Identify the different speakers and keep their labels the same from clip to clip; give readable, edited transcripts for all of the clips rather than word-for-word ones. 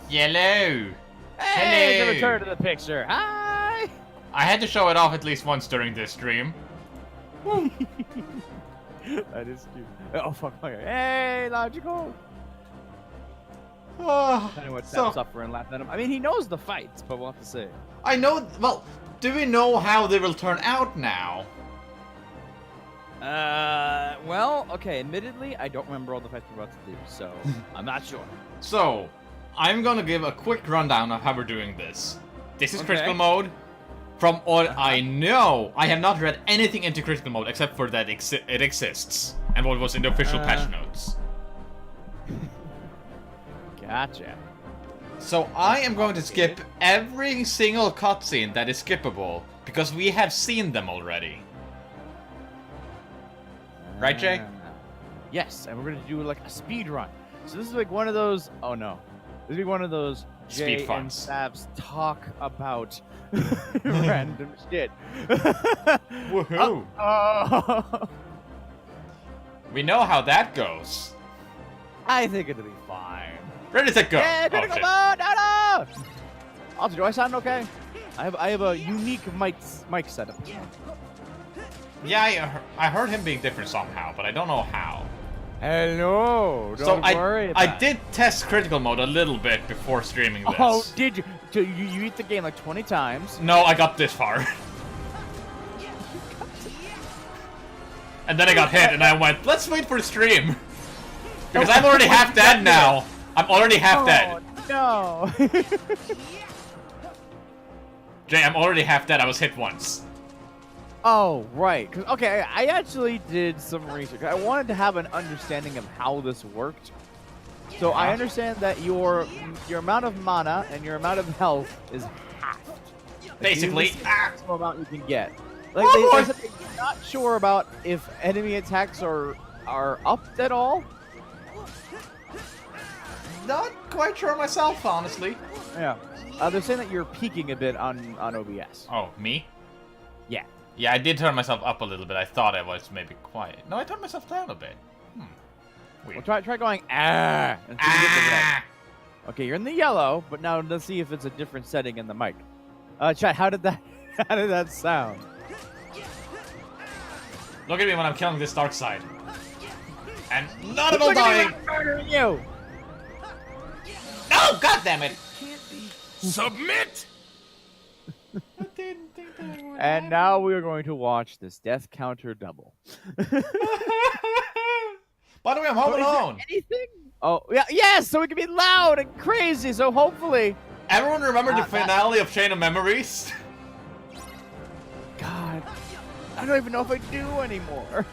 Speaker 1: Yellow.
Speaker 2: Hey,
Speaker 1: Hello.
Speaker 2: return to the picture. Hi.
Speaker 1: I had to show it off at least once during this stream.
Speaker 2: That is cute. Oh fuck! Okay. Hey, logical.
Speaker 1: Oh,
Speaker 2: I know what
Speaker 1: so,
Speaker 2: suffer and laugh at him. I mean, he knows the fights, but we'll have to see.
Speaker 1: I know. Well, do we know how they will turn out now?
Speaker 2: Well, okay. Admittedly, I don't remember all the fights we're about to do, so I'm not sure.
Speaker 1: So, I'm gonna give a quick rundown of how we're doing this. This is
Speaker 2: Okay.
Speaker 1: critical mode. From what I know, I have not read anything into critical mode except for that it exists and what was in the official patch notes.
Speaker 2: Gotcha.
Speaker 1: So I am going to skip every single cutscene that is skippable because we have seen them already. Right, Jay?
Speaker 2: Yes, and we're gonna do like a speed run. So this is like one of those. Oh no, this is one of those.
Speaker 1: Speed
Speaker 2: Jay and
Speaker 1: funs.
Speaker 2: Sav's talk about random shit.
Speaker 1: Woohoo!
Speaker 2: Oh,
Speaker 1: We know how that goes.
Speaker 2: I think it'll be fine.
Speaker 1: Ready, set, go!
Speaker 2: Yeah,
Speaker 1: Oh,
Speaker 2: critical
Speaker 1: shit.
Speaker 2: mode, no! Also, do I sound okay? I have a unique mic setup.
Speaker 1: Yeah, I heard him being different somehow, but I don't know how.
Speaker 2: Hello. Don't
Speaker 1: So
Speaker 2: worry.
Speaker 1: I
Speaker 2: about it.
Speaker 1: did test critical mode a little bit before streaming this.
Speaker 2: Oh, did you? So you beat the game like 20 times.
Speaker 1: No, I got this far. And then I got hit, and I went, let's wait for the stream. Because I'm already half dead now. I'm already half dead.
Speaker 2: No.
Speaker 1: Jay, I'm already half dead. I was hit once.
Speaker 2: Oh, right. 'Cause- okay, I actually did some research. I wanted to have an understanding of how this worked. So I
Speaker 1: Yeah.
Speaker 2: understand that your amount of mana and your amount of health is halved. Like,
Speaker 1: Basically,
Speaker 2: this is the maximum amount you can get. Like
Speaker 1: Oh,
Speaker 2: they
Speaker 1: boy.
Speaker 2: said they're not sure about if enemy attacks are upped at all.
Speaker 1: Not quite sure myself, honestly.
Speaker 2: Yeah. They're saying that you're peaking a bit on OBS.
Speaker 1: Oh, me?
Speaker 2: Yeah.
Speaker 1: Yeah, I did turn myself up a little bit. I thought I was maybe quiet. No, I turned myself down a bit. Weird.
Speaker 2: Well, try going until you get the red.
Speaker 1: Ah!
Speaker 2: Okay, you're in the yellow, but now let's see if it's a different setting in the mic. Chat, how did that sound?
Speaker 1: Look at me when I'm killing this dark side. And not at all
Speaker 2: Look at me
Speaker 1: dying.
Speaker 2: when I'm murdering you.
Speaker 1: No, god damn it.
Speaker 3: Submit!
Speaker 1: I didn't think that would
Speaker 2: And now we are going to watch this death counter double.
Speaker 1: By the way, I'm home alone.
Speaker 2: Anything? Oh, yeah, yes, so we can be loud and crazy, so hopefully...
Speaker 1: Everyone remember the finale of Chain of Memories?
Speaker 2: God, I don't even know if I do anymore.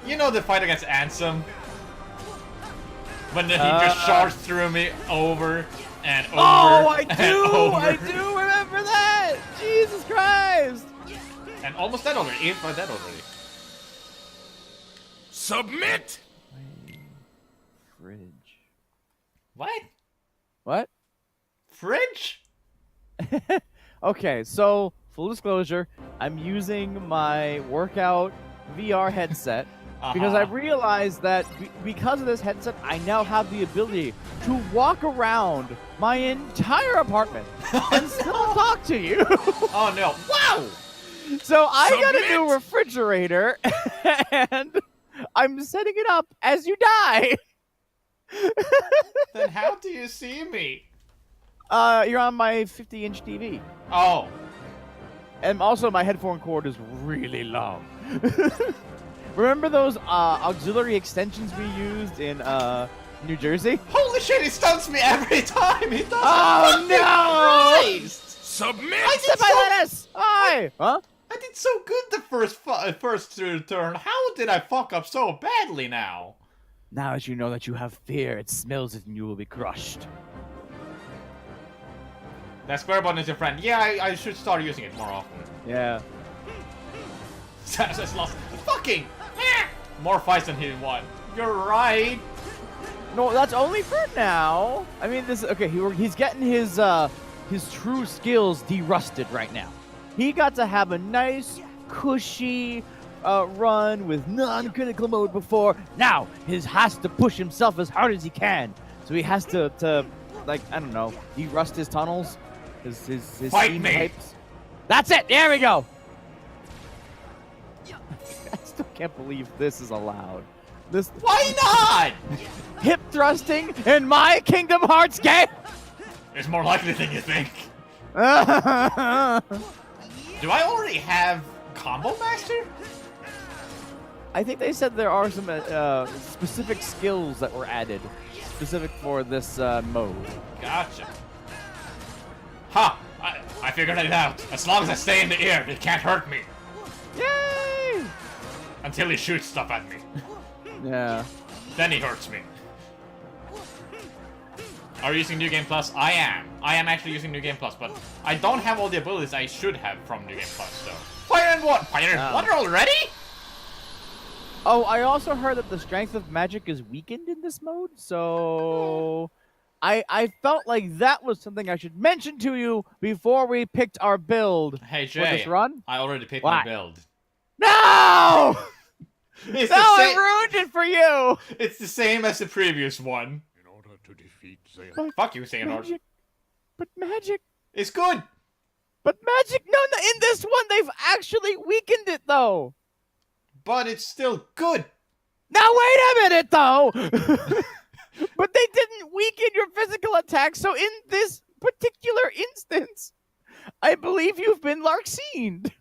Speaker 1: You know the fight against Ansem? When he just charged through me over and over
Speaker 2: Oh, I
Speaker 1: and
Speaker 2: do!
Speaker 1: over.
Speaker 2: I do remember that! Jesus Christ!
Speaker 1: And almost dead already. If I'm dead already.
Speaker 3: Submit!
Speaker 2: Fridge.
Speaker 1: What?
Speaker 2: What?
Speaker 1: Fridge?
Speaker 2: Okay, so full disclosure, I'm using my workout VR headset because I realized that because of this headset, I now have the ability to walk around my entire apartment and still talk to you.
Speaker 1: Oh no. Wow!
Speaker 2: So I got a new
Speaker 3: Submit!
Speaker 2: refrigerator and I'm setting it up as you die.
Speaker 1: Then how do you see me?
Speaker 2: You're on my 50-inch TV.
Speaker 1: Oh.
Speaker 2: And also, my headphone cord is really long. Remember those auxiliary extensions we used in New Jersey?
Speaker 1: Holy shit, he stuns me every time! He does
Speaker 2: Oh,
Speaker 1: it!
Speaker 2: no!
Speaker 1: Christ!
Speaker 3: Submit!
Speaker 1: I did,
Speaker 2: Lettuce! Hi! Huh?
Speaker 1: I did so good the first turn. How did I fuck up so badly now?
Speaker 2: Now as you know that you have fear, it smells it and you will be crushed.
Speaker 1: That square button is your friend. Yeah, I should start using it more often.
Speaker 2: Yeah.
Speaker 1: Just lost. Fucking! More fights than he won. You're right.
Speaker 2: No, that's only for now. I mean, this okay. He's getting his true skills de-rusted right now. He got to have a nice, cushy run with non-critical mode before. Now he has to push himself as hard as he can. So he has to like, I don't know, de-rust his tunnels, his
Speaker 1: Fight
Speaker 2: steam
Speaker 1: me!
Speaker 2: pipes. That's it. There we go. I still can't believe this is allowed. This
Speaker 1: Why not?
Speaker 2: hip thrusting in my Kingdom Hearts game.
Speaker 1: It's more likely than you think.
Speaker 2: I
Speaker 1: Do I already have Combo Master?
Speaker 2: think they said there are some specific skills that were added, specific for this mode.
Speaker 1: Gotcha. Ha! I figured it out. As long as I stay in the air, it can't hurt me.
Speaker 2: Yay!
Speaker 1: Until he shoots stuff at me.
Speaker 2: Yeah.
Speaker 1: Then he hurts me. Are you using New Game Plus? I am. I am actually using New Game Plus, but I don't have all the abilities I should have from New Game Plus, so. Fire and Water! Fire and Water already?
Speaker 2: Oh, I also heard that the strength of magic is weakened in this mode, so I felt like that was something I should mention to you before we picked our build
Speaker 1: Hey,
Speaker 2: for this
Speaker 1: Jay.
Speaker 2: run.
Speaker 1: I already picked
Speaker 2: Why?
Speaker 1: my build.
Speaker 2: No!
Speaker 1: It's
Speaker 2: No,
Speaker 1: the
Speaker 2: I
Speaker 1: same.
Speaker 2: ruined it for you!
Speaker 1: It's the same as the previous one.
Speaker 3: In order to defeat Xehanort.
Speaker 2: But
Speaker 1: Fuck you, Xehanort.
Speaker 2: magic. But magic.
Speaker 1: It's good.
Speaker 2: But magic. No, in this one, they've actually weakened it, though.
Speaker 1: But it's still good.
Speaker 2: Now, wait a minute, though! But they didn't weaken your physical attack, so in this particular instance, I believe you've been Larxened.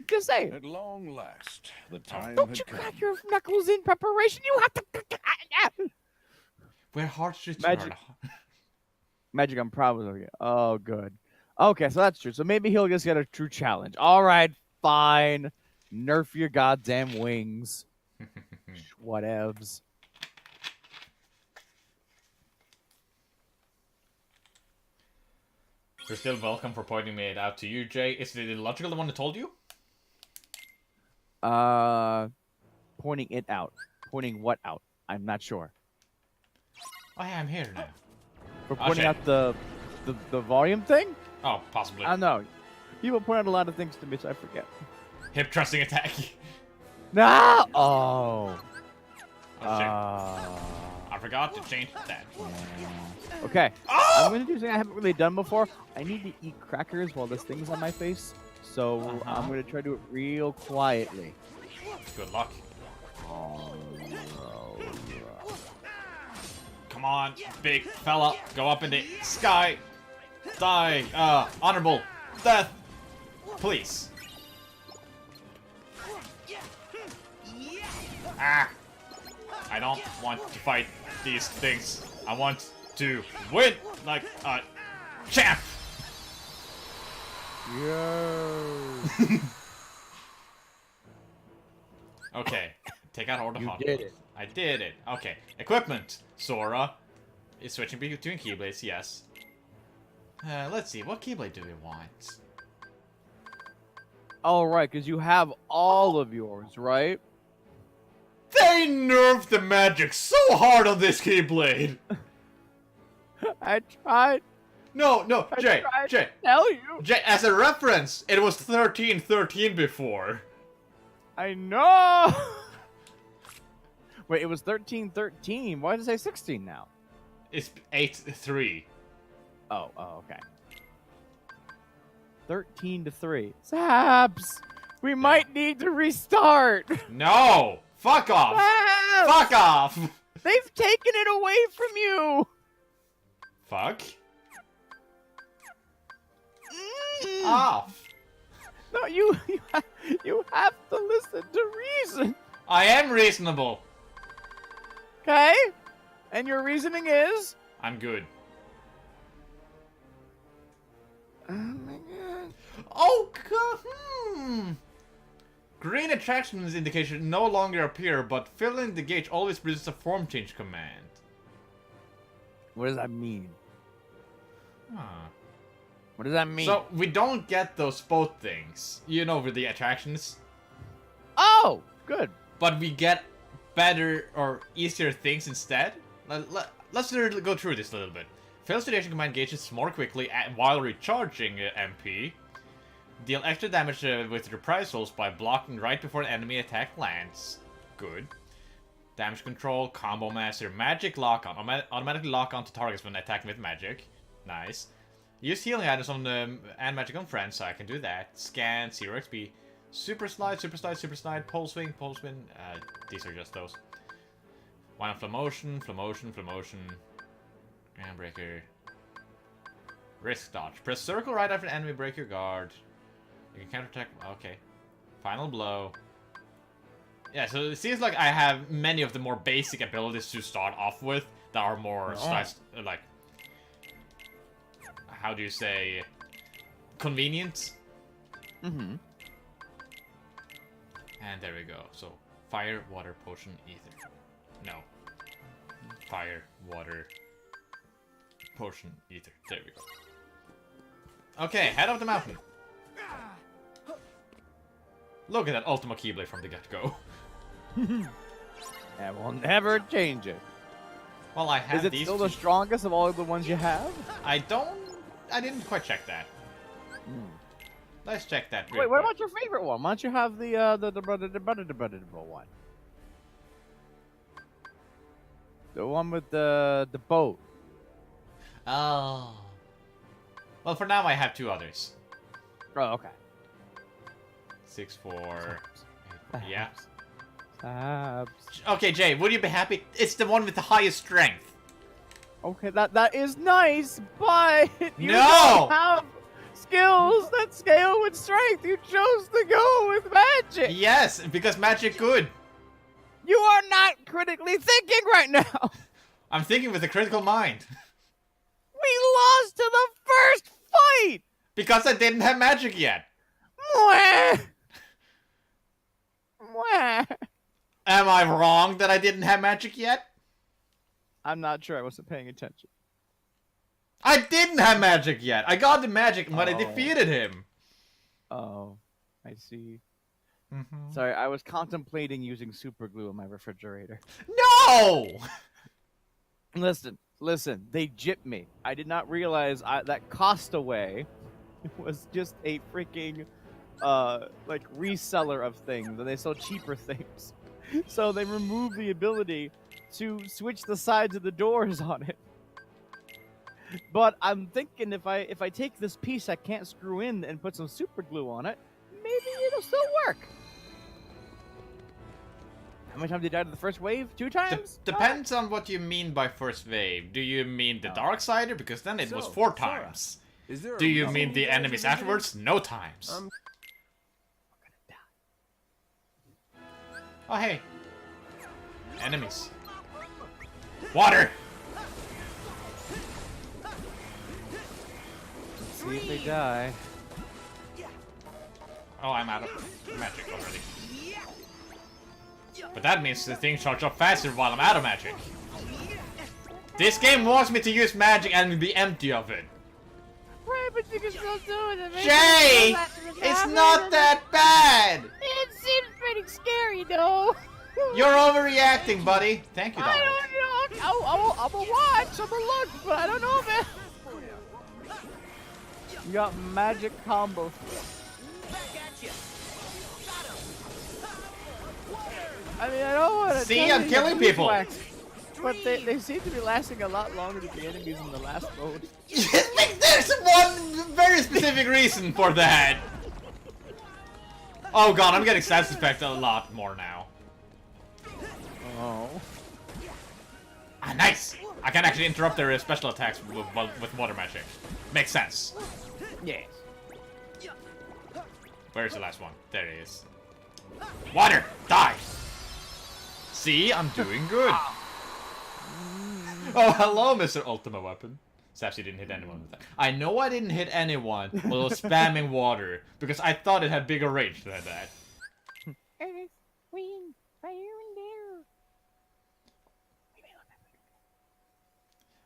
Speaker 2: Just saying.
Speaker 3: At long last, the time
Speaker 2: Don't
Speaker 3: had
Speaker 2: you
Speaker 3: come.
Speaker 2: crack your knuckles in preparation? You have to.
Speaker 1: Where hearts return.
Speaker 2: Magic. Magic, I'm proud of you. Oh, good. Okay, so that's true. So maybe he'll just get a true challenge. All right, fine. Nerf your goddamn wings. Whatevs.
Speaker 1: You're still welcome for pointing me it out to you, Jay. Is the illogical the one that told you?
Speaker 2: Pointing it out. Pointing what out? I'm not sure.
Speaker 1: I am here now.
Speaker 2: For
Speaker 1: Oh,
Speaker 2: pointing
Speaker 1: shit.
Speaker 2: out the volume thing?
Speaker 1: Oh, possibly.
Speaker 2: I don't know. People point out a lot of things to me, so I forget.
Speaker 1: Hip thrusting attack.
Speaker 2: No! Oh.
Speaker 1: Oh, shit. I forgot to change that.
Speaker 2: Okay.
Speaker 1: Oh!
Speaker 2: I'm going to do something I haven't really done before. I need to eat crackers while this thing's on my face. So
Speaker 1: Uh-huh.
Speaker 2: I'm going to try to do it real quietly.
Speaker 1: Good luck. Come on, big fella. Go up in the sky. Die. Honorable death. Please. Ah. I don't want to fight these things. I want to win like a champ. Okay. Take out all the
Speaker 2: You
Speaker 1: hot
Speaker 2: did
Speaker 1: ones.
Speaker 2: it.
Speaker 1: I did it. Okay. Equipment. Sora is switching between Keyblades, yes. Let's see. What Keyblade do we want?
Speaker 2: All right, because you have all of yours, right?
Speaker 1: They nerfed the magic so hard on this Keyblade!
Speaker 2: I tried
Speaker 1: No,
Speaker 2: I
Speaker 1: Jay,
Speaker 2: tried
Speaker 1: Jay,
Speaker 2: to tell you.
Speaker 1: Jay, as a reference, it was 1313 before.
Speaker 2: I know. Wait, it was 1313. Why does it say 16 now?
Speaker 1: It's 8-3.
Speaker 2: Oh, okay. 13-3. Saps, we might need to restart.
Speaker 1: No! Fuck off!
Speaker 2: Saps!
Speaker 1: Fuck off!
Speaker 2: They've taken it away from you.
Speaker 1: Fuck
Speaker 2: Mm.
Speaker 1: off!
Speaker 2: No, you have to listen to reason,
Speaker 1: I am reasonable.
Speaker 2: okay? And your reasoning is?
Speaker 1: I'm good.
Speaker 2: Oh my god.
Speaker 1: Oh, Green attractions indication no longer appear, but filling the gauge always produces a form change command.
Speaker 2: What does that mean?
Speaker 1: Huh.
Speaker 2: What does that mean?
Speaker 1: So, we don't get those boat things, you know, with the attractions,
Speaker 2: oh, good.
Speaker 1: but we get better or easier things instead. Let's go through this a little bit. Fills the reaction command gauges more quickly while recharging MP. Deal extra damage with reprisals by blocking right before an enemy attack lands. Good. Damage control, combo master, magic lock on. Automatically lock on to targets when attacking with magic. Nice. Use healing items on and magic on friends, so I can do that. Scan, 0 XP. Super slide, super slide, super slide, pulse swing, pulse spin. These are just those. One on Flamotion, Flamotion, Flamotion. Handbreaker. Risk dodge. Press circle right after an enemy break your guard. You can counterattack. Okay. Final blow. Yeah, so it seems like I have many of the more basic abilities to start off with that are more like, how do you say, convenient.
Speaker 2: Mm-hmm.
Speaker 1: And there we go. So fire, water, potion, ether. No. Fire, water, potion, ether. There we go. Okay, head up the mountain. Look at that Ultima Keyblade from the get-go.
Speaker 2: And we'll never change it.
Speaker 1: Well, I have
Speaker 2: Is it
Speaker 1: these
Speaker 2: still
Speaker 1: two.
Speaker 2: the strongest of all the ones you have?
Speaker 1: I didn't quite check that. Let's check that. real
Speaker 2: Wait, what
Speaker 1: quick.
Speaker 2: about your favorite one? Why don't you have the one? The one with the boat.
Speaker 1: Oh. Well, for now I have two others.
Speaker 2: Oh, okay.
Speaker 1: 6, 4. Yeah.
Speaker 2: Perhaps.
Speaker 1: Okay, Jay, would you be happy? It's the one with the highest strength.
Speaker 2: Okay, that is nice, but you
Speaker 1: No!
Speaker 2: don't have skills that scale with strength. You chose to go with magic.
Speaker 1: Yes, because magic good.
Speaker 2: You are not critically thinking right now.
Speaker 1: I'm thinking with a critical mind.
Speaker 2: We lost to the first fight.
Speaker 1: Because I didn't have magic yet.
Speaker 2: Mwah. Mwah.
Speaker 1: Am I wrong that I didn't have magic yet?
Speaker 2: I'm not sure. I wasn't paying attention.
Speaker 1: I didn't have magic yet. I got the magic when I
Speaker 2: Oh.
Speaker 1: defeated him.
Speaker 2: Oh, I see. Sorry, I was contemplating using super glue in my refrigerator.
Speaker 1: No!
Speaker 2: Listen, they gypped me. I did not realize that Costaway was just a freaking, like, reseller of things, and they sell cheaper things. So they removed the ability to switch the sides of the doors on it. But I'm thinking if I take this piece I can't screw in and put some super glue on it, maybe it'll still work. How many times did you die to the first wave? 2 times?
Speaker 1: Depends on what you mean by first wave. Do you mean the Darksider? Because then it was 4
Speaker 3: Sora,
Speaker 1: times.
Speaker 3: Is there
Speaker 1: Do
Speaker 3: a
Speaker 1: you
Speaker 3: reason
Speaker 1: mean the
Speaker 3: guys
Speaker 1: enemies
Speaker 3: are doing
Speaker 1: afterwards? No times. Oh, hey. Enemies. Water!
Speaker 2: See if they die.
Speaker 1: Oh, I'm out of magic already. But that means the thing charge up faster while I'm out of magic. This game wants me to use magic and be empty of it.
Speaker 2: Right, but you can still do it.
Speaker 1: Jay! It's not that bad!
Speaker 2: It seems pretty scary, though.
Speaker 1: You're overreacting, buddy. Thank you,
Speaker 2: I
Speaker 1: Donald.
Speaker 2: don't know. I'm a watch. I'm a look, but I don't know, man. You got magic combo. I mean, I don't want to.
Speaker 1: See, I'm killing people.
Speaker 2: But they seem to be lasting a lot longer than the enemies in the last mode.
Speaker 1: There's one very specific reason for that. Oh god, I'm getting status effect a lot more now.
Speaker 2: Oh.
Speaker 1: Ah, nice! I can actually interrupt their special attacks with water magic. Makes sense.
Speaker 2: Yes.
Speaker 1: Where's the last one? There it is. Water! Die! See? I'm doing good. Oh, hello, Mr. Ultima Weapon. Saps, you didn't hit anyone with that. I know I didn't hit anyone while I was spamming water, because I thought it had bigger range than that.
Speaker 2: Earth, wind, fire, and air.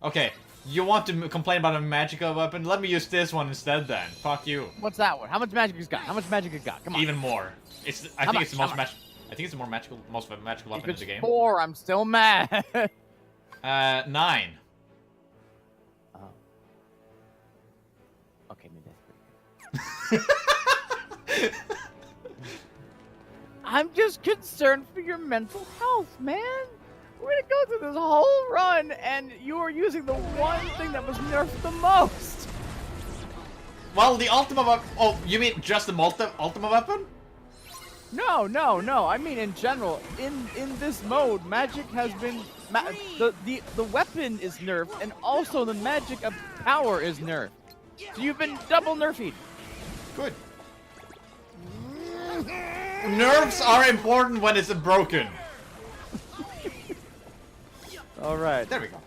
Speaker 1: Okay, you want to complain about a magical weapon? Let me use this one instead then. Fuck you.
Speaker 2: What's that one? How much magic you got? How much magic you got? Come on.
Speaker 1: Even more. It's. I
Speaker 2: How
Speaker 1: think
Speaker 2: much?
Speaker 1: it's the
Speaker 2: How
Speaker 1: most
Speaker 2: much?
Speaker 1: I think it's the most magical
Speaker 2: If
Speaker 1: weapon in
Speaker 2: it's
Speaker 1: the game.
Speaker 2: 4, I'm still mad.
Speaker 1: 9.
Speaker 2: Oh. Okay, maybe that's pretty good. I'm just concerned for your mental health, man. We're gonna go through this whole run, and you are using the one thing that was nerfed the most.
Speaker 1: Well, the Ultima weapon. Oh, you mean just the Ultima weapon?
Speaker 2: No. I mean, in general, in this mode, magic has been the weapon is nerfed, and also the magic of power is nerfed. So you've been double nerfing.
Speaker 1: Good. Nerves are important when it's broken.
Speaker 2: All right.
Speaker 1: There we go.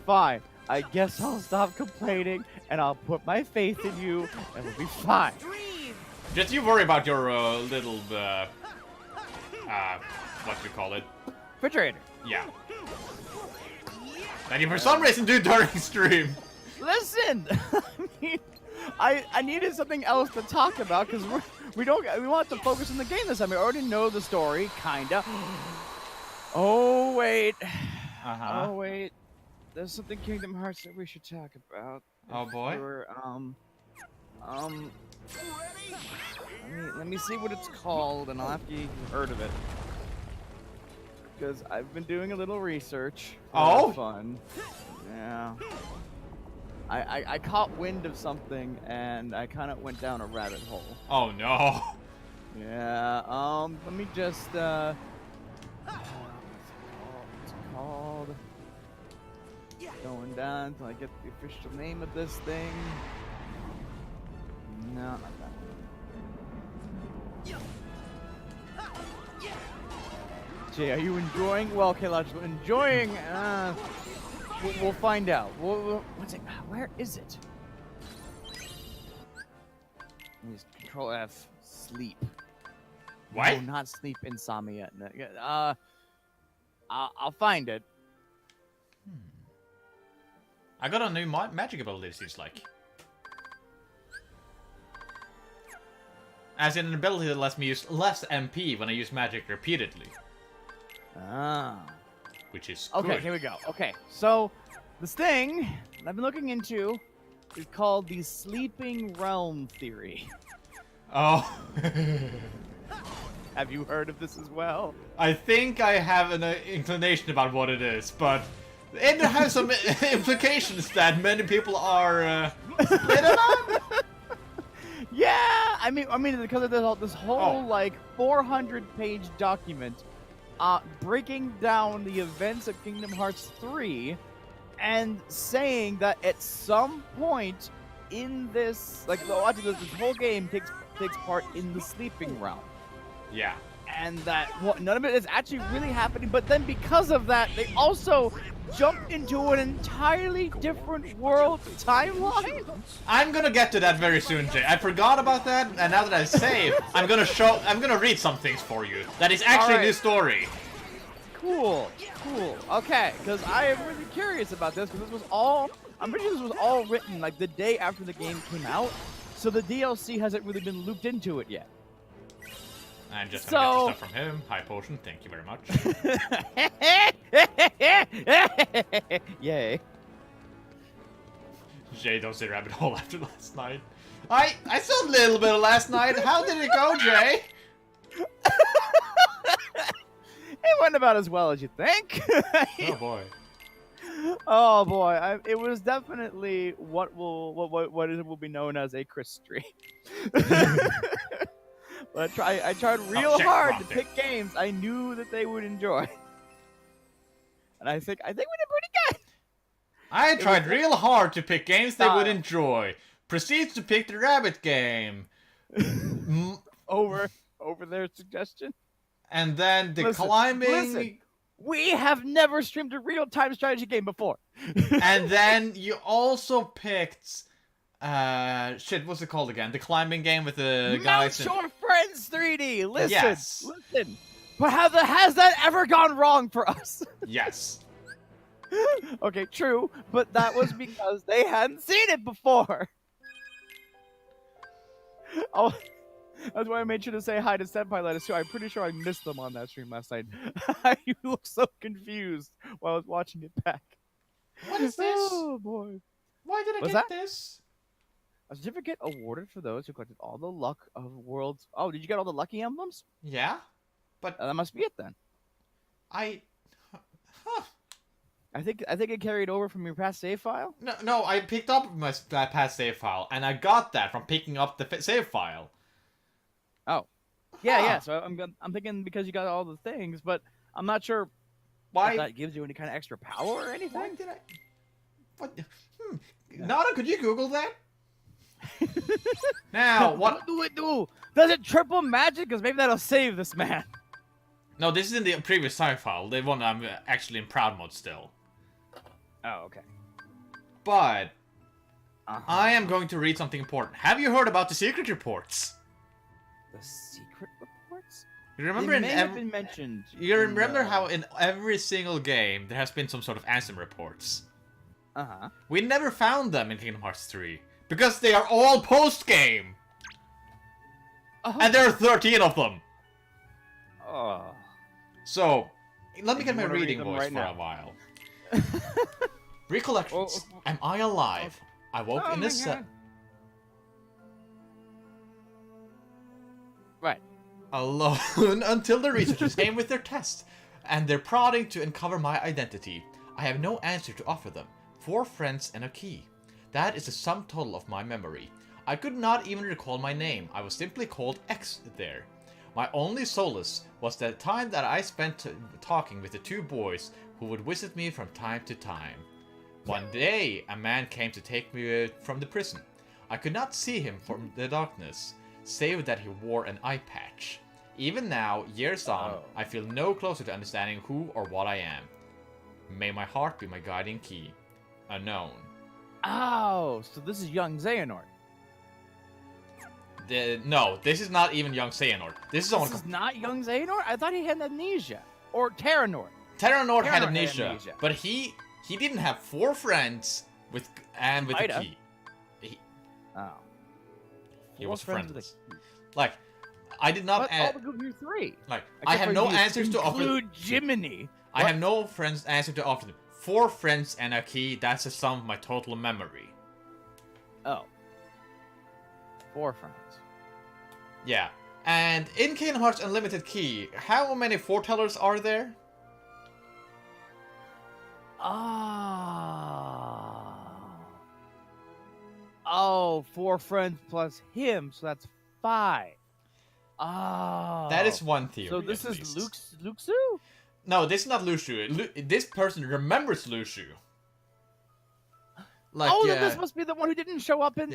Speaker 2: Fine. I guess I'll stop complaining, and I'll put my faith in you, and we'll be fine.
Speaker 1: Just you worry about your little what do you call it?
Speaker 2: Refrigerator.
Speaker 1: Yeah. That you for some reason do during stream.
Speaker 2: Listen, I mean, I needed something else to talk about because we want to focus on the game this time. We already know the story, kinda. Oh wait. Oh wait. There's something Kingdom Hearts that we should talk about.
Speaker 1: Oh boy.
Speaker 2: Let me see what it's called, and I'll have to heard of it. Because I've been doing a little research. For fun. Yeah. I caught wind of something, and I kind of went down a rabbit hole.
Speaker 1: Oh no.
Speaker 2: Yeah. Let me just what's it called? Going down until I get the official name of this thing. No, not that one. Jay, are you enjoying? Well, okay, Logical, enjoying. We'll find out. What's it? Where is it? Use Control F. Sleep.
Speaker 1: What?
Speaker 2: No, not sleep. Insomnia. I'll find it.
Speaker 1: I got a new magic ability, it seems like. As in an ability that lets me use less MP when I use magic repeatedly.
Speaker 2: Ah.
Speaker 1: Which is
Speaker 2: Okay,
Speaker 1: good.
Speaker 2: here we go. Okay, so this thing I've been looking into is called the Sleeping Realm Theory.
Speaker 1: Oh.
Speaker 2: Have you heard of this as well?
Speaker 1: I think I have an inclination about what it is, but it has some implications that many people are split about.
Speaker 2: Yeah, I mean, because of this whole like 400-page document, breaking down the events of Kingdom Hearts 3, and saying that at some point in this, like, this whole game takes part in the Sleeping Realm.
Speaker 1: Yeah.
Speaker 2: And that none of it is actually really happening, but then because of that, they also jumped into an entirely different world timeline.
Speaker 1: I'm gonna get to that very soon, Jay. I forgot about that, and now that I saved, I'm gonna read some things for you. That is actually a new story.
Speaker 2: Cool. Okay, because I am really curious about this, because I'm pretty sure this was all written like the day after the game came out, so the DLC hasn't really been looped into it yet.
Speaker 1: I'm just gonna get the stuff from him. High potion, thank you very much.
Speaker 2: Yay.
Speaker 1: Jay, don't say rabbit hole after last night. I saw a little bit of last night. How did it go, Jay?
Speaker 2: It went about as well as you think.
Speaker 1: Oh boy.
Speaker 2: Oh boy, it was definitely what will be known as a Chris stream. But I tried real hard to pick games I knew that they would enjoy, and I think we did pretty good.
Speaker 1: I tried real hard to pick games they would enjoy. Proceeds to pick the rabbit game.
Speaker 2: over their suggestion.
Speaker 1: And then the climbing.
Speaker 2: Listen, we have never streamed a real-time strategy game before.
Speaker 1: And then you also picked shit, what's it called again? The climbing game with the guys.
Speaker 2: Mount Your Friends 3D. Listen,
Speaker 1: yes.
Speaker 2: Listen. But has that ever gone wrong for us?
Speaker 1: Yes.
Speaker 2: Okay, true, but that was because they hadn't seen it before. Oh, that's why I made sure to say hi to Senpai Lettuce too. I'm pretty sure I missed them on that stream last night. You look so confused while I was watching it back.
Speaker 1: What is this?
Speaker 2: Oh boy.
Speaker 1: Why did I get this?
Speaker 2: A certificate awarded for those who collected all the luck of worlds. Oh, did you get all the lucky emblems?
Speaker 1: Yeah, but
Speaker 2: that must be it then.
Speaker 1: Huh.
Speaker 2: I think it carried over from your past save file.
Speaker 1: No, I picked up my past save file, and I got that from picking up the save file.
Speaker 2: Oh, yeah,
Speaker 1: Huh.
Speaker 2: yeah. So I'm thinking because you got all the things, but I'm not sure
Speaker 1: Why?
Speaker 2: if that gives you any kind of extra power or
Speaker 1: Why
Speaker 2: anything.
Speaker 1: did I? What? Nada, could you Google that? Now, what?
Speaker 2: Do? Does it triple magic? Because maybe that'll save this man.
Speaker 1: No, this is in the previous save file. The one I'm actually in proud mode still.
Speaker 2: Oh, okay.
Speaker 1: But
Speaker 2: Uh-huh.
Speaker 1: I am going to read something important. Have you heard about the secret reports?
Speaker 2: The secret reports?
Speaker 1: You remember
Speaker 2: They
Speaker 1: in
Speaker 2: may have
Speaker 1: every...
Speaker 2: been mentioned.
Speaker 1: You
Speaker 2: in,
Speaker 1: remember how in every single game there has been some sort of answer reports?
Speaker 2: Uh-huh.
Speaker 1: We never found them in Kingdom Hearts 3 because they are all post-game,
Speaker 2: Oh.
Speaker 1: and there are 13 of them.
Speaker 2: Oh.
Speaker 1: So, let me
Speaker 2: And
Speaker 1: get
Speaker 2: you
Speaker 1: my
Speaker 2: wanna read
Speaker 1: reading
Speaker 2: them
Speaker 1: voice
Speaker 2: right
Speaker 1: for
Speaker 2: now?
Speaker 1: a while. Recollections. Am I alive? I woke
Speaker 2: Oh
Speaker 1: in
Speaker 2: my
Speaker 1: a cell.
Speaker 2: God. Right.
Speaker 1: Alone until the researchers came with their tests, and they're prodding to uncover my identity. I have no answer to offer them. 4 friends and a key. That is the sum total of my memory. I could not even recall my name. I was simply called X there. My only solace was the time that I spent talking with the 2 boys who would visit me from time to time. One day, a man came to take me from the prison. I could not see him from the darkness, save that he wore an eye patch. Even now, years on,
Speaker 2: Oh.
Speaker 1: I feel no closer to understanding who or what I am. May my heart be my guiding key. Unknown.
Speaker 2: Oh, so this is young Xehanort.
Speaker 1: No, this is not even young Xehanort. This is someone...
Speaker 2: This is not young Xehanort? I thought he had amnesia. Or Terranort.
Speaker 1: Terranort had
Speaker 2: Terranort had
Speaker 1: amnesia,
Speaker 2: amnesia.
Speaker 1: but he didn't have 4 friends with a
Speaker 2: Ida.
Speaker 1: key.
Speaker 2: Oh.
Speaker 1: He
Speaker 2: 4
Speaker 1: was
Speaker 2: friends with a
Speaker 1: friendless.
Speaker 2: key.
Speaker 1: Like, I did not...
Speaker 2: But all the group here 3.
Speaker 1: like,
Speaker 2: Except
Speaker 1: I have
Speaker 2: for
Speaker 1: no
Speaker 2: you.
Speaker 1: answers to offer...
Speaker 2: Include Jiminy.
Speaker 1: I have no friends answer to offer them. 4 friends and a key, that's the sum of my total memory.
Speaker 2: Oh. 4 friends.
Speaker 1: Yeah. And in Kingdom Hearts Unlimited Key, how many foretellers are there?
Speaker 2: Oh, 4 friends plus him, so that's 5. Oh.
Speaker 1: That is one theory.
Speaker 2: So this
Speaker 1: at
Speaker 2: is
Speaker 1: least.
Speaker 2: Luxu?
Speaker 1: No, this is not Lushu. This person remembers Lushu. Like,
Speaker 2: Oh, then this must be the one who didn't show up in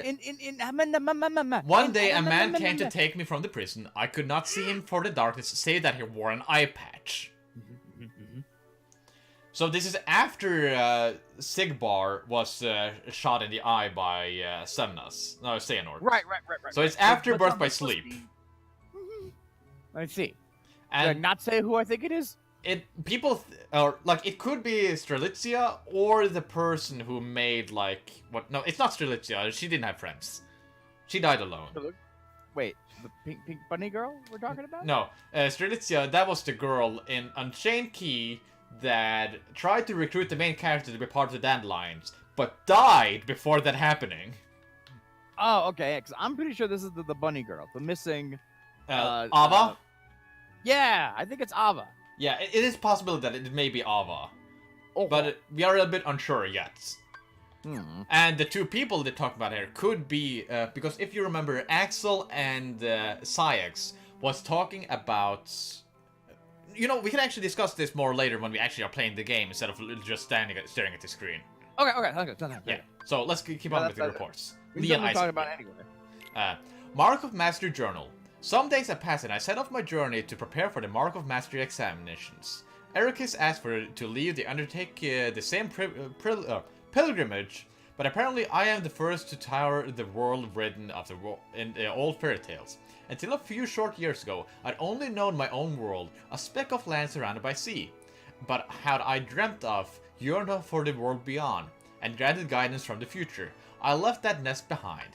Speaker 1: one day a man came to take me from the prison. I could not see him for the darkness, save that he wore an eye patch. So this is after Sigbar was shot in the eye by Semnas. No, Xehanort.
Speaker 2: Right.
Speaker 1: So it's after
Speaker 2: But
Speaker 1: Birth by
Speaker 2: something
Speaker 1: Sleep.
Speaker 2: must be- Let's see. Did I
Speaker 1: And
Speaker 2: not say who I think it is?
Speaker 1: or like it could be Strelitzia or the person who made like what? No, it's not Strelitzia. She didn't have friends. She died alone.
Speaker 2: Wait, the pink bunny girl we're talking about?
Speaker 1: No, Strelitzia, that was the girl in Unchained Key that tried to recruit the main character to be part of the Dandelions, but died before that happening.
Speaker 2: Oh, okay. Because I'm pretty sure this is the bunny girl, the missing.
Speaker 1: Ava?
Speaker 2: Yeah, I think it's Ava.
Speaker 1: Yeah, it is possible that it may be Ava,
Speaker 2: Oh,
Speaker 1: but we are a bit unsure yet.
Speaker 2: Hmm.
Speaker 1: And the 2 people they talk about here could be, because if you remember, Axel and Syx was talking about... You know, we can actually discuss this more later when we actually are playing the game instead of just staring at the screen.
Speaker 2: Okay.
Speaker 1: Yeah, so let's keep on with the
Speaker 2: that's-
Speaker 1: reports.
Speaker 2: We
Speaker 1: Leon
Speaker 2: can talk
Speaker 1: Isaac.
Speaker 2: about it anyway.
Speaker 1: Mark of Mastery Journal. Some days have passed and I set off my journey to prepare for the Mark of Mastery examinations. Ericus asked for to leave to undertake the same pilgrimage, but apparently I am the first to tower the world written of in the old fairy tales. Until a few short years ago, I'd only known my own world, a speck of land surrounded by sea. But had I dreamt of, yearned for the world beyond, and granted guidance from the future, I left that nest behind.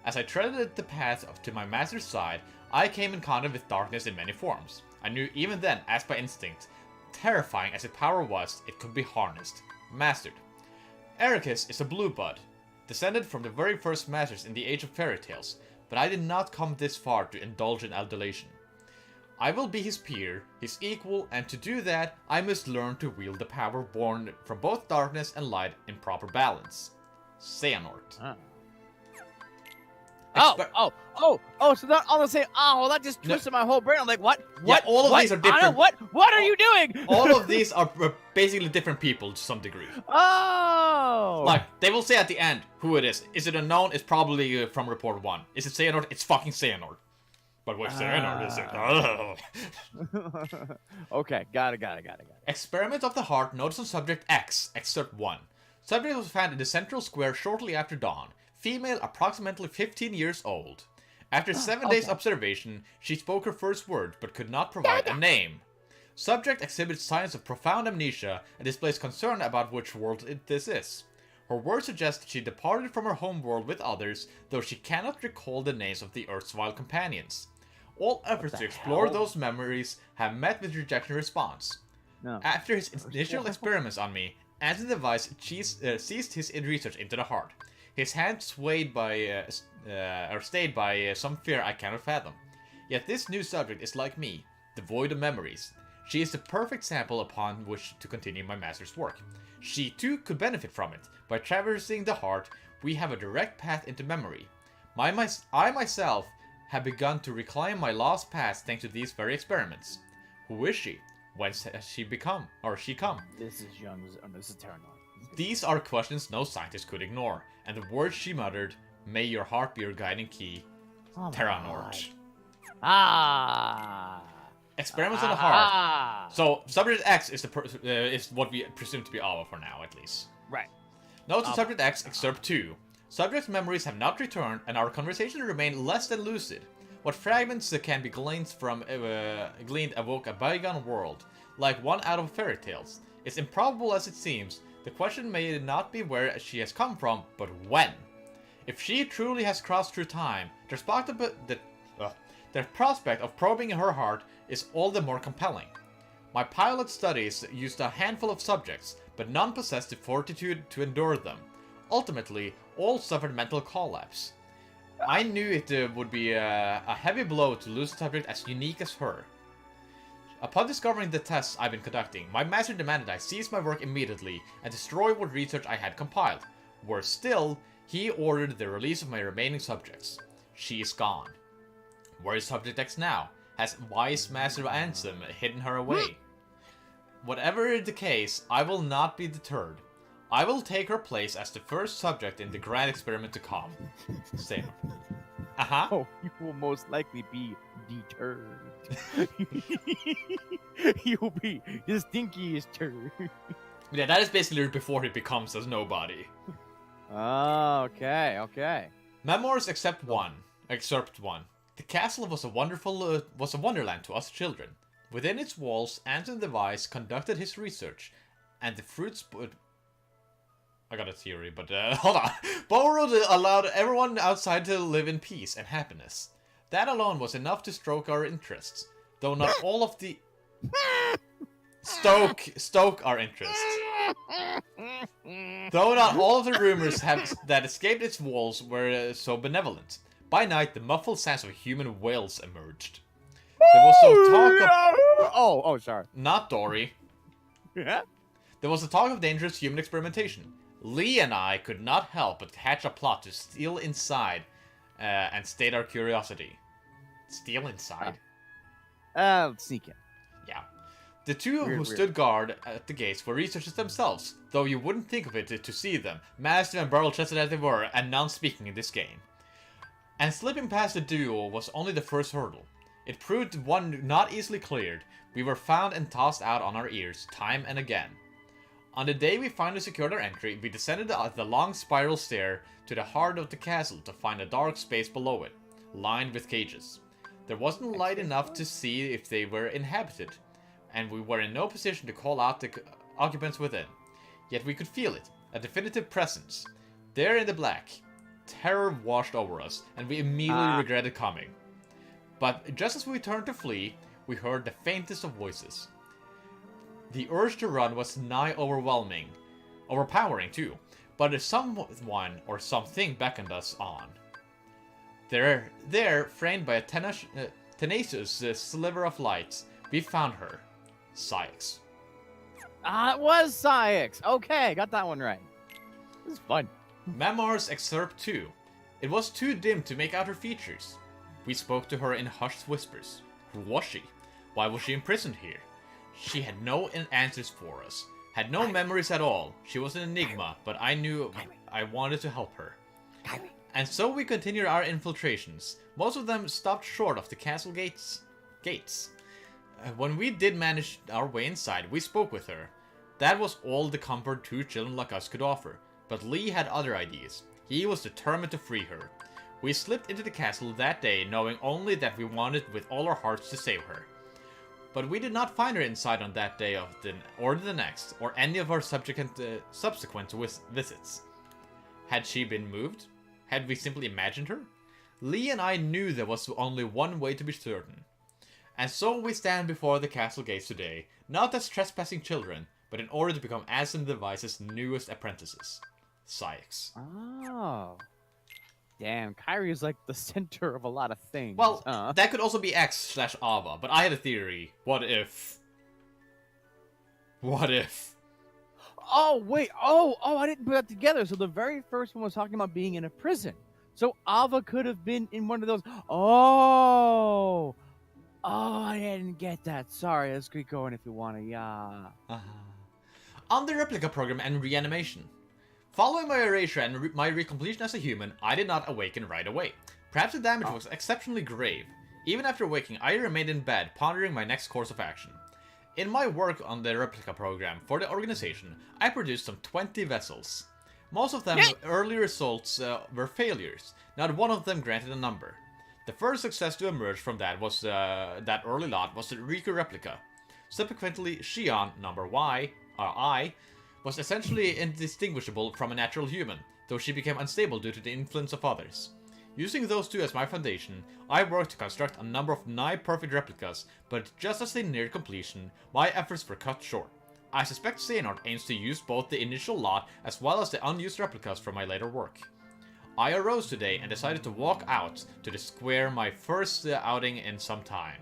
Speaker 1: As I treaded the path to my master's side, I came in contact with darkness in many forms. I knew even then, as by instinct, terrifying as its power was, it could be harnessed, mastered. Ericus is a blue bud, descended from the very first masters in the Age of Fairy Tales, but I did not come this far to indulge in adulation. I will be his peer, his equal, and to do that, I must learn to wield the power born from both darkness and light in proper balance. Xehanort.
Speaker 2: Ah.
Speaker 1: Exper-
Speaker 2: So that all the same. Oh, that just twisted my whole brain. I'm like, what?
Speaker 1: Yeah,
Speaker 2: What?
Speaker 1: all of
Speaker 2: what?
Speaker 1: these are different.
Speaker 2: What are you doing?
Speaker 1: All of these are basically different people to some degree.
Speaker 2: Oh.
Speaker 1: Like, they will say at the end who it is. Is it unknown? It's probably from Report 1. Is it Xehanort? It's fucking Xehanort. But which Xehanort is it? Oh.
Speaker 2: Okay, got it.
Speaker 1: Experiment of the Heart noticed on Subject X, Excerpt 1. Subject was found in the central square shortly after dawn. Female, approximately 15 years old. After 7 days observation, she spoke her first word, but could not provide a name. Subject exhibits signs of profound amnesia and displays concern about which world this is. Her words suggest that she departed from her home world with others, though she cannot recall the names of the erstwhile companions. All efforts to explore those memories have met with rejection response.
Speaker 2: No.
Speaker 1: After his initial experiments on me, Anson Device ceased his research into the heart. His hand stayed by some fear I cannot fathom. Yet this new subject is like me, devoid of memories. She is the perfect sample upon which to continue my master's work. She too could benefit from it. By traversing the heart, we have a direct path into memory. I myself have begun to reclaim my lost past thanks to these very experiments. Who is she? Whence has she become? Or she come?
Speaker 2: This is Young's. Oh, no, this is Terranor.
Speaker 1: These are questions no scientist could ignore, and the words she muttered, "May your heart be your guiding key."
Speaker 2: Oh,
Speaker 1: Terranort.
Speaker 2: Ah.
Speaker 1: Experiments on the heart. So subject X is is what we presume to be Ava for now, at least.
Speaker 2: Right.
Speaker 1: Notes on subject X, excerpt 2. Subject's memories have not returned, and our conversation remained less than lucid. What fragments can be gleaned evoke a bygone world, like one out of fairy tales. It's improbable as it seems. The question may not be where she has come from, but when. If she truly has crossed through time, the prospect of probing her heart is all the more compelling. My pilot studies used a handful of subjects, but none possessed the fortitude to endure them. Ultimately, all suffered mental collapse. I knew it would be a heavy blow to lose a subject as unique as her. Upon discovering the tests I've been conducting, my master demanded I cease my work immediately and destroy what research I had compiled. Worse still, he ordered the release of my remaining subjects. She is gone. Where is Subject X now? Has wise Master Ansem hidden her away? Whatever the case, I will not be deterred. I will take her place as the first subject in the grand experiment to come. Same.
Speaker 2: Oh, you will most likely be deterred. You'll be the stinkiest turd.
Speaker 1: Yeah, that is basically before he becomes a nobody.
Speaker 2: Oh, okay.
Speaker 1: Memoirs Excerpt 1. The castle was a wonderland to us children. Within its walls, Anson Device conducted his research, and the fruits. I got a theory, but hold on. Borrowed allowed everyone outside to live in peace and happiness. That alone was enough to stoke our interests, though not all of the stoke our interests. Though not all of the rumors that escaped its walls were so benevolent. By night, the muffled sounds of human wails emerged. There was some talk of...
Speaker 2: sorry.
Speaker 1: Not Dory.
Speaker 2: Yeah?
Speaker 1: There was a talk of dangerous human experimentation. Lee and I could not help but hatch a plot to steal inside and state our curiosity. Steal inside?
Speaker 2: Sneak in.
Speaker 1: Yeah. The two who stood guard at the gates were researchers themselves, though you wouldn't think of it to see them, massive and barrel-chested as they were, and non-speaking in this game. And slipping past the duo was only the first hurdle. It proved one not easily cleared. We were found and tossed out on our ears, time and again. On the day we finally secured our entry, we descended the long spiral stair to the heart of the castle to find a dark space below it, lined with cages. There wasn't light enough to see if they were inhabited, and we were in no position to call out the occupants within. Yet we could feel it, a definitive presence. There in the black, terror washed over us, and we immediately regretted coming. But just as we turned to flee, we heard the faintest of voices. The urge to run was nigh overpowering too, but someone or something beckoned us on. There, framed by a tenacious sliver of light, we found her. Sykes.
Speaker 2: Ah, it was Sykes. Okay, got that one right. This is fun.
Speaker 1: Memoirs Excerpt 2. It was too dim to make out her features. We spoke to her in hushed whispers. Who was she? Why was she imprisoned here? She had no answers for us. Had no memories at all. She was an enigma, but I knew I wanted to help her. And so we continued our infiltrations. Most of them stopped short of the castle gates. When we did manage our way inside, we spoke with her. That was all the comfort two children like us could offer. But Lee had other ideas. He was determined to free her. We slipped into the castle that day, knowing only that we wanted with all our hearts to save her. But we did not find her inside on that day or the next, or any of our subsequent visits. Had she been moved? Had we simply imagined her? Lee and I knew there was only one way to be certain. And so we stand before the castle gates today, not as trespassing children, but in order to become Ascend Device's newest apprentices. Sykes.
Speaker 2: Oh. Damn, Kyrie is like the center of a lot of things.
Speaker 1: Well, that could also be X/Ava, but I had a theory. What if? What if?
Speaker 2: Oh, wait. Oh, I didn't put that together. So the very first one was talking about being in a prison. So Ava could have been in one of those. Oh, I didn't get that. Sorry, let's keep going if you want to. Yeah.
Speaker 1: On the replica program and reanimation. Following my erasure and my recompletion as a human, I did not awaken right away. Perhaps the damage was exceptionally grave. Even after waking, I remained in bed, pondering my next course of action. In my work on the replica program for the organization, I produced some 20 vessels. Most of them early results were failures. Not one of them granted a number. The first success to emerge from that was that early lot was the Riku replica. Subsequently, Shion, number I, was essentially indistinguishable from a natural human, though she became unstable due to the influence of others. Using those two as my foundation, I worked to construct a number of nigh-perfect replicas, but just as they neared completion, my efforts were cut short. I suspect Xehanort aims to use both the initial lot as well as the unused replicas from my later work. I arose today and decided to walk out to the square, my first outing in some time.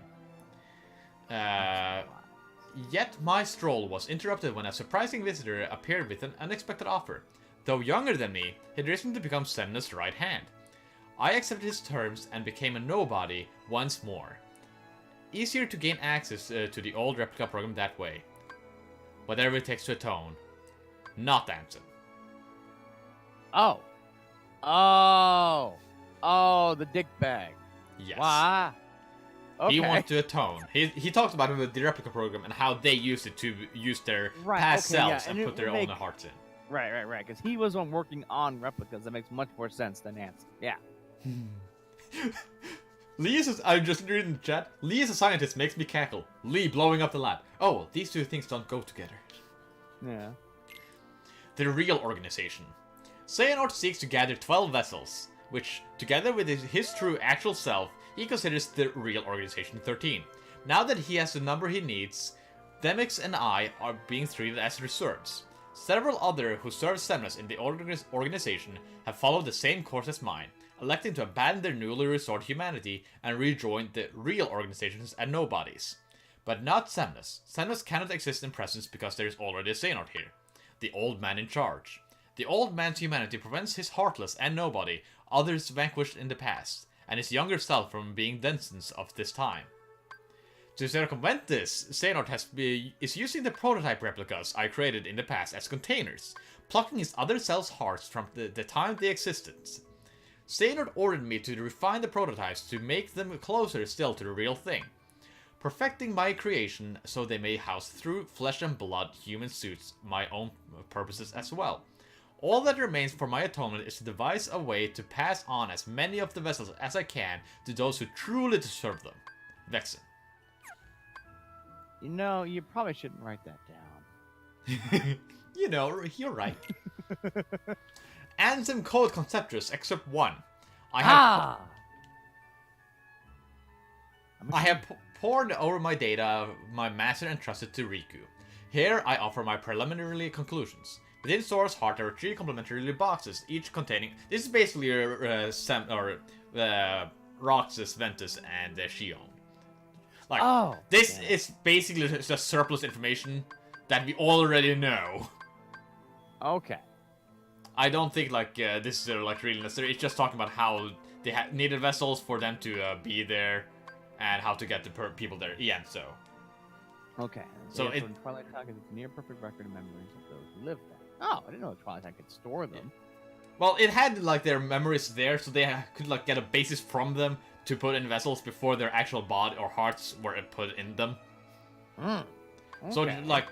Speaker 1: Yet my stroll was interrupted when a surprising visitor appeared with an unexpected offer. Though younger than me, he'd risen to become Semna's right hand. I accepted his terms and became a nobody once more. Easier to gain access to the old replica program that way. Whatever it takes to atone. Not Ansem.
Speaker 2: Oh, the dick bag.
Speaker 1: Yes.
Speaker 2: Why? Okay.
Speaker 1: He wants to atone. He talks about the replica program and how they used it to use their past selves and put their own hearts in.
Speaker 2: Right. Because he was one working on replicas. That makes much more sense than Ansem. Yeah.
Speaker 1: I'm just reading the chat. Lee as a scientist makes me cackle. Lee blowing up the lab. Oh, these two things don't go together.
Speaker 2: Yeah.
Speaker 1: The real organization. Xehanort seeks to gather 12 vessels, which, together with his true actual self, he considers the real organization 13. Now that he has the number he needs, Demix and I are being treated as reserves. Several other who serve Semnas in the organization have followed the same course as mine, electing to abandon their newly restored humanity and rejoin the real organizations as nobodies. But not Semnas. Semnas cannot exist in presence because there is already a Xehanort here, the old man in charge. The old man's humanity prevents his heartless and nobody, others vanquished in the past, and his younger self from being denizens of this time. To circumvent this, Xehanort is using the prototype replicas I created in the past as containers, plucking his other self's hearts from the time they existed. Xehanort ordered me to refine the prototypes to make them closer still to the real thing, perfecting my creation so they may house through flesh and blood human suits my own purposes as well. All that remains for my atonement is to devise a way to pass on as many of the vessels as I can to those who truly deserve them. Vexen.
Speaker 2: You know, you probably shouldn't write that down.
Speaker 1: You're right. Ansem Code Conceptus, Excerpt 1. I have poured over my data, my master entrusted to Riku. Here I offer my preliminary conclusions. Within Sora's heart there are 3 complementary boxes, each containing... This is basically Roxas, Ventus, and Shion. Like, this is basically just surplus information that we already know.
Speaker 2: Okay.
Speaker 1: I don't think like this is like really necessary. It's just talking about how they needed vessels for them to be there, and how to get the people there. Yeah, so.
Speaker 2: Okay.
Speaker 1: So
Speaker 2: Twilight Town is a near perfect record of memories of those who lived there. Oh, I didn't know Twilight Town could store them.
Speaker 1: Well, it had like their memories there, so they could like get a basis from them to put in vessels before their actual body or hearts were put in them.
Speaker 2: Okay.
Speaker 1: So like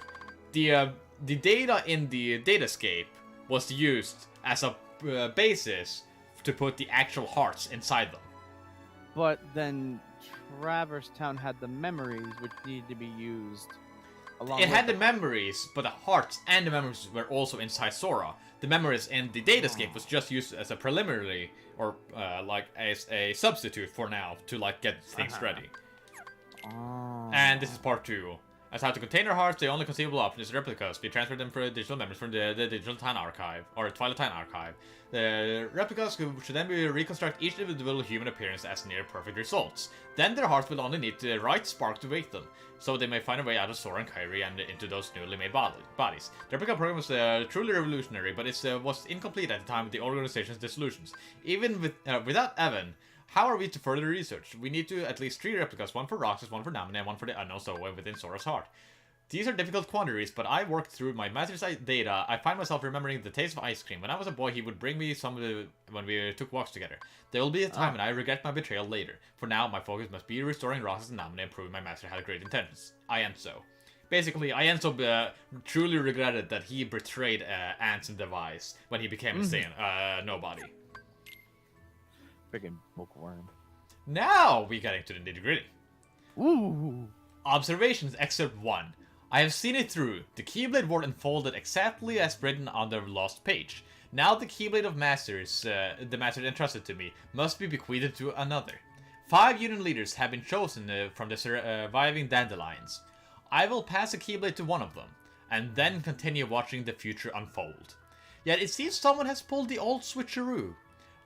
Speaker 1: the data in the datascape was used as a basis to put the actual hearts inside them.
Speaker 2: But then Traverse Town had the memories which needed to be used.
Speaker 1: It had the memories, but the hearts and the memories were also inside Sora. The memories in the datascape was just used as a preliminary, or like as a substitute for now, to like get things ready. And this is part 2. As how to contain their hearts, the only conceivable option is replicas. We transfer them for digital memories from the Digital Time Archive, or Twilight Time Archive. The replicas should then be reconstruct each individual human appearance as near-perfect results. Then their hearts will only need the right spark to wake them, so they may find a way out of Sora and Kairi and into those newly made bodies. The replica program was truly revolutionary, but it was incomplete at the time of the organization's dissolutions. Even without Evan, how are we to further research? We need to at least 3 replicas, one for Roxas, one for Naminé, and one for the unknown Zoe within Sora's heart. These are difficult quandaries, but I worked through my master's data. I find myself remembering the taste of ice cream. When I was a boy, he would bring me some when we took walks together. There will be a time when I regret my betrayal later. For now, my focus must be restoring Roxas and Naminé and proving my master had great intentions. Ienzo. Basically, Ienzo truly regretted that he betrayed Ants and Device when he became a Saiyan, nobody.
Speaker 2: Friggin' bookworm.
Speaker 1: Now we get into the nitty-gritty.
Speaker 2: Ooh.
Speaker 1: Observations Excerpt 1. I have seen it through. The Keyblade War unfolded exactly as written on the lost page. Now the Keyblade of Masters, the Master entrusted to me, must be bequeathed to another. 5 Union leaders have been chosen from the surviving Dandelions. I will pass a Keyblade to one of them, and then continue watching the future unfold. Yet it seems someone has pulled the old switcheroo.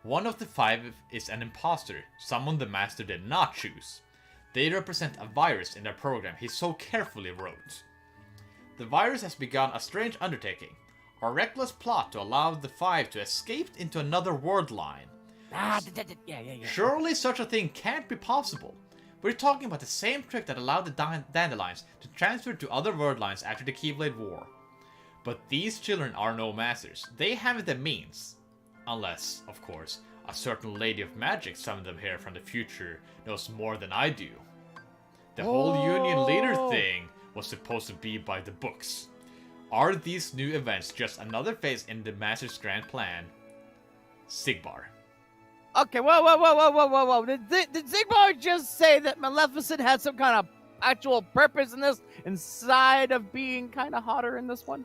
Speaker 1: One of the 5 is an imposter, someone the Master did not choose. They represent a virus in their program he so carefully wrote. The virus has begun a strange undertaking, a reckless plot to allow the 5 to escape into another world line.
Speaker 2: Yeah.
Speaker 1: Surely such a thing can't be possible. We're talking about the same trick that allowed the Dandelions to transfer to other world lines after the Keyblade War. But these children are no masters. They haven't the means. Unless, of course, a certain Lady of Magic summoned them here from the future knows more than I do. The whole Union leader thing was supposed to be by the books. Are these new events just another phase in the Master's grand plan? Sigbar.
Speaker 2: Okay, whoa. Did Sigmar just say that Maleficent had some kind of actual purpose in this, inside of being kind of hotter in this one?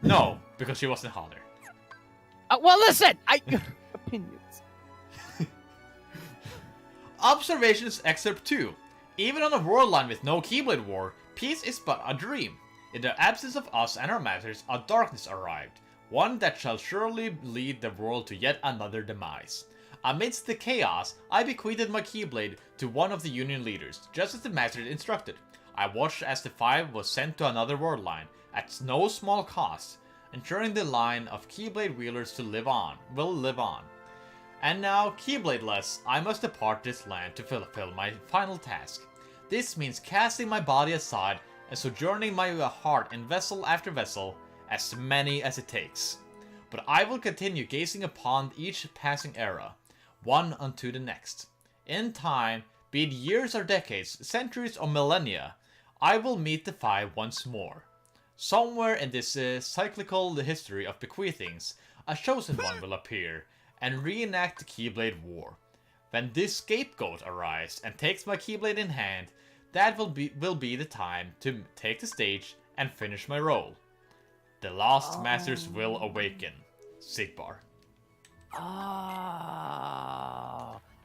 Speaker 1: No, because she wasn't hotter.
Speaker 2: Well, listen, opinions.
Speaker 1: Observations Excerpt 2. Even on a world line with no Keyblade War, peace is but a dream. In the absence of us and our masters, a darkness arrived, one that shall surely lead the world to yet another demise. Amidst the chaos, I bequeathed my Keyblade to one of the Union leaders, just as the master instructed. I watched as the 5 was sent to another world line, at no small cost, ensuring the line of Keyblade wielders to live on. And now, Keybladeless, I must depart this land to fulfill my final task. This means casting my body aside and sojourning my heart in vessel after vessel, as many as it takes. But I will continue gazing upon each passing era, one unto the next. In time, be it years or decades, centuries or millennia, I will meet the 5 once more. Somewhere in this cyclical history of bequeathings, a chosen one will appear and reenact the Keyblade War. When this scapegoat arrives and takes my Keyblade in hand, that will be the time to take the stage and finish my role. The lost masters will awaken. Sigbar.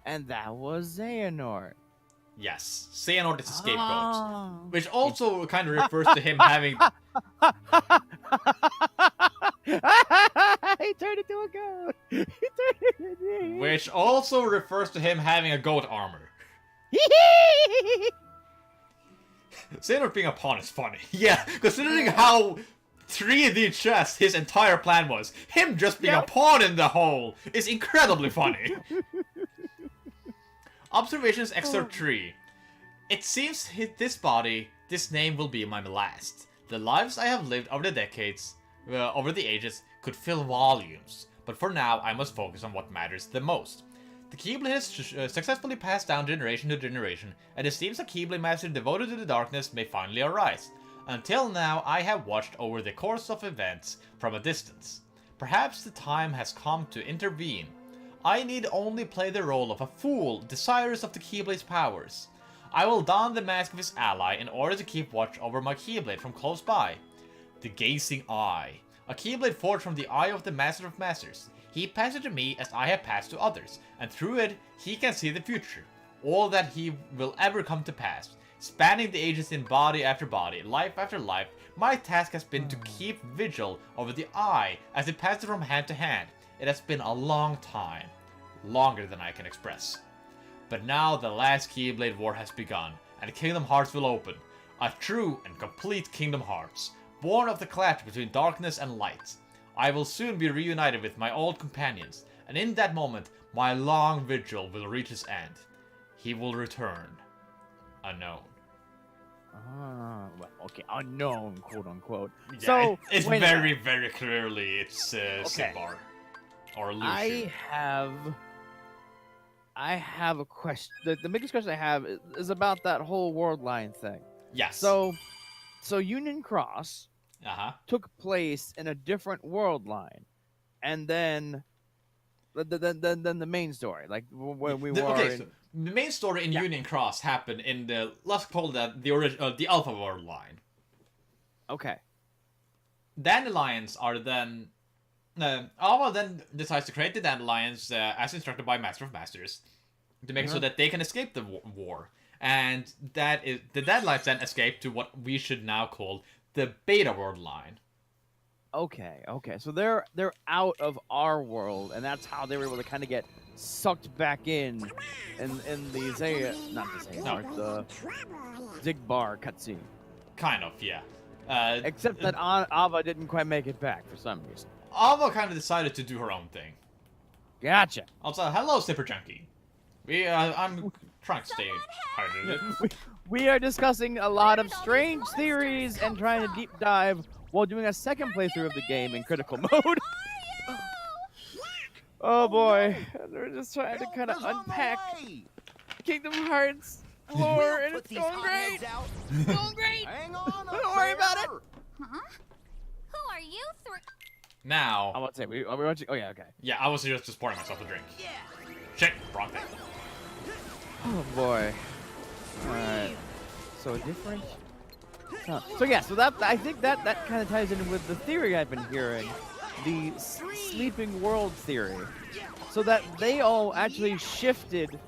Speaker 2: And that was Xehanort.
Speaker 1: Yes, Xehanort is a scapegoat. Which also kind of refers to him having...
Speaker 2: He turned into a goat.
Speaker 1: Which also refers to him having a goat armor. Xehanort being a pawn is funny. Yeah, considering how 3D chess his entire plan was, him just being a pawn in the hole is incredibly funny. Observations excerpt 3. It seems this body, this name will be my last. The lives I have lived over the decades, over the ages, could fill volumes. But for now, I must focus on what matters the most. The Keyblade has successfully passed down generation to generation, and it seems a Keyblade master devoted to the darkness may finally arise. Until now, I have watched over the course of events from a distance. Perhaps the time has come to intervene. I need only play the role of a fool desirous of the Keyblade's powers. I will don the mask of his ally in order to keep watch over my Keyblade from close by. The Gazing Eye. A Keyblade forged from the eye of the Master of Masters. He passed it to me as I have passed to others, and through it, he can see the future. All that he will ever come to pass. Spanning the ages in body after body, life after life, my task has been to keep vigil over the eye as it passes from hand to hand. It has been a long time. Longer than I can express. But now the last Keyblade War has begun, and Kingdom Hearts will open. A true and complete Kingdom Hearts, born of the clash between darkness and light. I will soon be reunited with my old companions, and in that moment, my long vigil will reach its end. He will return. Unknown.
Speaker 2: Well, okay, unknown, quote unquote.
Speaker 1: Yeah,
Speaker 2: So
Speaker 1: it's
Speaker 2: wait a
Speaker 1: very,
Speaker 2: minute.
Speaker 1: very clearly it's Sigmar. Or Lucian.
Speaker 2: I have a question. The biggest question I have is about that whole world line thing.
Speaker 1: Yes.
Speaker 2: So Union Cross
Speaker 1: Uh-huh.
Speaker 2: took place in a different world line, and then the main story, like when we were.
Speaker 1: Okay,
Speaker 2: in,
Speaker 1: so the main story in Union Cross happened in the, let's call that the original, the Alpha World line.
Speaker 2: okay.
Speaker 1: Dandelions are then... Alva then decides to create the Dandelions as instructed by Master of Masters to make it so that they can escape the war. And that is the Dandelions then escape to what we should now call the Beta World line.
Speaker 2: Okay. So they're out of our world, and that's how they were able to kind of get sucked back in the the Zigbar cutscene.
Speaker 1: Kind of, yeah.
Speaker 2: Except that Ava didn't quite make it back for some reason.
Speaker 1: Alva kind of decided to do her own thing.
Speaker 2: Gotcha.
Speaker 1: Also, hello, Snipper Junkie. I'm trying to stay hydrated.
Speaker 2: We are discussing a lot of strange theories and trying to deep dive while doing a second playthrough of the game in critical mode. Oh boy, we're just trying to kind of unpack Kingdom Hearts lore, and it's going great. It's going great.
Speaker 4: Hang on,
Speaker 2: Don't worry about it.
Speaker 5: Huh? Who are you three?
Speaker 1: Now...
Speaker 2: I want to say, are we watching? Oh yeah, okay.
Speaker 1: Yeah, I was just pouring myself a drink. Shit, wrong thing.
Speaker 2: Oh boy. Alright. So different. So yeah, so that I think that kind of ties in with the theory I've been hearing, the sleeping world theory. So that they all actually shifted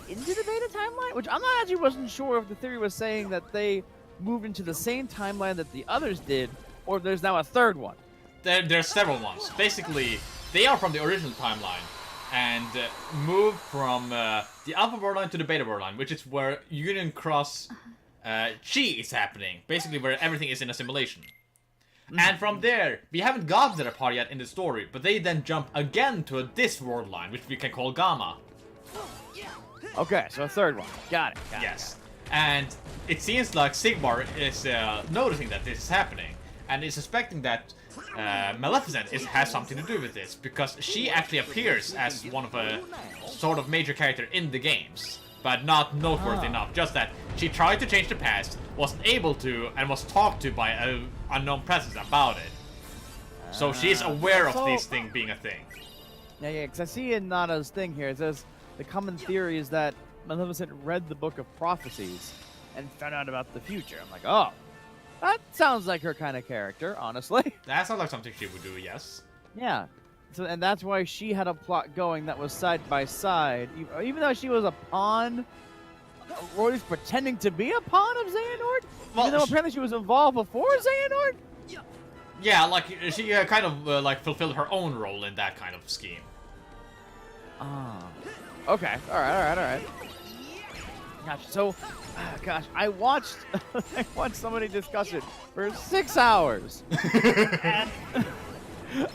Speaker 2: into the beta timeline, which I'm not actually wasn't sure if the theory was saying that they moved into the same timeline that the others did, or if there's now a third one.
Speaker 1: There's several ones. Basically, they are from the original timeline and moved from the Alpha World line to the Beta World line, which is where Union Cross Chi is happening. Basically, where everything is in a simulation. And from there, we haven't gotten to that part yet in the story, but they then jump again to this world line, which we can call Gamma.
Speaker 2: Okay, so a third one. Got it.
Speaker 1: Yes. And it seems like Sigmar is noticing that this is happening, and is suspecting that Maleficent has something to do with this, because she actually appears as one of a sort of major character in the games, but not noteworthy enough. Just that she tried to change the past, wasn't able to, and was talked to by an unknown presence about it. So she's aware of these things being a thing.
Speaker 2: Yeah, because I see in Nana's thing here, it says the common theory is that Maleficent read the Book of Prophecies and found out about the future. I'm like, oh, that sounds like her kind of character, honestly.
Speaker 1: That sounds like something she would do, yes.
Speaker 2: Yeah. So, and that's why she had a plot going that was side by side. Even though she was a pawn, or at least pretending to be a pawn of Xehanort?
Speaker 1: Well,
Speaker 2: even though apparently she was involved before Xehanort?
Speaker 1: Yeah, like, she kind of, like, fulfilled her own role in that kind of scheme.
Speaker 2: Ah. Okay. Alright. Gosh, so, gosh, I watched I watched somebody discuss it for 6 hours. And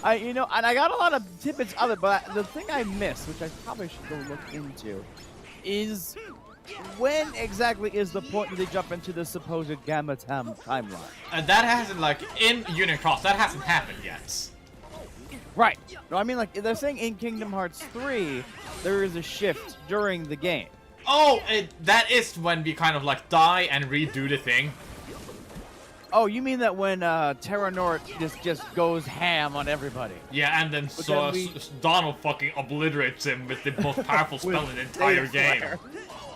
Speaker 2: and I got a lot of tidbits of it, but the thing I missed, which I probably should go look into, is when exactly is the point that they jump into the supposed Gamma timeline?
Speaker 1: And that hasn't, like, in Union Cross, that hasn't happened yet.
Speaker 2: Right. No, I mean, like, they're saying in Kingdom Hearts 3, there is a shift during the game.
Speaker 1: Oh, that is when we kind of, like, die and redo the thing.
Speaker 2: Oh, you mean that when Terra Nort just goes ham on everybody?
Speaker 1: Yeah, and then Donald fucking obliterates him with the most powerful spell in the entire game.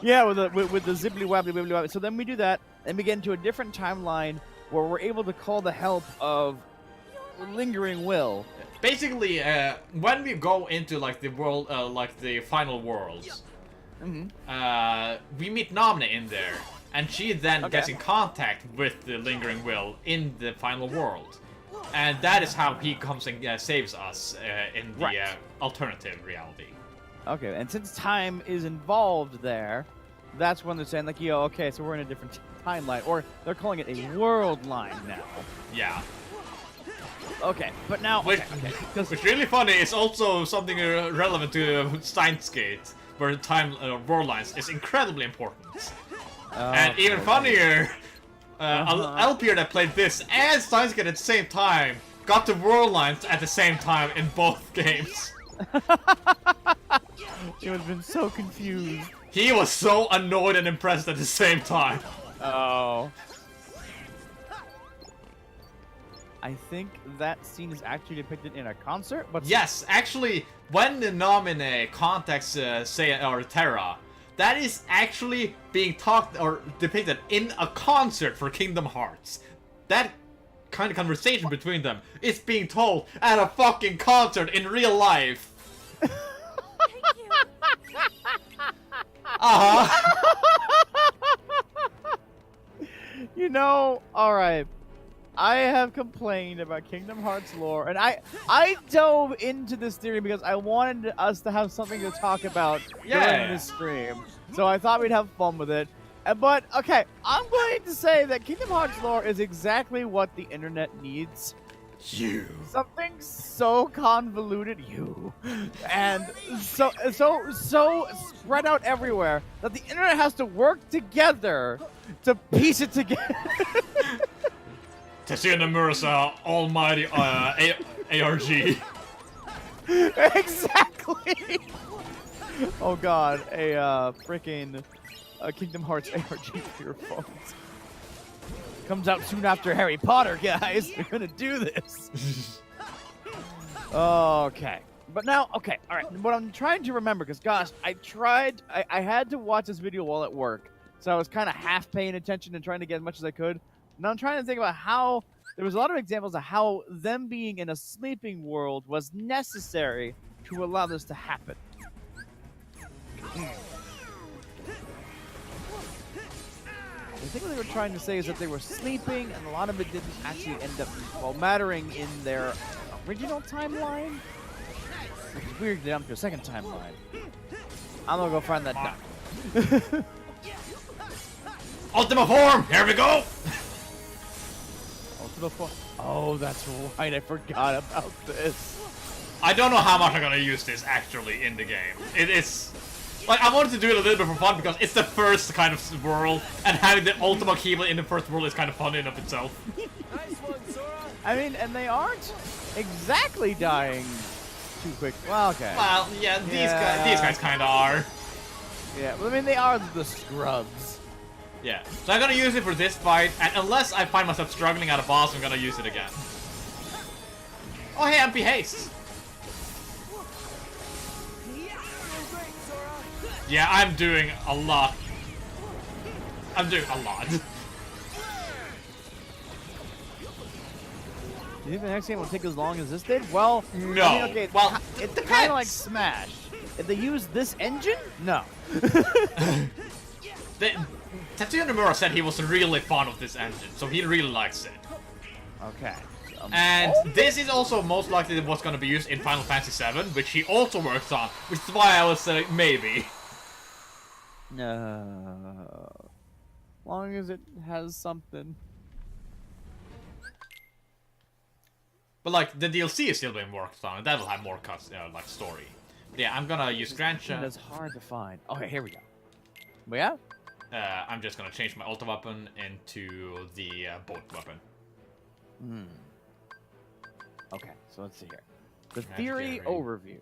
Speaker 2: Yeah, with the zibbly wobbly wibbly wobbly. So then we do that, and we get into a different timeline where we're able to call the help of Lingering Will.
Speaker 1: Basically, when we go into like the world, like the final worlds, we meet Namne in there, and she then gets in contact with the Lingering Will in the final world, and that is how he comes and saves us in the alternative reality.
Speaker 2: Okay, and since time is involved there, that's when they're saying, like, yo, okay, so we're in a different timeline, or they're calling it a world line now.
Speaker 1: Yeah.
Speaker 2: Okay, but now...
Speaker 1: Which really funny, it's also something relevant to Steins Gate, where time world lines is incredibly important. And even funnier, Alpier that played this and Steins Gate at the same time got the world lines at the same time in both games.
Speaker 2: He would have been so confused.
Speaker 1: He was so annoyed and impressed at the same time.
Speaker 2: Oh. I think that scene is actually depicted in a concert, but...
Speaker 1: Yes, actually, when the Namine contacts Seiya or Terra, that is actually being talked or depicted in a concert for Kingdom Hearts. That kind of conversation between them is being told at a fucking concert in real life.
Speaker 2: You know, alright. I have complained about Kingdom Hearts lore, and I dove into this theory because I wanted us to have something to talk about during this stream. So I thought we'd have fun with it. But, okay, I'm going to say that Kingdom Hearts lore is exactly what the internet needs.
Speaker 1: You.
Speaker 2: Something so convoluted, and so spread out everywhere that the internet has to work together to piece it together.
Speaker 1: Tetsuya Nomura's almighty ARG.
Speaker 2: Exactly. Oh god, a freaking Kingdom Hearts ARG for your phones. Comes out soon after Harry Potter, guys. We're gonna do this. Okay. But now, okay, alright. What I'm trying to remember, because gosh, I had to watch this video while at work. So I was kind of half paying attention and trying to get as much as I could. Now I'm trying to think about how there was a lot of examples of how them being in a sleeping world was necessary to allow this to happen. I think what they were trying to say is that they were sleeping, and a lot of it didn't actually end up mattering in their original timeline. Which is weird to jump to a second timeline. I'm gonna go find that doc.
Speaker 1: Ultima form! Here we go!
Speaker 2: Ultima form. Oh, that's right. I forgot about this.
Speaker 1: I don't know how much I'm gonna use this actually in the game. It is... Like, I wanted to do it a little bit for fun because it's the first kind of world, and having the Ultima Keyblade in the first world is kind of fun in of itself.
Speaker 4: Nice one, Sora.
Speaker 2: I mean, and they aren't exactly dying too quick. Well, okay.
Speaker 1: Well, yeah, these guys kind of are.
Speaker 2: Yeah, well, I mean, they are the scrubs.
Speaker 1: Yeah, so I'm gonna use it for this fight, and unless I find myself struggling at a boss, I'm gonna use it again. Oh, hey, MP Haste! Yeah, I'm doing a lot. I'm doing a lot.
Speaker 2: Do you think the next game will take as long as this did? Well,
Speaker 1: no.
Speaker 2: I mean, okay,
Speaker 1: well,
Speaker 2: it's kind of like Smash. If they use this engine, no.
Speaker 1: Tetsuya Nomura said he was really fond of this engine, so he really likes it.
Speaker 2: Okay.
Speaker 1: And this is also most likely what's going to be used in Final Fantasy VII, which he also works on, which is why I was saying maybe.
Speaker 2: Long as it has something.
Speaker 1: But like the DLC is still being worked on, and that will have more cuts, like story. But yeah, I'm gonna use Grancha.
Speaker 2: That's hard to find. Okay, here we go. But yeah.
Speaker 1: I'm just gonna change my ulti weapon into the boat weapon.
Speaker 2: Okay, so let's see here. The
Speaker 1: Magic
Speaker 2: theory
Speaker 1: Gathering.
Speaker 2: overview.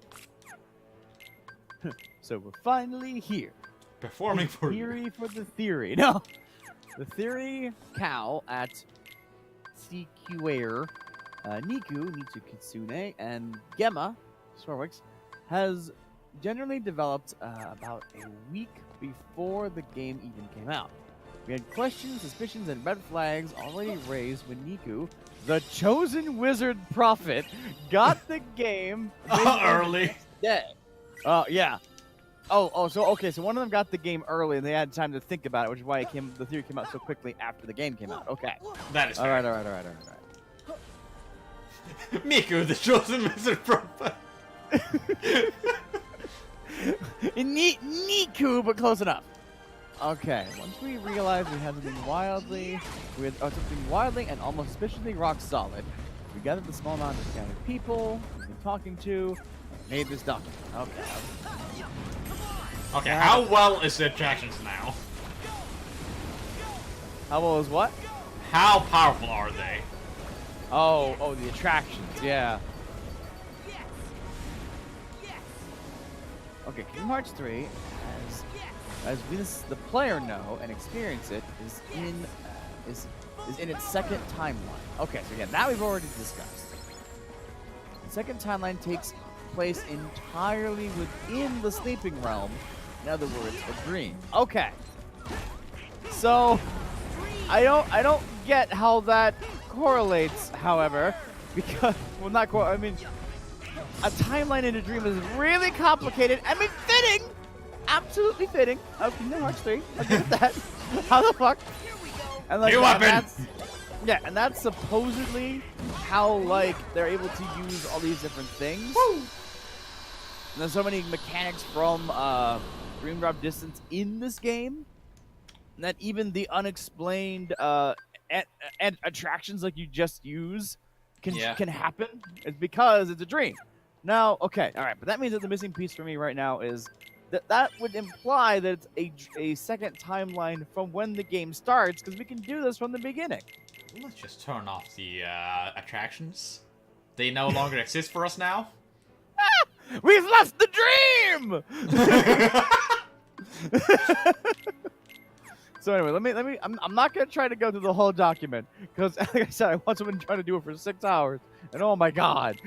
Speaker 2: So we're finally here.
Speaker 1: Performing for you.
Speaker 2: Theory for the theory. No. The theory cow at CQAir, Niku Kitsune, and Gemma, Sorwix, has generally developed about a week before the game even came out. We had questions, suspicions, and red flags already raised when Niku, the chosen wizard prophet, got the game
Speaker 1: Early.
Speaker 2: day. Yeah. So one of them got the game early and they had time to think about it, which is why the theory came out so quickly after the game came out. Okay.
Speaker 1: That is
Speaker 2: All
Speaker 1: fair.
Speaker 2: right.
Speaker 1: Miku, the chosen wizard prophet.
Speaker 2: Niku, but close enough. Okay, once we realized we had something wildly and almost suspiciously rock solid, we gathered the small amount of scattered people we've been talking to, made this document. Okay.
Speaker 1: Okay, how well is the attractions now?
Speaker 2: How well is what?
Speaker 1: How powerful are they?
Speaker 2: Oh, the attractions, yeah. Okay, Kingdom Hearts 3, as we the player know and experience it, is in its second timeline. Okay, so yeah, that we've already discussed. The second timeline takes place entirely within the sleeping realm. In other words, a dream. Okay. So I don't get how that correlates, however, because a timeline in a dream is really complicated. I mean, fitting, absolutely fitting. Of Kingdom Hearts 3, I'll give it that. How the fuck? And like,
Speaker 1: New weapon!
Speaker 2: And that's supposedly how like they're able to use all these different things.
Speaker 1: Woo!
Speaker 2: And there's so many mechanics from Dream Drop Distance in this game that even the unexplained and attractions like you just use can happen. It's because it's a dream. Now, okay, all right, but that means that the missing piece for me right now is that would imply that it's a second timeline from when the game starts, because we can do this from the beginning.
Speaker 1: Let's just turn off the attractions. They no longer exist for us now.
Speaker 2: We've left the dream. So anyway, let me. I'm not gonna try to go through the whole document because, like I said, I want someone trying to do it for 6 hours, and oh my god,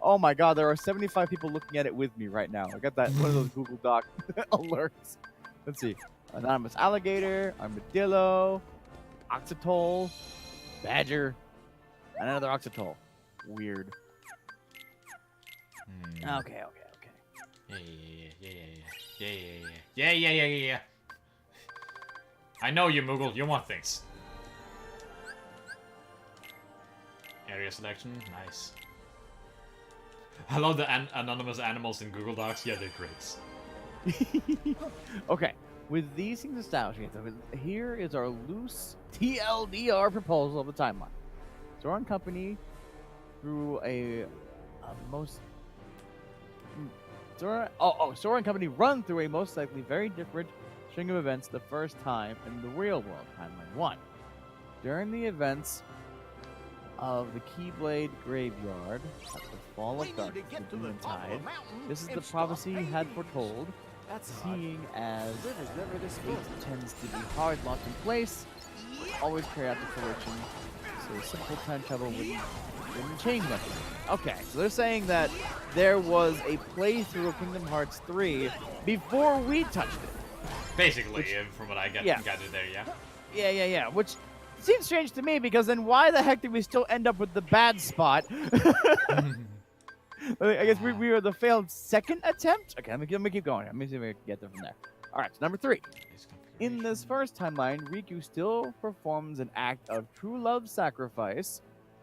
Speaker 2: oh my god, there are 75 people looking at it with me right now. I got that one of those Google Doc alerts. Let's see, anonymous alligator, armadillo, oxytol, badger, and another oxytol. Weird. Okay.
Speaker 1: Yeah. I know you, Moogle. You want things. Area selection, nice. I love the anonymous animals in Google Docs. Yeah, they're great.
Speaker 2: Okay, with these things established, here is our loose TLDR proposal of the timeline. Sora and Company through Sora and Company run through a most likely very different string of events the first time in the real world, Timeline 1. During the events of the Keyblade Graveyard at the Fall of Darkness, the Demon Tide, this is the prophecy he had foretold, seeing as fate tends to be hard locked in place, always carry out the collection, so simple time travel wouldn't change nothing. Okay, so they're saying that there was a playthrough of Kingdom Hearts 3 before we touched it.
Speaker 1: Basically, from what I got there, yeah.
Speaker 2: Yeah. Which seems strange to me, because then why the heck did we still end up with the bad spot? I guess we were the failed second attempt? Okay, let me keep going. Let me see if we can get there from there. Alright, so number 3. In this first timeline, Riku still performs an act of true love sacrifice,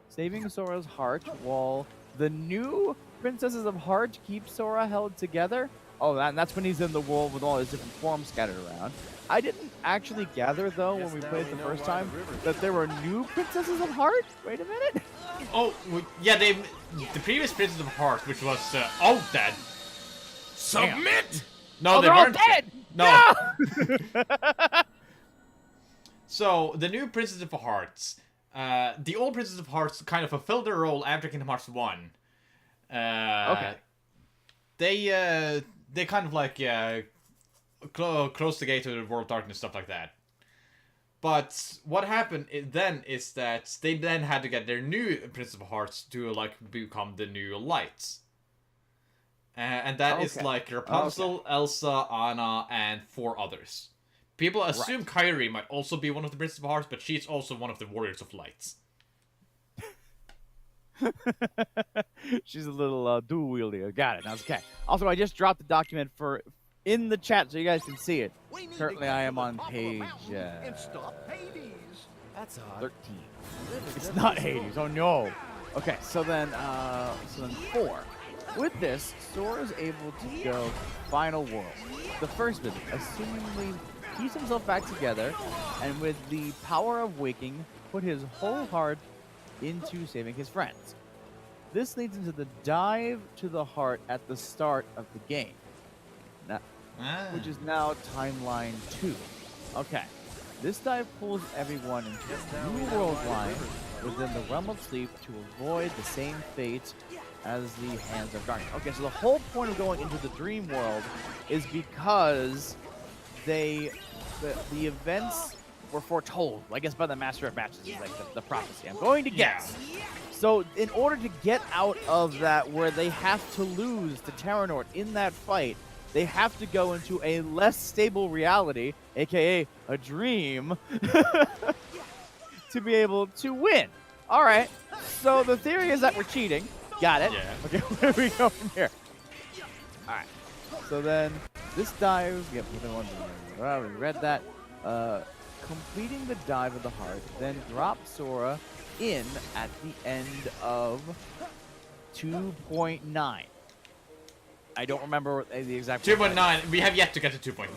Speaker 2: saving Sora's heart, while the new Princesses of Heart keep Sora held together. Oh, and that's when he's in the world with all his different forms scattered around. I didn't actually gather, though, when we played the first time, that there were new Princesses of Heart. Wait a minute.
Speaker 1: Oh, yeah, the previous Princess of Hearts, which was all dead.
Speaker 3: Submit!
Speaker 1: No,
Speaker 2: Oh,
Speaker 1: they
Speaker 2: they're all
Speaker 1: weren't
Speaker 2: dead!
Speaker 1: No. So the new Princess of Hearts, the old Princess of Hearts kind of fulfilled their role after Kingdom Hearts 1.
Speaker 2: Okay.
Speaker 1: They kind of like closed the gate to the World of Darkness, stuff like that. But what happened then is that they then had to get their new Princess of Hearts to like become the new Lights. And that is like Rapunzel, Elsa, Anna, and 4 others. People assume Kairi might also be one of the Princess of Hearts, but she's also one of the Warriors of Lights.
Speaker 2: She's a little dual wielder. Got it. That's okay. Also, I just dropped the document in the chat so you guys can see it. Currently, I am on page 13. It's not Hades. Oh no. Okay, so then 4. With this, Sora is able to go Final World. The first visit, assumingly piece himself back together, and with the power of waking, put his whole heart into saving his friends. This leads into the dive to the heart at the start of the game, which is now timeline 2. Okay, this dive pulls everyone into a new world line within the realm of sleep to avoid the same fate as the Hands of Darkness. Okay, so the whole point of going into the dream world is because the events were foretold, I guess, by the Master of Matches, like the prophecy. I'm going to guess. So in order to get out of that, where they have to lose to Terranort in that fight, they have to go into a less stable reality, aka a dream, to be able to win. All right. So the theory is that we're cheating. Got it.
Speaker 1: Yeah.
Speaker 2: Okay, where do we go from here? All right. So then this dive, yep, we read that. Completing the dive of the heart, then drop Sora in at the end of 2.9. I don't remember the exact
Speaker 1: 2.9. We have yet to get to 2.9.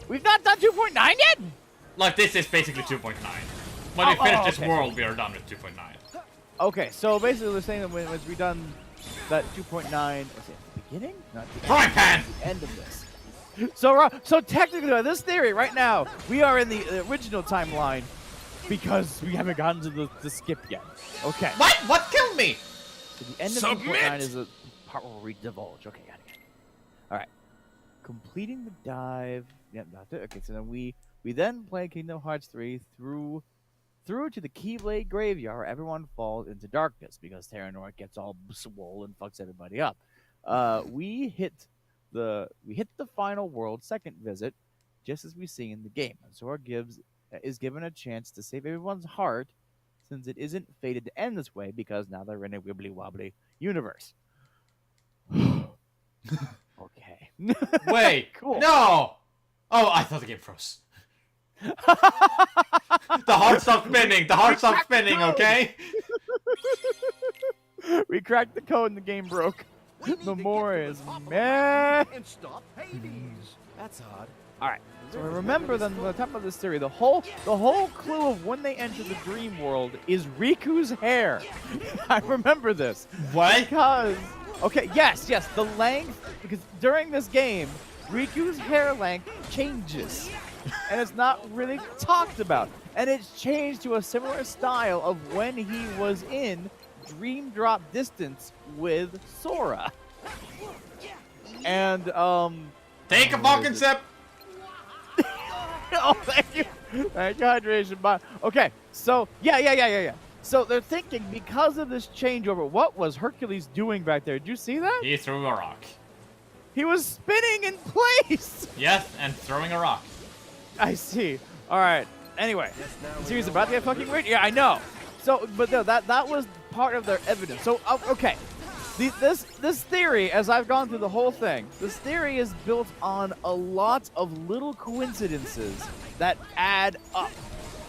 Speaker 2: We've not done 2.9 yet?
Speaker 1: Like, this is basically 2.9. When we finish this world, we are done with 2.9.
Speaker 2: Okay, so basically they're saying that when we done that 2.9, was it the beginning? Not the
Speaker 1: Frying pan!
Speaker 2: end of this. So technically, by this theory, right now, we are in the original timeline because we haven't gotten to the skip yet. Okay.
Speaker 1: What? What killed me?
Speaker 2: So the end of 2.9 is the part where we divulge. Okay, got it. All right. Completing the dive. Yep, that's it. Okay, so then we then play Kingdom Hearts 3 through to the Keyblade Graveyard, where everyone falls into darkness because Terranort gets all swole and fucks everybody up. We hit the final world, second visit, just as we see in the game. And Sora is given a chance to save everyone's heart, since it isn't fated to end this way because now they're in a wibbly wobbly universe. Okay.
Speaker 1: Wait.
Speaker 2: Cool.
Speaker 1: No! Oh, I thought the game froze. The heart stopped spinning. The heart stopped spinning, okay?
Speaker 2: We cracked the code and the game broke. The more is meh.
Speaker 4: That's odd.
Speaker 2: All right. So remember, then, the top of this theory, the whole clue of when they enter the dream world is Riku's hair. I remember this.
Speaker 1: What?
Speaker 2: Because, okay, yes, the length, because during this game, Riku's hair length changes. And it's not really talked about. And it's changed to a similar style of when he was in Dream Drop Distance with Sora. And,
Speaker 1: Take a fucking sip!
Speaker 2: oh, thank you. Thank you, hydration. Bye. Okay, so, yeah. So they're thinking, because of this changeover, what was Hercules doing back there? Did you see that?
Speaker 1: He threw a rock.
Speaker 2: He was spinning in place!
Speaker 1: Yes, and throwing a rock.
Speaker 2: I see. All right. Anyway, the series is about to get fucking weird. Yeah, I know. So, but no, that was part of their evidence. So, okay, this theory, as I've gone through the whole thing, this theory is built on a lot of little coincidences that add up.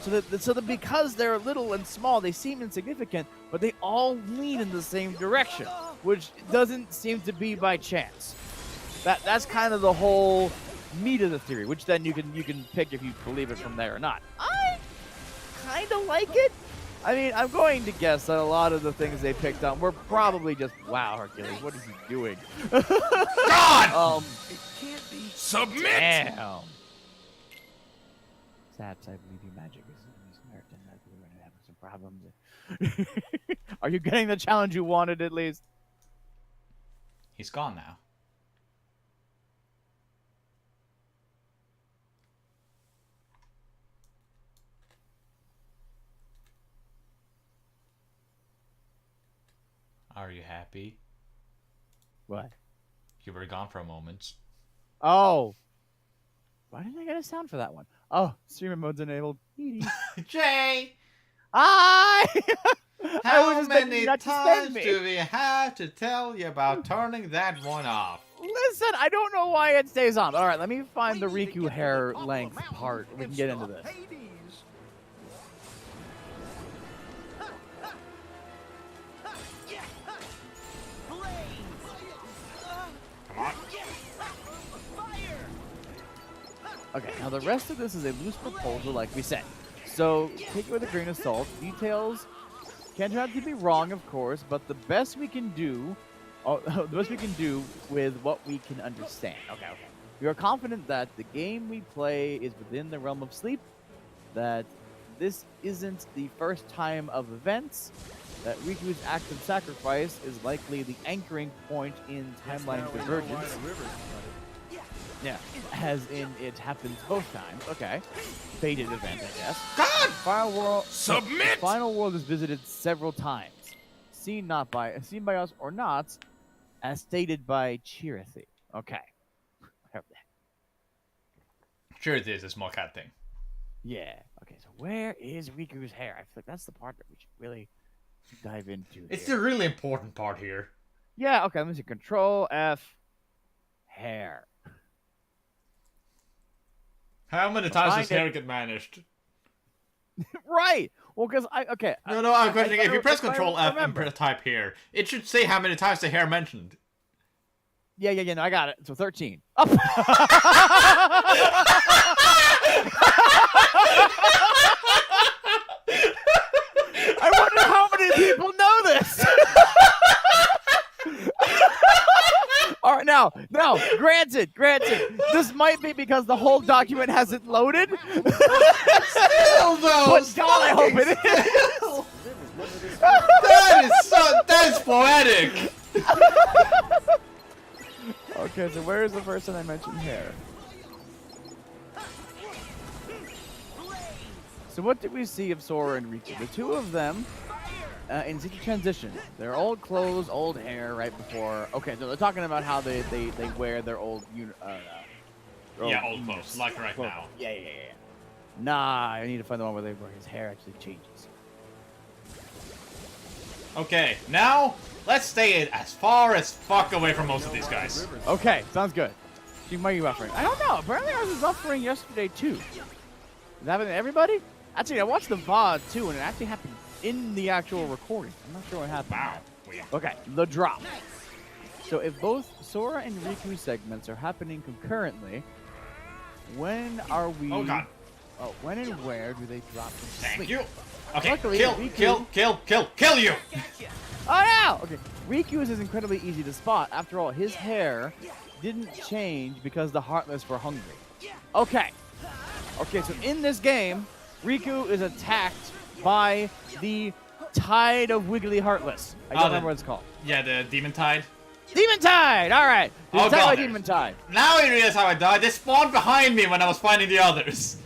Speaker 2: So that because they're little and small, they seem insignificant, but they all lean in the same direction, which doesn't seem to be by chance. That's kind of the whole meat of the theory, which then you can pick if you believe it from there or not. I kind of like it. I mean, I'm going to guess that a lot of the things they picked on were probably just, wow, Hercules, what is he doing?
Speaker 1: God!
Speaker 3: It can't be. Submit!
Speaker 2: Damn. Saps, I believe you magic is American. I believe we're gonna have some problems. Are you getting the challenge you wanted at least?
Speaker 1: He's gone now. Are you happy?
Speaker 2: What?
Speaker 1: You were gone for a moment.
Speaker 2: Oh. Why didn't I get a sound for that one? Oh, streamer mode's enabled.
Speaker 1: Jay!
Speaker 2: I
Speaker 1: How
Speaker 2: was
Speaker 1: many
Speaker 2: not to
Speaker 1: times
Speaker 2: send me.
Speaker 1: do we have to tell you about turning that one off?
Speaker 2: Listen, I don't know why it stays on. All right, let me find the Riku hair length part. We can get into this. Okay, now the rest of this is a loose proposal, like we said. So take it with a grain of salt. Details can turn out to be wrong, of course, but the best we can do, the best we can do with what we can understand. Okay. We are confident that the game we play is within the realm of sleep, that this isn't the first time of events, that Riku's act of sacrifice is likely the anchoring point in timeline divergence. Yeah, as in it happens both times. Okay. Fated event, I guess.
Speaker 1: God!
Speaker 3: Submit!
Speaker 2: Final world is visited several times. Seen by us or not, as stated by Chirithy. Okay.
Speaker 1: Sure, this is a small cat thing.
Speaker 2: Yeah. Okay, so where is Riku's hair? I feel like that's the part that we should really dive into.
Speaker 1: It's
Speaker 2: here.
Speaker 1: the really important part here.
Speaker 2: Yeah, okay, let me see. Control F hair.
Speaker 1: How many times does
Speaker 2: Find it.
Speaker 1: hair get managed?
Speaker 2: Right. Well, because
Speaker 1: No, I'm questioning. If you press
Speaker 2: I
Speaker 1: Control F and
Speaker 2: remember.
Speaker 1: press type here, it should say how many times the hair mentioned.
Speaker 2: Yeah, no, I got it. So 13. Up. I wonder how many people know this. All right, now, granted, this might be because the whole document hasn't loaded.
Speaker 1: Still, though,
Speaker 2: But God, I hope it is.
Speaker 1: That's poetic.
Speaker 2: Okay, so where is the person I mentioned here? So what did we see of Sora and Riku? The two of them in Zeke transition. Their old clothes, old hair, right before. Okay, so they're talking about how they wear their old
Speaker 1: Yeah, old clothes, like right
Speaker 2: clothes.
Speaker 1: now.
Speaker 2: Yeah. Nah, I need to find the one where his hair actually changes.
Speaker 1: Okay, now let's stay as far as fuck away from most of these guys.
Speaker 2: Okay, sounds good. She might be buffering. I don't know. Apparently I was buffering yesterday too. Is that happening to everybody? Actually, I watched the VOD too, and it actually happened in the actual recording. I'm not sure what happened.
Speaker 1: Wow. Weird.
Speaker 2: Okay, the drop. So if both Sora and Riku segments are happening concurrently, when are we...
Speaker 1: Oh god.
Speaker 2: Oh, when and where do they drop into
Speaker 1: Thank
Speaker 2: sleep?
Speaker 1: you. Okay,
Speaker 2: Luckily,
Speaker 1: kill you!
Speaker 2: Oh no! Okay, Riku's is incredibly easy to spot. After all, his hair didn't change because the Heartless were hungry. Okay. Okay, so in this game, Riku is attacked by the Tide of Wiggly Heartless. I don't remember what it's called.
Speaker 1: Yeah, the Demon Tide.
Speaker 2: Demon Tide! Alright.
Speaker 1: Oh,
Speaker 2: Attacked by
Speaker 1: God.
Speaker 2: Demon Tide.
Speaker 1: Now I realize how I died. They spawned behind me when I was finding the others.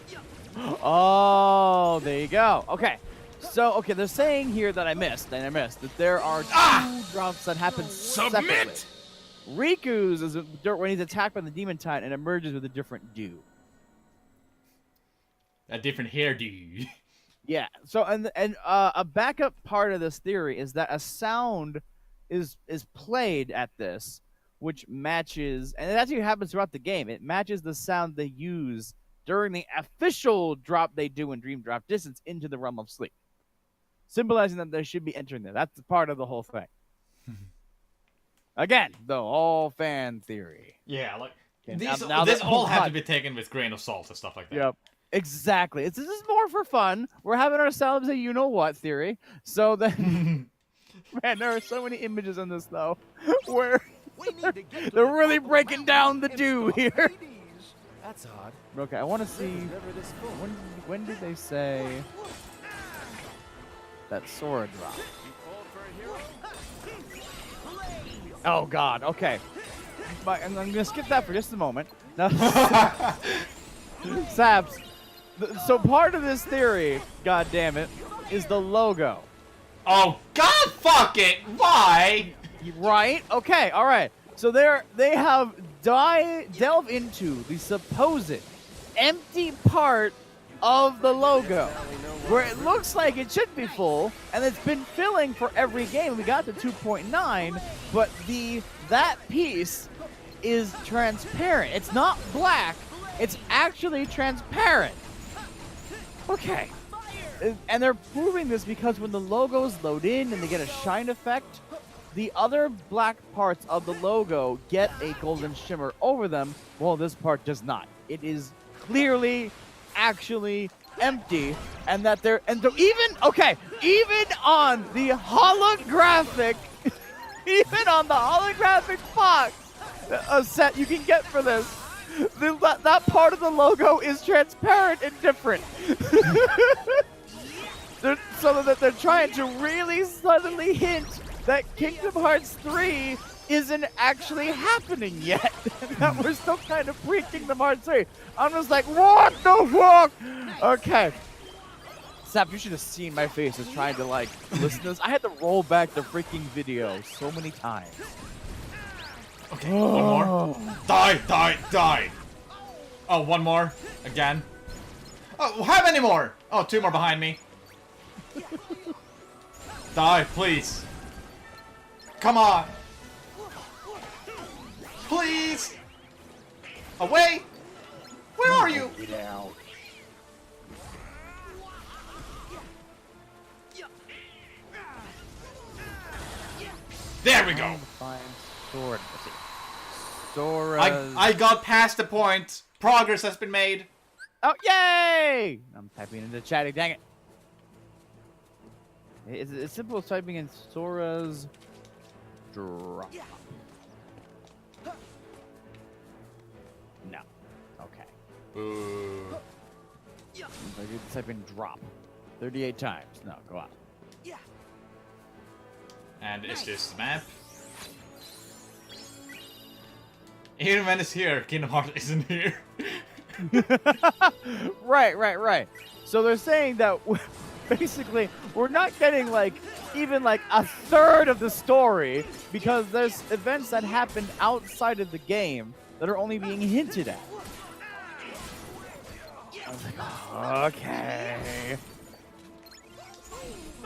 Speaker 2: Oh, there you go. Okay. So, okay, they're saying here that I missed, that there are two drops that happen separately.
Speaker 3: Submit!
Speaker 2: Riku's is when he's attacked by the Demon Tide and emerges with a different dew.
Speaker 1: A different hairdo.
Speaker 2: Yeah. So, and a backup part of this theory is that a sound is played at this, which matches, and it actually happens throughout the game. It matches the sound they use during the official drop they do in Dream Drop Distance into the realm of sleep, symbolizing that they should be entering there. That's part of the whole thing. Again, though, all fan theory.
Speaker 1: Yeah, like
Speaker 2: Okay,
Speaker 1: these,
Speaker 2: now
Speaker 1: this
Speaker 2: that-
Speaker 1: all
Speaker 2: oh,
Speaker 1: have to
Speaker 2: God.
Speaker 1: be taken with grain of salt and stuff like that.
Speaker 2: Yep. Exactly. This is more for fun. We're having ourselves a you-know-what theory. So then, man, there are so many images in this, though, where
Speaker 4: We need to get to
Speaker 2: they're
Speaker 4: the
Speaker 2: really
Speaker 4: top of
Speaker 2: breaking
Speaker 4: Mount
Speaker 2: down the
Speaker 4: and
Speaker 2: do
Speaker 4: stop
Speaker 2: here.
Speaker 4: Hades. That's odd.
Speaker 2: Okay, I want to see...
Speaker 4: It was never this full.
Speaker 2: When did they say that Sora dropped? Oh, God. Okay. But I'm going to skip that for just a moment. Now, Saps, so part of this theory, god damn it, is the logo.
Speaker 1: Oh God, fuck it! Why?
Speaker 2: Right? Okay, all right. So they have delve into the supposed empty part of the logo, where it looks like it should be full, and it's been filling for every game. We got to 2.9, but that piece is transparent. It's not black. It's actually transparent. Okay. And they're proving this because when the logos load in and they get a shine effect, the other black parts of the logo get a golden shimmer over them, while this part does not. It is clearly actually empty, and that they're even on the holographic box set you can get for this, that part of the logo is transparent and different. So that they're trying to really subtly hint that Kingdom Hearts 3 isn't actually happening yet. That we're still kind of pre-Kingdom Hearts 3. I'm just like, what the fuck? Okay. Sap, you should have seen my face as trying to, like, listen to this. I had to roll back the freaking video so many times.
Speaker 1: Okay, one more. Die! Oh, one more. Again. Oh, how many more? Oh, two more behind me. Die, please. Come on. Please. Away. Where are you?
Speaker 2: Get out.
Speaker 1: There we go.
Speaker 2: Find Sora. Let's see. Sora's...
Speaker 1: I got past the point. Progress has been made.
Speaker 2: Oh, yay! I'm typing into chatting, dang it. It's as simple as typing in Sora's drop. No. Okay.
Speaker 1: Boo.
Speaker 2: If I do type in drop 38 times. No, go out.
Speaker 1: And is this the map? Even when it's here, Kingdom Hearts isn't here.
Speaker 2: Right. So they're saying that basically we're not getting even a third of the story because there's events that happened outside of the game that are only being hinted at. I was like, okay.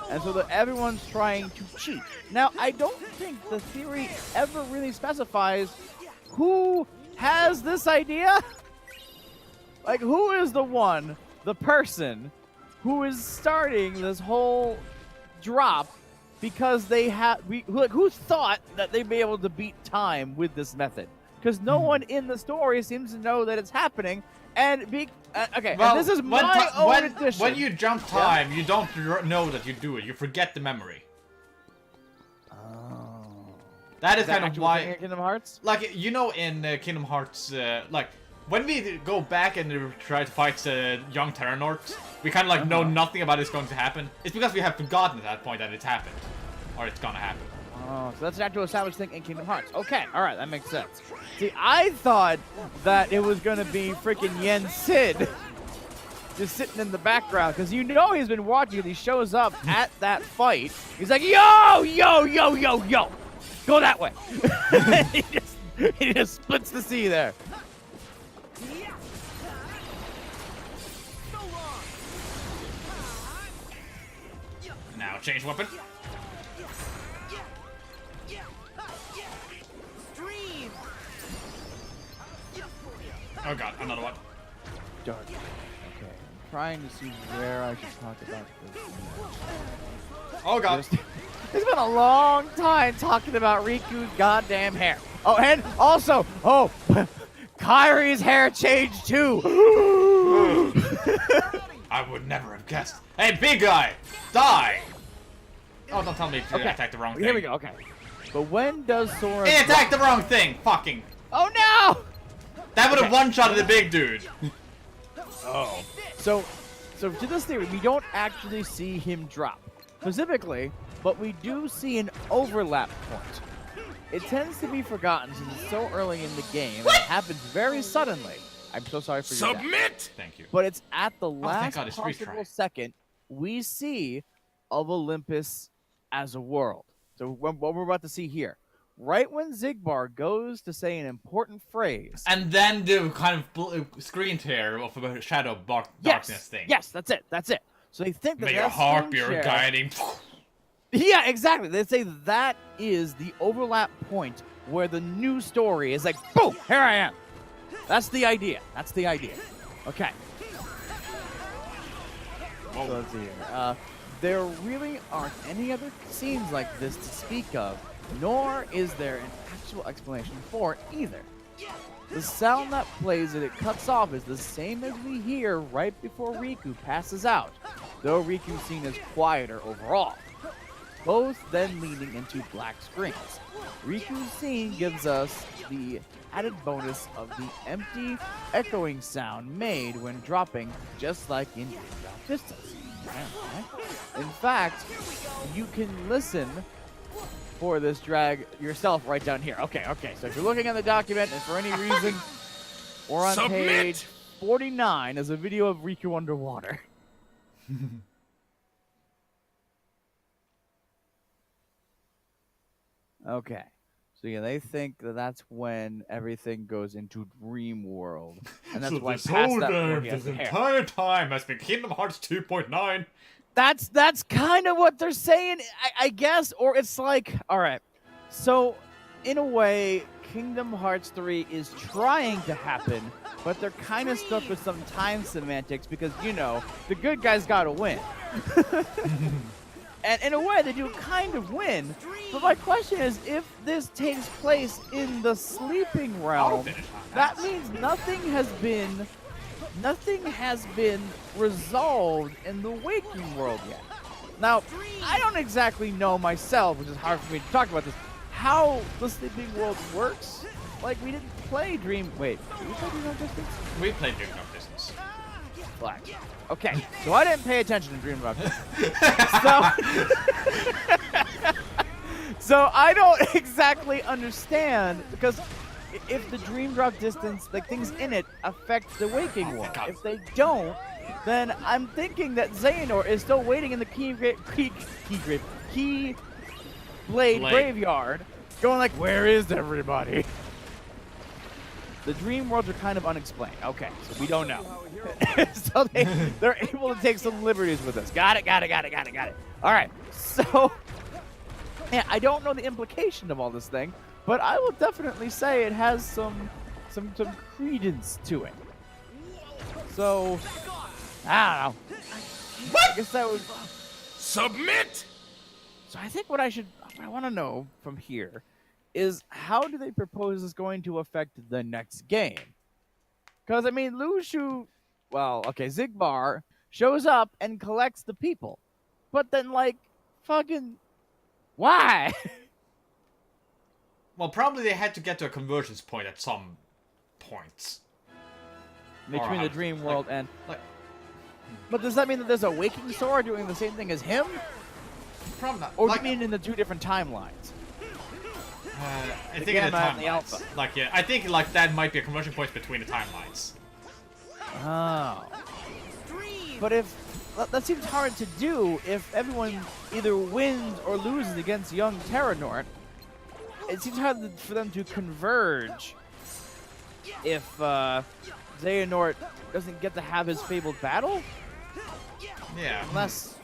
Speaker 2: And so everyone's trying to cheat. Now, I don't think the theory ever really specifies who has this idea. Like, who is the person who is starting this whole drop because who thought that they'd be able to beat time with this method? Because no one in the story seems to know that it's happening. And
Speaker 1: Well,
Speaker 2: and this is my own addition.
Speaker 1: when you jump time, you don't know that you do it. You forget the memory.
Speaker 2: Oh.
Speaker 1: That is
Speaker 2: Is that
Speaker 1: kind of
Speaker 2: actual
Speaker 1: why.
Speaker 2: thing in Kingdom Hearts?
Speaker 1: Like, you know, in Kingdom Hearts, like, when we go back and try to fight young Terranort, we kind of know nothing about it's going to happen. It's because we have forgotten at that point that it's happened. Or it's gonna happen.
Speaker 2: Oh, so that's an actual established thing in Kingdom Hearts. Okay, alright, that makes sense. See, I thought that it was gonna be freaking Yen Sid just sitting in the background, because you know he's been watching it. He shows up at that fight. He's like, yo! Go that way! he just splits the sea there.
Speaker 1: Now, change weapon. Oh god, another one.
Speaker 2: Dark. Okay, I'm trying to see where I should talk about this.
Speaker 1: Oh god.
Speaker 2: They spent a long time talking about Riku's goddamn hair. Oh, and also, Kairi's hair changed too.
Speaker 1: I would never have guessed. Hey, big guy! Die! Oh, don't tell me to attack the wrong thing.
Speaker 2: Here we go, okay. But when does Sora...
Speaker 1: He attacked the wrong thing! Fucking...
Speaker 2: Oh, no!
Speaker 1: That would have one-shotted the big dude.
Speaker 2: Oh. So to this theory, we don't actually see him drop. Specifically, but we do see an overlap point. It tends to be forgotten since it's so early in the game, and it happens very suddenly. I'm so sorry for your death.
Speaker 3: Submit!
Speaker 1: Thank you.
Speaker 2: But it's at the
Speaker 1: thank
Speaker 2: last
Speaker 1: God, it's freeze
Speaker 2: possible
Speaker 1: dry.
Speaker 2: second we see of Olympus as a world. So what we're about to see here, right when Xigbar goes to say an important phrase,
Speaker 1: And then the kind of screen tear of a shadow darkness thing.
Speaker 2: Yes, that's it. That's it. So they think that
Speaker 1: May your
Speaker 2: that's
Speaker 1: heart be your
Speaker 2: screen share-
Speaker 1: guiding.
Speaker 2: Yeah, exactly. They say that is the overlap point where the new story is like, boom, here I am. That's the idea. That's the idea. Okay. So let's see here. There really aren't any other scenes like this to speak of, nor is there an actual explanation for it either. The sound that plays as it cuts off is the same as we hear right before Riku passes out, though Riku's scene is quieter overall. Both then leading into black screens. Riku's scene gives us the added bonus of the empty, echoing sound made when dropping, just like in Dream Drop Distance. In fact, you can listen for this drag yourself right down here. Okay, so if you're looking at the document and for any reason, we're on
Speaker 3: Submit!
Speaker 2: page 49 as a video of Riku underwater. Okay. So yeah, they think that that's when everything goes into Dream World, and that's why past that point he has the hair.
Speaker 1: entire time has been Kingdom Hearts 2.9.
Speaker 2: That's kind of what they're saying, I guess, or it's like, all right. So, in a way, Kingdom Hearts 3 is trying to happen, but they're kind of stuck with some time semantics because, you know, the good guys gotta win. And in a way, they do kind of win. But my question is, if this takes place in the sleeping realm, that means nothing has been resolved in the waking world yet. Now, I don't exactly know myself, which is hard for me to talk about this, how the sleeping world works. Like, we didn't play Dream... Wait, did we play Dream Drop Distance?
Speaker 1: We played Dream Drop Distance.
Speaker 2: Black. Okay, so I didn't pay attention to Dream Drop Distance. So I don't exactly understand, because if the Dream Drop Distance, like things in it, affect the waking world, if they don't, then I'm thinking that Xehanort is still waiting in the Keyblade graveyard, going like, where is everybody? The dream worlds are kind of unexplained. Okay, so we don't know. So they're able to take some liberties with us. Got it. All right, so yeah, I don't know the implication of all this thing, but I will definitely say it has some credence to it. So I don't know. I guess that would
Speaker 3: Submit!
Speaker 2: So I think what I want to know from here is how do they propose this going to affect the next game? Because, I mean, Xigbar shows up and collects the people. But then, like, fucking, why?
Speaker 1: Well, probably they had to get to a convergence point at some points.
Speaker 2: Between
Speaker 1: Or
Speaker 2: the dream world and...
Speaker 1: Like,
Speaker 2: But does that mean that there's a waking Sora doing the same thing as him?
Speaker 1: probably not.
Speaker 2: Or
Speaker 1: Like,
Speaker 2: do you mean in the two different timelines?
Speaker 1: I
Speaker 2: The
Speaker 1: think in the
Speaker 2: Gamma and the
Speaker 1: timelines.
Speaker 2: Alpha.
Speaker 1: Like, yeah, I think like that might be a conversion point between the timelines.
Speaker 2: Oh. But that seems hard to do if everyone either wins or loses against young Terranort. It seems hard for them to converge if Xehanort doesn't get to have his fabled battle.
Speaker 1: Yeah.
Speaker 2: Unless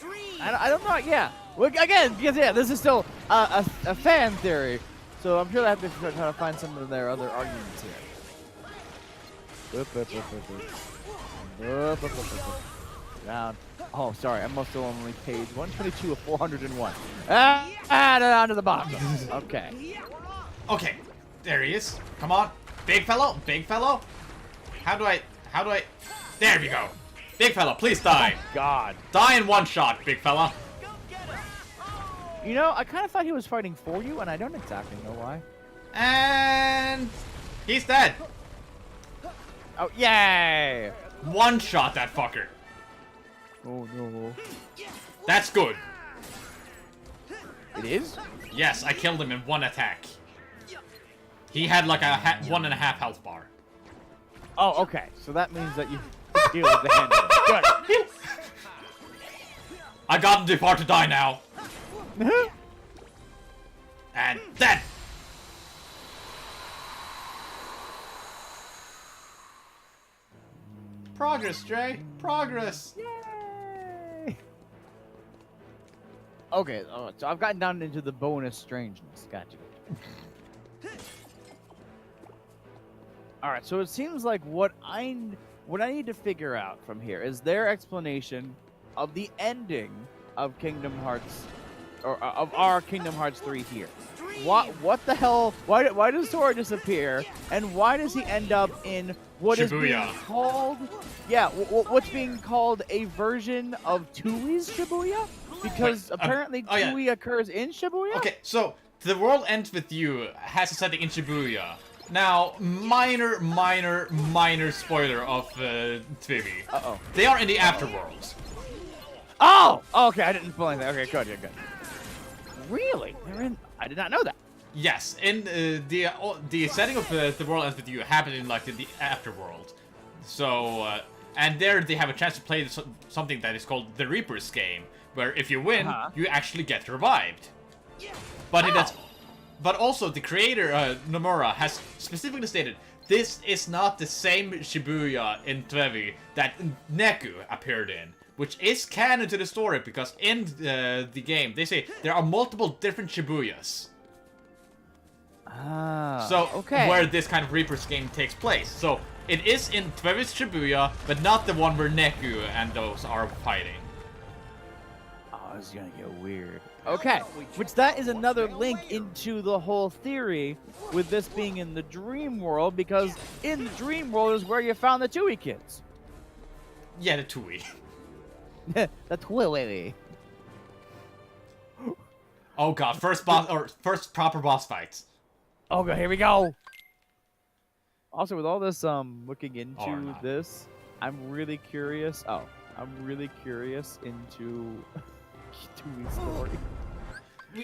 Speaker 2: I don't know. Yeah. Well, again, because this is still a fan theory, so I'm sure they have to try to find some of their other arguments here. Down. Oh, sorry. I'm still on only page 122 of 401. Ah, down to the bottom. Okay.
Speaker 1: Okay, there he is. Come on, big fellow, big fellow. How do I? There you go. Big fella, please die.
Speaker 2: God.
Speaker 1: Die in one shot, big fella.
Speaker 2: You know, I kind of thought he was fighting for you, and I don't exactly know why.
Speaker 1: And he's dead.
Speaker 2: Oh, yay!
Speaker 1: One shot that fucker.
Speaker 2: Oh, no.
Speaker 1: That's good.
Speaker 2: It is?
Speaker 1: Yes, I killed him in one attack. He had like a 1.5 health bar.
Speaker 2: Oh, okay. So that means that you deal with the hand. Good.
Speaker 1: I got him too far to die now. And dead. Progress, Jay. Progress.
Speaker 2: Yay! Okay, so I've gotten down into the bonus strangeness. Gotcha. Alright, so it seems like what I need to figure out from here is their explanation of the ending of Kingdom Hearts, or of our Kingdom Hearts 3 here. What the hell? Why does Sora disappear? And why does he end up in what is being
Speaker 1: Shibuya.
Speaker 2: called? Yeah, what's being called a version of Tui's Shibuya? Because
Speaker 1: Wait,
Speaker 2: apparently
Speaker 1: oh, yeah.
Speaker 2: Tui occurs in Shibuya.
Speaker 1: Okay, so The World Ends With You has a setting in Shibuya. Now, minor spoiler of Twivi.
Speaker 2: Uh-oh.
Speaker 1: They are in the afterworld.
Speaker 2: Oh! Okay, I didn't pull anything. Okay, good. Really? They're in... I did not know that.
Speaker 1: Yes, in the setting of The World Ends With You happened in like the afterworld. So, and there they have a chance to play something that is called the Reaper's game, where if you win, you actually get revived. But but also the creator Nomura has specifically stated this is not the same Shibuya in Trevi that Neku appeared in, which is canon to the story because in the game they say there are multiple different Shibuyas. So
Speaker 2: okay.
Speaker 1: where this kind of Reaper's game takes place. So it is in Trevi's Shibuya, but not the one where Neku and those are fighting.
Speaker 2: Oh, it's gonna get weird. Okay, which that is another link into the whole theory with this being in the dream world, because in the dream world is where you found the Tui kids.
Speaker 1: Yeah, the Tui.
Speaker 2: The Tui.
Speaker 1: Oh god, first proper boss fight.
Speaker 2: Oh god, here we go. Also, with all this looking into
Speaker 1: Or not.
Speaker 2: this, I'm really curious. Oh, I'm really curious into Tui's story.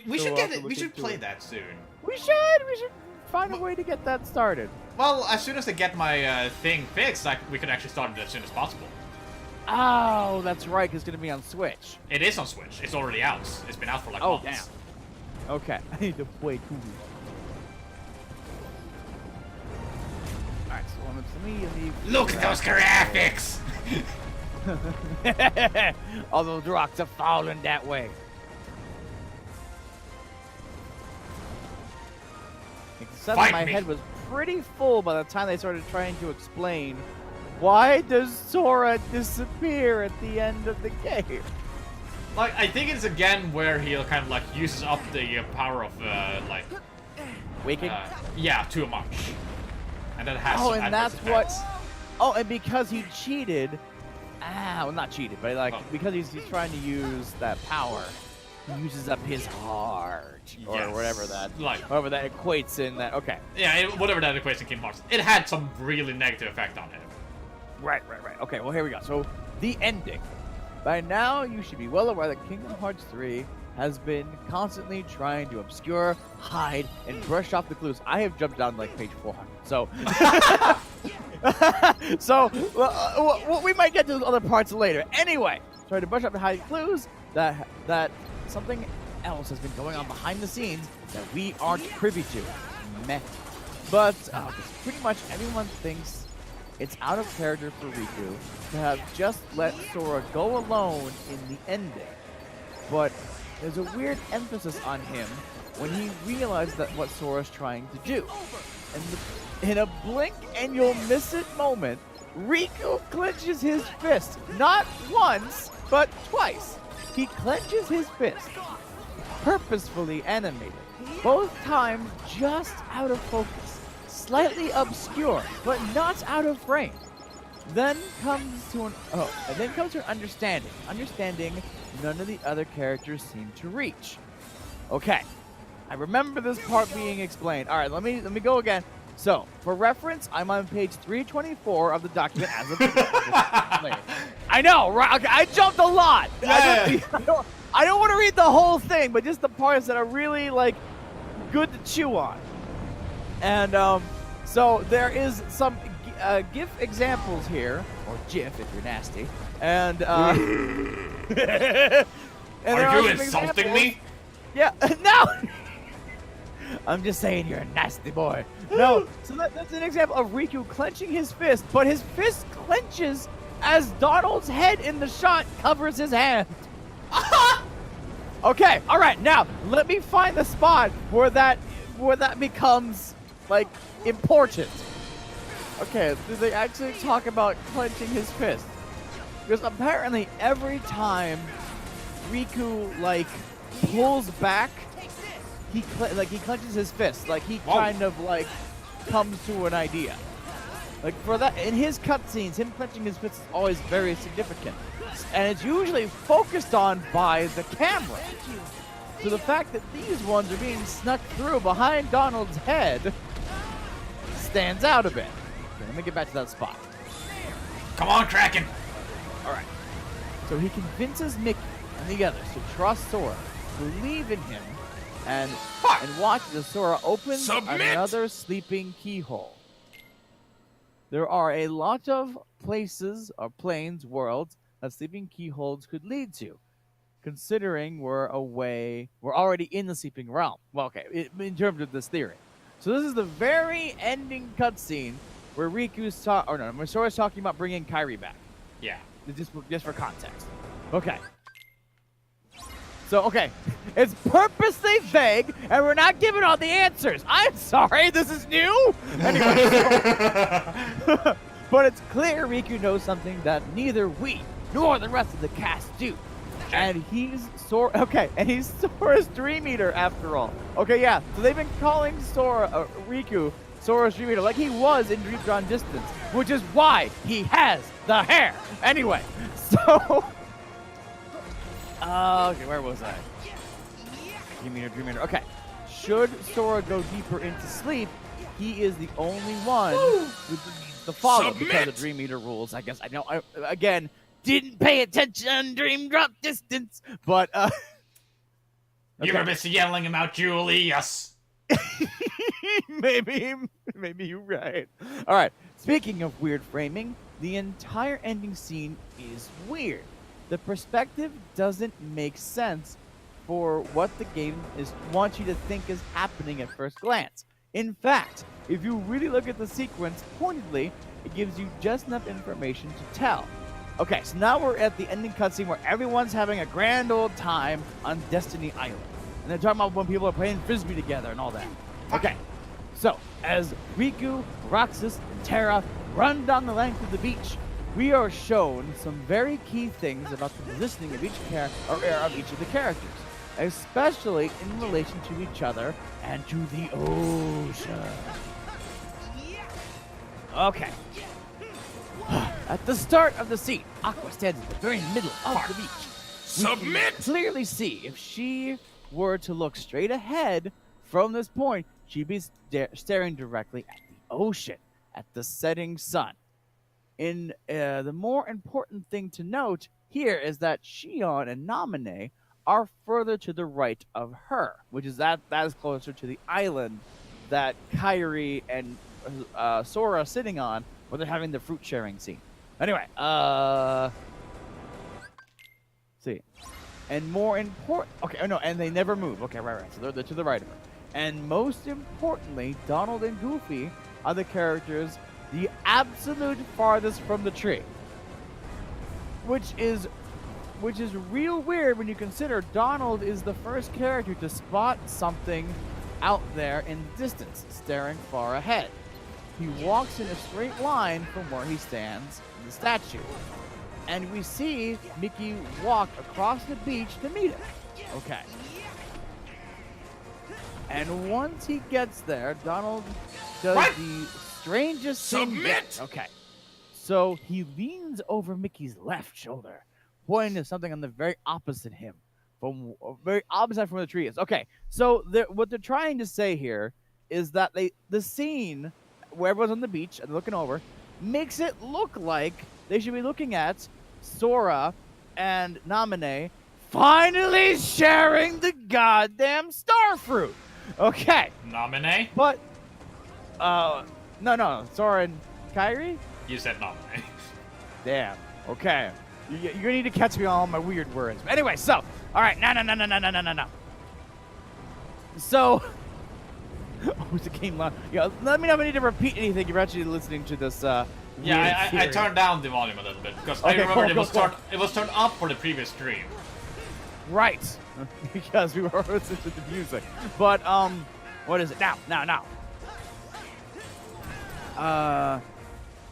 Speaker 1: We
Speaker 2: So
Speaker 1: should
Speaker 2: we'll
Speaker 1: get
Speaker 2: have to
Speaker 1: it. We
Speaker 2: look
Speaker 1: should
Speaker 2: into
Speaker 1: play
Speaker 2: it.
Speaker 1: that soon.
Speaker 2: We should find a way to get that started.
Speaker 1: Well, as soon as I get my thing fixed, we could actually start it as soon as possible.
Speaker 2: Oh, that's right, 'cause it's gonna be on Switch.
Speaker 1: It is on Switch. It's already out. It's been out for like
Speaker 2: Oh,
Speaker 1: months.
Speaker 2: damn. Okay, I need to play Tui. Alright, so let me leave.
Speaker 1: Look at those graphics!
Speaker 2: All those rocks are falling that way. Suddenly
Speaker 1: Fight
Speaker 2: my
Speaker 1: me.
Speaker 2: head was pretty full by the time they started trying to explain why does Sora disappear at the end of the game.
Speaker 1: Like, I think it's again where he'll kind of like uses up the power of like,
Speaker 2: Waking?
Speaker 1: yeah, too much, and that has.
Speaker 2: Oh,
Speaker 1: some
Speaker 2: and that's
Speaker 1: adverse
Speaker 2: what.
Speaker 1: effects.
Speaker 2: Oh, and because he cheated. Well, not cheated, but like because he's trying to use that power, he uses up his heart or
Speaker 1: Yes.
Speaker 2: whatever that,
Speaker 1: Like-
Speaker 2: however that equates in that. Okay.
Speaker 1: Yeah, whatever that equation Kingdom Hearts. It had some really negative effect on him.
Speaker 2: Right. Okay, well, here we go. So, the ending. By now, you should be well aware that Kingdom Hearts 3 has been constantly trying to obscure, hide, and brush off the clues. I have jumped down like page 400. So, we might get to those other parts later. Anyway, trying to brush up and hide clues that something else has been going on behind the scenes that we aren't privy to. Meh. But pretty much everyone thinks it's out of character for Riku to have just let Sora go alone in the ending. But there's a weird emphasis on him when he realized that what Sora's trying to do. And in a blink and you'll miss it moment, Riku clenches his fist. Not once, but twice. He clenches his fist. purposefully animated. Both times just out of focus, slightly obscure, but not out of frame. Then comes to an understanding none of the other characters seem to reach. Okay, I remember this part being explained. All right, let me go again. So, for reference, I'm on page 324 of the document as of I know, right? Okay, I jumped a lot.
Speaker 1: Yeah.
Speaker 2: I don't want to read the whole thing, but just the parts that are really like good to chew on. And so there is some GIF examples here, or GIF if you're nasty. And
Speaker 1: Are you insulting me?
Speaker 2: Yeah, no. I'm just saying you're a nasty boy. No, so that's an example of Riku clenching his fist, but his fist clenches as Donald's head in the shot covers his hand. Okay, all right, now let me find the spot where that becomes like important. Okay, do they actually talk about clenching his fist? Because apparently every time Riku like pulls back, he clenches his fist, like he kind of like comes to an idea. Like for that, in his cutscenes, him clenching his fist is always very significant, and it's usually focused on by the camera. So the fact that these ones are being snuck through behind Donald's head stands out a bit. Okay, let me get back to that spot.
Speaker 1: Come on, Kraken!
Speaker 2: All right. So he convinces Mickey and the others to trust Sora, believe in him, and watch as Sora opens
Speaker 3: Submit!
Speaker 2: another sleeping keyhole. There are a lot of places or planes, worlds that sleeping keyholes could lead to, considering we're already in the sleeping realm. Well, okay, in terms of this theory. So this is the very ending cutscene where where Sora's talking about bringing Kairi back.
Speaker 1: Yeah.
Speaker 2: Just for context. Okay. So, okay, it's purposely vague, and we're not giving all the answers. I'm sorry, this is new. Anyway, but it's clear Riku knows something that neither we nor the rest of the cast do. And he's Sora's Dream Eater after all. Okay, yeah, so they've been calling Riku Sora's Dream Eater like he was in Dream Drop Distance, which is why he has the hair. Anyway, so... okay, where was I? Dream Eater. Okay. Should Sora go deeper into sleep, he is the only one who needs to follow because of Dream Eater rules. I guess I know. Again, didn't pay attention. Dream Drop Distance, but okay.
Speaker 1: You were busy yelling about Julius.
Speaker 2: maybe you're right. All right. Speaking of weird framing, the entire ending scene is weird. The perspective doesn't make sense for what the game wants you to think is happening at first glance. In fact, if you really look at the sequence pointedly, it gives you just enough information to tell. Okay, so now we're at the ending cutscene where everyone's having a grand old time on Destiny Island. And they're talking about when people are playing Frisbee together and all that. Okay, so as Riku, Roxas, and Terra run down the length of the beach, we are shown some very key things about the positioning of each of the characters, especially in relation to each other and to the ocean. Okay. At the start of the scene, Aqua stands at the very middle of the beach.
Speaker 3: Submit!
Speaker 2: We can clearly see if she were to look straight ahead from this point, she'd be staring directly at the ocean, at the setting sun. The more important thing to note here is that Shion and Naminé are further to the right of her, which is that is closer to the island that Kairi and Sora are sitting on, where they're having the fruit sharing scene. Anyway, see, and more important. Okay, oh no, and they never move. Okay, right. So they're to the right of her. And most importantly, Donald and Goofy are the characters the absolute farthest from the tree, which is real weird when you consider Donald is the first character to spot something out there in the distance, staring far ahead. He walks in a straight line from where he stands in the statue, and we see Mickey walk across the beach to meet him. Okay. And once he gets there, Donald does
Speaker 1: What?
Speaker 2: the strangest thing yet.
Speaker 3: Submit!
Speaker 2: Okay. So he leans over Mickey's left shoulder, pointing to something on the very opposite him, from very opposite from where the tree is. Okay. So what they're trying to say here is that the scene where everyone's on the beach and looking over makes it look like they should be looking at Sora and Naminé finally sharing the goddamn star fruit. Okay,
Speaker 1: Naminé?
Speaker 2: but no, Sora and Kairi.
Speaker 1: You said Naminé.
Speaker 2: Damn. Okay, you're gonna need to catch me on all my weird words. But anyway, so all right, no. So, was the game long? Yeah, let me know if I need to repeat anything. You're actually listening to this.
Speaker 1: Yeah, I
Speaker 2: weird
Speaker 1: turned down the volume a little bit because
Speaker 2: Okay,
Speaker 1: I remember
Speaker 2: cool.
Speaker 1: it was turned up for the previous stream.
Speaker 2: Right, because we were listening to the music. But what is it now?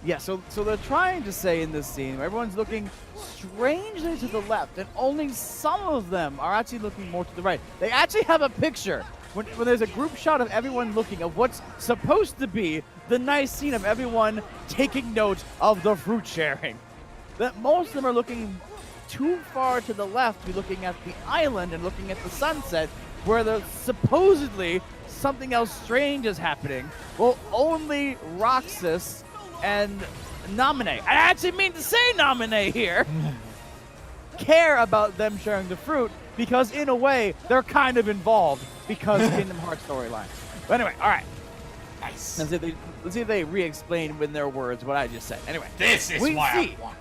Speaker 2: Yeah. So they're trying to say in this scene, everyone's looking strangely to the left, and only some of them are actually looking more to the right. They actually have a picture when there's a group shot of everyone looking at what's supposed to be the nice scene of everyone taking note of the fruit sharing. That most of them are looking too far to the left to be looking at the island and looking at the sunset, where there's supposedly something else strange is happening. Well, only Roxas and Naminé, I actually mean to say Naminé here, care about them sharing the fruit because, in a way, they're kind of involved because of Kingdom Hearts storyline. But anyway, all right.
Speaker 1: Nice.
Speaker 2: Let's see if they re-explain in their words what I just said. Anyway,
Speaker 1: This is
Speaker 2: we
Speaker 1: why
Speaker 2: see.
Speaker 1: I want.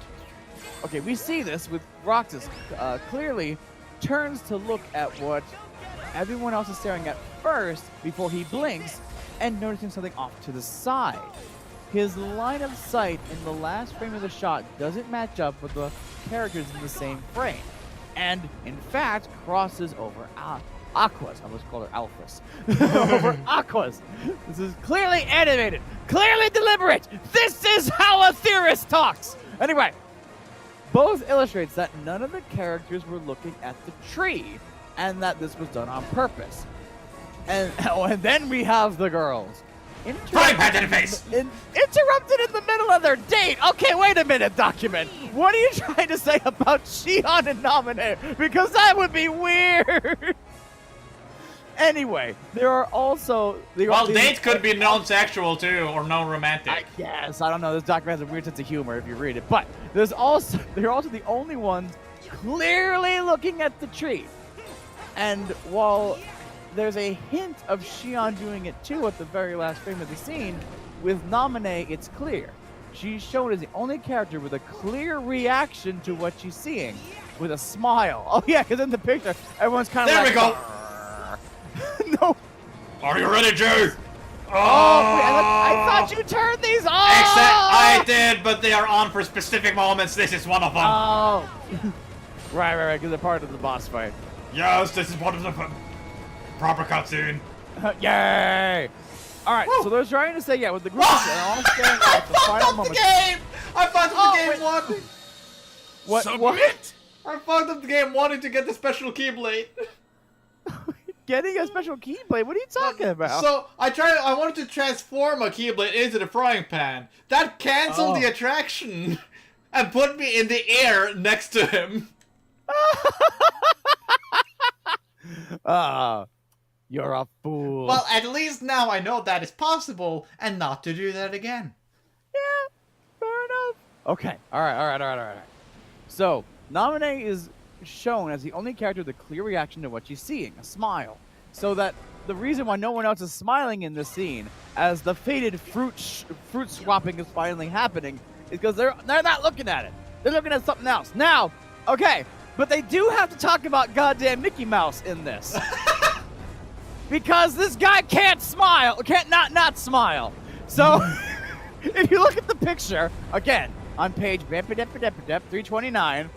Speaker 2: Okay, we see this with Roxas clearly turns to look at what everyone else is staring at first before he blinks and noticing something off to the side. His line of sight in the last frame of the shot doesn't match up with the characters in the same frame, and in fact crosses over Aqua's. I almost called her Alphas. Over Aqua's. This is clearly animated, clearly deliberate. This is how a theorist talks. Anyway, both illustrates that none of the characters were looking at the tree, and that this was done on purpose. And then we have the girls.
Speaker 1: Frying pan in the face!
Speaker 2: Interrupted in the middle of their date. Okay, wait a minute, document. What are you trying to say about Shion and Naminé? Because that would be weird. Anyway, there are also...
Speaker 1: Well, date could be non-sexual too, or non-romantic.
Speaker 2: I guess. I don't know. This document has a weird sense of humor if you read it. But they're also the only ones clearly looking at the tree. And while there's a hint of Shion doing it too at the very last frame of the scene, with Naminé, it's clear. She's shown as the only character with a clear reaction to what she's seeing, with a smile. Oh yeah, because in the picture, everyone's kind of
Speaker 1: There
Speaker 2: like...
Speaker 1: we go!
Speaker 2: No.
Speaker 1: Are you ready, Joe?
Speaker 2: Oh, wait, I thought you turned these off!
Speaker 1: Except I did, but they are on for specific moments. This is one of them.
Speaker 2: Oh. right, because they're part of the boss fight.
Speaker 1: Yes, this is one of the proper cutscene.
Speaker 2: Yay! Alright,
Speaker 1: Woo.
Speaker 2: so they're trying to say, yeah, with the group, they're all staring at the final moment.
Speaker 1: game! I fucked up the game
Speaker 2: wait.
Speaker 1: one!
Speaker 2: What?
Speaker 3: Submit!
Speaker 1: I fucked up the game wanting to get the special Keyblade.
Speaker 2: Getting a special Keyblade? What are you talking about?
Speaker 1: So, I wanted to transform a Keyblade into the frying pan. That canceled
Speaker 2: Oh.
Speaker 1: the attraction and put me in the air next to him.
Speaker 2: You're a fool.
Speaker 1: Well, at least now I know that is possible and not to do that again.
Speaker 2: yeah, fair enough. Okay, alright. So, Naminé is shown as the only character with a clear reaction to what she's seeing, a smile. So that the reason why no one else is smiling in this scene, as the fated fruit swapping is finally happening, is because they're not looking at it. They're looking at something else. Now, okay, but they do have to talk about goddamn Mickey Mouse in this. Because this guy can't smile, can't not smile. So, if you look at the picture, again, on page 329,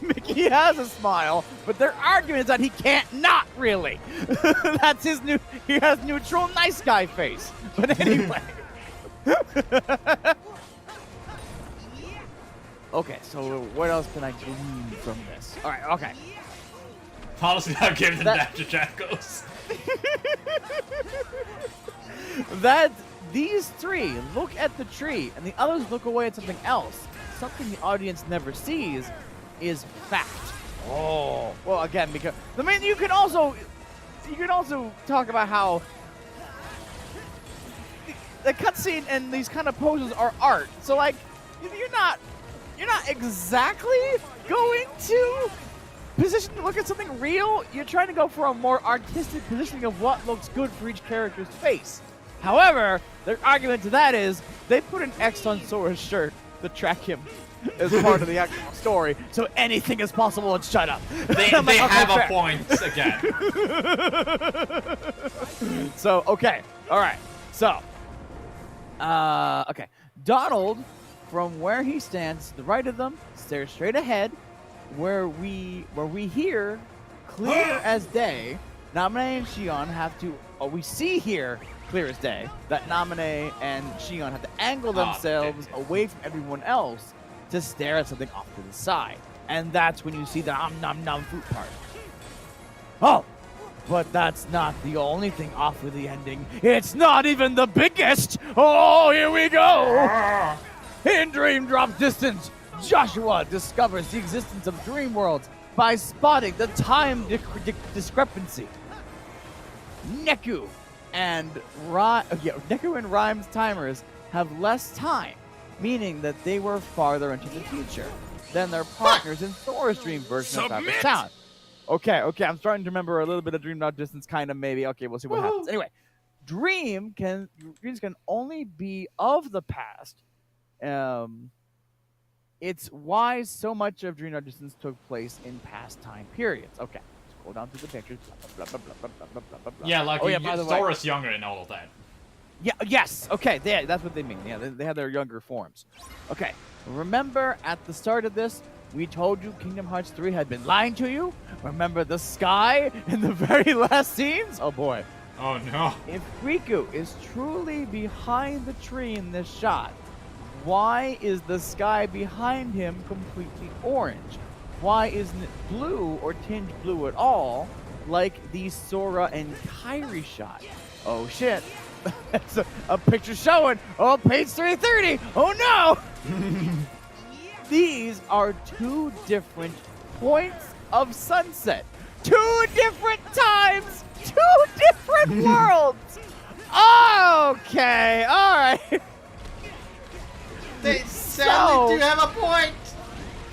Speaker 2: Mickey has a smile, but their argument is that he can't not really. That's his he has neutral nice guy face. But anyway. Okay, so what else can I glean from this? Alright, okay.
Speaker 1: Honestly, I'm giving them
Speaker 2: That-
Speaker 1: that to Jackals.
Speaker 2: that these three look at the tree and the others look away at something else. Something the audience never sees is fact. Oh, well, again, because I mean, you can also talk about how the cutscene and these kind of poses are art. So like, you're not exactly going to position to look at something real. You're trying to go for a more artistic positioning of what looks good for each character's face. However, their argument to that is they put an X on Sora's shirt to track him as part of the actual story, so anything is possible and shut up.
Speaker 1: They have a point again.
Speaker 2: So, okay. All right. So, okay. Donald, from where he stands to the right of them, stares straight ahead, where we hear, clear as day, Naminé and Xion have to, we see here, clear as day, that Naminé and Xion have to angle themselves away from everyone else to stare at something off to the side. And that's when you see the nom fruit part. Oh, but that's not the only thing off with the ending. It's not even the biggest. Oh, here we go. In Dream Drop Distance, Joshua discovers the existence of dream worlds by spotting the time discrepancy. Neku and Rhyme's timers have less time, meaning that they were farther into the future than their partners in Sora's dream version of Fabric Town. Okay, I'm starting to remember a little bit of Dream Drop Distance, kind of, maybe. Okay, we'll see what happens. Anyway, dreams can only be of the past. It's why so much of Dream Drop Distance took place in past time periods. Okay, let's go down to the pictures. Blah, blah, blah, blah, blah, blah, blah, blah.
Speaker 1: Yeah, like
Speaker 2: by the way,
Speaker 1: Sora's younger and all of that.
Speaker 2: Yeah, yes, okay, that's what they mean. Yeah, they have their younger forms. Okay, remember at the start of this, we told you Kingdom Hearts 3 had been lying to you? Remember the sky in the very last scenes? Oh boy.
Speaker 1: Oh no.
Speaker 2: If Riku is truly behind the tree in this shot, why is the sky behind him completely orange? Why isn't it blue or tinged blue at all, like the Sora and Kairi shot? Oh shit. That's a picture showing. Oh, page 330. Oh no! These are two different points of sunset. Two different times. Two different worlds. Okay, all right.
Speaker 1: They sadly do have a point.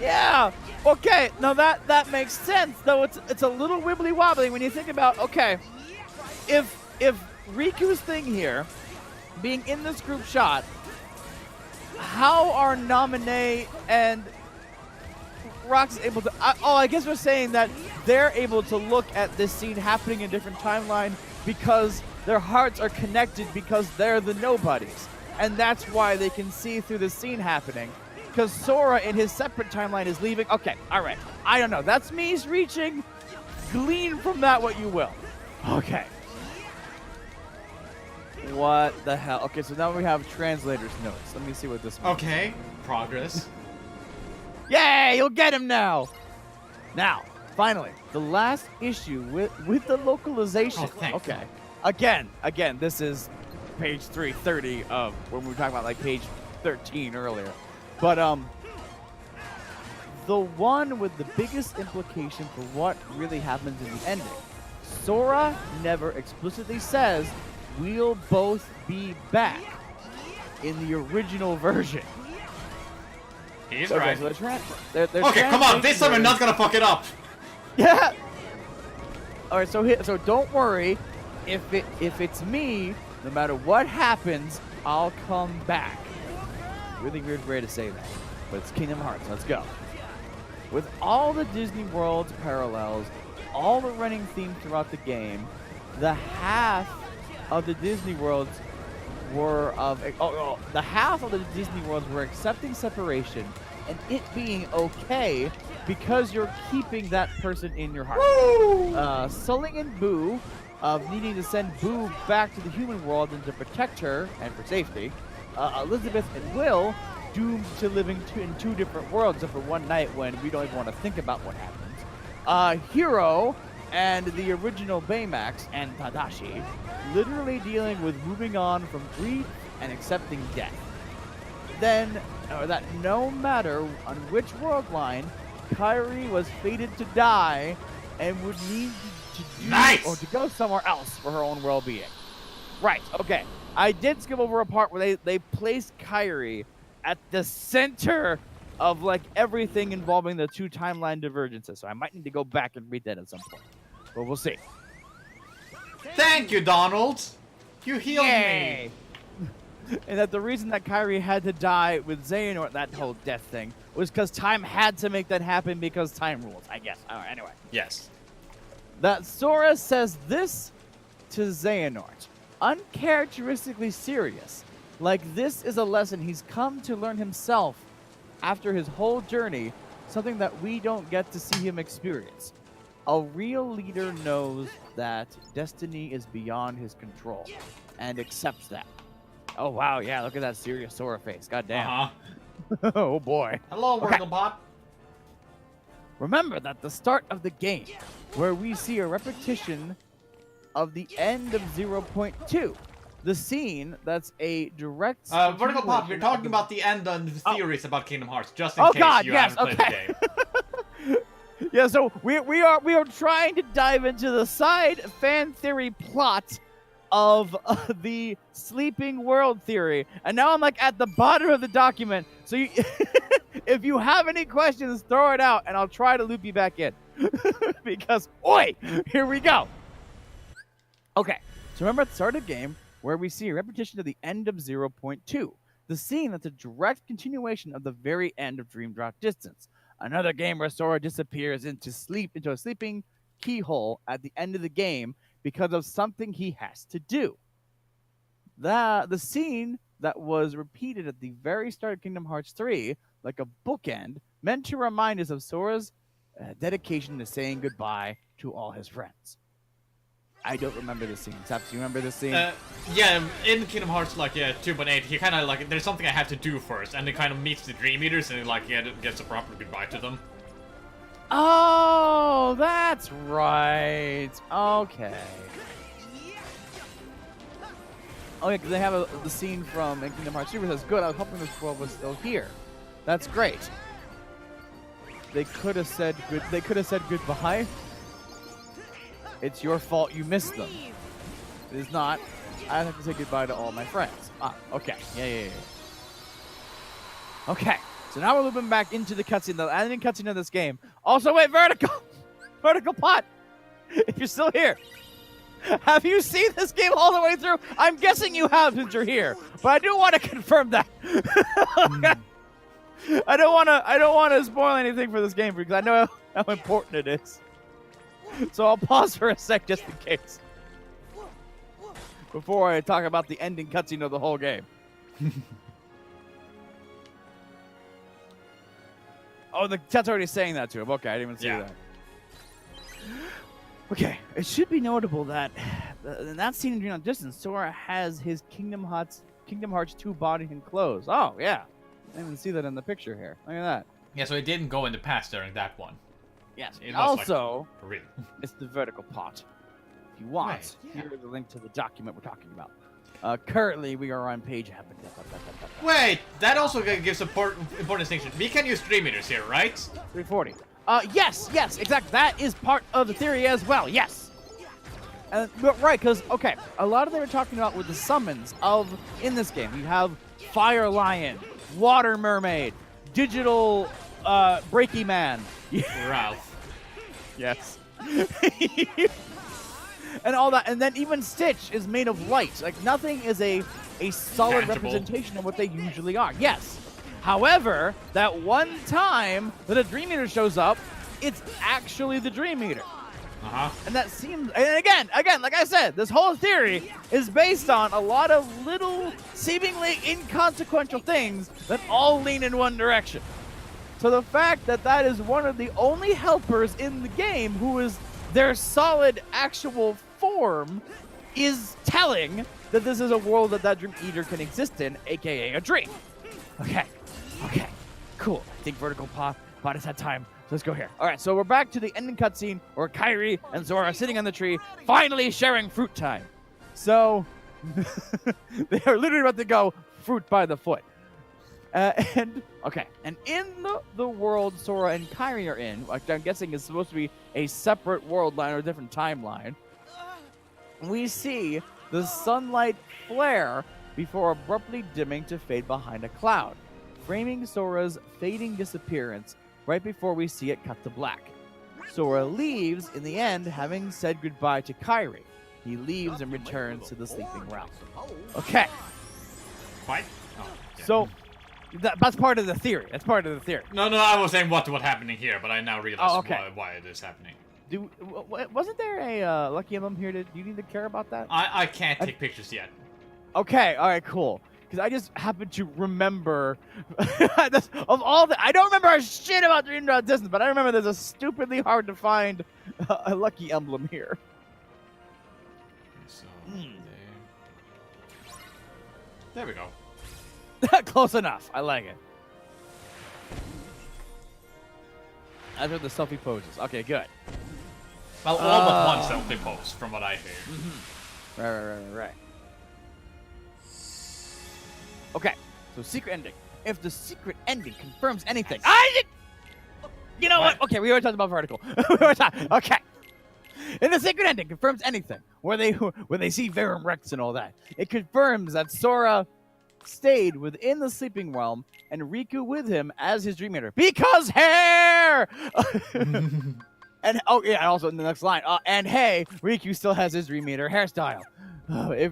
Speaker 2: Yeah. Okay. Now that makes sense. Though it's a little wibbly wobbly when you think about. Okay, if Riku's thing here, being in this group shot, how are Naminé and Rox able to... I guess we're saying that they're able to look at this scene happening in a different timeline because their hearts are connected because they're the nobodies. And that's why they can see through the scene happening. Because Sora in his separate timeline is leaving... Okay, alright. I don't know. That's me reaching. Glean from that what you will. Okay. What the hell? Okay, so now we have translator's notes. Let me see what this means.
Speaker 1: Okay, progress.
Speaker 2: Yay, you'll get him now. Now, finally, the last issue with the localization.
Speaker 1: Oh, thank
Speaker 2: okay.
Speaker 1: God.
Speaker 2: Again, this is page 330 of when we were talking about like page 13 earlier. But the one with the biggest implication for what really happens in the ending. Sora never explicitly says we'll both be back in the original version.
Speaker 1: He's
Speaker 2: Okay,
Speaker 1: right.
Speaker 2: so they're
Speaker 1: Okay, come on. This time I'm not gonna fuck it up.
Speaker 2: Yeah. All right, so don't worry. If it's me, no matter what happens, I'll come back. Really weird way to say that, but it's Kingdom Hearts. Let's go. With all the Disney World's parallels, all the running themes throughout the game, the half of the Disney Worlds were the half of the Disney Worlds were accepting separation and it being okay because you're keeping that person in your heart. Sully and Boo of needing to send Boo back to the human world and to protect her and for safety. Elizabeth and Will doomed to living in two different worlds except for one night when we don't even want to think about what happens. Hero and the original Baymax and Tadashi literally dealing with moving on from grief and accepting death. Then, or that no matter on which world line, Kairi was fated to die and would need to do or to go somewhere else for her own well-being. Right, okay. I did skip over a part where they placed Kairi at the center of like everything involving the two timeline divergences, so I might need to go back and read that at some point. But we'll see.
Speaker 1: Thank you, Donald! You healed
Speaker 2: Yay!
Speaker 1: me!
Speaker 2: And that the reason that Kairi had to die with Xehanort, that whole death thing, was because time had to make that happen because time rules, I guess. Alright, anyway.
Speaker 1: Yes.
Speaker 2: That Sora says this to Xehanort, uncharacteristically serious. Like this is a lesson he's come to learn himself after his whole journey, something that we don't get to see him experience. A real leader knows that destiny is beyond his control and accepts that. Oh wow, yeah, look at that serious Sora face. God damn.
Speaker 1: Uh-huh.
Speaker 2: Oh boy.
Speaker 1: Hello,
Speaker 2: Okay.
Speaker 1: Wurglebot.
Speaker 2: Remember that the start of the game, where we see a repetition of the end of 0.2, the scene that's a direct.
Speaker 1: Wurglebot, we're
Speaker 2: continuation
Speaker 1: talking
Speaker 2: of the-
Speaker 1: about the end on the theories about Kingdom Hearts, just in
Speaker 2: Oh,
Speaker 1: case
Speaker 2: God,
Speaker 1: you
Speaker 2: yes,
Speaker 1: haven't played
Speaker 2: okay.
Speaker 1: the game.
Speaker 2: Yeah, so we are trying to dive into the side fan theory plot of the sleeping world theory, and now I'm like at the bottom of the document. So you, if you have any questions, throw it out, and I'll try to loop you back in. Because oi, here we go. Okay, so remember at the start of the game where we see a repetition of the end of 0.2, the scene that's a direct continuation of the very end of Dream Drop Distance. Another game where Sora disappears into a sleeping keyhole at the end of the game because of something he has to do. The scene that was repeated at the very start of Kingdom Hearts 3, like a bookend, meant to remind us of Sora's dedication to saying goodbye to all his friends. I don't remember the scene. Saps, do you remember the scene?
Speaker 1: Yeah, in Kingdom Hearts, like, 2.8, he kind of, like, there's something I have to do first, and he kind of meets the Dream Eaters, and, like, he gets a proper goodbye to them.
Speaker 2: Oh, that's right. Okay. Oh, yeah, because they have the scene from Kingdom Hearts 2 where it says, good, I was hoping this world was still here. That's great. They could have said goodbye. It's your fault you missed them. It is not. I have to say goodbye to all my friends. Ah, okay. Yeah. Okay. So now we're looping back into the cutscene, the ending cutscene of this game. Also, wait, Vertical! Vertical Pot! If you're still here. Have you seen this game all the way through? I'm guessing you have since you're here. But I do want to confirm that. I don't want to spoil anything for this game because I know how important it is. So I'll pause for a sec just in case. Before I talk about the ending cutscene of the whole game. Oh, the chat's already saying that to him. Okay, I didn't even see that. Okay, it should be notable that in that scene in Dream Drop Distance, Sora has his Kingdom Hearts 2 body and clothes. Oh, yeah. I didn't even see that in the picture here. Look at that.
Speaker 1: Yeah, so it didn't go in the past during that one.
Speaker 2: Yes.
Speaker 1: It was
Speaker 2: Also,
Speaker 1: like, for real.
Speaker 2: it's the vertical pot. If you want, here's the link to the document we're talking about. Currently, we are on page...
Speaker 1: Wait, that also gives important distinction. We can use Dream Eaters here, right?
Speaker 2: 340. Yes, exactly. That is part of the theory as well, yes. But right, because, okay, a lot of they were talking about with the summons in this game. You have Fire Lion, Water Mermaid, Digital Breaky Man.
Speaker 1: Ralph.
Speaker 2: Yes. And all that, and then even Stitch is made of light. Like, nothing is a solid
Speaker 1: Tangible.
Speaker 2: representation of what they usually are. Yes. However, that one time that a Dream Eater shows up, it's actually the Dream Eater.
Speaker 1: Uh-huh.
Speaker 2: And that seems, and again, like I said, this whole theory is based on a lot of little, seemingly inconsequential things that all lean in one direction. So the fact that that is one of the only helpers in the game who is their solid actual form is telling that this is a world that Dream Eater can exist in, aka a dream. Okay, cool. I think Vertical Pop But it's that time. So let's go here. All right, so we're back to the ending cutscene where Kairi and Sora are sitting on the tree, finally sharing fruit time. So they are literally about to go fruit by the foot. And in the world Sora and Kairi are in, which I'm guessing is supposed to be a separate world line or a different timeline, we see the sunlight flare before abruptly dimming to fade behind a cloud, framing Sora's fading disappearance right before we see it cut to black. Sora leaves in the end, having said goodbye to Kairi. He leaves and returns to the sleeping realm. Okay.
Speaker 1: What? Oh, yeah.
Speaker 2: So that's part of the theory. That's part of the theory.
Speaker 1: No, I was saying what happening here, but I now realize
Speaker 2: okay.
Speaker 1: why it is happening.
Speaker 2: Wasn't there a Lucky Emblem here? Do you need to care about that?
Speaker 1: I can't take pictures yet.
Speaker 2: Okay, all right, cool. Because I just happen to remember I don't remember a shit about Dream Drop Distance, but I remember there's a stupidly hard to find a Lucky Emblem here.
Speaker 1: So there we go.
Speaker 2: Close enough. I like it. As are the selfie poses. Okay, good.
Speaker 1: Well, all but one selfie pose, from what I hear.
Speaker 2: Right. Okay, so secret ending. If the secret ending confirms anything, you know what? Okay, we already talked about vertical. Okay. If the secret ending confirms anything, where they see Verum Rex and all that, it confirms that Sora stayed within the sleeping realm and Riku with him as his Dream Eater because hair. And also in the next line, and hey, Riku still has his Dream Eater hairstyle.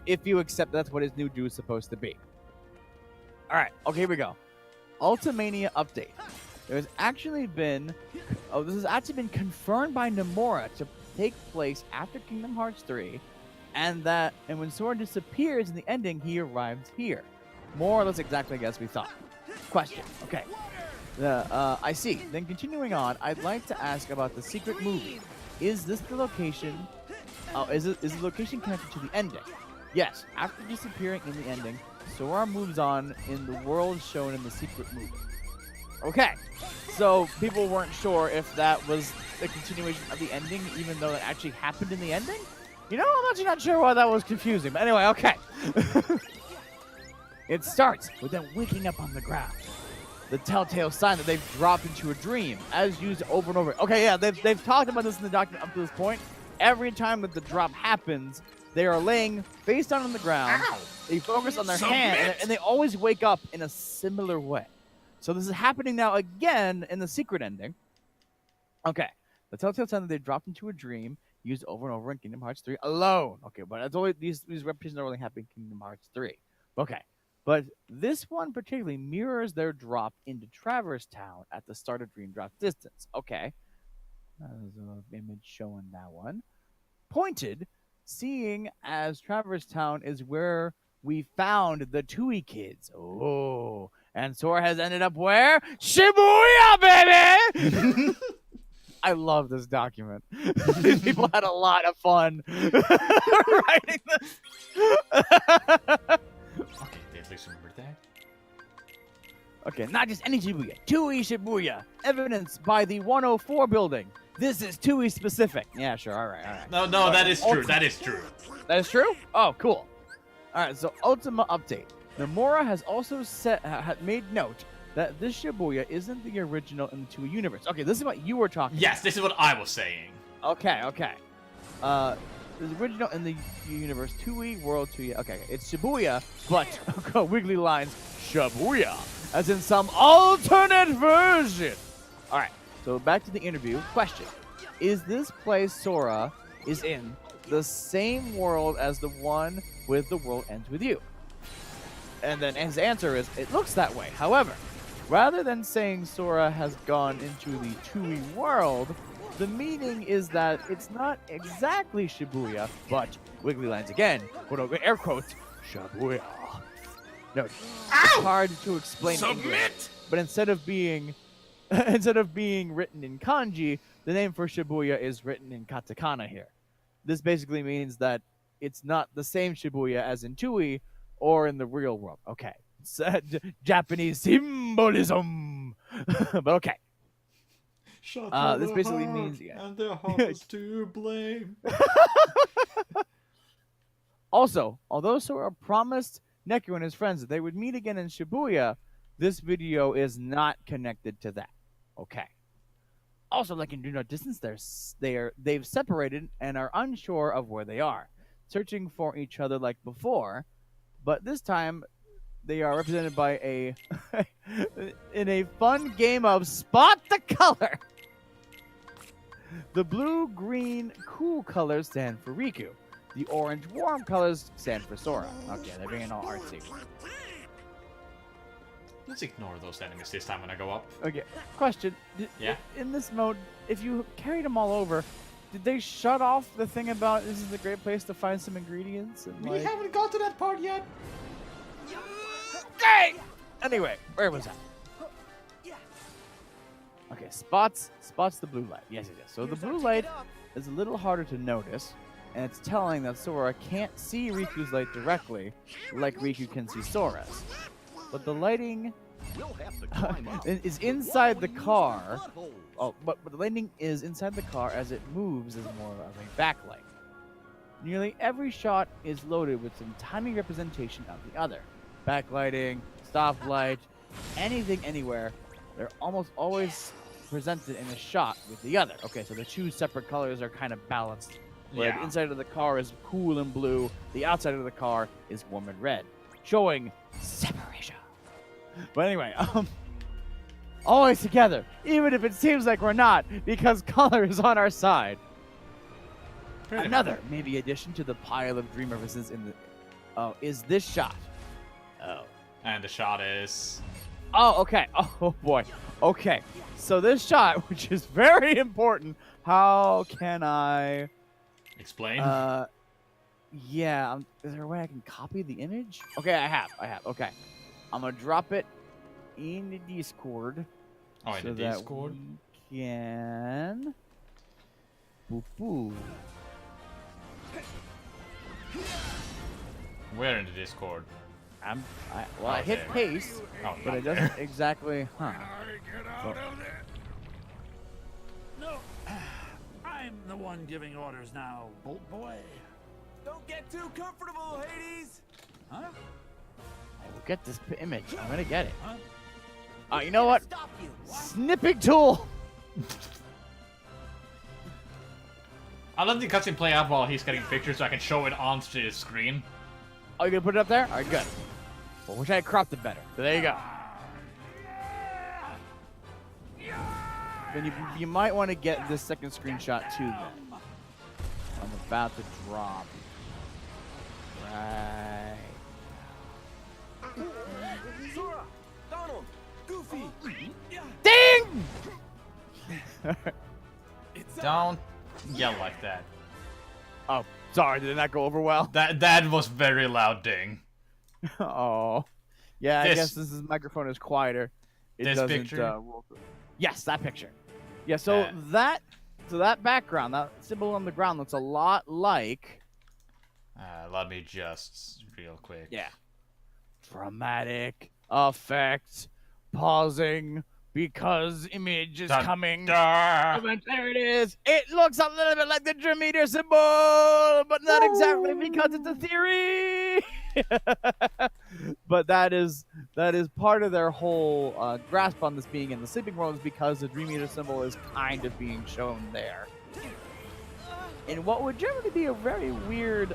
Speaker 2: If you accept that's what his new do is supposed to be. All right, okay, here we go. Ultimania update. This has actually been confirmed by Nomura to take place after Kingdom Hearts 3, and when Sora disappears in the ending, he arrives here. More or less exactly as we thought. Question. Okay. I see. Then continuing on, I'd like to ask about the secret movie. Is this the location? Is the location connected to the ending? Yes. After disappearing in the ending, Sora moves on in the world shown in the secret movie. Okay. So people weren't sure if that was the continuation of the ending, even though it actually happened in the ending. You know, I'm actually not sure why that was confusing. But anyway, okay. It starts with them waking up on the ground. The telltale sign that they've dropped into a dream, as used over and over. Okay, yeah, they've talked about this in the document up to this point. Every time that the drop happens, they are laying face down on the ground. Ow. They focus on their hand, and they always wake up in a similar way. So this is happening now again in the secret ending. Okay, the telltale sign that they dropped into a dream, used over and over in Kingdom Hearts 3 alone. Okay, but it's always these repetitions are only happening in Kingdom Hearts 3. Okay. But this one particularly mirrors their drop into Traverse Town at the start of Dream Drop Distance. Okay. There's an image showing that one. Pointed, seeing as Traverse Town is where we found the Tui kids. Oh. And Sora has ended up where? Shibuya, baby! I love this document. These people had a lot of fun writing this.
Speaker 1: Remember that?
Speaker 2: Okay, not just any Shibuya. Tui Shibuya. Evidenced by the 104 building. This is Tui specific. Yeah, sure. All right.
Speaker 1: No, that is true. That is true.
Speaker 2: That is true? Oh, cool. All right, so Ultima update. Nomura has also made note that this Shibuya isn't the original in the Tui universe. Okay, this is what you were talking about.
Speaker 1: Yes, this is what I was saying.
Speaker 2: Okay. The original in the universe, Tui World Tui. Okay, it's Shibuya, but wiggly lines, Shibuya, as in some alternate version. All right, so back to the interview. Question: is this place Sora is in the same world as the one with The World Ends With You? And then his answer is, it looks that way. However, rather than saying Sora has gone into the Tui world, the meaning is that it's not exactly Shibuya, but wiggly lines again, quote air quotes, Shibuya. No, it's hard to explain English, but instead of being written in kanji, the name for Shibuya is written in katakana here. This basically means that it's not the same Shibuya as in Tui or in the real world. Okay, it's Japanese symbolism, but okay.
Speaker 1: Shut
Speaker 2: This basically means yeah.
Speaker 1: and their heart is to blame.
Speaker 2: Also, although Sora promised Neku and his friends that they would meet again in Shibuya, this video is not connected to that. Okay. Also, like in Do Not Distance, they've separated and are unsure of where they are, searching for each other like before, but this time they are represented by a in a fun game of Spot the Color. The blue-green cool colors stand for Riku. The orange warm colors stand for Sora. Okay, they're being all artsy.
Speaker 1: Let's ignore those enemies this time when I go up.
Speaker 2: Okay, question.
Speaker 1: Yeah?
Speaker 2: In this mode, if you carried them all over, did they shut off the thing about this is a great place to find some ingredients? And,
Speaker 1: We haven't got to that part yet.
Speaker 2: Dang! Anyway, where was I? Okay, spots the blue light. Yes, it is. So the blue light is a little harder to notice, and it's telling that Sora can't see Riku's light directly, like Riku can see Sora's. But the lighting is inside the car. Oh, but the lighting is inside the car as it moves as more of a backlight. Nearly every shot is loaded with some tiny representation of the other. Backlighting, stoplight, anything anywhere. They're almost always presented in a shot with the other. Okay, so the two separate colors are kind of balanced. Where the inside of the car is cool and blue, the outside of the car is warm and red, showing separation. But anyway, always together, even if it seems like we're not, because color is on our side. Another maybe addition to the pile of dream references in the is this shot. Oh.
Speaker 1: And the shot is...
Speaker 2: Oh, okay. Oh boy. Okay. So this shot, which is very important, how can I
Speaker 1: Explain?
Speaker 2: yeah, is there a way I can copy the image? Okay, I have. Okay. I'm gonna drop it in the Discord.
Speaker 1: Oh, in
Speaker 2: so
Speaker 1: the
Speaker 2: that
Speaker 1: Discord?
Speaker 2: we can... Boo-boo.
Speaker 1: Where in the Discord?
Speaker 2: I hit
Speaker 1: there.
Speaker 2: paste,
Speaker 1: Oh,
Speaker 2: but
Speaker 1: not
Speaker 2: it doesn't exactly... Huh.
Speaker 3: Get out of there. No, I'm the one giving orders now, Bolt Boy.
Speaker 4: Don't get too comfortable, Hades.
Speaker 3: Huh?
Speaker 2: I will get this image. I'm gonna get it.
Speaker 3: Huh?
Speaker 2: You know what?
Speaker 4: Stop you.
Speaker 2: Snipping tool!
Speaker 1: I'll let the cutscene play out while he's getting pictures so I can show it onto the screen.
Speaker 2: Oh, you gonna put it up there? Alright, good. Well, wish I had cropped it better. So there you go. Then you might want to get this second screenshot too then. I'm about to drop. Right.
Speaker 4: Sora, Donald, Goofy.
Speaker 2: Ding!
Speaker 1: Don't yell like that.
Speaker 2: Oh, sorry, did it not go over well?
Speaker 1: That was very loud ding.
Speaker 2: Oh. Yeah, I
Speaker 1: This-
Speaker 2: guess this microphone is quieter. It
Speaker 1: This
Speaker 2: doesn't,
Speaker 1: picture?
Speaker 2: yes, that picture. Yeah, so that background, that symbol on the ground looks a lot like...
Speaker 1: Let me just real quick.
Speaker 2: Yeah. Dramatic effect. Pausing because image is
Speaker 1: Dun,
Speaker 2: coming.
Speaker 1: dun.
Speaker 2: There it is. It looks a little bit like the Dream Eater symbol, but not exactly because it's a theory. But that is part of their whole grasp on this being in the Sleeping World, is because the Dream Eater symbol is kind of being shown there. In what would generally be a very weird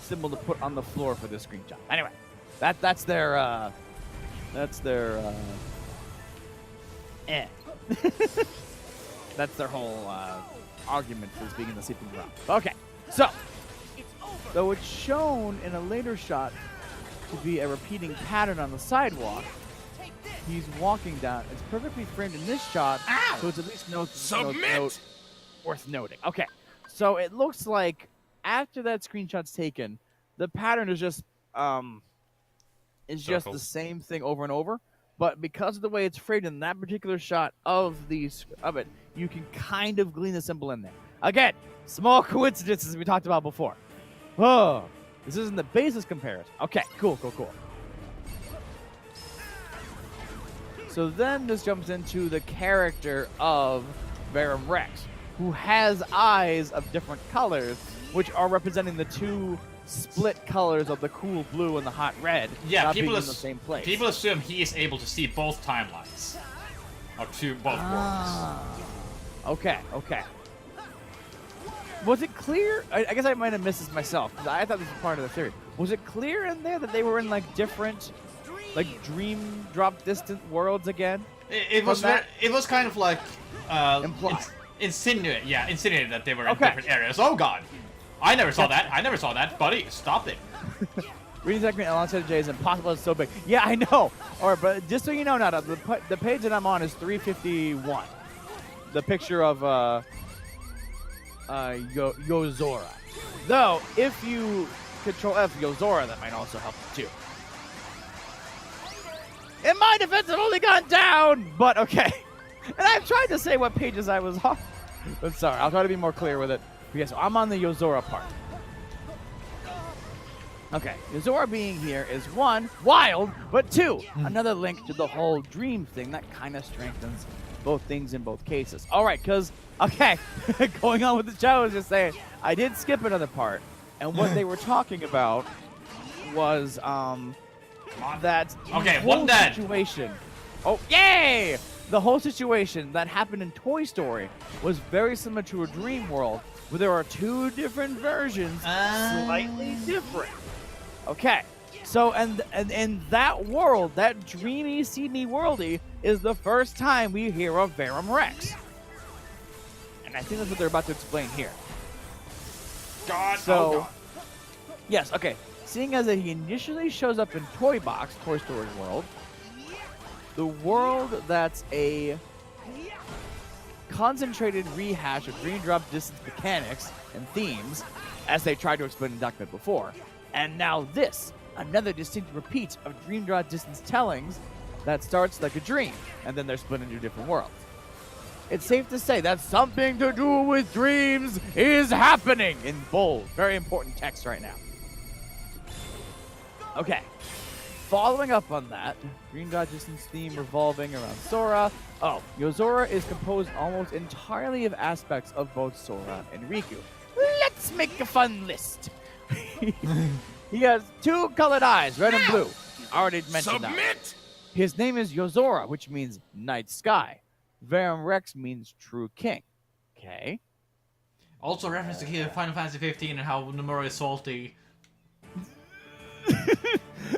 Speaker 2: symbol to put on the floor for this screenshot. Anyway, that's their that's their whole argument for this being in the Sleeping World. Okay, so though it's shown in a later shot to be a repeating pattern on the sidewalk, he's walking down. It's perfectly framed in this shot, so it's at least
Speaker 3: Submit!
Speaker 2: worth noting. Okay, so it looks like after that screenshot's taken, the pattern is just the
Speaker 1: Circles.
Speaker 2: same thing over and over. But because of the way it's framed in that particular shot of it, you can kind of glean the symbol in there. Again, small coincidences we talked about before. Oh, this isn't the basis comparison. Okay, cool. So then this jumps into the character of Verum Rex, who has eyes of different colors, which are representing the two split colors of the cool blue and the hot red.
Speaker 1: Yeah,
Speaker 2: not
Speaker 1: people
Speaker 2: being in the same place.
Speaker 1: People assume he is able to see both timelines, or both worlds.
Speaker 2: Okay, okay. Was it clear? I guess I might have missed this myself, because I thought this was part of the theory. Was it clear in there that they were in like different, like dream drop distant worlds again?
Speaker 1: It was kind of like
Speaker 2: Implied.
Speaker 1: Insinuated that they were in
Speaker 2: Okay.
Speaker 1: different areas. Oh god, I never saw that. I never saw that, buddy. Stop it.
Speaker 2: Reading segment alongside Jay is impossible. It's so big. Yeah, I know. All right, but just so you know, Nada, the page that I'm on is 351. The picture of Yozora. Though, if you Control F Yozora, that might also help too. In my defense, it only gone down, but okay. And I've tried to say what pages I was on. But sorry, I'll try to be more clear with it. But yeah, so I'm on the Yozora part. Okay, Yozora being here is one, wild, but two, another link to the whole dream thing that kind of strengthens both things in both cases. All right, because, okay, going on with the show, I was just saying, I did skip another part, and what they were talking about was that
Speaker 1: Okay,
Speaker 2: whole
Speaker 1: one dead.
Speaker 2: situation. Oh, yay! The whole situation that happened in Toy Story was very similar to a dream world, where there are two different versions, slightly different. Okay, so and in that world, that dreamy, seedy worldy, is the first time we hear of Verum Rex. And I think that's what they're about to explain here.
Speaker 1: God.
Speaker 2: So,
Speaker 1: oh god.
Speaker 2: yes, okay. Seeing as that he initially shows up in Toy Story World, the world that's a concentrated rehash of Dream Drop distance mechanics and themes, as they tried to explain in document before. And now this, another distinct repeat of Dream Drop distance tellings that starts like a dream, and then they're split into different worlds. It's safe to say that something to do with dreams is happening in bold. Very important text right now. Okay. Following up on that, Dream Drop distance theme revolving around Sora. Oh, Yozora is composed almost entirely of aspects of both Sora and Riku. Let's make a fun list. He has two colored eyes, red and blue. Already mentioned that. His name is Yozora, which means night sky. Verum Rex means true king. Okay.
Speaker 1: Also reference to Final Fantasy 15 and how Nomura is salty.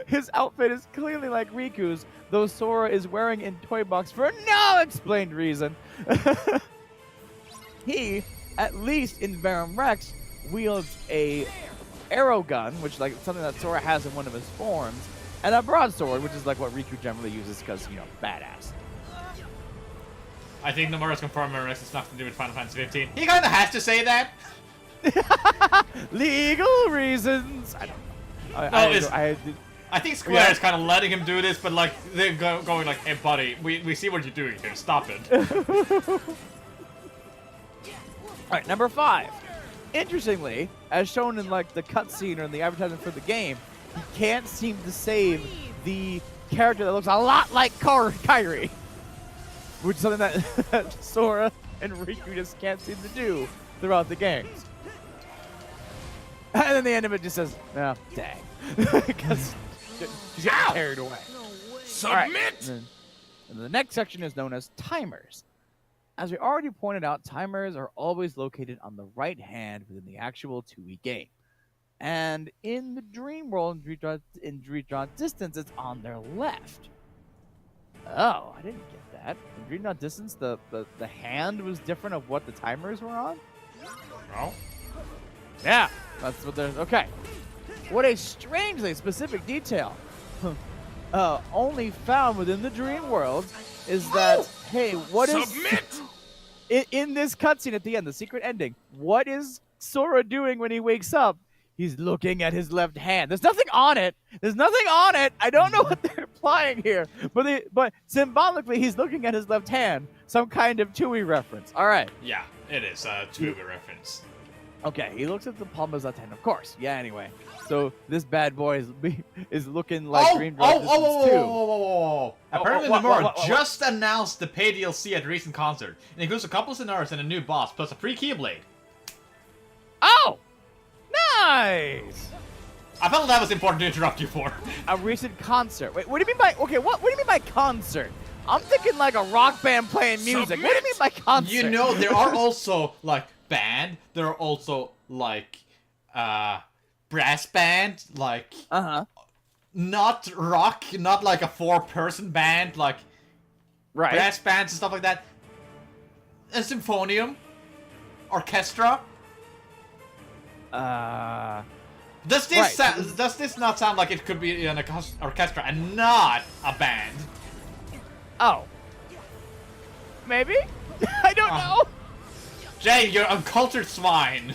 Speaker 2: His outfit is clearly like Riku's, though Sora is wearing in Toy Box for no explained reason. He, at least in Verum Rex, wields a arrow gun, which like something that Sora has in one of his forms, and a broadsword, which is like what Riku generally uses because, you know, badass.
Speaker 1: I think Nomura's confirmed Rex has nothing to do with Final Fantasy 15. He kind of has to say that.
Speaker 2: Legal reasons. I don't know.
Speaker 1: I think Square is kind of letting him do this, but like they're going like, "Hey, buddy, we see what you're doing here. Stop it."
Speaker 2: All right, number 5. Interestingly, as shown in like the cutscene or in the advertisement for the game, he can't seem to save the character that looks a lot like Kairi, which is something that Sora and Riku just can't seem to do throughout the games. And then the end of it just says, "Oh, dang," because she's getting carried away.
Speaker 3: Submit!
Speaker 2: Right. And the next section is known as timers. As we already pointed out, timers are always located on the right hand within the actual 2E game. And in the Dream World, in Dream Drop Distance, it's on their left. Oh, I didn't get that. In Dream Drop Distance, the hand was different of what the timers were on?
Speaker 1: No.
Speaker 2: Yeah, that's what there's. Okay. What a strangely specific detail. Only found within the Dream World is that, hey, what is...
Speaker 3: Submit!
Speaker 2: In this cutscene at the end, the secret ending, what is Sora doing when he wakes up? He's looking at his left hand. There's nothing on it. There's nothing on it. I don't know what they're implying here. But symbolically, he's looking at his left hand. Some kind of Tui reference. All right.
Speaker 1: Yeah, it is a Tuga reference.
Speaker 2: Okay, he looks at the Palmas Latin, of course. Yeah, anyway. So this bad boy is looking like Dream Drop Distance 2.
Speaker 1: Whoa. Apparently Nomura
Speaker 2: what?
Speaker 1: just announced the pay DLC at a recent concert. It includes a couple scenarios and a new boss, plus a free Keyblade.
Speaker 2: Oh! Nice!
Speaker 1: I felt that was important to interrupt you for.
Speaker 2: A recent concert. Wait, what do you mean by... Okay, what do you mean by concert? I'm thinking like a rock band playing music. What do you mean by concert?
Speaker 1: You know, there are also, like, band. There are also, like, brass band. Like,
Speaker 2: Uh-huh.
Speaker 1: not rock, not like a 4-person band. Like,
Speaker 2: Right.
Speaker 1: brass bands and stuff like that. A symphonium. Orchestra. Does this
Speaker 2: Right.
Speaker 1: does this not sound like it could be an orchestra and not a band?
Speaker 2: Oh. Maybe? I don't know.
Speaker 1: Jay, you're uncultured swine.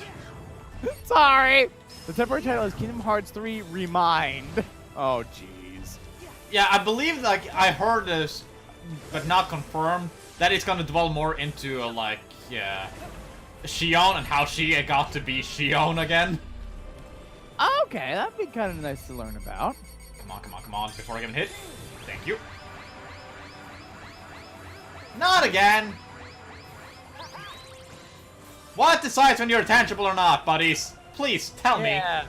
Speaker 2: Sorry. The temporary title is Kingdom Hearts 3 Remind. Oh, jeez.
Speaker 1: Yeah, I believe, like, I heard this, but not confirmed, that it's gonna dwell more into, like, Xion and how she got to be Xion again.
Speaker 2: Okay, that'd be kind of nice to learn about.
Speaker 1: Come on, before I get hit. Thank you. Not again! What decides when you're tangible or not, buddies? Please, tell me.
Speaker 2: Yeah.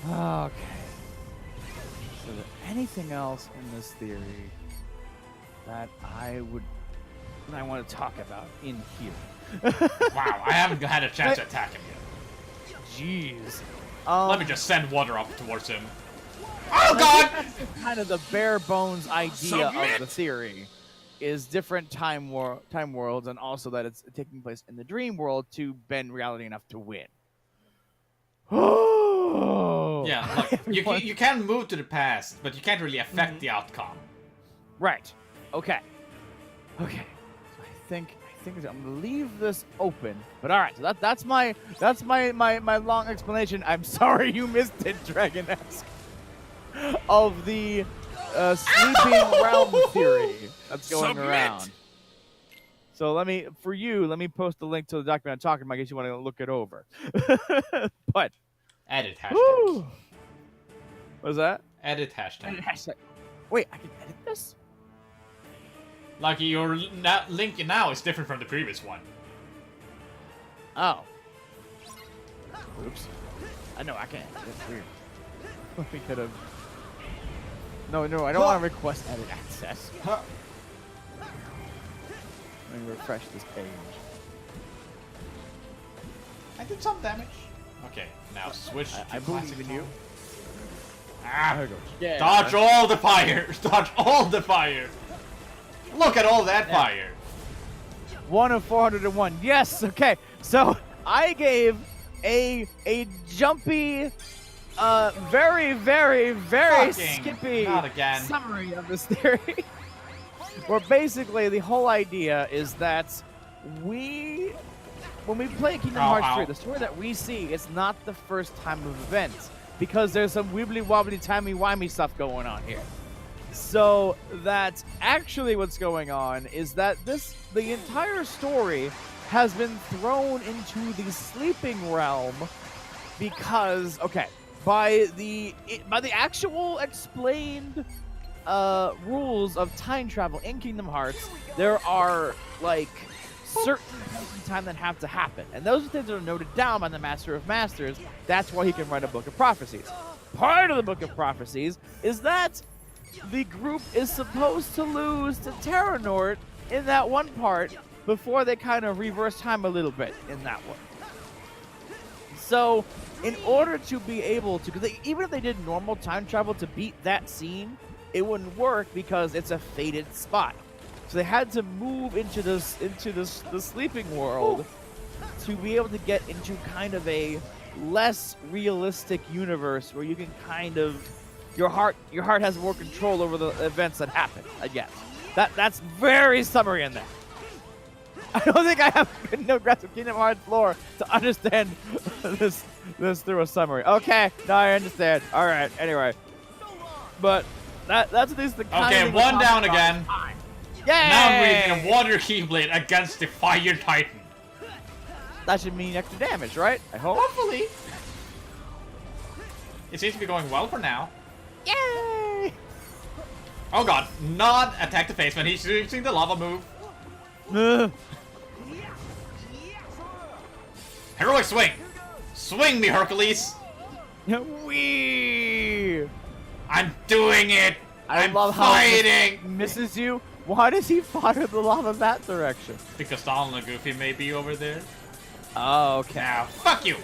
Speaker 2: Okay. So, is there anything else in this theory that I want to talk about in here?
Speaker 1: Wow, I haven't had a chance to attack him yet.
Speaker 2: Jeez.
Speaker 1: Let me just send water up towards him. Oh god!
Speaker 2: Kind of the bare bones idea of the theory is different time worlds, and also that it's taking place in the dream world to bend reality enough to win.
Speaker 1: Yeah, like, you can move to the past, but you can't really affect the outcome.
Speaker 2: Right. Okay. So I think I'm gonna leave this open. But all right, so that's my long explanation. I'm sorry you missed it, Dragon-esque, of the sleeping realm theory that's going around. So let me post the link to the document I'm talking about in case you want to look it over. But
Speaker 1: Edit hashtag.
Speaker 2: woo, what was that?
Speaker 1: Edit hashtag.
Speaker 2: Wait, I can edit this?
Speaker 1: Like, your link now is different from the previous one.
Speaker 2: Oh. Oops. I know I can't. That's weird. We could have. No, I don't want to request edit access. Let me refresh this page.
Speaker 1: I did some damage. Okay, now switch to
Speaker 2: I believe in you.
Speaker 1: Ah,
Speaker 2: There we go. Yeah.
Speaker 1: dodge all the fire! Dodge all the fire! Look at all that fire!
Speaker 2: 1 of 401. Yes. Okay. So I gave a jumpy, very, very, very
Speaker 1: Fucking
Speaker 2: skippy
Speaker 1: not again.
Speaker 2: summary of this theory. Where basically the whole idea is that when we play Kingdom Hearts 3, the story that we see is not the first time of events, because there's some wibbly wobbly timey wimey stuff going on here. So that's actually what's going on is that the entire story has been thrown into the sleeping realm because by the actual explained rules of time travel in Kingdom Hearts, there are like certain points in time that have to happen, and those are things that are noted down by the Master of Masters. That's why he can write a Book of Prophecies. Part of the Book of Prophecies is that the group is supposed to lose to Terranort in that one part before they kind of reverse time a little bit in that one. So, in order to be able to, because even if they did normal time travel to beat that scene, it wouldn't work because it's a fated spot. So they had to move into the sleeping world to be able to get into kind of a less realistic universe where you can kind of your heart has more control over the events that happen. I guess that's very summary in that. I don't think I have no grasp of Kingdom Hearts lore to understand this through a summary. Okay, now I understand. All right. Anyway, but that's at least the kind
Speaker 1: Okay,
Speaker 2: of
Speaker 1: one down again. Now I'm wielding a water keyblade against the Fire Titan.
Speaker 2: That should mean extra damage, right? I hope.
Speaker 1: Hopefully. It seems to be going well for now.
Speaker 2: Yay!
Speaker 1: Oh god, not attack the face when he's using the lava move. Heroic swing! Swing me, Hercules!
Speaker 2: Wee!
Speaker 1: I'm doing it! I'm
Speaker 2: love
Speaker 1: fighting!
Speaker 2: how he misses you. Why does he fire the lava that direction?
Speaker 1: Because Donald and Goofy may be over there.
Speaker 2: Oh, okay.
Speaker 1: Now, fuck you!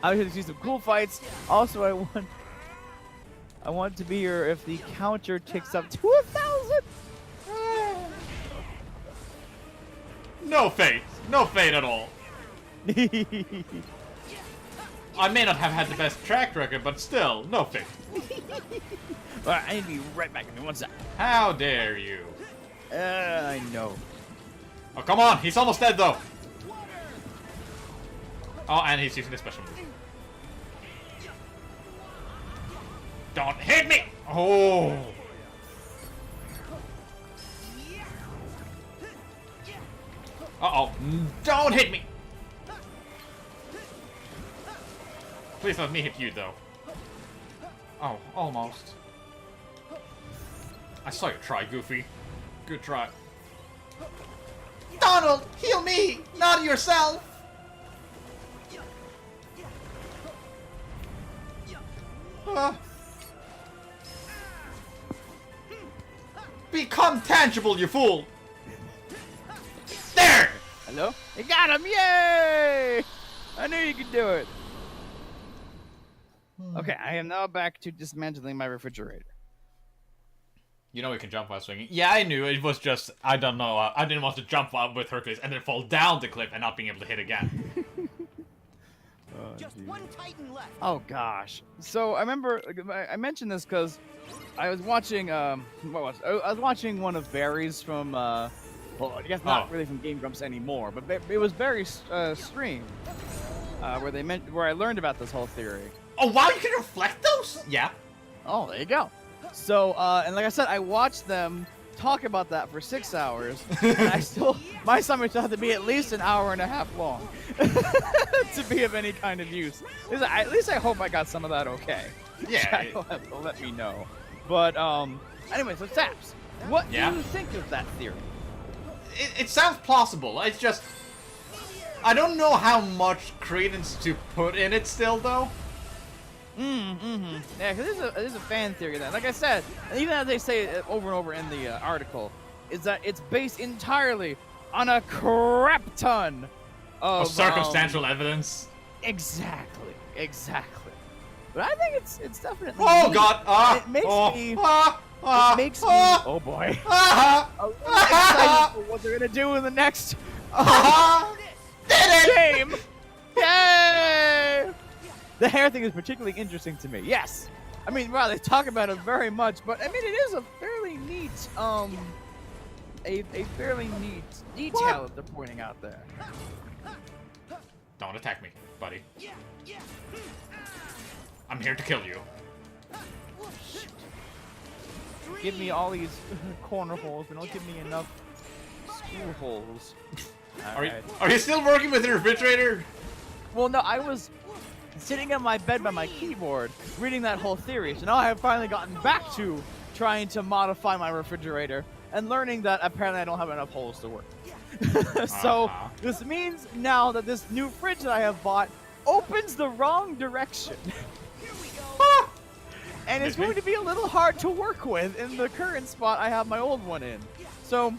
Speaker 2: I was going to see some cool fights. Also, I want to be here if the counter ticks up to 1,000.
Speaker 1: No fate. No fate at all. I may not have had the best track record, but still, no fate.
Speaker 2: Alright, I need to be right back. Give me one sec.
Speaker 1: How dare you?
Speaker 2: I know.
Speaker 1: Oh, come on! He's almost dead, though! Oh, and he's using the special move. Don't hit me! Oh! Uh-oh. Don't hit me! Please let me hit you, though. Oh, almost. I saw you try, Goofy. Good try. Donald, heal me, not yourself! Become tangible, you fool! There!
Speaker 2: Hello? You got him! Yay! I knew you could do it. Okay, I am now back to dismantling my refrigerator.
Speaker 1: You know we can jump while swinging. Yeah, I knew. It was just, I don't know. I didn't want to jump up with Hercules and then fall down the cliff and not being able to hit again.
Speaker 4: Just one Titan left.
Speaker 2: Oh gosh. So I remember I mentioned this because I was watching I was watching one of Barry's from well, I guess not really from Game Grumps anymore, but it was Barry's stream where I learned about this whole theory.
Speaker 1: Oh wow, you can reflect those? Yeah.
Speaker 2: Oh, there you go. So and like I said, I watched them talk about that for 6 hours, and my summary still had to be at least an hour and a half long to be of any kind of use. At least I hope I got some of that okay.
Speaker 1: Yeah.
Speaker 2: You'll have to let me know. But anyway, so Saps, what do you think of that theory?
Speaker 1: It sounds plausible. It's just, I don't know how much credence to put in it still, though.
Speaker 2: Yeah, because there's a fan theory that, like I said, and even as they say it over and over in the article, is that it's based entirely on a crap ton of
Speaker 1: circumstantial evidence.
Speaker 2: Exactly. But I think it's definitely.
Speaker 1: Oh
Speaker 2: neat.
Speaker 1: God!
Speaker 2: It makes me.
Speaker 1: It
Speaker 2: makes me. Oh boy. A little excited for what they're gonna do in the next game. Yay! The hair thing is particularly interesting to me. Yes. I mean, wow, they talk about it very much, but I mean, it is a fairly neat, a fairly neat detail that they're pointing out there.
Speaker 1: Don't attack me, buddy. I'm here to kill you.
Speaker 2: Give me all these corner holes, but don't give me enough screw holes.
Speaker 1: Are you still working with the refrigerator?
Speaker 2: Well, no, I was sitting on my bed by my keyboard, reading that whole theory. So now I have finally gotten back to trying to modify my refrigerator and learning that apparently I don't have enough holes to work. So this means now that this new fridge that I have bought opens the wrong direction. And it's going to be a little hard to work with in the current spot I have my old one in. So,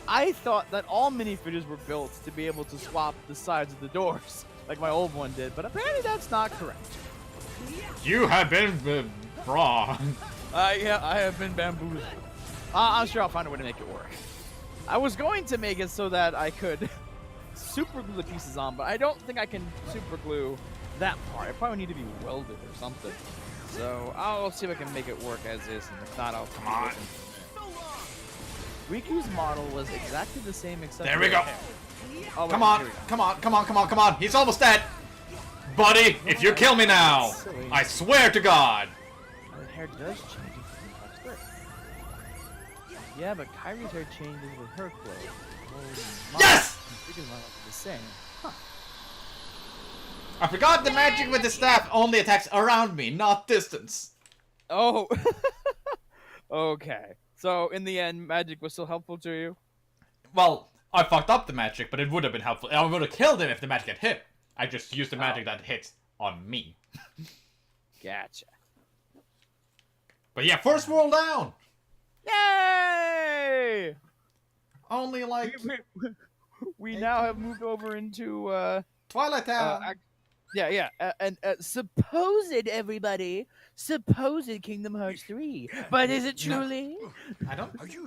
Speaker 2: I thought that all mini fridges were built to be able to swap the sides of the doors, like my old one did, but apparently that's not correct.
Speaker 1: You have been wrong.
Speaker 2: Yeah, I have been bamboozled. I'm sure I'll find a way to make it work. I was going to make it so that I could super glue the pieces on, but I don't think I can super glue that part. I probably need to be welded or something. So I'll see if I can make it work as is, and if not, I'll come on. Riku's model was exactly the same except
Speaker 1: there we go.
Speaker 2: Oh,
Speaker 1: come on. He's almost dead. Buddy, if you kill me now, I swear to God.
Speaker 2: The hair does change. That's great. Yeah, but Kyrie's hair changes with her clothes. Well,
Speaker 1: Yes!
Speaker 2: Riku's not the same.
Speaker 1: I forgot the magic with the staff only attacks around me, not distance.
Speaker 2: Oh. Okay. So in the end, magic was still helpful to you.
Speaker 1: Well, I fucked up the magic, but it would have been helpful. I would have killed him if the magic had hit. I just used the magic that hits on me.
Speaker 2: Gotcha.
Speaker 1: But yeah, first world down!
Speaker 2: Yay!
Speaker 1: Only like
Speaker 2: We now have moved over into
Speaker 1: Twilight Town.
Speaker 2: yeah, and supposed everybody, supposed Kingdom Hearts 3, but is it truly?
Speaker 1: I don't.
Speaker 3: Are you?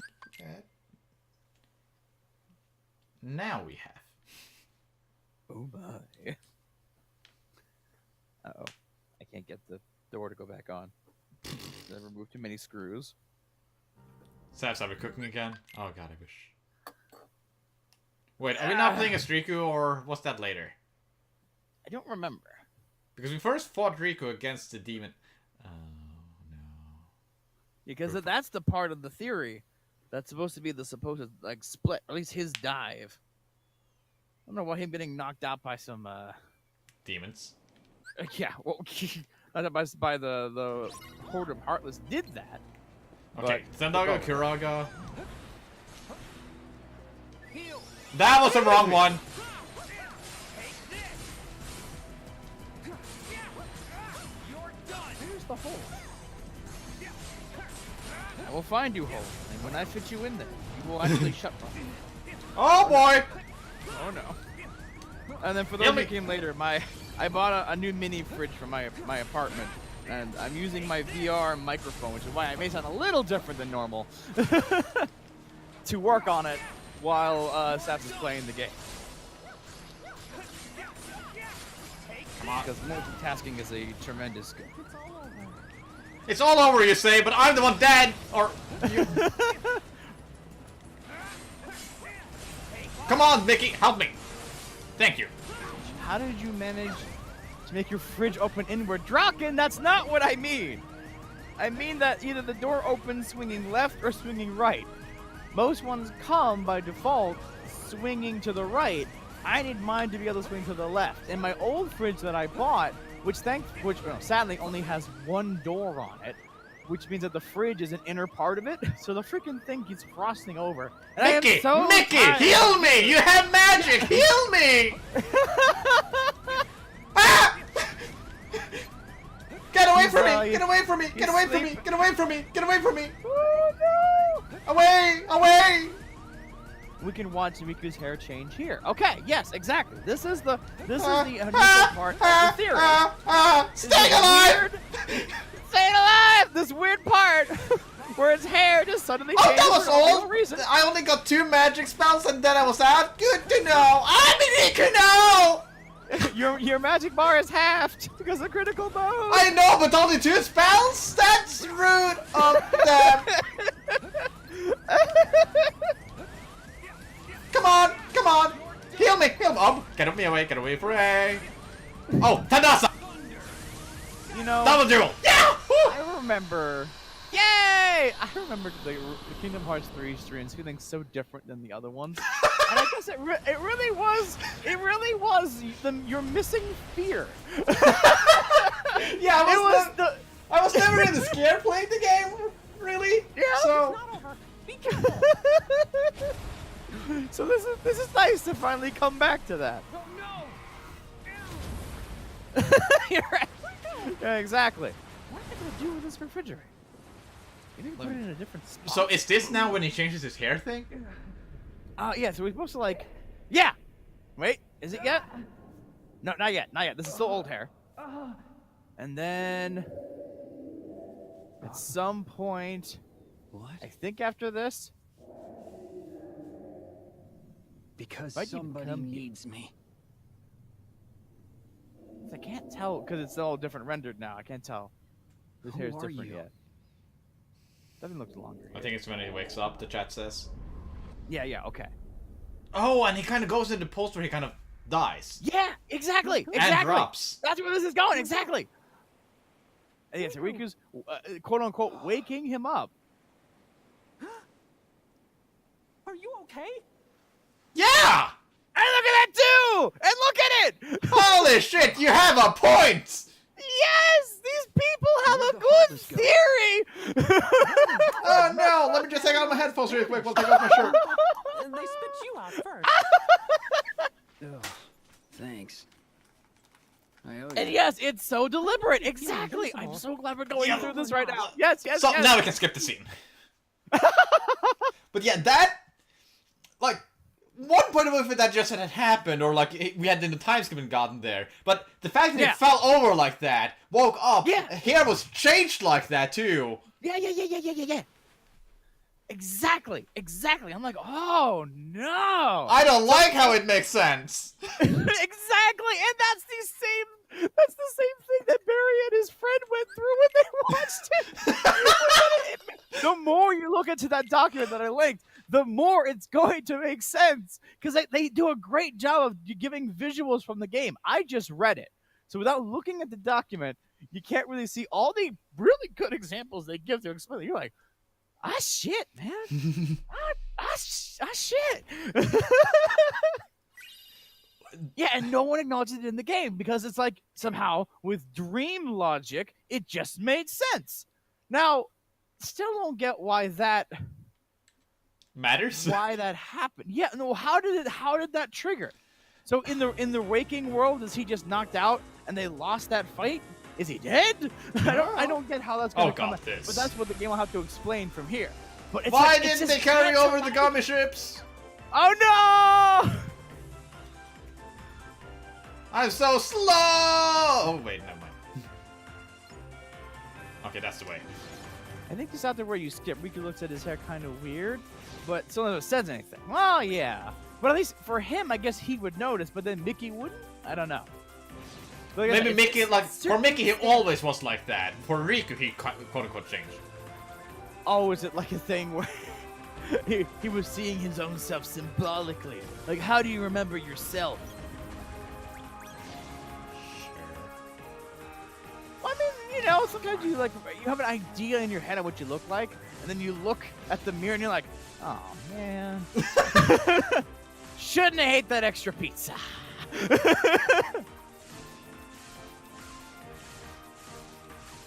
Speaker 1: Now we have.
Speaker 2: Oh my! Uh-oh, I can't get the door to go back on. I removed too many screws.
Speaker 1: Sav's ever cooking again? Oh god, I wish. Wait, are we not playing as Riku, or was that later?
Speaker 2: I don't remember.
Speaker 1: Because we first fought Riku against the demon. Oh no.
Speaker 2: Because that's the part of the theory that's supposed to be the supposed like split, or at least his dive. I don't know why him getting knocked out by some
Speaker 1: Demons.
Speaker 2: yeah, well, not by the Horde of Heartless did that.
Speaker 1: Okay,
Speaker 2: but-
Speaker 1: Zendaga, Kuraga. That was the wrong one.
Speaker 2: Here's the hole. I will find you, hole, and when I fit you in there, you will actually shut me.
Speaker 1: Oh boy!
Speaker 2: Oh no. And then for those who came later, I bought a new mini fridge for my apartment, and I'm using my VR microphone, which is why I may sound a little different than normal, to work on it while Saps is playing the game.
Speaker 1: Come on.
Speaker 2: Because multitasking is a tremendous skill.
Speaker 1: It's all over, you say, but I'm the one dead! Or... you- Come on, Mickey, help me! Thank you.
Speaker 2: How did you manage to make your fridge open inward? Draken, that's not what I mean! I mean that either the door opens swinging left or swinging right. Most ones come by default swinging to the right. I need mine to be able to swing to the left. And my old fridge that I bought, which sadly only has one door on it, which means that the fridge is an inner part of it, so the freaking thing keeps frosting over. And
Speaker 1: Mickey!
Speaker 2: I am so
Speaker 1: Mickey!
Speaker 2: tired.
Speaker 1: Heal me! You have magic! Heal me! Ah! Get away from me! Get away from me! Get away from me! Get away from me! Get away from me!
Speaker 2: Oh no!
Speaker 1: Away! Away!
Speaker 2: We can watch Riku's hair change here. Okay, yes, exactly. This is the initial part of the theory.
Speaker 1: Stay alive!
Speaker 2: Staying alive! This weird part where his hair just suddenly
Speaker 1: Oh,
Speaker 2: changes
Speaker 1: that was
Speaker 2: for no
Speaker 1: all!
Speaker 2: reason.
Speaker 1: I only got 2 magic spells and then I was out. Good to know! I'm Riku now!
Speaker 2: Your magic bar is halved because of critical mode.
Speaker 1: I know, but only 2 spells? That's rude of them! Come on! Come on! Heal me! Heal me! Oh, get me away! Get away from me! Oh, Tadasa!
Speaker 2: You know,
Speaker 1: Double duel! Yeah!
Speaker 2: I remember. Yay! I remember the Kingdom Hearts 3 streams feeling so different than the other ones. And I guess it really was. It really was. You're missing fear.
Speaker 1: Yeah,
Speaker 2: I
Speaker 1: was never really scared playing the game, really.
Speaker 2: Yeah.
Speaker 1: So
Speaker 2: So this is nice to finally come back to that.
Speaker 3: Oh no!
Speaker 2: You're right. Yeah, exactly. What am I gonna do with this refrigerator? You didn't put it in a different spot.
Speaker 1: So is this now when he changes his hair thing?
Speaker 2: Yeah. So we're supposed to like. Yeah. Wait. Is it yet? No, not yet. Not yet. This is still old hair. And then at some point,
Speaker 6: What?
Speaker 2: I think after this,
Speaker 6: Because
Speaker 2: Why'd you
Speaker 6: somebody
Speaker 2: come here?
Speaker 6: needs me.
Speaker 2: I can't tell because it's all different rendered now. I can't tell. This
Speaker 6: Who
Speaker 2: hair's
Speaker 6: are
Speaker 2: different
Speaker 6: you?
Speaker 2: yet. Doesn't look longer.
Speaker 1: I think it's when he wakes up, the chat says.
Speaker 2: Yeah. Okay.
Speaker 1: Oh, and he kind of goes into the post where he kind of dies.
Speaker 2: Yeah. Exactly.
Speaker 1: And drops.
Speaker 2: That's where this is going. Exactly. And yeah, so Riku's quote unquote waking him up.
Speaker 4: are you okay?
Speaker 1: Yeah!
Speaker 2: And look at that too! And look at it!
Speaker 1: Holy shit, you have a point!
Speaker 2: Yes! These people have
Speaker 6: Where'd
Speaker 2: a
Speaker 6: the
Speaker 2: good
Speaker 6: harvest go?
Speaker 2: theory!
Speaker 1: Oh no, let me just take out my headphones real quick. We'll take off my shirt.
Speaker 4: And they spit you out first.
Speaker 6: Oh, thanks. I owe you.
Speaker 2: And yes, it's so deliberate. Exactly. I'm so glad we're going through this right now. Yes, yes,
Speaker 1: So
Speaker 2: yes.
Speaker 1: now we can skip the scene. But yeah, that, like, one point of it that just had happened, or like we had in the time skipping gotten there. But the fact that
Speaker 2: Yeah.
Speaker 1: it fell over like that, woke up,
Speaker 2: Yeah.
Speaker 1: hair was changed like that too.
Speaker 2: Yeah. Exactly. I'm like, oh no.
Speaker 1: I don't like how it makes sense.
Speaker 2: Exactly, and that's the same thing that Barry and his friend went through when they watched it. The more you look into that document that I linked, the more it's going to make sense, because they do a great job of giving visuals from the game. I just read it, so without looking at the document, you can't really see all the really good examples they give to explain it. You're like, ah shit, man. Shit. Yeah, and no one acknowledges it in the game because it's like somehow with dream logic, it just made sense. Now, still don't get why that
Speaker 1: Matters?
Speaker 2: happened. Yeah, no, how did that trigger? So in the waking world, is he just knocked out and they lost that fight? Is he dead? I don't get how that's gonna come.
Speaker 1: got this.
Speaker 2: But that's what the game will have to explain from here. But it's
Speaker 1: Why
Speaker 2: like, it's
Speaker 1: didn't
Speaker 2: just
Speaker 1: they carry
Speaker 2: cancer
Speaker 1: over the gummy ships?
Speaker 2: Oh no!
Speaker 1: I'm so slow! Oh wait, never mind. Okay, that's the way.
Speaker 2: I think he's out there where you skip. Riku looks at his hair kind of weird, but still never says anything. Well, yeah. But at least for him, I guess he would notice, but then Mickey wouldn't? I don't know. But I guess
Speaker 1: Maybe
Speaker 2: it's-
Speaker 1: Mickey, like, for Mickey, he always was like that. For Riku, he quote-unquote changed.
Speaker 2: Oh, is it like a thing where he was seeing his own self symbolically? Like, how do you remember yourself? Well, I mean, you know, sometimes you have an idea in your head of what you look like, and then you look at the mirror and you're like, oh man, shouldn't have ate that extra pizza.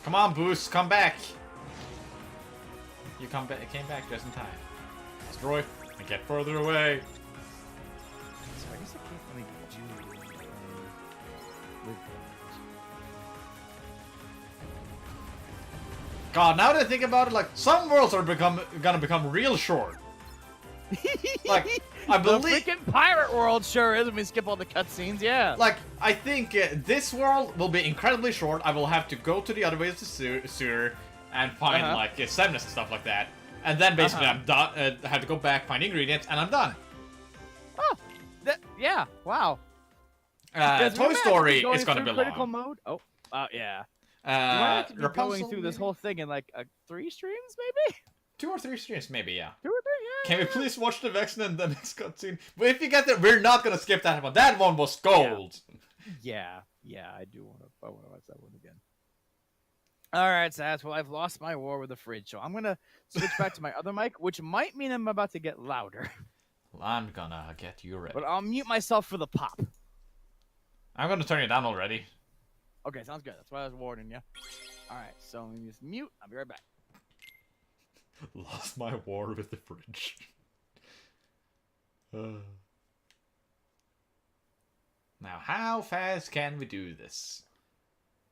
Speaker 1: Come on, Boost, come back. You came back just in time. Destroy and get further away.
Speaker 2: So I guess I can't really do anything with
Speaker 1: God, now that I think about it, like, some worlds are gonna become real short. Like, I
Speaker 2: the
Speaker 1: believe,
Speaker 2: freaking pirate world sure is when we skip all the cutscenes, yeah.
Speaker 1: like, I think this world will be incredibly short. I will have to go to the other ways of the sewer and find, like, Semnus and stuff like that. And then basically I'm done, I have to go back, find ingredients, and I'm done.
Speaker 2: Oh, yeah, wow.
Speaker 1: Toy Story is gonna be
Speaker 2: critical
Speaker 1: long.
Speaker 2: mode. Oh, yeah. You might have to be going
Speaker 1: Rapunzel,
Speaker 2: through this
Speaker 1: maybe?
Speaker 2: whole thing in like 3 streams, maybe.
Speaker 1: 2 or 3 streams, maybe, yeah.
Speaker 2: 2 or 3, yeah.
Speaker 1: Can we please watch the Vexen and the next cutscene? But if you get there, we're not gonna skip that one. That one was gold.
Speaker 2: Yeah, I do want to. I want to watch that one again. All right, Sass. Well, I've lost my war with the fridge, so I'm gonna switch back to my other mic, which might mean I'm about to get louder.
Speaker 1: I'm gonna get you ready.
Speaker 2: But I'll mute myself for the pop.
Speaker 1: I'm gonna turn it down already.
Speaker 2: Okay, sounds good. That's why I was warning you. All right, so let me just mute. I'll be right back.
Speaker 1: Lost my war with the fridge. Now, how fast can we do this?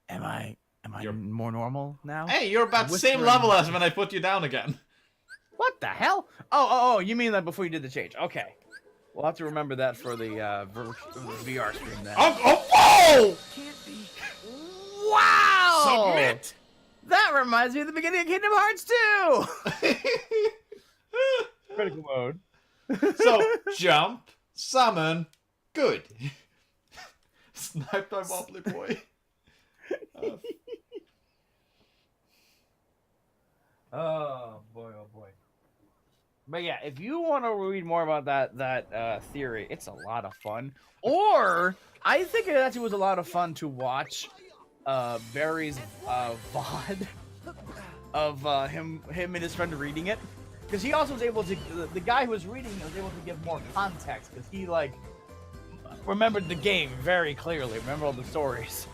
Speaker 2: Am I
Speaker 1: You're-
Speaker 2: more normal now?
Speaker 1: Hey, you're about the same
Speaker 2: Whispering.
Speaker 1: level as when I put you down again.
Speaker 2: What the hell? Oh, you mean that before you did the change? Okay. We'll have to remember that for the VR stream then.
Speaker 1: Oh,
Speaker 4: Can't be.
Speaker 2: Wow!
Speaker 3: Submit!
Speaker 2: That reminds me of the beginning of Kingdom Hearts 2!
Speaker 1: whoa!
Speaker 2: Critical mode.
Speaker 1: So, jump, summon, good. Sniped by Wobbly Boy.
Speaker 2: Oh boy, oh boy. But yeah, if you want to read more about that theory, it's a lot of fun. Or I think it actually was a lot of fun to watch Barry's VOD of him and his friend reading it. because he also was able to, the guy who was reading was able to give more context, because he, like, remembered the game very clearly, remember all the stories.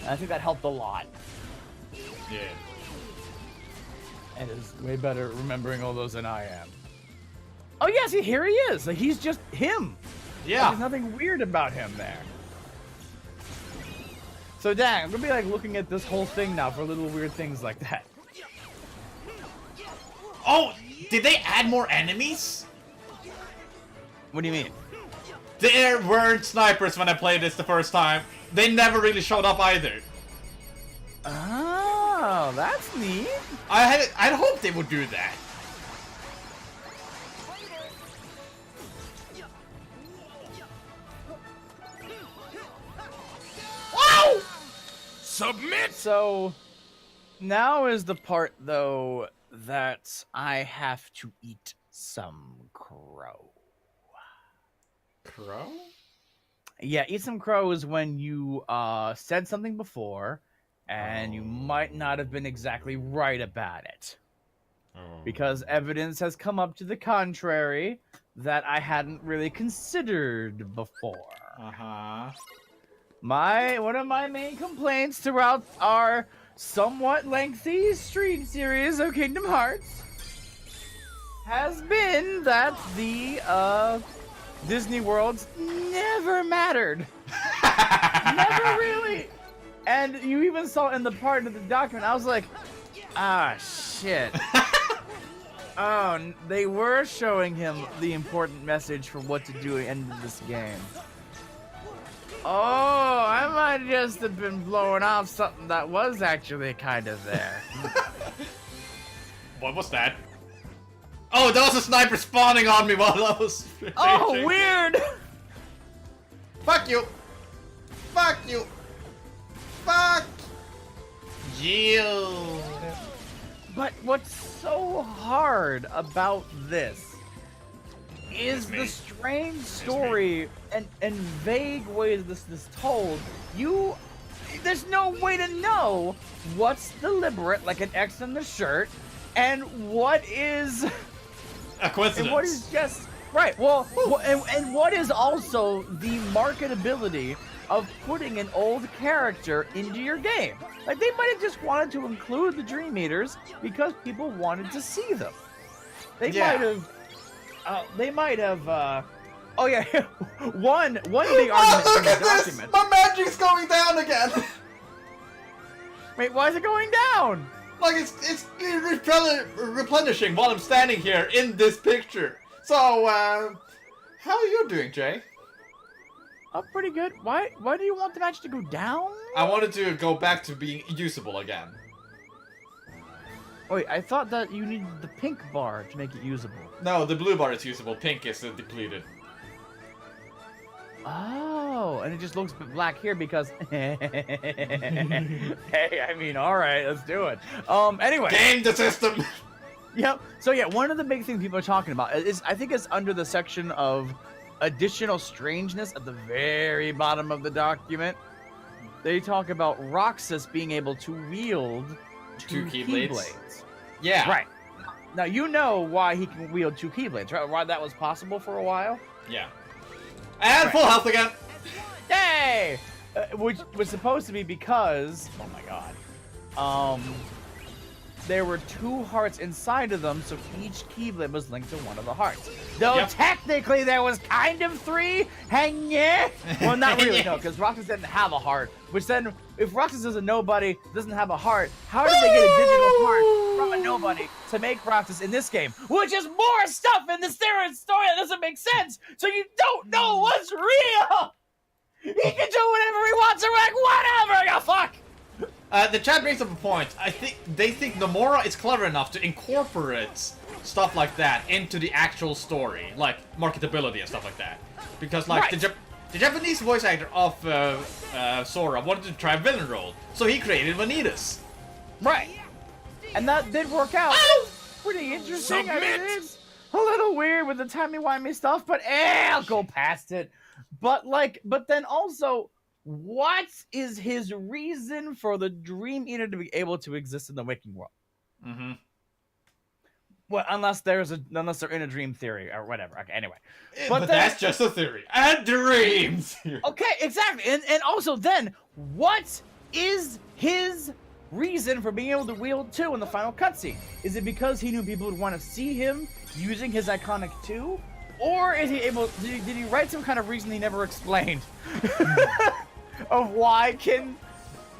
Speaker 2: And I think that helped a lot.
Speaker 1: Yeah.
Speaker 2: And is way better remembering all those than I am. Oh yeah, see, here he is. Like, he's just him.
Speaker 1: Yeah.
Speaker 2: Like, there's nothing weird about him there. So dang, I'm gonna be like looking at this whole thing now for little weird things like that.
Speaker 1: Oh, did they add more enemies?
Speaker 2: What do you mean?
Speaker 1: There weren't snipers when I played this the first time. They never really showed up either.
Speaker 2: Oh, that's neat.
Speaker 1: I'd hoped they would do that. Wow!
Speaker 3: Submit!
Speaker 2: So now is the part though that I have to eat some crow.
Speaker 1: Crow?
Speaker 2: Yeah, eat some crow is when you said something before and you might not have been exactly right about it. Because evidence has come up to the contrary that I hadn't really considered before.
Speaker 1: Uh-huh.
Speaker 2: One of my main complaints throughout our somewhat lengthy stream series of Kingdom Hearts has been that the Disney worlds never mattered. Never really. And you even saw in the part of the document, I was like, ah, shit. Oh, they were showing him the important message for what to do at the end of this game. Oh, I might just have been blowing off something that was actually kind of there.
Speaker 1: What was that? Oh, that was a sniper spawning on me while I was
Speaker 2: Oh,
Speaker 1: raging.
Speaker 2: weird!
Speaker 1: Fuck you! Fuck you! Fuck you!
Speaker 2: But what's so hard about this is the strange story and vague ways this is told. There's no way to know what's deliberate, like an X on the shirt, and what is
Speaker 1: A coincidence.
Speaker 2: and what is just right. Well, and what is also the marketability of putting an old character into your game? Like, they might have just wanted to include the Dream Eaters because people wanted to see them. They might have. Oh yeah, one big argument
Speaker 1: Look
Speaker 2: in the
Speaker 1: at this!
Speaker 2: document.
Speaker 1: My magic's going down again!
Speaker 2: Wait, why is it going down?
Speaker 1: Like, it's replenishing while I'm standing here in this picture. So, how are you doing, Jay?
Speaker 2: Oh, pretty good. Why do you want the match to go down?
Speaker 1: I wanted to go back to being usable again.
Speaker 2: Wait, I thought that you needed the pink bar to make it usable.
Speaker 1: No, the blue bar is usable, pink is depleted.
Speaker 2: Oh, and it just looks black here because. Hey, I mean, all right, let's do it. Anyway.
Speaker 1: Game the system!
Speaker 2: Yep. So yeah, one of the big things people are talking about is, I think it's under the section of additional strangeness at the very bottom of the document. They talk about Roxas being able to wield two keyblades.
Speaker 1: Yeah.
Speaker 2: Right. Now you know why he can wield two keyblades, right? Why that was possible for a while?
Speaker 1: Yeah. And full health again!
Speaker 2: Yay! Which was supposed to be because, oh my god, there were two hearts inside of them, so each keyblade was linked to one of the hearts. Though technically there was kind of three, hang yeah. Well, not really, no, because Roxas didn't have a heart. Which then, if Roxas is a nobody, doesn't have a heart, how did they get a digital heart from a nobody to make Roxas in this game? Which is more stuff in the story that doesn't make sense, so you don't know what's real! He can do whatever he wants and like, whatever, you fuck!
Speaker 1: The chat brings up a point. They think Nomura is clever enough to incorporate stuff like that into the actual story, like marketability and stuff like that. Because like the Japanese voice actor of Sora wanted to try a villain role, so he created Vanitas.
Speaker 2: Right. And that did work out. Pretty interesting. I mean, it's a little weird with the timey-wimey stuff, but I'll go past it. But then also, what is his reason for the Dream Eater to be able to exist in the waking world?
Speaker 1: Mm-hmm.
Speaker 2: Well, unless they're in a dream theory or whatever. Okay, anyway.
Speaker 1: But
Speaker 2: then-
Speaker 1: that's just a theory. And dreams!
Speaker 2: Okay, exactly. And also then, what is his reason for being able to wield 2 in the final cutscene? Is it because he knew people would want to see him using his iconic 2? Or is he able, did he write some kind of reason he never explained? Of why can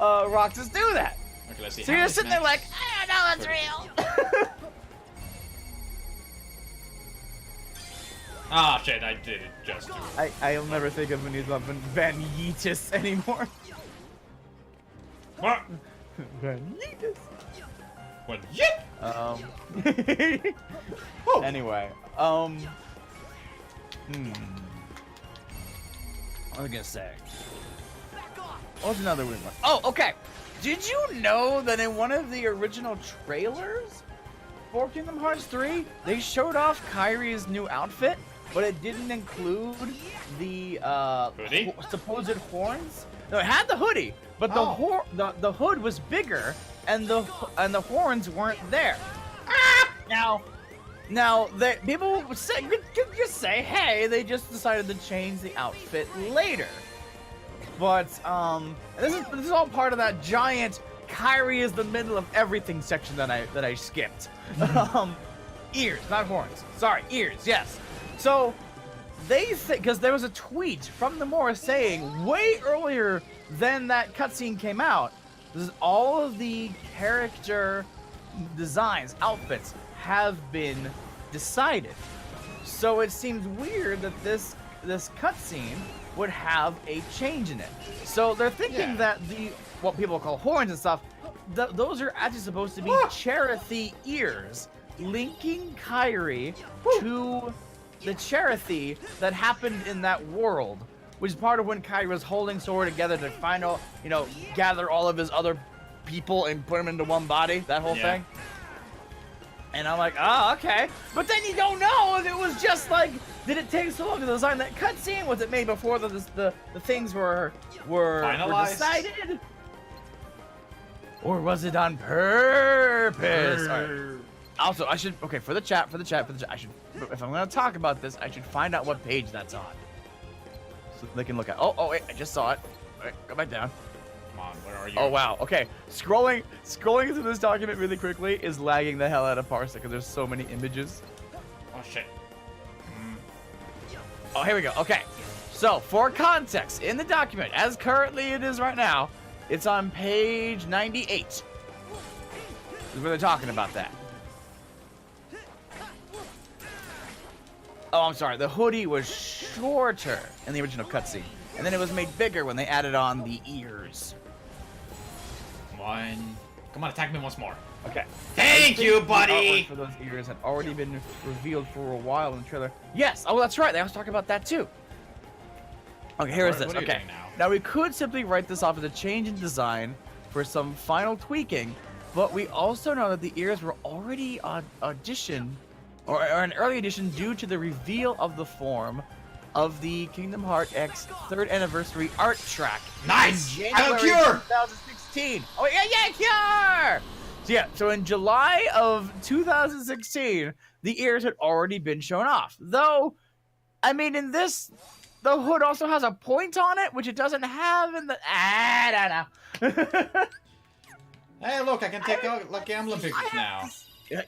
Speaker 2: Roxas do that?
Speaker 1: Okay, let's see.
Speaker 2: So
Speaker 1: how
Speaker 2: you're
Speaker 1: many
Speaker 2: sitting there
Speaker 1: snaps-
Speaker 2: like, I don't know that's real.
Speaker 1: Ah, shit, I did it just.
Speaker 2: I'll never think of Van Yeetus anymore.
Speaker 1: What?
Speaker 2: Van Yeetus.
Speaker 1: What? Yep!
Speaker 2: Anyway, what was I gonna say? What's another weird one? Oh, okay. Did you know that in one of the original trailers for Kingdom Hearts 3, they showed off Kyrie's new outfit, but it didn't include the
Speaker 1: Hoodie?
Speaker 2: supposed horns? No, it had the hoodie, but the hood was bigger, and the horns weren't there. Now, people would say, could just say, hey, they just decided to change the outfit later. But this is all part of that giant Kyrie is the middle of everything section that I skipped. Ears, not horns. Sorry, ears. Yes. So they think, because there was a tweet from Nomura saying way earlier than that cutscene came out, this is all of the character designs, outfits have been decided. So it seems weird that this cutscene would have a change in it. So they're thinking that what people call horns and stuff, those are actually supposed to be Cherethy ears, linking Kyrie to the Cherethy that happened in that world, which is part of when Kyrie was holding Sora together to gather all of his other people and put them into one body, that whole thing. And I'm like, oh, okay. But then you don't know if it was just like, did it take so long to design that cutscene? Was it made before the things were decided? Or was it on purpose? All right. Also, I should, for the chat, I should, if I'm gonna talk about this, I should find out what page that's on. So they can look at, oh, wait, I just saw it. All right, go back down.
Speaker 1: Come on, where are you?
Speaker 2: Oh, wow, okay. Scrolling through this document really quickly is lagging the hell out of Parsec because there's so many images.
Speaker 1: Oh, shit.
Speaker 2: Oh, here we go, okay. So, for context, in the document, as currently it is right now, it's on page 98. This is where they're talking about that. Oh, I'm sorry. The hoodie was shorter in the original cutscene, and then it was made bigger when they added on the ears.
Speaker 1: Come on, attack me once more.
Speaker 2: Okay.
Speaker 1: Thank you, buddy!
Speaker 2: The artwork for those ears had already been revealed for a while in the trailer. Yes. Oh, that's right. They was talking about that too. Okay, here is this.
Speaker 1: What are you
Speaker 2: Okay.
Speaker 1: doing now?
Speaker 2: Now we could simply write this off as a change in design for some final tweaking, but we also know that the ears were already on audition or an early edition due to the reveal of the form of the Kingdom Hearts X 3rd anniversary art track.
Speaker 1: Nice!
Speaker 2: in
Speaker 1: I have a
Speaker 2: January
Speaker 1: cure!
Speaker 2: 2016. Oh yeah, cure! So yeah, so in July of 2016, the ears had already been shown off. Though, I mean, in this, the hood also has a point on it, which it doesn't have in the. I don't know.
Speaker 1: Hey, look, I can take out Lucky Emblem pictures now.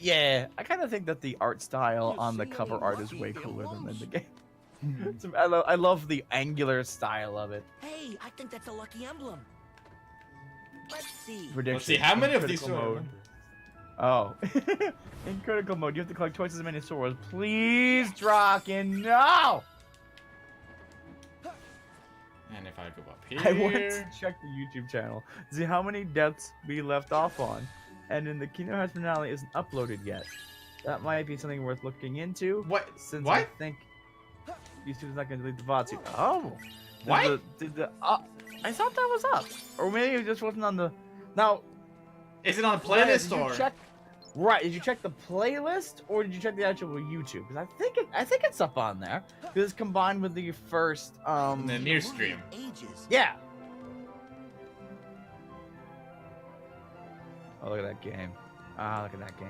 Speaker 2: Yeah, I kind of think that the art style on the cover art is way cooler than in the game. I love the angular style of it.
Speaker 4: Hey, I think that's a lucky emblem. Let's see.
Speaker 1: Let's see, how many of these
Speaker 2: Critical
Speaker 1: are...
Speaker 2: mode. Oh. In critical mode, you have to collect twice as many swords. Please, Draken, no!
Speaker 1: And if I go up here...
Speaker 2: I want to check the YouTube channel, see how many deaths we left off on. And then the Kingdom Hearts finale isn't uploaded yet. That might be something worth looking into.
Speaker 1: What?
Speaker 2: Since
Speaker 1: What?
Speaker 2: I think YouTube's not going to delete the VOD too. Oh.
Speaker 1: What?
Speaker 2: I thought that was up. Or maybe it just wasn't on the... Now...
Speaker 1: Is it on the
Speaker 2: Did
Speaker 1: playlist
Speaker 2: you
Speaker 1: or...
Speaker 2: check... Right, did you check the playlist or did you check the actual YouTube? Because I think it's up on there. Because it's combined with the first
Speaker 1: The near stream.
Speaker 2: Yeah. Oh, look at that game. Ah, look at that game.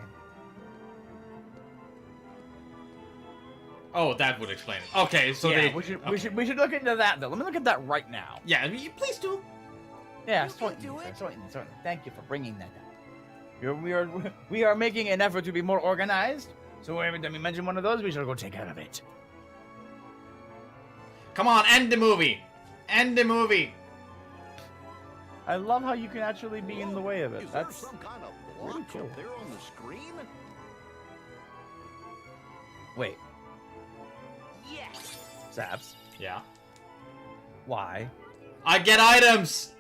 Speaker 1: Oh, that would explain it. Okay, so
Speaker 2: yeah,
Speaker 1: they.
Speaker 2: we should look into that though. Let me look at that right now.
Speaker 1: Yeah, please do.
Speaker 2: Yeah,
Speaker 4: You can
Speaker 2: certainly,
Speaker 4: do
Speaker 2: sir,
Speaker 4: it.
Speaker 2: certainly. Thank you for bringing that up. We are making an effort to be more organized. So every time we mention one of those, we shall go take care of it.
Speaker 1: Come on, end the movie. End the movie.
Speaker 2: I love how you can actually be in the way of it.
Speaker 7: Is there
Speaker 2: That's
Speaker 7: some kind of
Speaker 2: really
Speaker 7: blotch
Speaker 2: cool.
Speaker 7: up there on the screen?
Speaker 2: wait,
Speaker 4: Yes.
Speaker 2: Zaps.
Speaker 1: Yeah.
Speaker 2: Why?
Speaker 1: I get items.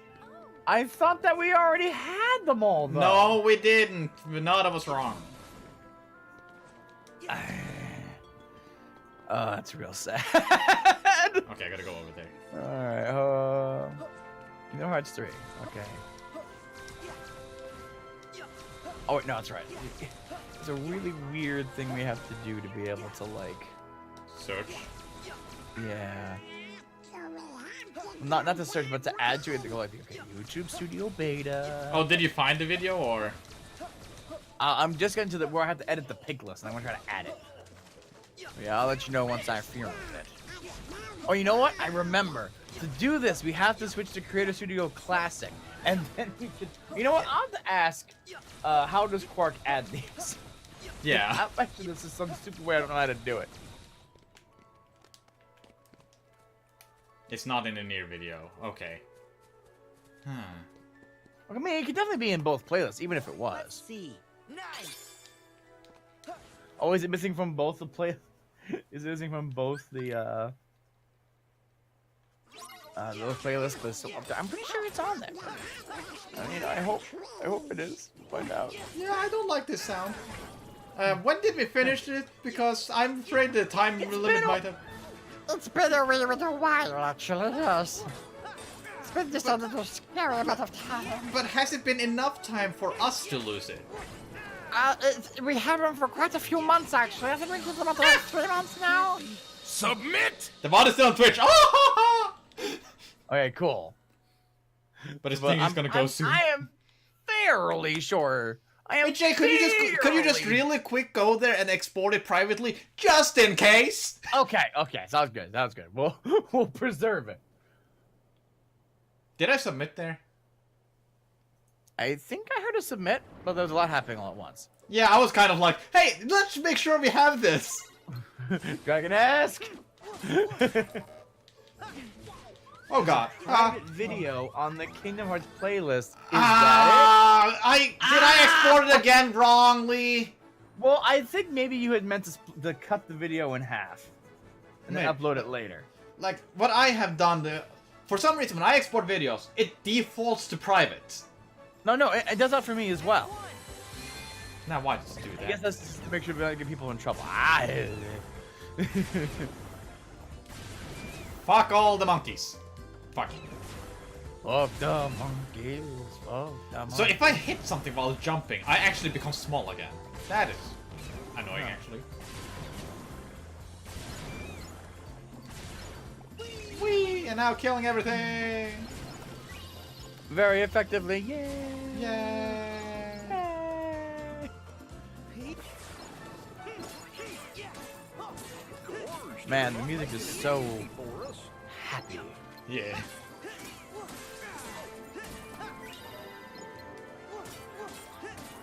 Speaker 2: I thought that we already had them all though.
Speaker 1: No, we didn't. None of us wrong.
Speaker 2: Oh, that's real sad.
Speaker 1: Okay, I gotta go over there.
Speaker 2: Alright, Kingdom Hearts 3. Okay. Oh, wait, no, that's right. It's a really weird thing we have to do to be able to, like...
Speaker 1: Search.
Speaker 2: Yeah. Not to search, but to add to it to go like, okay, YouTube Studio Beta.
Speaker 1: Oh, did you find the video or?
Speaker 2: I'm just getting to the where I have to edit the pig list, and I'm gonna try to add it. Yeah, I'll let you know once I feel with it. Oh, you know what? I remember. To do this, we have to switch to Creator Studio Classic, and then we could. You know what? I'll have to ask. How does Quark add these?
Speaker 1: Yeah.
Speaker 2: I bet you this is some stupid way I don't know how to do it.
Speaker 1: It's not in the near video. Okay. Huh.
Speaker 2: I mean, it could definitely be in both playlists, even if it
Speaker 4: Let's
Speaker 2: was.
Speaker 4: see. Nice.
Speaker 2: Oh, is it missing from both the play? Is it missing from both the those playlists? But it's still up there. I'm pretty sure it's on there. I mean, I hope it is. Find out.
Speaker 1: Yeah, I don't like this sound. When did we finish it? Because I'm afraid the time limit might have.
Speaker 8: It's been a little while, actually, yes. It's been just a little scary amount of time.
Speaker 1: But has it been enough time for us to lose it?
Speaker 8: We had them for quite a few months, actually. I think we keep them about 3 months now.
Speaker 3: Submit!
Speaker 1: The bot is still on Twitch. Oh!
Speaker 2: Okay, cool.
Speaker 1: But his
Speaker 2: But
Speaker 1: thing is gonna go soon.
Speaker 2: I am fairly sure.
Speaker 1: Hey Jay, could you just really quick go there and export it privately, just in case?
Speaker 2: Okay, sounds good. We'll preserve it.
Speaker 1: Did I submit there?
Speaker 2: I think I heard a submit, but there's a lot happening all at once.
Speaker 1: Yeah, I was kind of like, hey, let's make sure we have this.
Speaker 2: Dragon-esque!
Speaker 1: Oh god.
Speaker 2: Private video on the Kingdom Hearts playlist. Is that
Speaker 1: Did I export it again wrongly?
Speaker 2: it? Well, I think maybe you had meant to cut the video in half and then
Speaker 1: Maybe.
Speaker 2: upload it later.
Speaker 1: Like, what I have done, for some reason, when I export videos, it defaults to private.
Speaker 2: No, it does that for me as well.
Speaker 1: Now, why does it do
Speaker 2: I guess
Speaker 1: that?
Speaker 2: that's just to make sure we don't get people in trouble.
Speaker 1: Fuck all the monkeys. Fuck.
Speaker 2: Fuck the monkeys. Fuck the monkeys.
Speaker 1: So if I hit something while jumping, I actually become small again. That is annoying, actually. Whee! And now killing everything!
Speaker 2: Very effectively, yay!
Speaker 1: Yay!
Speaker 2: Man, the music is so happy.
Speaker 1: Yeah.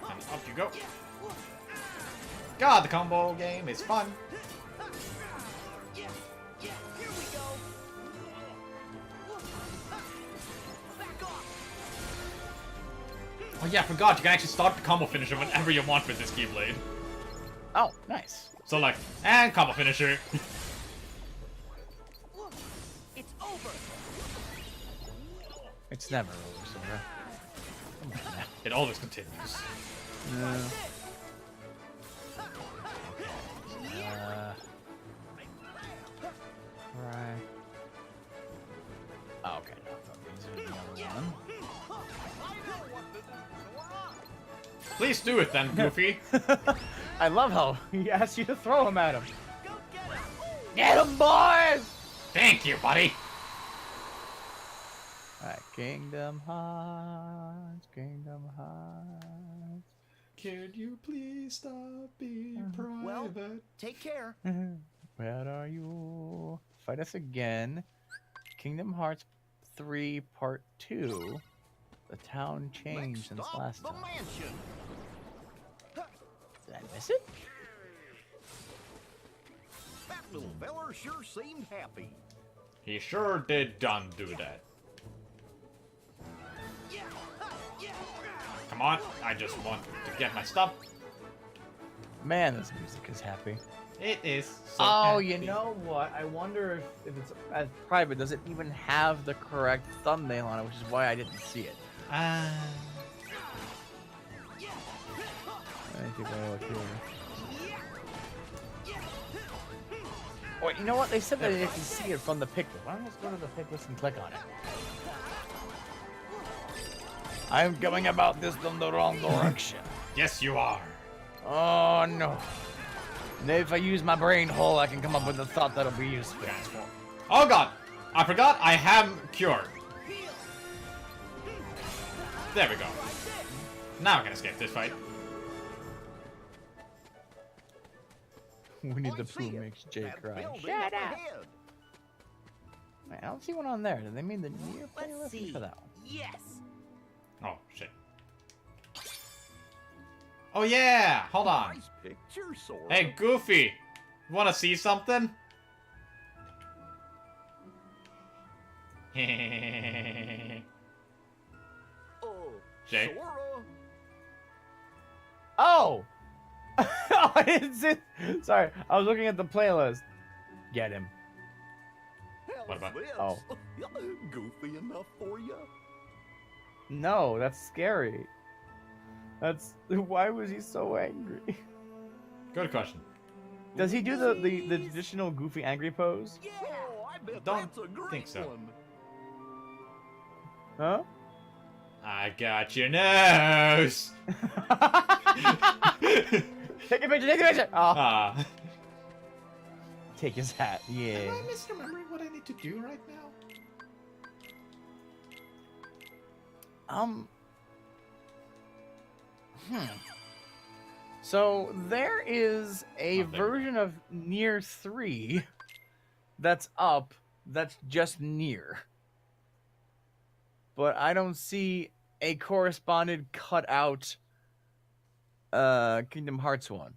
Speaker 1: And up you go. God, the combo game is fun. Oh yeah, I forgot, you can actually start the combo finisher whenever you want with this Keyblade.
Speaker 2: Oh, nice.
Speaker 1: So like, and combo finisher.
Speaker 4: It's over.
Speaker 2: It's never over, Sora. Come on now.
Speaker 1: It always continues.
Speaker 2: Right. Oh, okay. No, these are the other one.
Speaker 1: Please do it then, Goofy.
Speaker 2: I love how he asked you to throw him at him. Get him, boys!
Speaker 1: Thank you, buddy.
Speaker 2: Alright, Kingdom Hearts, Kingdom Hearts.
Speaker 1: Could you please stop being private?
Speaker 4: Well, take care.
Speaker 2: Where are you? Fight us again. Kingdom Hearts 3 Part 2. The town changed since last time. Did I miss it?
Speaker 7: That little feller sure seemed happy.
Speaker 1: He sure did done do that. Come on, I just want to get my stuff.
Speaker 2: Man, this music is happy.
Speaker 1: It is so
Speaker 2: Oh,
Speaker 1: happy.
Speaker 2: you know what? I wonder if it's as private, does it even have the correct thumbnail on it, which is why I didn't see it.
Speaker 1: Ah.
Speaker 2: I think I look here. Wait, you know what? They said that you can see it from the pick list. Why don't I just go to the pick list and click on it? I'm going about this in the wrong direction.
Speaker 1: Yes, you are.
Speaker 2: Oh no. Maybe if I use my brain hole, I can come up with a thought that'll be useful.
Speaker 1: Oh god! I forgot I am cured. There we go. Now I can escape this fight.
Speaker 2: We need the
Speaker 7: I see
Speaker 2: poo
Speaker 7: it.
Speaker 2: makes Jay
Speaker 7: That
Speaker 2: cry.
Speaker 7: building
Speaker 2: Shut
Speaker 7: up
Speaker 2: up!
Speaker 7: ahead.
Speaker 2: Wait, I don't see one on there. Do they mean the near
Speaker 4: Let's
Speaker 2: playlist
Speaker 4: see.
Speaker 2: for that one?
Speaker 4: Yes.
Speaker 1: Oh, shit. Oh yeah! Hold on.
Speaker 7: Nice picture, Sora.
Speaker 1: Hey, Goofy! You wanna see something? Jay?
Speaker 7: Sora.
Speaker 2: Oh! Oh, I didn't see. Sorry, I was looking at the playlist. Get him.
Speaker 7: How's
Speaker 1: What about-
Speaker 7: this?
Speaker 2: Oh.
Speaker 7: Goofy enough for you?
Speaker 2: No, that's scary. That's why was he so angry?
Speaker 1: Good question.
Speaker 2: Does he do the traditional Goofy angry pose?
Speaker 7: Oh, I bet
Speaker 1: Don't
Speaker 7: that's a great
Speaker 1: think so.
Speaker 7: one.
Speaker 2: Huh?
Speaker 1: I got your nose!
Speaker 2: Take a picture. Take a picture. Oh,
Speaker 1: Ah.
Speaker 2: take his hat. Yeah.
Speaker 1: Am I misremembering what I need to do right now?
Speaker 2: So there is a
Speaker 1: Nothing.
Speaker 2: version of Nier 3 that's up that's just Nier. But I don't see a corresponded cut out Kingdom Hearts one.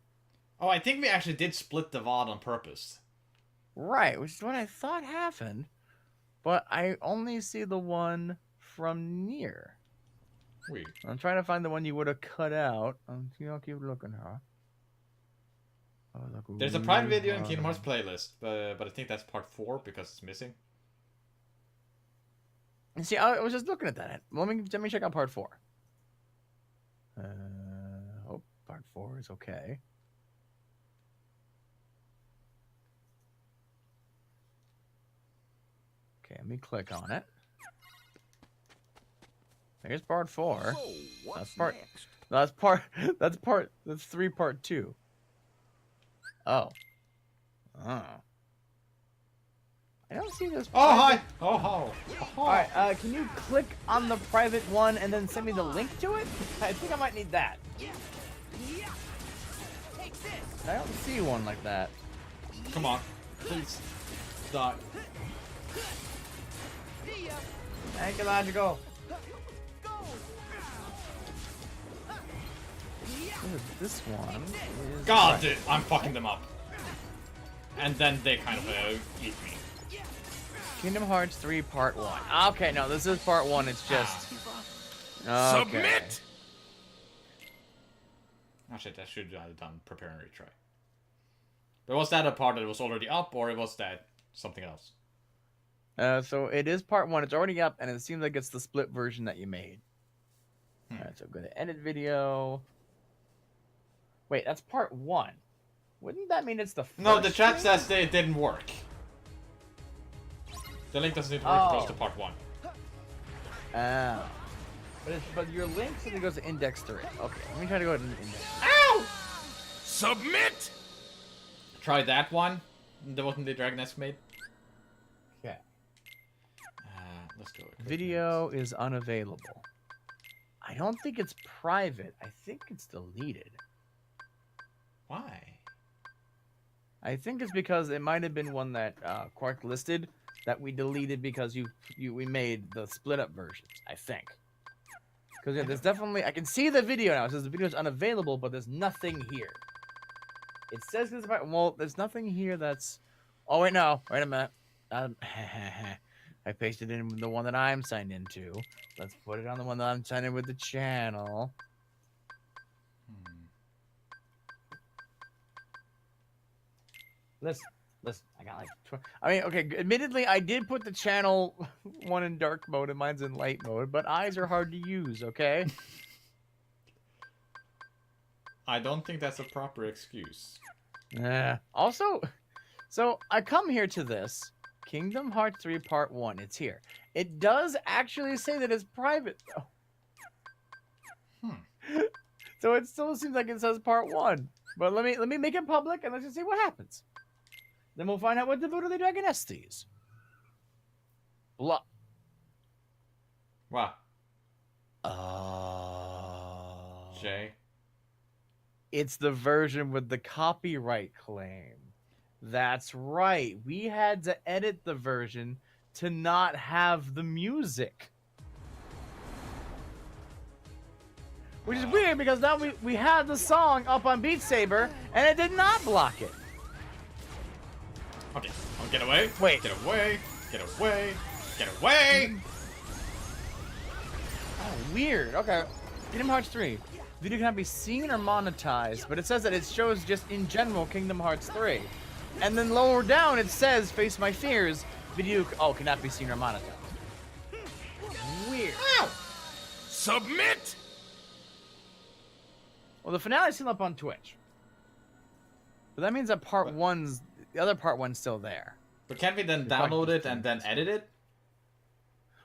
Speaker 1: Oh, I think we actually did split the VOD on purpose.
Speaker 2: Right, which is what I thought happened. But I only see the one from Nier.
Speaker 1: Weird.
Speaker 2: I'm trying to find the one you would have cut out. I'll keep looking, huh? Oh, look,
Speaker 1: There's a private video in Kingdom Hearts playlist, but I think that's part 4 because it's missing.
Speaker 2: See, I was just looking at that. Let me check out part 4. Oh, part 4 is okay. Okay, let me click on it. Here's part 4.
Speaker 7: So, what's
Speaker 2: part-
Speaker 7: next?
Speaker 2: That's 3 part 2. Oh. Oh. I don't see this.
Speaker 1: Oh, hi!
Speaker 2: private-
Speaker 1: Oh, ho! Oh,
Speaker 2: Alright, can you click on the private one and then send me the link to it? I think I might need that. I don't see one like that.
Speaker 1: Come on. Please. Die.
Speaker 2: Thank you, Logical. This one is...
Speaker 1: God, dude, I'm fucking them up. And then they kind of eat me.
Speaker 2: Kingdom Hearts 3 Part 1. Okay, no, this is Part 1. It's just... Okay.
Speaker 3: Submit!
Speaker 1: Oh shit, I should have done prepare and retry. But was that a part that was already up, or was that something else?
Speaker 2: So it is Part 1. It's already up, and it seems like it's the split version that you made. Alright, so go to edit video. Wait, that's Part 1. Wouldn't that mean it's the first
Speaker 1: No, the chat
Speaker 2: thing?
Speaker 1: says it didn't work. The link doesn't need to work, it goes to part 1.
Speaker 2: Oh. But your link says it goes to index 3. Okay, let me try to go to index.
Speaker 3: Submit!
Speaker 1: Try that one. That wasn't the Dragon Nest made.
Speaker 2: Okay.
Speaker 1: Let's do it.
Speaker 2: Video is unavailable. I don't think it's private. I think it's deleted.
Speaker 1: Why?
Speaker 2: I think it's because it might have been one that Quark listed that we deleted because we made the split up versions. I think. Because yeah, there's definitely I can see the video now. It says the video is unavailable, but there's nothing here. It says it's about well, there's nothing here that's. Oh wait, no, wait a minute. I pasted in the one that I'm signed into. Let's put it on the one that I'm signed in with the channel. Listen, I got like I mean, okay, admittedly, I did put the channel one in dark mode and mine's in light mode, but eyes are hard to use, okay?
Speaker 1: I don't think that's a proper excuse.
Speaker 2: Also, so I come here to this Kingdom Hearts 3 Part 1. It's here. It does actually say that it's private, though. So it still seems like it says Part 1. But let me make it public and let's just see what happens. Then we'll find out what the Voodoo Dragon is. Blah.
Speaker 1: Wow.
Speaker 2: Oh.
Speaker 1: Jay.
Speaker 2: It's the version with the copyright claim. That's right. We had to edit the version to not have the music. Which is weird because now we have the song up on Beat Saber and it did not block it.
Speaker 1: Okay, get away.
Speaker 2: Wait.
Speaker 1: Get away. Get away. Get away.
Speaker 2: Oh, weird. Okay. Kingdom Hearts 3. Video cannot be seen or monetized, but it says that it shows just in general Kingdom Hearts 3. And then lower down it says Face My Fears. Video cannot be seen or monetized. Weird.
Speaker 1: Ow! Submit!
Speaker 2: Well, the finale's still up on Twitch. But that means that the other part one's still there.
Speaker 1: But can't we then download it and then edit it?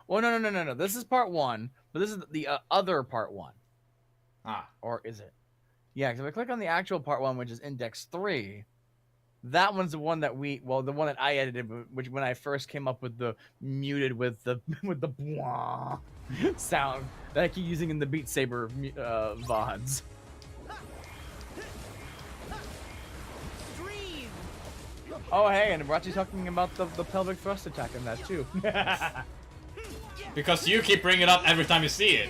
Speaker 2: Well, no. This is part 1, but this is the other part 1.
Speaker 1: Ah.
Speaker 2: Or is it? Yeah, because if I click on the actual part 1, which is index 3, that one's the one that the one that I edited, which when I first came up with the muted with the bwah sound that I keep using in the Beat Saber VODs. Oh, hey, and Rachi's talking about the pelvic thrust attack in that, too.
Speaker 1: Because you keep bringing it up every time you see it.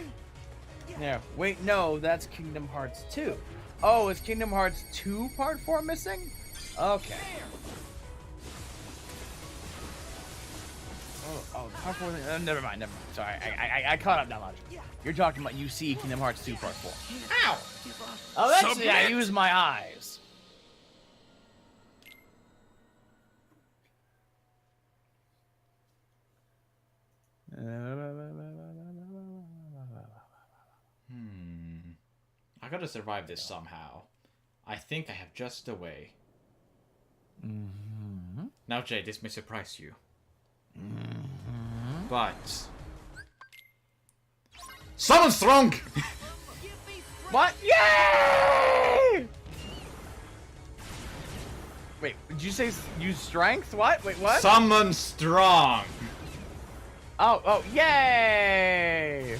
Speaker 2: Yeah, wait, no, that's Kingdom Hearts 2. Oh, is Kingdom Hearts 2 Part 4 missing? Okay. Oh, Part 4, never mind. Sorry, I caught up now, Logic. You're talking about you see Kingdom Hearts 2 Part 4.
Speaker 1: Ow!
Speaker 2: Oh, that's it, I use my eyes.
Speaker 1: I gotta survive this somehow. I think I have just a way. Now, Jay, this may surprise you. But... Summon Strong!
Speaker 2: What? Yay! Wait, did you say use strength? What? Wait, what?
Speaker 1: Summon Strong!
Speaker 2: Oh, yay!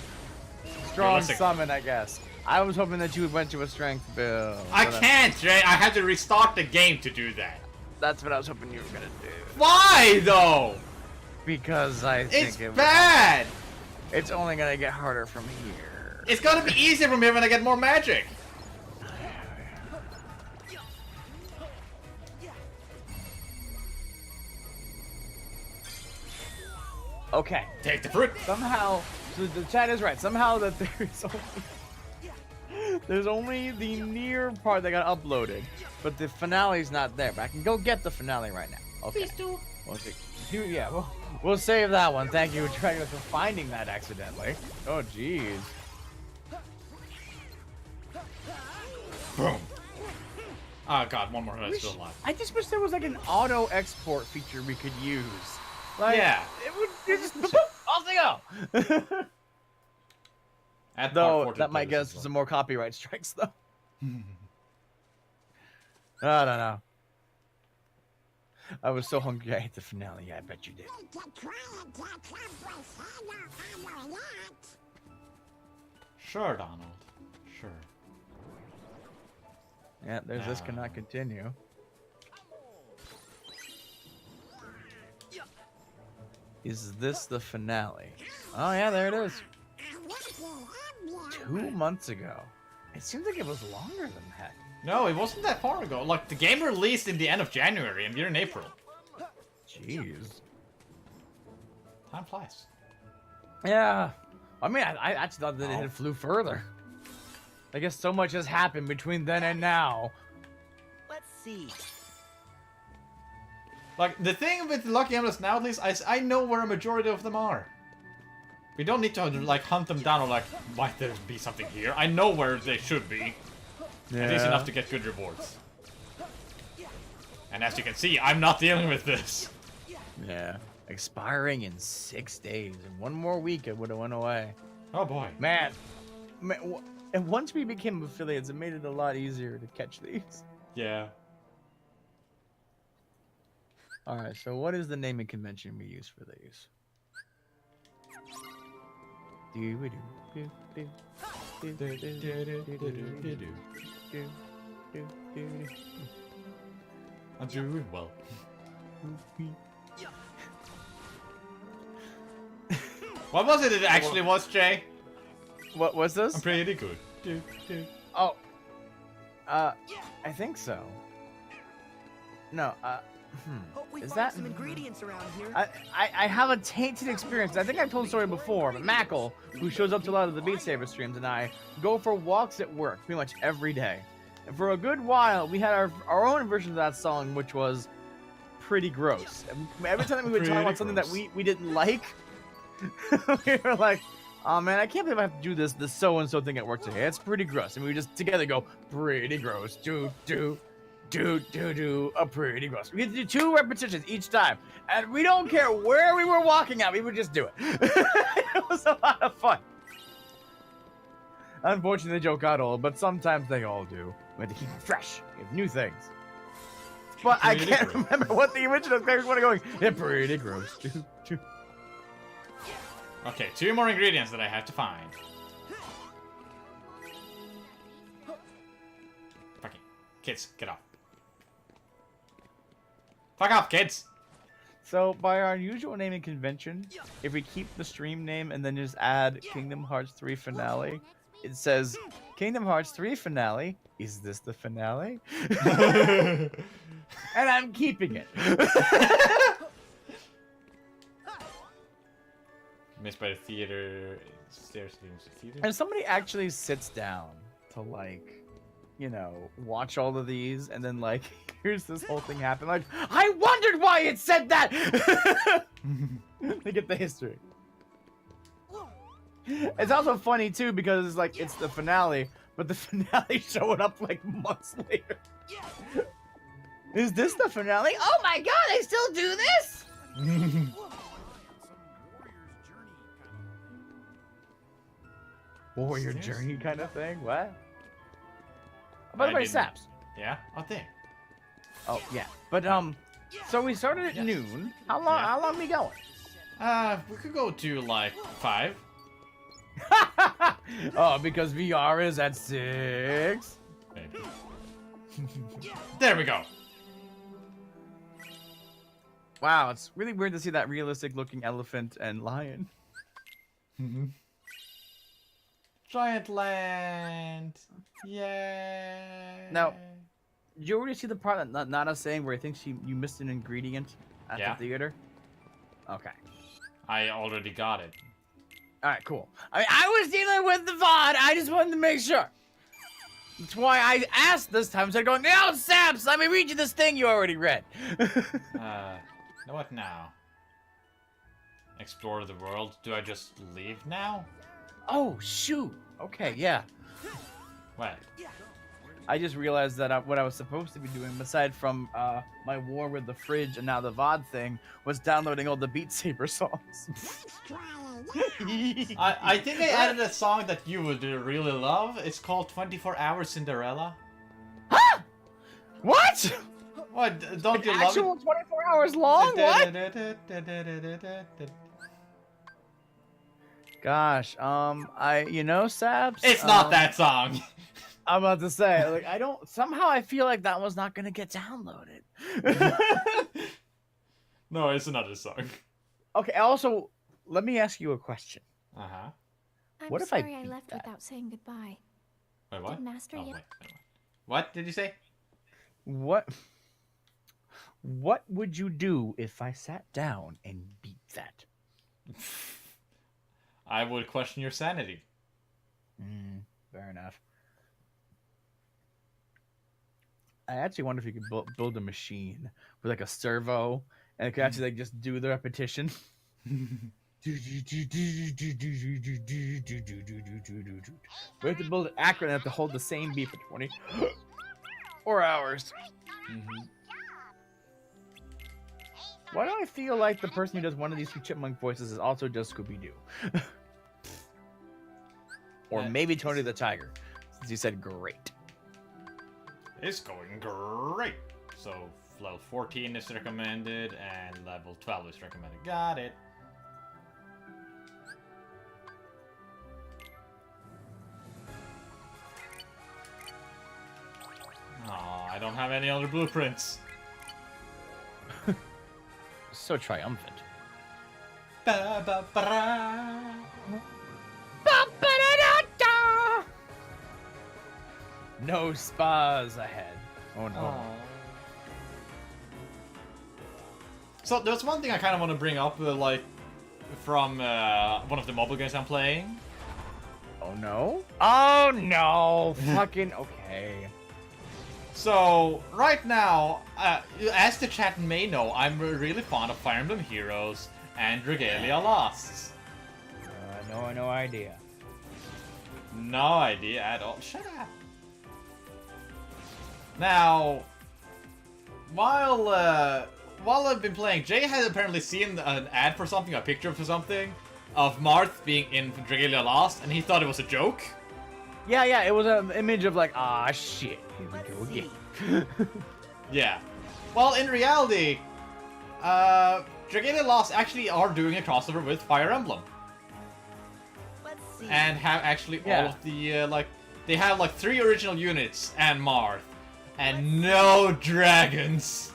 Speaker 2: Strong
Speaker 1: Realistic.
Speaker 2: summon, I guess. I was hoping that you went to a strength build.
Speaker 1: I can't, Jay! I had to restart the game to do that.
Speaker 2: That's what I was hoping you were gonna do.
Speaker 1: Why, though?
Speaker 2: Because I think
Speaker 1: It's bad!
Speaker 2: It's only gonna get harder from here.
Speaker 1: It's gonna be easier from here when I get more magic.
Speaker 2: Okay.
Speaker 1: Take the fruit.
Speaker 2: Somehow, so the chat is right. Somehow that there's only the near part that got uploaded, but the finale's not there. But I can go get the finale right now. Okay. We'll save that one. Thank you, Dragon, for finding that accidentally. Oh, jeez.
Speaker 1: Boom. Oh god, one more head still alive.
Speaker 2: I just wish there was like an auto export feature we could use. Like,
Speaker 1: Yeah.
Speaker 2: It would just off they go.
Speaker 1: Add part
Speaker 2: Though
Speaker 1: 4 to
Speaker 2: that
Speaker 1: the
Speaker 2: might get us
Speaker 1: playlist as
Speaker 2: some more copyright strikes, though. I don't know. I was so hungry I ate the finale. I bet you did.
Speaker 1: Sure, Donald. Sure.
Speaker 2: Yeah, there's this cannot continue. Is this the finale? Oh yeah, there it is. 2 months ago. It seems like it was longer than that.
Speaker 1: No, it wasn't that far ago. Like, the game released in the end of January, and we're in April.
Speaker 2: Jeez.
Speaker 1: Time flies.
Speaker 2: Yeah. I mean, I actually thought that it flew further. I guess so much has happened between then and now.
Speaker 4: Let's see.
Speaker 1: Like, the thing with Lucky Emblems now, at least, is I know where a majority of them are. We don't need to, like, hunt them down or, like, might there be something here? I know where they should be. At least enough to get good rewards. And as you can see, I'm not dealing with this.
Speaker 2: Yeah. Expiring in 6 days. In 1 more week, it would have went away.
Speaker 1: Oh boy.
Speaker 2: Man, and once we became affiliates, it made it a lot easier to catch these.
Speaker 1: Yeah.
Speaker 2: All right, so what is the naming convention we use for these?
Speaker 1: I'm doing well. What was it actually was, Jay?
Speaker 2: What was this?
Speaker 1: I'm pretty good.
Speaker 2: Oh. I think so. No,
Speaker 4: Hope we
Speaker 2: is
Speaker 4: find
Speaker 2: that...
Speaker 4: some ingredients around here.
Speaker 2: I have a tainted experience. I think I've told the story before, but Mackle, who shows up to a lot of the Beat Saber streams, and I go for walks at work pretty much every day. And for a good while, we had our own version of that song, which was pretty gross. And every time we would talk about something that we didn't like, we were like, oh man, I can't believe I have to do this so-and-so thing at work today. It's pretty gross. And we would just together go, pretty gross, do, a pretty gross. We had to do 2 repetitions each time. And we don't care where we were walking at, we would just do it. It was a lot of fun. Unfortunately, the joke got old, but sometimes they all do. We had to keep it fresh, give new things. But I can't remember what the original characters were going. Yeah, pretty gross.
Speaker 1: Okay, 2 more ingredients that I have to find. Fucking kids, get off. Fuck off, kids!
Speaker 2: So, by our usual naming convention, if we keep the stream name and then just add Kingdom Hearts 3 Finale, it says, Kingdom Hearts 3 Finale, is this the finale? And I'm keeping it.
Speaker 1: Missed by the theater. Stairs to the theater.
Speaker 2: And somebody actually sits down to, like, you know, watch all of these and then, like, here's this whole thing happen. Like, I wondered why it said that! They get the history. It's also funny, too, because it's like, it's the finale, but the finale showing up, like, months later. Is this the finale? Oh my god, they still do this? Warrior journey kind of thing? What? By the way, Saps.
Speaker 1: Yeah? Oh, there.
Speaker 2: Oh, yeah. But, so we started at noon. How long we going?
Speaker 1: We could go to, like, 5.
Speaker 2: Oh, because VR is at 6?
Speaker 1: Maybe. There we go.
Speaker 2: Wow, it's really weird to see that realistic-looking elephant and lion.
Speaker 1: Giant land. Yay.
Speaker 2: Now, did you already see the part that Nana's saying where I think you missed an ingredient at the theater? Okay.
Speaker 1: I already got it.
Speaker 2: Alright, cool. I mean, I was dealing with the VOD, I just wanted to make sure. That's why I asked this time, instead of going, no, Saps, let me read you this thing you already read.
Speaker 1: What now? Explore the world. Do I just leave now?
Speaker 2: Oh, shoot. Okay, yeah.
Speaker 1: What?
Speaker 2: I just realized that what I was supposed to be doing, aside from my war with the fridge and now the VOD thing, was downloading all the Beat Saber songs.
Speaker 1: I think I added a song that you would really love. It's called 24 Hour Cinderella.
Speaker 2: Huh? What?
Speaker 1: What? Don't you love it?
Speaker 2: Actual 24 hours long? What? Gosh, Saps.
Speaker 1: It's not that song.
Speaker 2: I'm about to say, like, somehow I feel like that was not gonna get downloaded.
Speaker 1: No, it's another song.
Speaker 2: Okay. Also, let me ask you a question.
Speaker 1: Uh-huh.
Speaker 5: I'm
Speaker 2: What if I
Speaker 5: sorry I
Speaker 2: beat
Speaker 5: left
Speaker 2: that?
Speaker 5: without saying goodbye.
Speaker 1: Wait, what?
Speaker 5: Did Master
Speaker 1: Oh,
Speaker 5: yet?
Speaker 1: wait. What did you say?
Speaker 2: What would you do if I sat down and beat that?
Speaker 1: I would question your sanity.
Speaker 2: Fair enough. I actually wonder if you could build a machine with like a servo and it could actually like just do the repetition. We have to build it accurate enough to hold the same beat for 24 hours. Why do I feel like the person who does one of these two chipmunk voices is also just Scooby-Doo? Or maybe Tony the Tiger, since you said great.
Speaker 1: It's going great. So level 14 is recommended and level 12 is recommended. Got it. Aw, I don't have any other blueprints.
Speaker 2: So triumphant.
Speaker 1: Ba-ba-ba-ra.
Speaker 2: No spas ahead. Oh no.
Speaker 1: Aw. So there's one thing I kind of want to bring up, like, from one of the mobile games I'm playing.
Speaker 2: Oh no. Oh no. Fucking okay.
Speaker 1: So, right now, as the chat may know, I'm really fond of Fire Emblem Heroes and Dragalia Lost.
Speaker 2: No idea.
Speaker 1: No idea at all. Shut up. Now, while I've been playing, Jay has apparently seen an ad for something, a picture for something, of Marth being in Dragalia Lost, and he thought it was a joke.
Speaker 2: Yeah, it was an image of like, ah, shit. Here we go again.
Speaker 1: Yeah. Well, in reality, Dragalia Lost actually are doing a crossover with Fire Emblem.
Speaker 4: Let's see.
Speaker 1: And have actually all
Speaker 2: Yeah.
Speaker 1: of the, like, they have like 3 original units and Marth. And no dragons.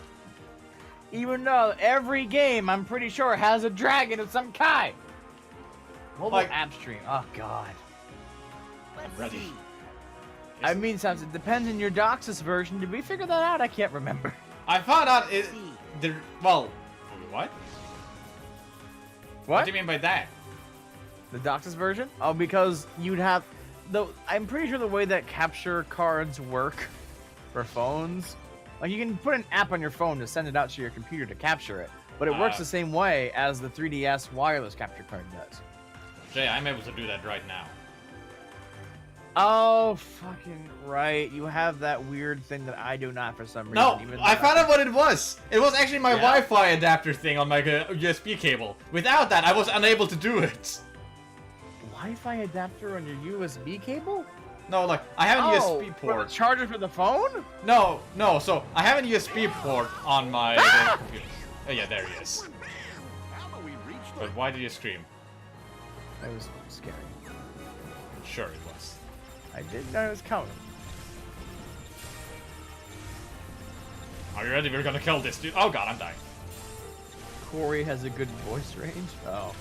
Speaker 2: Even though every game, I'm pretty sure, has a dragon of some kind. Mobile
Speaker 1: Like-
Speaker 2: app stream. Oh god.
Speaker 4: Let's
Speaker 1: ready.
Speaker 4: see.
Speaker 2: I mean, sometimes it depends on your Doxus version. Did we figure that out? I can't remember.
Speaker 1: I found out it.
Speaker 4: See.
Speaker 1: Well, what? What
Speaker 2: What?
Speaker 1: do you mean by that?
Speaker 2: The Doxus version? Oh, because you'd have... I'm pretty sure the way that capture cards work for phones, like you can put an app on your phone to send it out to your computer to capture it, but it works the same way as the 3DS wireless capture card does.
Speaker 1: Jay, I'm able to do that right now.
Speaker 2: Oh, fucking right. You have that weird thing that I do not for some reason.
Speaker 1: No,
Speaker 2: even
Speaker 1: I
Speaker 2: though
Speaker 1: found out what it was. It was actually my
Speaker 2: Yeah?
Speaker 1: Wi-Fi adapter thing on my USB cable. Without that, I was unable to do it.
Speaker 2: Wi-Fi adapter on your USB cable?
Speaker 1: No, like, I have an USB
Speaker 2: For the
Speaker 1: port.
Speaker 2: charger for the phone?
Speaker 1: No, so I have a USB port on my computer. Oh yeah, there he is.
Speaker 7: How do we reach the
Speaker 1: But why did you scream?
Speaker 2: That was scary.
Speaker 1: Sure it was.
Speaker 2: I didn't know it was coming.
Speaker 1: Are you ready? We're gonna kill this dude. Oh god, I'm dying.
Speaker 2: Corey has a good voice range? Oh.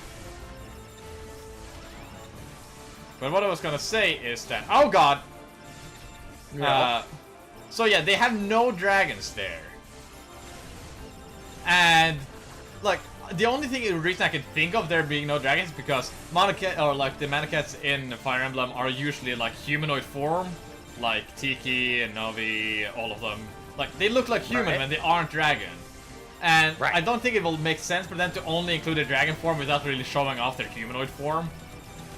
Speaker 1: But what I was gonna say is that, oh god! So yeah, they have no dragons there. And, like, the only reason I can think of there being no dragons is because Monocat, or like the Manocats in Fire Emblem are usually like humanoid form. Like Tiki and Novi, all of them. Like, they look like human
Speaker 2: Right.
Speaker 1: when they aren't dragon. And
Speaker 2: Right.
Speaker 1: I don't think it will make sense for them to only include a dragon form without really showing off their humanoid form.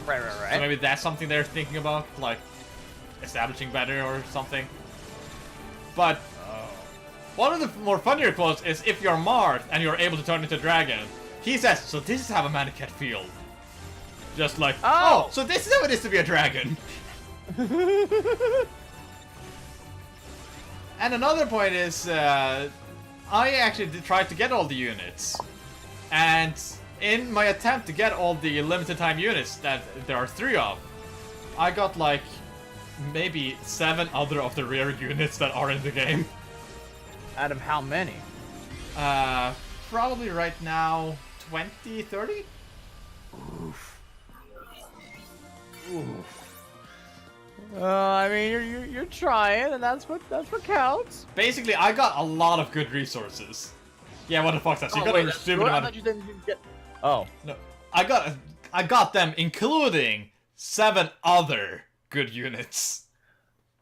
Speaker 2: Right.
Speaker 1: So maybe that's something they're thinking about, like establishing better or something. But one of the more funnier quotes is if you're Marth and you're able to turn into a dragon, he says, "So this is how a Manicat feels." Just like,
Speaker 2: Oh!
Speaker 1: so this is how it is to be a dragon. And another point is, I actually tried to get all the units, and in my attempt to get all the limited time units that there are 3 of, I got like maybe 7 other of the rare units that are in the game.
Speaker 2: Out of how many?
Speaker 1: Probably right now 20, 30?
Speaker 2: Oof. I mean, you're trying, and that's what counts.
Speaker 1: Basically, I got a lot of good resources. Yeah, what the fuck's that? So you got a stupid
Speaker 2: I
Speaker 1: amount
Speaker 2: thought you didn't get. Oh.
Speaker 1: No, I got them, including 7 other good units.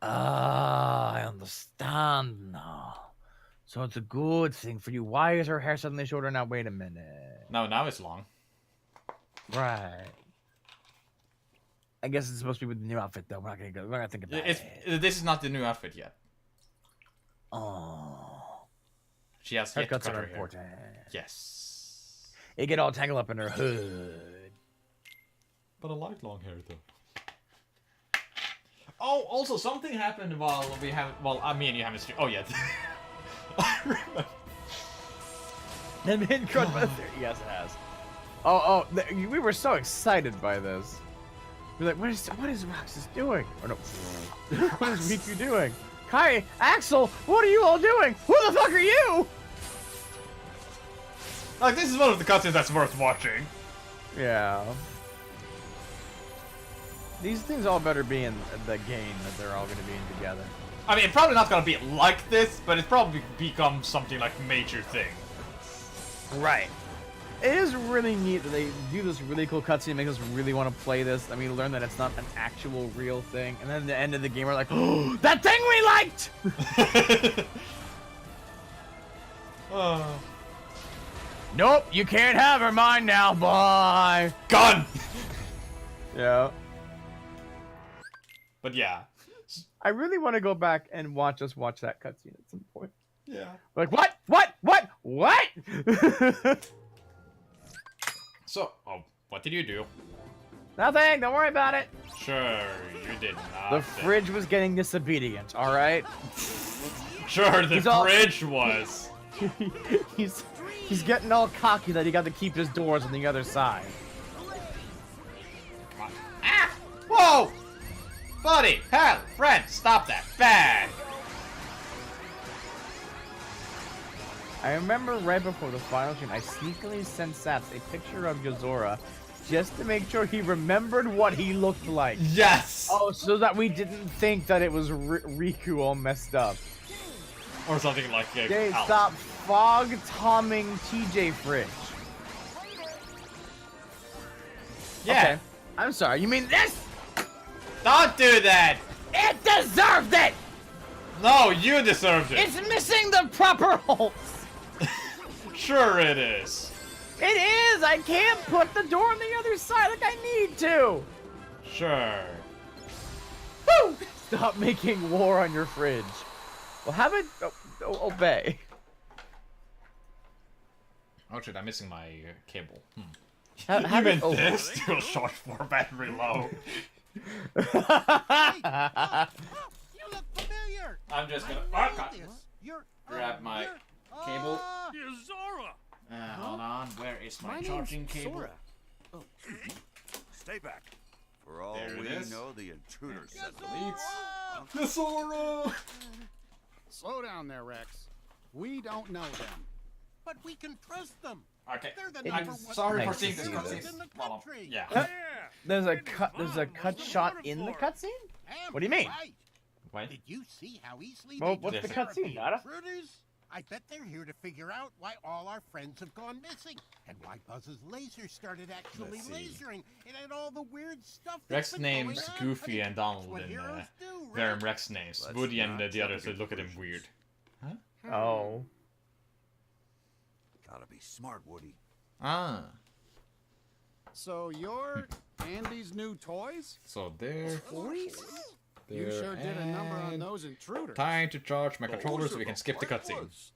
Speaker 2: Ah, I understand now. So it's a good thing for you. Why is her hair suddenly shorter now? Wait a minute.
Speaker 1: No, now it's long.
Speaker 2: Right. I guess it's supposed to be with the new outfit, though. We're not gonna think about it.
Speaker 1: This is not the new outfit yet.
Speaker 2: Oh.
Speaker 1: She has yet to
Speaker 2: Haircuts
Speaker 1: cut
Speaker 2: are
Speaker 1: her hair.
Speaker 2: important.
Speaker 1: Yes.
Speaker 2: It get all tangled up in her hood.
Speaker 1: But I like long hair though. Oh, also something happened while me and you haven't streamed. Oh yeah. I remember.
Speaker 2: And then yes, it has. We were so excited by this. We're like, what is Roxas doing? Or no, what is Riku doing? Kai, Axel, what are you all doing? Who the fuck are you?
Speaker 1: Like, this is one of the cutscenes that's worth watching.
Speaker 2: Yeah. These things all better be in the game that they're all going to be in together.
Speaker 1: I mean, it's probably not gonna be like this, but it's probably become something like major thing.
Speaker 2: Right. It is really neat that they do this really cool cutscene, make us really want to play this. I mean, learn that it's not an actual real thing, and then at the end of the game, we're like, oh, that thing we liked! Nope, you can't have her. Mine now. Bye.
Speaker 1: Gun.
Speaker 2: Yeah.
Speaker 1: But yeah.
Speaker 2: I really want to go back and watch that cutscene at some point.
Speaker 1: Yeah.
Speaker 2: Like, what?
Speaker 1: So, what did you do?
Speaker 2: Nothing. Don't worry about it.
Speaker 1: Sure, you did not.
Speaker 2: The fridge was getting disobedient. All right.
Speaker 1: Sure, the
Speaker 2: He's all-
Speaker 1: fridge was.
Speaker 2: He's getting all cocky that he got to keep his doors on the other side.
Speaker 1: Come on. Ah! Whoa! Buddy, hell, friend, stop that. Bad.
Speaker 2: I remember right before the final stream, I sneakily sent Saps a picture of Yozora just to make sure he remembered what he looked like.
Speaker 1: Yes!
Speaker 2: Oh, so that we didn't think that it was Riku all messed up.
Speaker 1: Or something like
Speaker 2: Okay,
Speaker 1: ow.
Speaker 2: stop fog-tomming TJ Fridge.
Speaker 1: Yeah.
Speaker 2: Okay. I'm sorry, you mean this?
Speaker 1: Don't do that!
Speaker 2: It deserved it!
Speaker 1: No, you deserved it!
Speaker 2: It's missing the proper holes!
Speaker 1: Sure it is.
Speaker 2: It is! I can't put the door on the other side like I need to!
Speaker 1: Sure.
Speaker 2: Woo! Stop making war on your fridge. Well, have it obey.
Speaker 1: Oh shit, I'm missing my cable.
Speaker 2: Have it
Speaker 1: Even
Speaker 2: obey.
Speaker 1: this still short for battery low.
Speaker 8: You look familiar.
Speaker 1: I'm just gonna
Speaker 8: You're
Speaker 1: grab my cable.
Speaker 3: Yozora!
Speaker 1: Hold on, where is my charging cable?
Speaker 8: Sora.
Speaker 7: Stay back. For all
Speaker 1: There it
Speaker 7: we
Speaker 1: is.
Speaker 7: know, the intruder said
Speaker 1: Yozora!
Speaker 9: Slow down there, Rex. We don't know them.
Speaker 8: But we can trust them.
Speaker 1: Okay,
Speaker 8: They're the
Speaker 1: I'm
Speaker 8: number one
Speaker 1: sorry for
Speaker 2: Nice
Speaker 1: seeing
Speaker 2: to
Speaker 1: this
Speaker 2: see
Speaker 1: cutscene.
Speaker 2: this.
Speaker 8: in the
Speaker 1: Well,
Speaker 8: country.
Speaker 1: yeah.
Speaker 3: Yeah!
Speaker 2: There's a cut shot in the cutscene?
Speaker 8: Am
Speaker 2: What do you mean?
Speaker 8: Right.
Speaker 1: Wait.
Speaker 8: Did you see how easily
Speaker 2: Well,
Speaker 8: they
Speaker 2: what's
Speaker 1: the
Speaker 8: took care of
Speaker 2: cutscene,
Speaker 8: the
Speaker 2: Nada?
Speaker 8: intruders? I bet they're here to figure out why all our friends have gone missing, and why Buzz's laser started actually
Speaker 1: Let's see.
Speaker 8: lasering, and all the weird stuff.
Speaker 1: Rex
Speaker 8: that's been
Speaker 1: names
Speaker 8: going on.
Speaker 1: Goofy
Speaker 8: I mean,
Speaker 1: and
Speaker 8: that's
Speaker 1: Donald
Speaker 8: what
Speaker 1: in
Speaker 8: heroes do,
Speaker 1: Verum
Speaker 8: right?
Speaker 1: Rex names.
Speaker 7: Let's
Speaker 1: Woody and
Speaker 7: not
Speaker 1: the others
Speaker 7: jump to
Speaker 1: look at him weird.
Speaker 7: conclusions.
Speaker 2: Oh.
Speaker 7: Gotta be smart, Woody.
Speaker 1: Ah.
Speaker 9: So you're Andy's new toys?
Speaker 1: So there.
Speaker 9: You sure did a number on those intruders.
Speaker 1: Time to charge my controller so we can skip the
Speaker 7: What
Speaker 1: cutscene.
Speaker 7: was?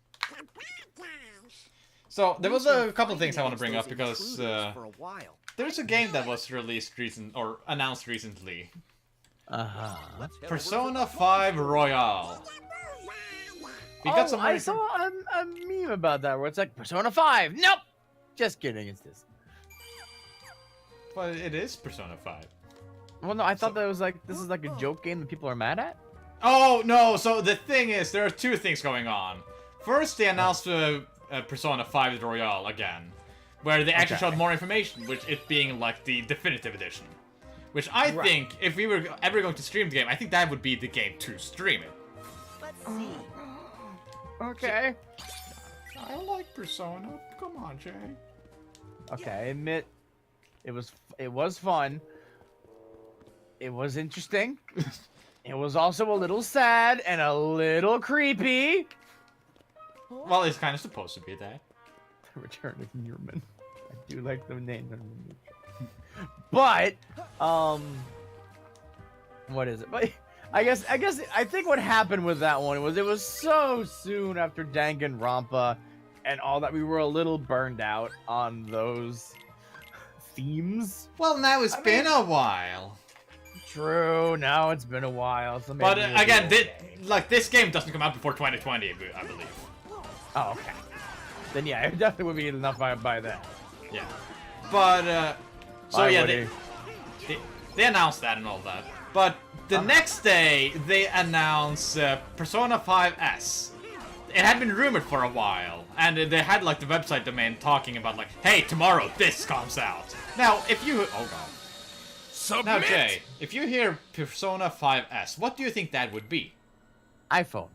Speaker 1: So there was
Speaker 9: We've
Speaker 1: a
Speaker 9: been
Speaker 1: couple of things I want to
Speaker 9: fighting
Speaker 1: bring up
Speaker 9: against
Speaker 1: because
Speaker 9: those intruders for a while.
Speaker 1: there's a game that was released announced recently.
Speaker 2: Uh-huh.
Speaker 7: Let's head over to
Speaker 1: Persona
Speaker 7: the
Speaker 1: 5 Royale. We got some
Speaker 2: I
Speaker 1: very-
Speaker 2: saw a meme about that where it's like, Persona 5! Nope! Just kidding, it's this.
Speaker 1: But it is Persona 5.
Speaker 2: Well, no, I thought that was like, this is like a joke game that people are mad at?
Speaker 1: Oh no! So the thing is, there are two things going on. First, they announced Persona 5 Royale again, where they actually
Speaker 2: Okay.
Speaker 1: showed more information, which it being like the definitive edition. Which I think, if we were ever going to stream the game, I think that would be the game to stream it.
Speaker 4: Let's see.
Speaker 2: Okay.
Speaker 1: I like Persona. Come on, Jay.
Speaker 2: Okay, I admit it was fun. It was interesting. It was also a little sad and a little creepy.
Speaker 1: Well, it's kind of supposed to be that.
Speaker 2: The Return of Newman. I do like the name. But what is it? But I think what happened with that one was it was so soon after Danganronpa and all that we were a little burned out on those themes.
Speaker 1: Well, now it's been a while.
Speaker 2: True. Now it's been a while. So maybe
Speaker 1: But
Speaker 2: it'll be
Speaker 1: again,
Speaker 2: okay.
Speaker 1: this game doesn't come out before 2020, I believe.
Speaker 2: Oh, okay. Then yeah, it definitely would be enough by then.
Speaker 1: Yeah. But so
Speaker 2: Bye,
Speaker 1: yeah,
Speaker 2: Woody.
Speaker 1: they announced that and all that. But the next day they announced Persona 5S. It had been rumored for a while, and they had like the website domain talking about like, hey, tomorrow this comes out. Now, if you Now, Jay, if you hear Persona 5S, what do you think that would be?
Speaker 2: iPhone.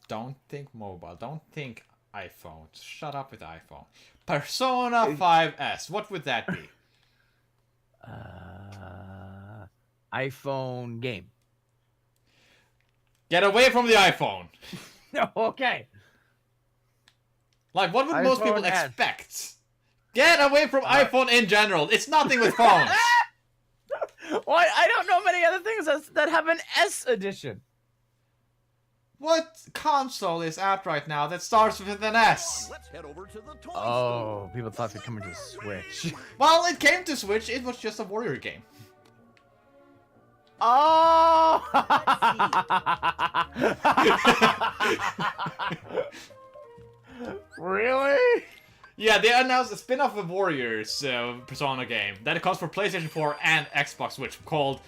Speaker 1: Don't think mobile. Don't think iPhone. Shut up with iPhone. Persona 5S. What would that be?
Speaker 2: iPhone game.
Speaker 1: Get away from the iPhone.
Speaker 2: Okay.
Speaker 1: Like, what would most people
Speaker 2: iPhone S.
Speaker 1: expect? Get away from iPhone in general. It's nothing with phones.
Speaker 2: What? I don't know many other things that have an S edition.
Speaker 1: What console is out right now that starts with an S?
Speaker 7: Let's head over to the toy
Speaker 2: Oh, people thought they'd come into Switch.
Speaker 1: Well, it came to Switch. It was just a Warrior game.
Speaker 2: Oh! Really?
Speaker 1: Yeah, they announced a spin-off of Warriors Persona game that comes for PlayStation 4 and Xbox Switch called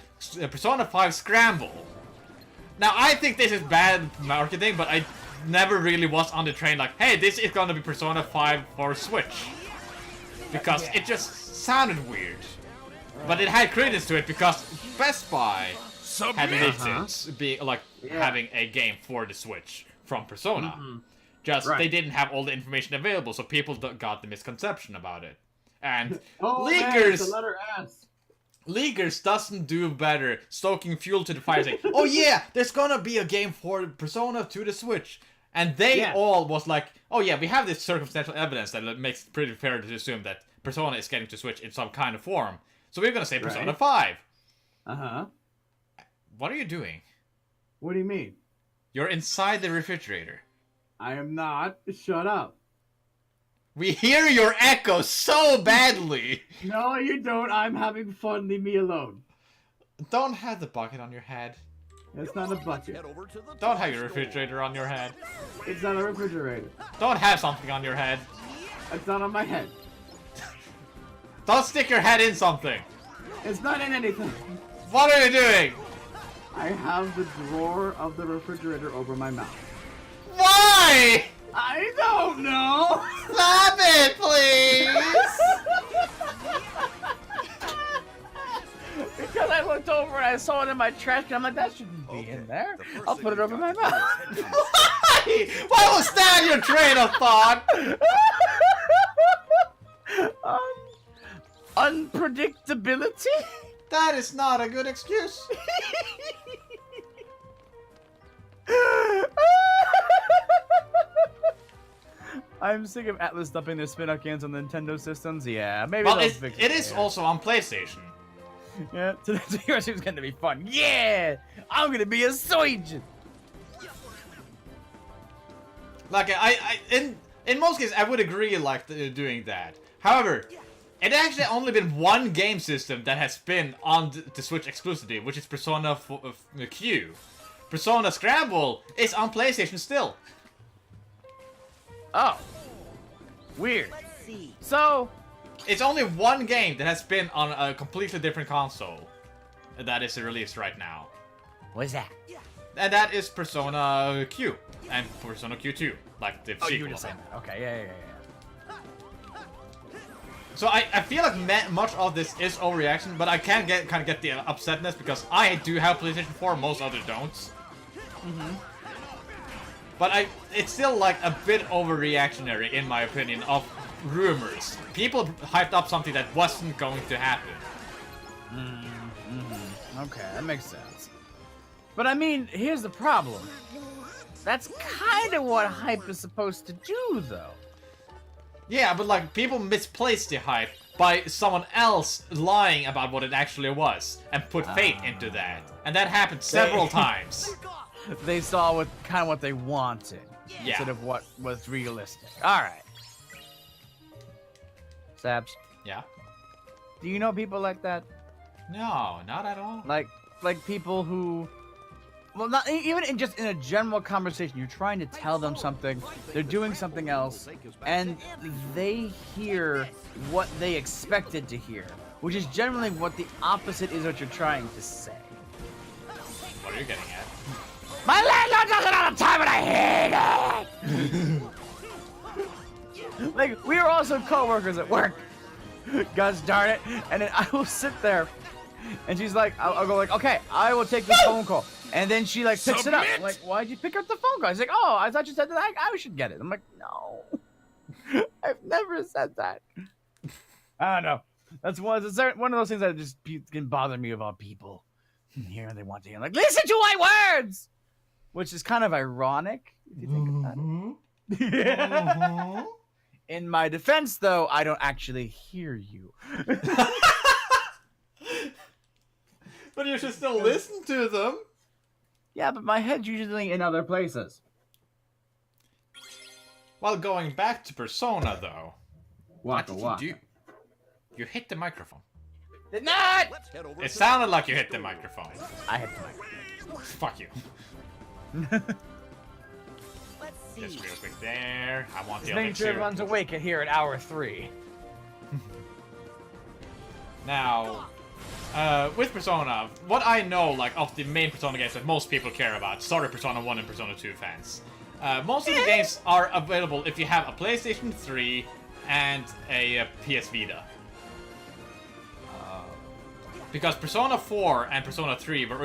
Speaker 1: Persona 5 Scramble. Now, I think this is bad marketing, but I never really was on the train like, hey, this is gonna be Persona 5 for Switch. Because it just sounded weird. But it had credence to it because Best Buy had leaked it being like having a game for the Switch from Persona. Just they didn't have all the information available, so people got the misconception about it. And Leakers doesn't do better stoking fuel to the fire saying, oh yeah, there's gonna be a game for Persona to the Switch. And they all was like, oh yeah, we have this circumstantial evidence that makes it pretty fair to assume that Persona is getting to Switch in some kind of form. So we're gonna say Persona 5.
Speaker 10: Uh-huh.
Speaker 1: What are you doing?
Speaker 10: What do you mean?
Speaker 1: You're inside the refrigerator.
Speaker 10: I am not. Shut up.
Speaker 1: We hear your echo so badly.
Speaker 10: No, you don't. I'm having fun. Leave me alone.
Speaker 1: Don't have the bucket on your head.
Speaker 10: It's not a bucket.
Speaker 1: Don't have your refrigerator on your head.
Speaker 10: It's not a refrigerator.
Speaker 1: Don't have something on your head.
Speaker 10: It's not on my head.
Speaker 1: Don't stick your head in something.
Speaker 10: It's not in anything.
Speaker 1: What are you doing?
Speaker 10: I have the drawer of the refrigerator over my mouth.
Speaker 1: Why?
Speaker 10: I don't know.
Speaker 1: Stop it, please.
Speaker 2: Because I looked over and I saw it in my trash can. I'm like, that shouldn't be in there. I'll put it over my mouth.
Speaker 1: Why? Why was that your train of thought?
Speaker 2: Unpredictability?
Speaker 1: That is not a good excuse.
Speaker 2: I'm sick of Atlas dumping their spin-off games on Nintendo systems. Yeah, maybe
Speaker 1: Well,
Speaker 2: they'll
Speaker 1: it
Speaker 2: fix
Speaker 1: is also on PlayStation.
Speaker 2: Yeah, so yours is gonna be fun. Yeah, I'm gonna be a surgeon.
Speaker 1: Like in most cases, I would agree like doing that. However, it actually only been one game system that has been on the Switch exclusively, which is Persona Q. Persona Scramble is on PlayStation still.
Speaker 2: Oh, weird.
Speaker 4: Let's see.
Speaker 2: So,
Speaker 1: It's only one game that has been on a completely different console that is released right now.
Speaker 2: what is that?
Speaker 1: And that is Persona Q and Persona Q2, like the
Speaker 2: Oh, you
Speaker 1: sequel.
Speaker 2: were just
Speaker 1: of
Speaker 2: saying
Speaker 1: it.
Speaker 2: that. Okay, yeah.
Speaker 1: So I feel like much of this is overreaction, but I can kind of get the upsetness because I do have PlayStation 4, most others don't. But it's still like a bit overreactionary in my opinion of rumors. People hyped up something that wasn't going to happen.
Speaker 2: Okay, that makes sense. But I mean, here's the problem. That's kind of what hype is supposed to do, though.
Speaker 1: Yeah, but like people misplaced the hype by someone else lying about what it actually was and put faith into that. And that happened several times.
Speaker 2: They saw what they wanted
Speaker 1: Yeah.
Speaker 2: instead of what was realistic. All right. Sabs,
Speaker 1: Yeah.
Speaker 2: do you know people like that?
Speaker 1: No, not at all.
Speaker 2: Like people who, well, not even in a general conversation. You're trying to tell them something, they're doing something else, and they hear what they expected to hear, which is generally what the opposite is what you're trying to say.
Speaker 1: What are you getting at?
Speaker 2: My landlord doesn't have time, and I hate it. Like, we are also co-workers at work. Gosh darn it! And then I will sit there, and she's like, I'll go like, okay, I will take this phone call. And then she like picks it up. I'm like, why'd you pick up the phone call? She's like, oh, I thought you said that I should get it. I'm like, no, I've never said that. I don't know. That's one of those things that just can bother me about people. Here they want to hear, like, listen to my words, which is kind of ironic if you think about it. In my defense, though, I don't actually hear you.
Speaker 1: But you should still listen to them.
Speaker 2: Yeah, but my head's usually in other places.
Speaker 1: Well, going back to Persona, though.
Speaker 10: Waka
Speaker 1: What
Speaker 10: waka.
Speaker 1: did you do? You hit the microphone.
Speaker 2: Did not!
Speaker 1: It sounded like you hit the microphone.
Speaker 2: I hit the microphone.
Speaker 1: Fuck you. Just real quick there. I want the
Speaker 2: Just making sure
Speaker 1: elixir.
Speaker 2: everyone's awake here at hour 3.
Speaker 1: Now, with Persona, what I know, like, of the main Persona games that most people care about, sorry Persona 1 and Persona 2 fans, most of the games are available if you have a PlayStation 3 and a PS Vita. Because Persona 4 and Persona 3 were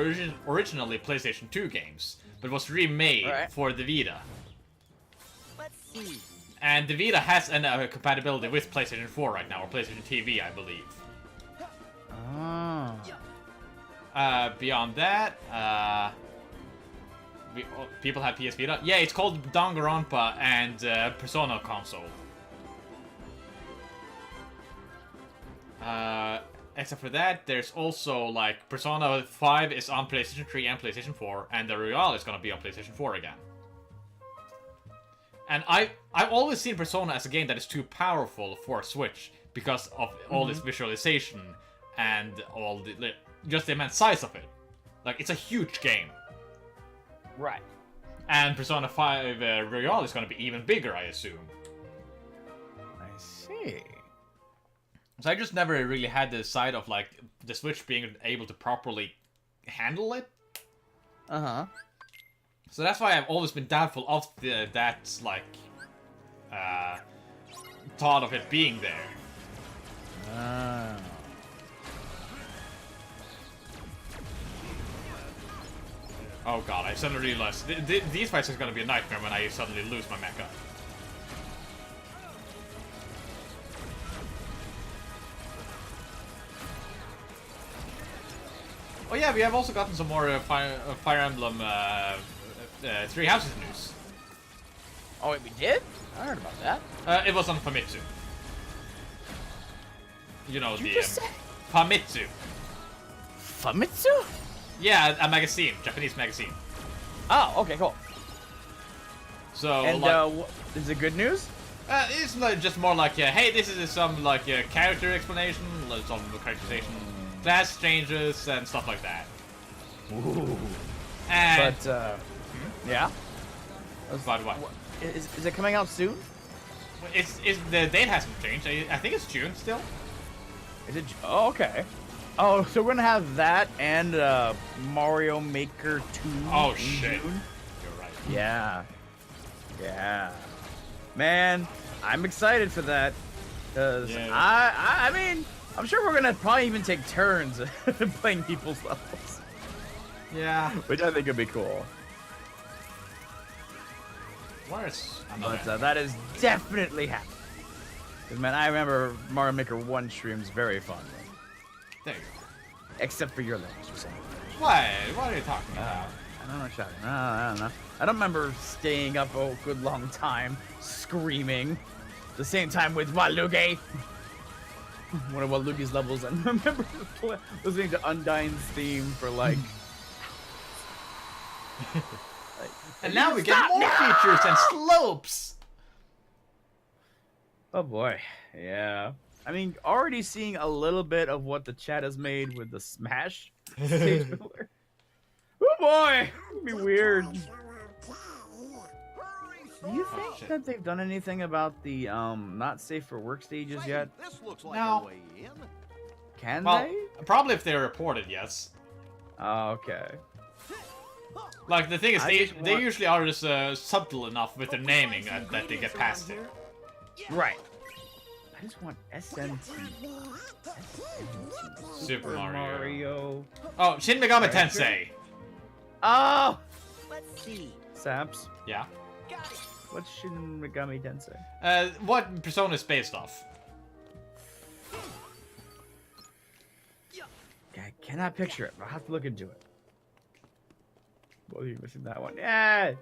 Speaker 1: originally PlayStation 2 games, but was remade for the Vita. And the Vita has a compatibility with PlayStation 4 right now, or PlayStation TV, I believe. Beyond that, people have PS Vita. Yeah, it's called Danganronpa and Persona console. Except for that, there's also, like, Persona 5 is on PlayStation 3 and PlayStation 4, and the Royale is gonna be on PlayStation 4 again. And I've always seen Persona as a game that is too powerful for Switch because of all this visualization and all the just the immense size of it. Like, it's a huge game.
Speaker 2: Right.
Speaker 1: And Persona 5 Royale is gonna be even bigger, I assume.
Speaker 2: I see.
Speaker 1: So I just never really had the side of, like, the Switch being able to properly handle it.
Speaker 2: Uh-huh.
Speaker 1: So that's why I've always been doubtful of that, like, thought of it being there. Oh god, I suddenly realized these fights are gonna be a nightmare when I suddenly lose my mecha. Oh yeah, we have also gotten some more Fire Emblem Three Houses news.
Speaker 2: Oh wait, we did? I heard about that.
Speaker 1: It was on Famitsu. You know,
Speaker 2: You
Speaker 1: the
Speaker 2: just said-
Speaker 1: Famitsu.
Speaker 2: Famitsu?
Speaker 1: Yeah, a magazine, Japanese magazine.
Speaker 2: Oh, okay, cool.
Speaker 1: So,
Speaker 2: And
Speaker 1: like,
Speaker 2: is it good news?
Speaker 1: it's like, just more like, hey, this is some like character explanation, like, some characterization, class changes, and stuff like that.
Speaker 2: Ooh.
Speaker 1: And
Speaker 2: But yeah.
Speaker 1: but what?
Speaker 2: Is it coming out soon?
Speaker 1: It's the date hasn't changed. I think it's June still.
Speaker 2: Is it? Oh, okay. Oh, so we're gonna have that and Mario Maker 2.
Speaker 1: Oh
Speaker 2: in
Speaker 1: shit.
Speaker 2: June?
Speaker 1: You're right.
Speaker 2: Yeah. Yeah. Man, I'm excited for that. Cause
Speaker 1: Yeah.
Speaker 2: I mean, I'm sure we're gonna probably even take turns playing people's levels.
Speaker 1: Yeah.
Speaker 2: Which I think would be cool.
Speaker 1: Where's another?
Speaker 2: But that is definitely happening. Cause man, I remember Mario Maker 1 streams very fondly.
Speaker 1: There you go.
Speaker 2: Except for your levels, you're saying.
Speaker 1: What? What are you talking about?
Speaker 2: I don't know, shouting. I don't know. I don't remember staying up a good long time, screaming. The same time with Waluigi. One of Waluigi's levels. I remember listening to Undyne's theme for like.
Speaker 1: And now we get more features and slopes.
Speaker 2: Oh boy, yeah. I mean, already seeing a little bit of what the chat has made with the Smash stage filler. Oh boy, it'd be weird. Do you think that they've done anything about the not safe for work stages yet?
Speaker 7: This looks like
Speaker 1: No.
Speaker 7: a way in.
Speaker 2: Can
Speaker 1: Well,
Speaker 2: they?
Speaker 1: probably if they're reported, yes.
Speaker 2: Oh, okay.
Speaker 1: Like the thing is,
Speaker 2: I
Speaker 1: they
Speaker 2: just
Speaker 1: they
Speaker 2: want-
Speaker 1: usually are just subtle enough with their naming that they get past it.
Speaker 2: Right. I just want SMT.
Speaker 1: Super Mario.
Speaker 2: Mario.
Speaker 1: Oh, Shin Megami Tensei.
Speaker 2: Oh!
Speaker 4: Let's see.
Speaker 2: Saps.
Speaker 1: Yeah.
Speaker 2: What's Shin Megami Tensei?
Speaker 1: What Persona is based off?
Speaker 2: I cannot picture it, but I'll have to look into it. Well, you're missing that one. Yeah!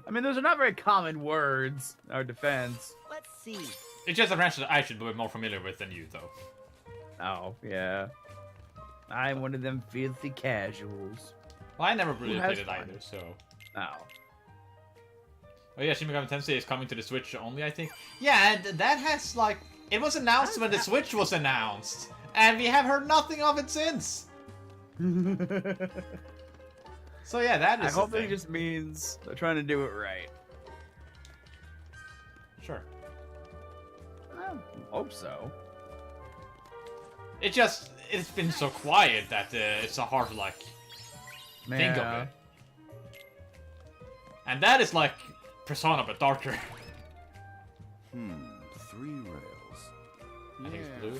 Speaker 2: I mean, those are not very common words, our defense.
Speaker 4: Let's see.
Speaker 1: It's just a branch that I should be more familiar with than you, though.
Speaker 2: Oh, yeah. I'm one of them filthy casuals.
Speaker 1: Well, I never really
Speaker 2: Who has
Speaker 1: played it
Speaker 2: fun?
Speaker 1: either, so.
Speaker 2: Oh.
Speaker 1: Oh yeah, Shin Megami Tensei is coming to the Switch only, I think. Yeah, and that has like it was announced when the Switch was announced, and we have heard nothing of it since. So yeah, that is.
Speaker 2: I hope
Speaker 1: the
Speaker 2: it
Speaker 1: thing.
Speaker 2: just means they're trying to do it right.
Speaker 1: Sure.
Speaker 2: I hope so.
Speaker 1: It's been so quiet that it's so hard to like think of
Speaker 2: Yeah.
Speaker 1: it. And that is like Persona but darker.
Speaker 7: 3 rails.
Speaker 1: I think it's
Speaker 9: Yeah.
Speaker 1: blue.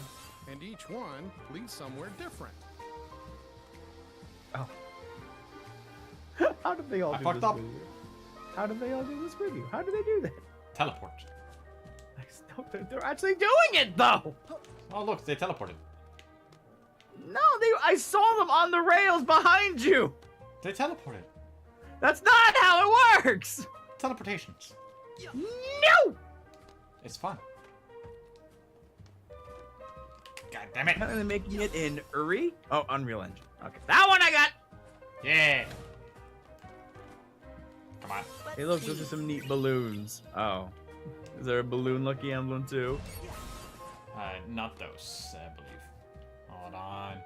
Speaker 9: And each one leads somewhere different.
Speaker 2: Oh. How did they all
Speaker 1: I
Speaker 2: do
Speaker 1: fucked
Speaker 2: this
Speaker 1: up.
Speaker 2: with you? How did they all do this with you? How did they do that?
Speaker 1: Teleport.
Speaker 2: They're actually doing it though.
Speaker 1: Oh look, they teleported.
Speaker 2: No, I saw them on the rails behind you.
Speaker 1: They teleported.
Speaker 2: That's not how it works.
Speaker 1: Teleportations.
Speaker 2: No.
Speaker 1: It's fun. God damn it.
Speaker 2: How are they making it in Uri? Oh, Unreal Engine. Okay, that one I got.
Speaker 1: Yeah. Come on.
Speaker 2: Hey, look, those are some neat balloons. Oh, is there a balloon lucky emblem too?
Speaker 1: Not those, I believe. Hold on.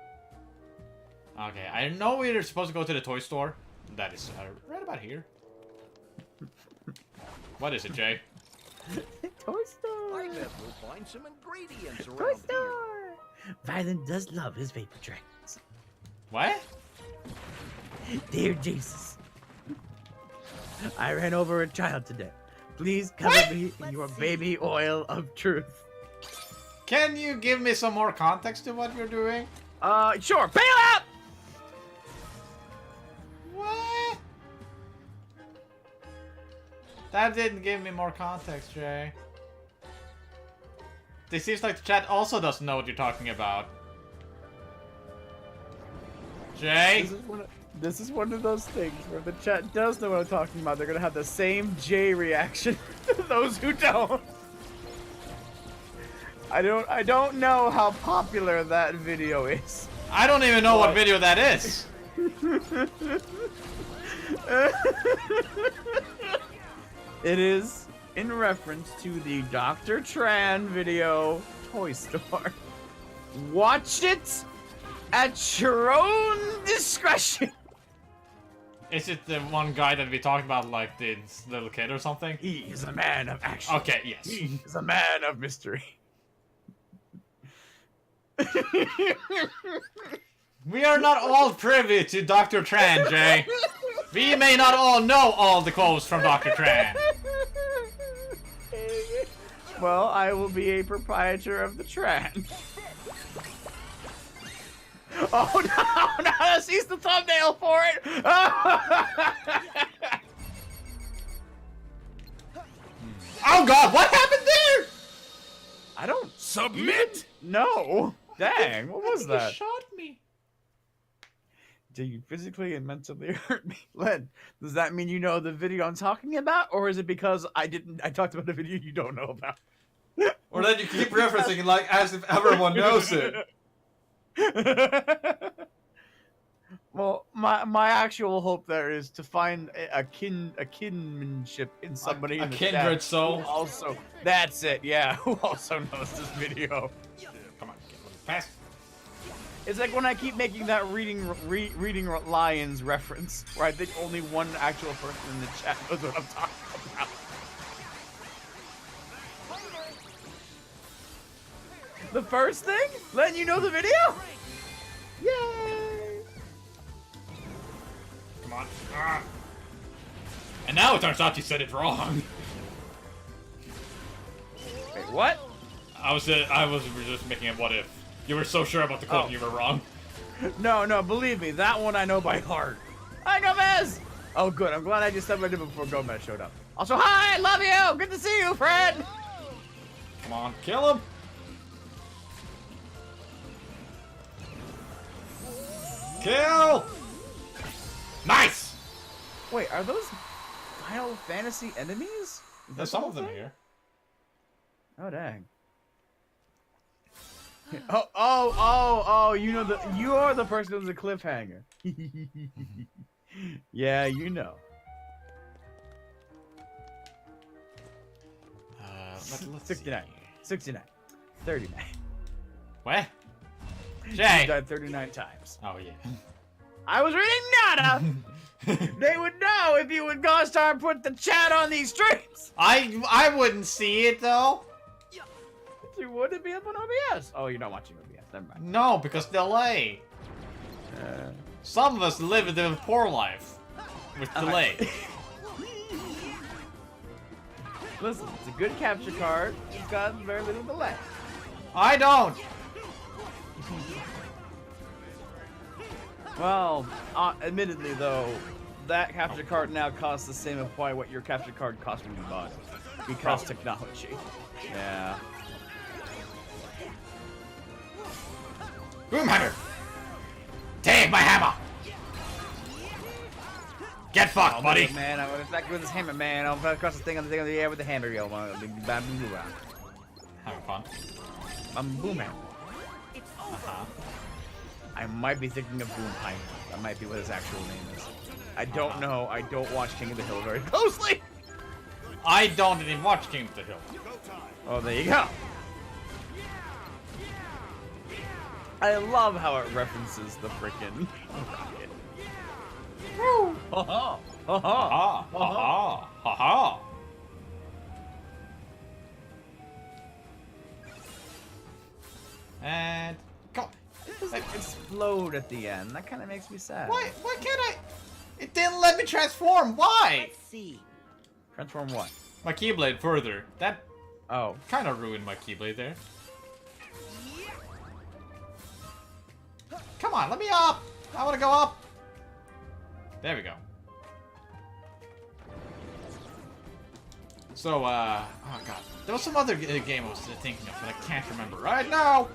Speaker 1: Okay, I know we're supposed to go to the toy store. That is right about here. What is it, Jay?
Speaker 2: Toy Store.
Speaker 7: I bet we'll find some ingredients
Speaker 2: Toy
Speaker 7: around here.
Speaker 2: Store. Violent does love his vapor dragons.
Speaker 1: What?
Speaker 2: Dear Jesus, I ran over a child today. Please cover
Speaker 1: What?
Speaker 2: me in your baby oil of truth.
Speaker 1: Can you give me some more context to what you're doing?
Speaker 2: Sure. Bail out.
Speaker 1: What? That didn't give me more context, Jay. It seems like the chat also doesn't know what you're talking about. Jay?
Speaker 2: This is one of those things where the chat does know what I'm talking about. They're gonna have the same J reaction to those who don't. I don't know how popular that video is.
Speaker 1: I don't even know what video that is.
Speaker 2: It is in reference to the Dr. Tran video Toy Store. Watch it at your own discretion.
Speaker 1: Is it the one guy that we talked about, like this little kid or something?
Speaker 2: He is a man of action.
Speaker 1: Okay, yes.
Speaker 2: He is a man of mystery.
Speaker 1: We are not all privy to Dr. Tran, Jay. We may not all know all the quotes from Dr. Tran.
Speaker 2: Well, I will be a proprietor of the Tran. Oh no, no, she's the thumbnail for it!
Speaker 1: Oh god, what happened there?
Speaker 2: I don't...
Speaker 3: Submit!
Speaker 2: No! Dang, what was that?
Speaker 1: Shot me.
Speaker 2: Did you physically and mentally hurt me? Len, does that mean you know the video I'm talking about? Or is it because I talked about a video you don't know about?
Speaker 1: Or that you keep referencing like as if everyone knows it.
Speaker 2: Well, my actual hope there is to find a kinship in somebody in the chat
Speaker 1: kindred soul.
Speaker 2: who also, that's it, yeah, who also knows this video.
Speaker 1: Come on, get a little fast.
Speaker 2: It's like when I keep making that reading Lions reference, where I think only one actual person in the chat knows what I'm talking about. The first thing? Letting you know the video? Yay!
Speaker 1: Come on. Ah. And now it turns out you said it wrong.
Speaker 2: Wait, what?
Speaker 1: I was just making a what if. You were so sure about the quote and you were wrong.
Speaker 2: No, believe me, that one I know by heart. Hi, Gomez! Oh, good. I'm glad I just said what I did before Gomez showed up. Also, hi! Love you! Good to see you, friend!
Speaker 1: Come on, kill him! Kill! Nice!
Speaker 2: Wait, are those Final Fantasy enemies? Is that
Speaker 1: There's some of them here.
Speaker 2: Oh, dang. Oh, you are the person who's a cliffhanger. Yeah, you know.
Speaker 1: Let's
Speaker 2: 69. 69. 39.
Speaker 1: What?
Speaker 2: You
Speaker 1: Jay!
Speaker 2: died 39 times.
Speaker 1: Oh, yeah.
Speaker 2: I was reading nada! They would know if you would go start and put the chat on these streams!
Speaker 1: I wouldn't see it, though.
Speaker 2: You wouldn't be up on OBS. Oh, you're not watching OBS. Never mind.
Speaker 1: No, because delay. Some of us live the poor life. With delay.
Speaker 2: Listen, it's a good capture card. It's got very little delay.
Speaker 1: I don't!
Speaker 2: Well, admittedly though, that capture card now costs the same as probably what your capture card cost when you bought it. Because technology. Yeah.
Speaker 1: Boomhammer! Take my hammer! Get fucked, buddy!
Speaker 2: Man, I'm back with this hammer, man. I'll across the thing on the air with the hammer, yo.
Speaker 1: Having fun.
Speaker 2: I'm Boomhammer.
Speaker 1: Uh-huh.
Speaker 2: I might be thinking of Boomheimer. That might be what his actual name is. I don't know. I don't watch King of the Hill very closely.
Speaker 1: I don't even watch King of the Hill.
Speaker 2: Oh, there you go. I love how it references the frickin' rocket. Woo! Ha ha! Ha ha!
Speaker 1: Ha ha! Ha ha! And go.
Speaker 2: It doesn't explode at the end. That kind of makes me sad.
Speaker 1: Why can't I? It didn't let me transform. Why?
Speaker 4: Let's see.
Speaker 2: Transform what?
Speaker 1: My Keyblade further. That
Speaker 2: Oh.
Speaker 1: kind of ruined my Keyblade there. Come on, let me up. I want to go up. There we go. So, oh god. There was some other game I was thinking of, but I can't remember right now.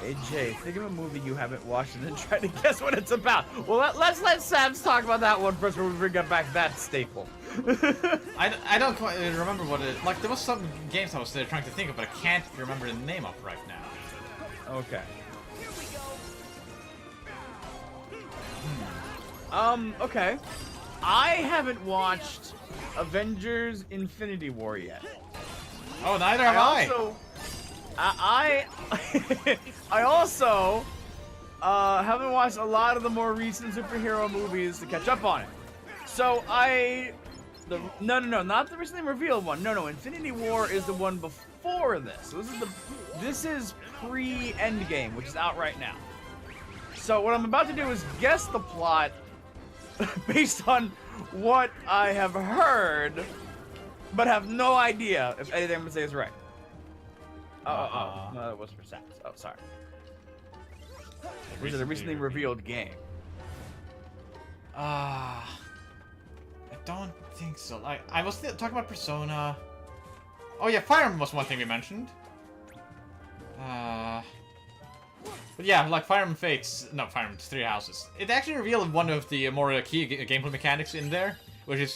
Speaker 2: Hey Jay, think of a movie you haven't watched and then try to guess what it's about. Well, let's let Sam's talk about that one first before we bring back that staple.
Speaker 1: I don't quite remember what it... Like, there was some games I was trying to think of, but I can't remember the name of right now.
Speaker 2: Okay. Okay. I haven't watched Avengers Infinity War yet.
Speaker 1: Oh, neither have I.
Speaker 2: I also haven't watched a lot of the more recent superhero movies to catch up on it. So no, not the recently revealed one. No, Infinity War is the one before this. So this is pre-Endgame, which is out right now. So what I'm about to do is guess the plot based on what I have heard, but have no idea if anything I'm gonna say is right. No, that was for sex. Oh, sorry. This is a recently revealed game.
Speaker 1: I don't think so. Like, I was talking about Persona. Oh yeah, Fire Emblem was one thing we mentioned. But yeah, like Fire Emblem Fates, no, Fire Emblem Three Houses. It actually revealed one of the more key gameplay mechanics in there, which is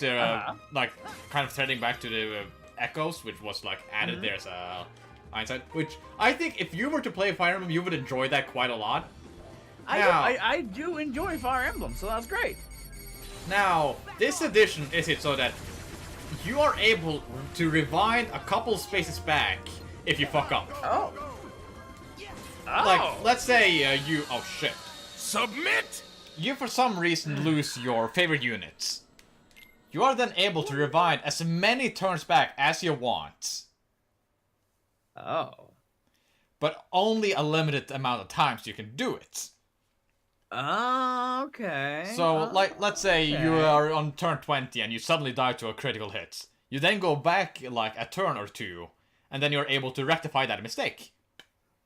Speaker 1: like kind of threading back to the echoes, which was like added there as a hindsight. Which I think if you were to play Fire Emblem, you would enjoy that quite a lot.
Speaker 2: I do enjoy Fire Emblem, so that's great.
Speaker 1: Now, this edition is it so that you are able to rewind a couple spaces back if you fuck up.
Speaker 2: Oh.
Speaker 1: Like, let's say you... Oh, shit.
Speaker 3: Submit!
Speaker 1: You, for some reason, lose your favorite units. You are then able to rewind as many turns back as you want.
Speaker 2: Oh.
Speaker 1: But only a limited amount of times you can do it.
Speaker 2: Okay.
Speaker 1: So, like, let's say you are on turn 20 and you suddenly die to a critical hit. You then go back, like, a turn or two, and then you're able to rectify that mistake.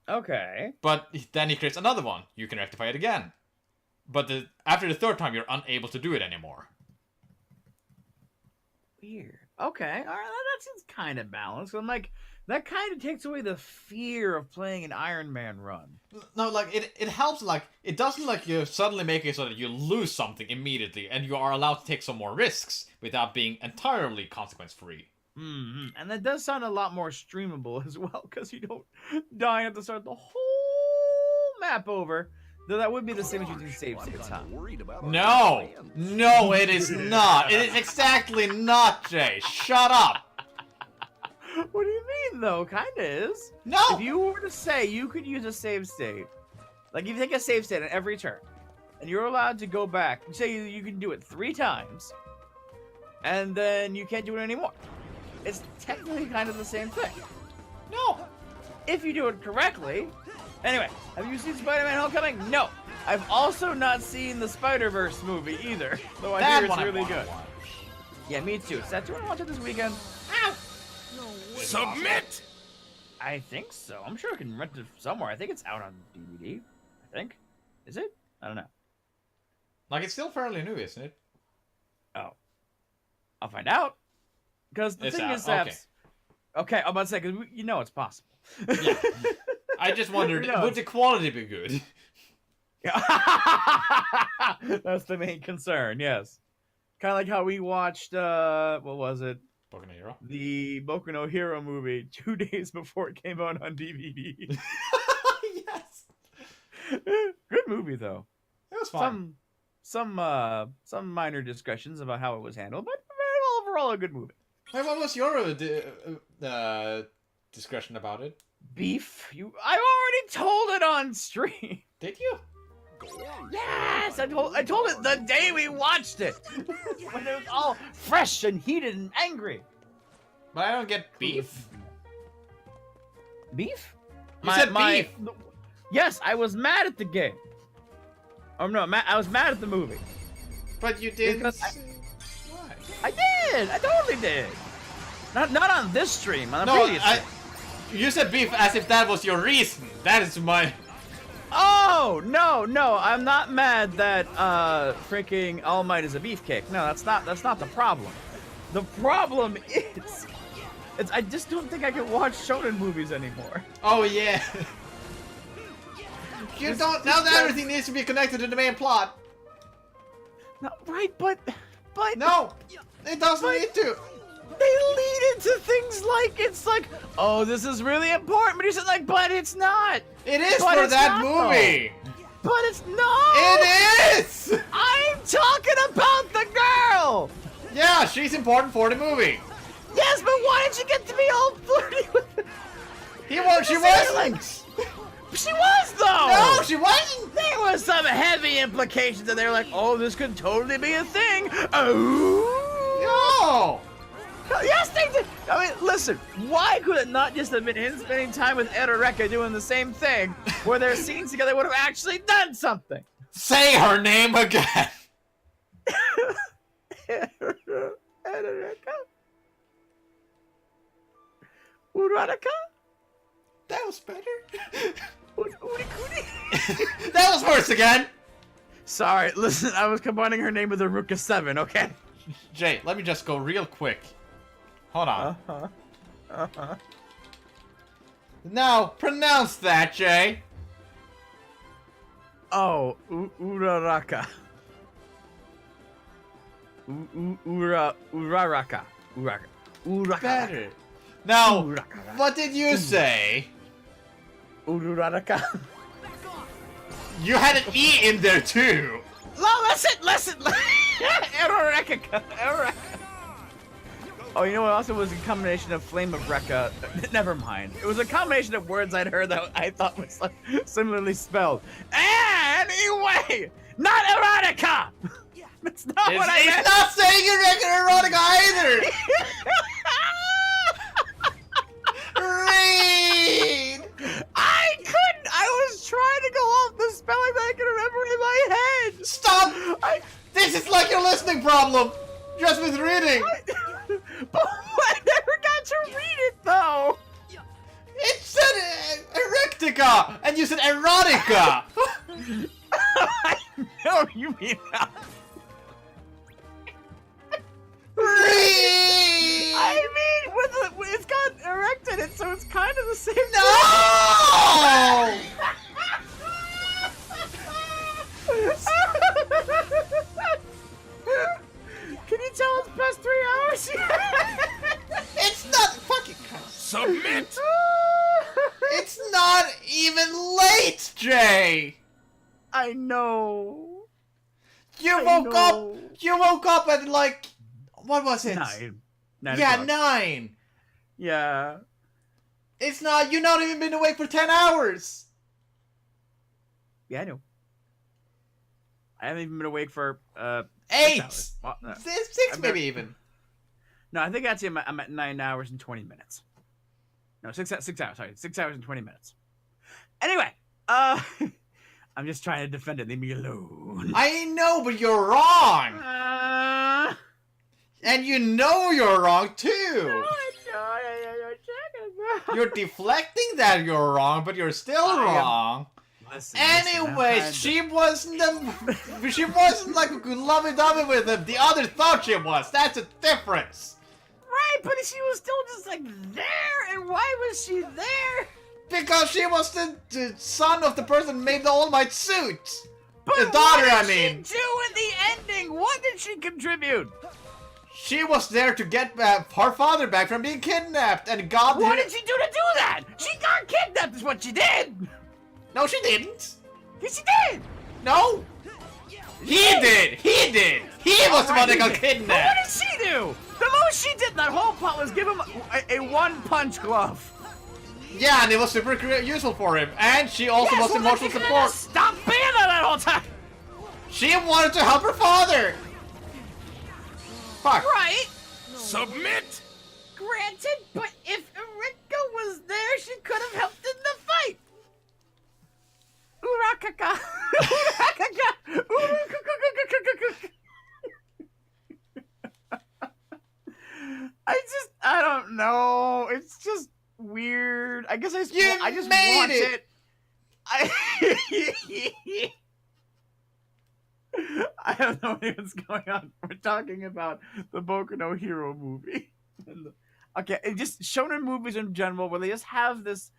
Speaker 2: Okay.
Speaker 1: But then he creates another one. You can rectify it again. But after the third time, you're unable to do it anymore.
Speaker 2: Weird. Okay. All right. That seems kind of balanced. I'm like, that kind of takes away the fear of playing an Iron Man run.
Speaker 1: No, like, it helps, like, it doesn't, like, you suddenly make it so that you lose something immediately, and you are allowed to take some more risks without being entirely consequence-free.
Speaker 2: And that does sound a lot more streamable as well, because you don't die and have to start the whole map over. Though that would be the same as using save states, huh?
Speaker 1: No! No, it is not! It is exactly not, Jay! Shut up!
Speaker 2: What do you mean, though? Kinda is.
Speaker 1: No!
Speaker 2: If you were to say you could use a save state, like you take a save state on every turn, and you're allowed to go back, say you can do it 3 times, and then you can't do it anymore. It's technically kind of the same thing.
Speaker 1: No!
Speaker 2: If you do it correctly. Anyway, have you seen Spider-Man Homecoming? No. I've also not seen the Spider-Verse movie either, though I hear it's really good. Yeah, me too. Seth, do you want to watch it this weekend? Ow!
Speaker 3: Submit!
Speaker 2: I think so. I'm sure I can rent it somewhere. I think it's out on DVD. I think. Is it? I don't know.
Speaker 1: Like, it's still fairly new, isn't it?
Speaker 2: Oh. I'll find out. Because the thing is that... Okay, I'm about to say, because you know it's possible.
Speaker 1: Yeah. I just wondered, would the quality be good?
Speaker 2: That's the main concern, yes. Kind of like how we watched, what was it?
Speaker 1: Boku no Hero?
Speaker 2: The Boku no Hero movie 2 days before it came out on DVD.
Speaker 1: Yes!
Speaker 2: Good movie, though.
Speaker 1: It was fun.
Speaker 2: Some minor discussions about how it was handled, but overall a good movie.
Speaker 1: Hey, what was your discussion about it?
Speaker 2: Beef? I already told it on stream.
Speaker 1: Did you?
Speaker 2: Yes, I told it the day we watched it. When it was all fresh and heated and angry.
Speaker 1: But I don't get beef.
Speaker 2: Beef?
Speaker 1: You said beef.
Speaker 2: Yes, I was mad at the game. Oh no, I was mad at the movie.
Speaker 1: But you didn't.
Speaker 2: Why? I did. I totally did. Not on this stream. On the previous stream.
Speaker 1: You said beef as if that was your reason. That is my...
Speaker 2: Oh, no, I'm not mad that, freaking All Might is a beefcake. No, that's not the problem. The problem is, I just don't think I can watch shonen movies anymore.
Speaker 1: Oh, yeah. You don't... Now that everything needs to be connected to the main plot.
Speaker 2: No, right, but...
Speaker 1: No, it doesn't need to.
Speaker 2: They lead into things like, it's like, oh, this is really important, but he's like, but it's not.
Speaker 1: It is for that movie.
Speaker 2: But it's not.
Speaker 1: It is.
Speaker 2: I'm talking about the girl.
Speaker 1: Yeah, she's important for the movie.
Speaker 2: Yes, but why did you get to be all flirty with her?
Speaker 1: She wasn't.
Speaker 2: She was, though.
Speaker 1: No, she wasn't.
Speaker 2: There was some heavy implications that they were like, oh, this could totally be a thing. Oh.
Speaker 1: No.
Speaker 2: Yes, they did. I mean, listen. Why could it not just have been him spending time with Eroreka doing the same thing, where their scenes together would have actually done something?
Speaker 1: Say her name again.
Speaker 2: Eroreka. Uraraka.
Speaker 1: That was better.
Speaker 2: Urikuri.
Speaker 1: That was worse again.
Speaker 2: Sorry, listen. I was combining her name with Aruka 7. Okay.
Speaker 1: Jay, let me just go real quick. Hold on. Now, pronounce that, Jay.
Speaker 2: Oh, Uraraka. Uraraka. Uraka.
Speaker 1: Better. Now,
Speaker 2: Uraka.
Speaker 1: what did you say?
Speaker 2: Uraraka.
Speaker 1: You had an E in there too.
Speaker 2: No, listen. Eroreka. Oh, you know what? Also, was a combination of Flame of Rekka. Never mind. It was a combination of words I'd heard that I thought was like similarly spelled. Anyway, not erotica. That's not what I meant.
Speaker 1: It's not saying erotica either. Read.
Speaker 2: I couldn't. I was trying to go off the spelling that I could remember in my head.
Speaker 1: Stop. This is like your listening problem, just with reading.
Speaker 2: But I never got to read it though.
Speaker 1: It said erectica, and you said erotica.
Speaker 2: I know you mean that.
Speaker 1: Read.
Speaker 2: I mean, it's got erected it, so it's kind of the same.
Speaker 1: No.
Speaker 2: Can you tell it's past 3 hours?
Speaker 1: It's not fucking.
Speaker 3: Submit!
Speaker 1: It's not even late, Jay.
Speaker 2: I know.
Speaker 1: You woke up at like, what was it?
Speaker 2: 9.
Speaker 1: Yeah, 9.
Speaker 2: Yeah.
Speaker 1: It's not. You've not even been awake for 10 hours.
Speaker 2: Yeah, I know. I haven't even been awake for
Speaker 1: 8.
Speaker 2: 6 hours. Well, no.
Speaker 1: 6 maybe even.
Speaker 2: No, I think actually I'm at 9 hours and 20 minutes. No, 6 hours. Sorry, 6 hours and 20 minutes. Anyway, I'm just trying to defend it. Leave me alone.
Speaker 1: I know, but you're wrong. And you know you're wrong too. You're deflecting that you're wrong, but you're still wrong.
Speaker 2: Listen,
Speaker 1: Anyways, she wasn't like lovey-dovey with him. The other thought she was. That's a difference.
Speaker 2: Right, but she was still just like there, and why was she there?
Speaker 1: Because she was the son of the person who made the All Might suit.
Speaker 2: But
Speaker 1: The daughter,
Speaker 2: what
Speaker 1: I
Speaker 2: did
Speaker 1: mean.
Speaker 2: she do in the ending? What did she contribute?
Speaker 1: She was there to get her father back from being kidnapped, and God.
Speaker 2: What did she do to do that? She got kidnapped. Is what she did.
Speaker 1: No, she didn't.
Speaker 2: Yes, she did.
Speaker 1: No. He did. He was the one that got
Speaker 2: But
Speaker 1: kidnapped.
Speaker 2: what did she do? The most she did in that whole plot was give him a one-punch glove.
Speaker 1: Yeah, and it was super useful for him. And she also was emotional support.
Speaker 2: Stop being there that whole time.
Speaker 1: She wanted to help her father. Fuck.
Speaker 2: Right.
Speaker 3: Submit!
Speaker 2: Granted, but if Erika was there, she could have helped in the fight. Urakaka. Urakaka. I don't know. It's just weird. I guess I just
Speaker 1: made
Speaker 2: watch
Speaker 1: it.
Speaker 2: I don't know what's going on. We're talking about the Boku no Hero movie. Okay, and just shonen movies in general, where they just have this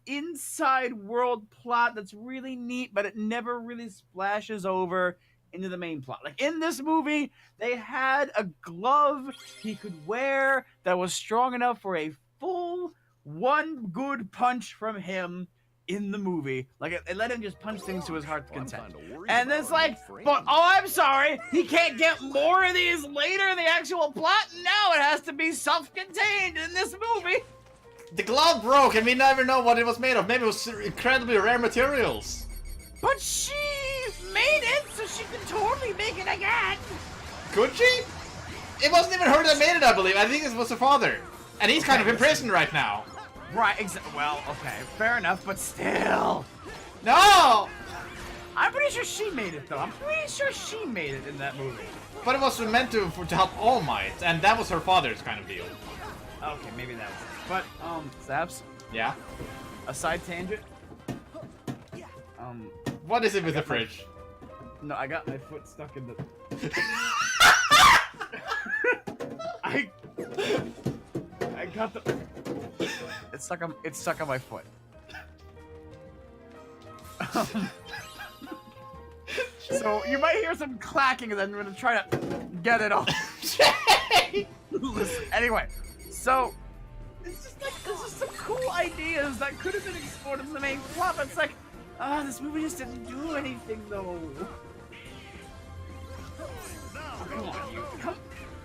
Speaker 2: inside world plot that's really neat, but it never really splashes over into the main plot. Like in this movie, they had a glove he could wear that was strong enough for a full one good punch from him in the movie. Like it let him just punch things to his heart's content. And it's like, but I'm sorry, he can't get more of these later in the actual plot? No, it has to be self-contained in this movie.
Speaker 1: The glove broke and we never know what it was made of. Maybe it was incredibly rare materials.
Speaker 2: But she made it, so she could totally make it again.
Speaker 1: Could she? It wasn't even her that made it, I believe. I think it was her father. And he's kind of in prison right now.
Speaker 2: Right, well, okay, fair enough, but still.
Speaker 1: No!
Speaker 2: I'm pretty sure she made it, though. I'm pretty sure she made it in that movie.
Speaker 1: But it was meant to help All Might, and that was her father's kind of deal.
Speaker 2: Okay, maybe that was it. But, Zaps,
Speaker 1: Yeah?
Speaker 2: a side tangent.
Speaker 1: What is it with the fridge?
Speaker 2: No, I got my foot stuck in the... I got the... It's stuck on my foot. So you might hear some clacking, and then I'm gonna try to get it off. Listen, anyway, so it's just like there's just some cool ideas that could have been explored in the main plot, but it's like, this movie just didn't do anything though. Oh, come on, you come.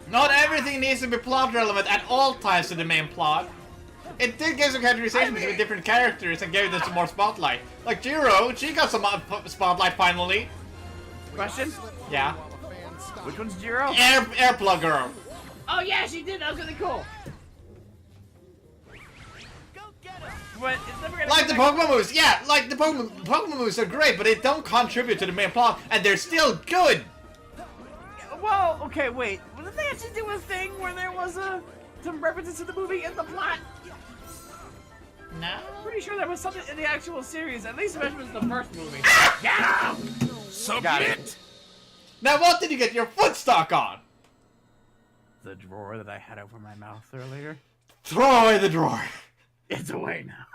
Speaker 1: Not everything needs to be plot relevant at all times to the main plot. It did give some characterization between different characters and gave them some more spotlight. Like Jiro, she got some spotlight finally.
Speaker 2: Question?
Speaker 1: Yeah.
Speaker 2: Which one's Jiro?
Speaker 1: Airplug girl.
Speaker 2: Oh yeah, she did. That was really cool. But it's never gonna
Speaker 1: Like the Pokemon movies, yeah, like the Pokemon movies are great, but they don't contribute to the main plot, and they're still good.
Speaker 2: Well, okay, wait. Did they actually do a thing where there was some references to the movie in the plot?
Speaker 1: No.
Speaker 2: I'm pretty sure there was something in the actual series, at least if it was the first movie. Yeah!
Speaker 3: Submit!
Speaker 1: Now what did you get your foot stuck on?
Speaker 2: The drawer that I had over my mouth earlier.
Speaker 1: Throw away the drawer.
Speaker 2: It's away now.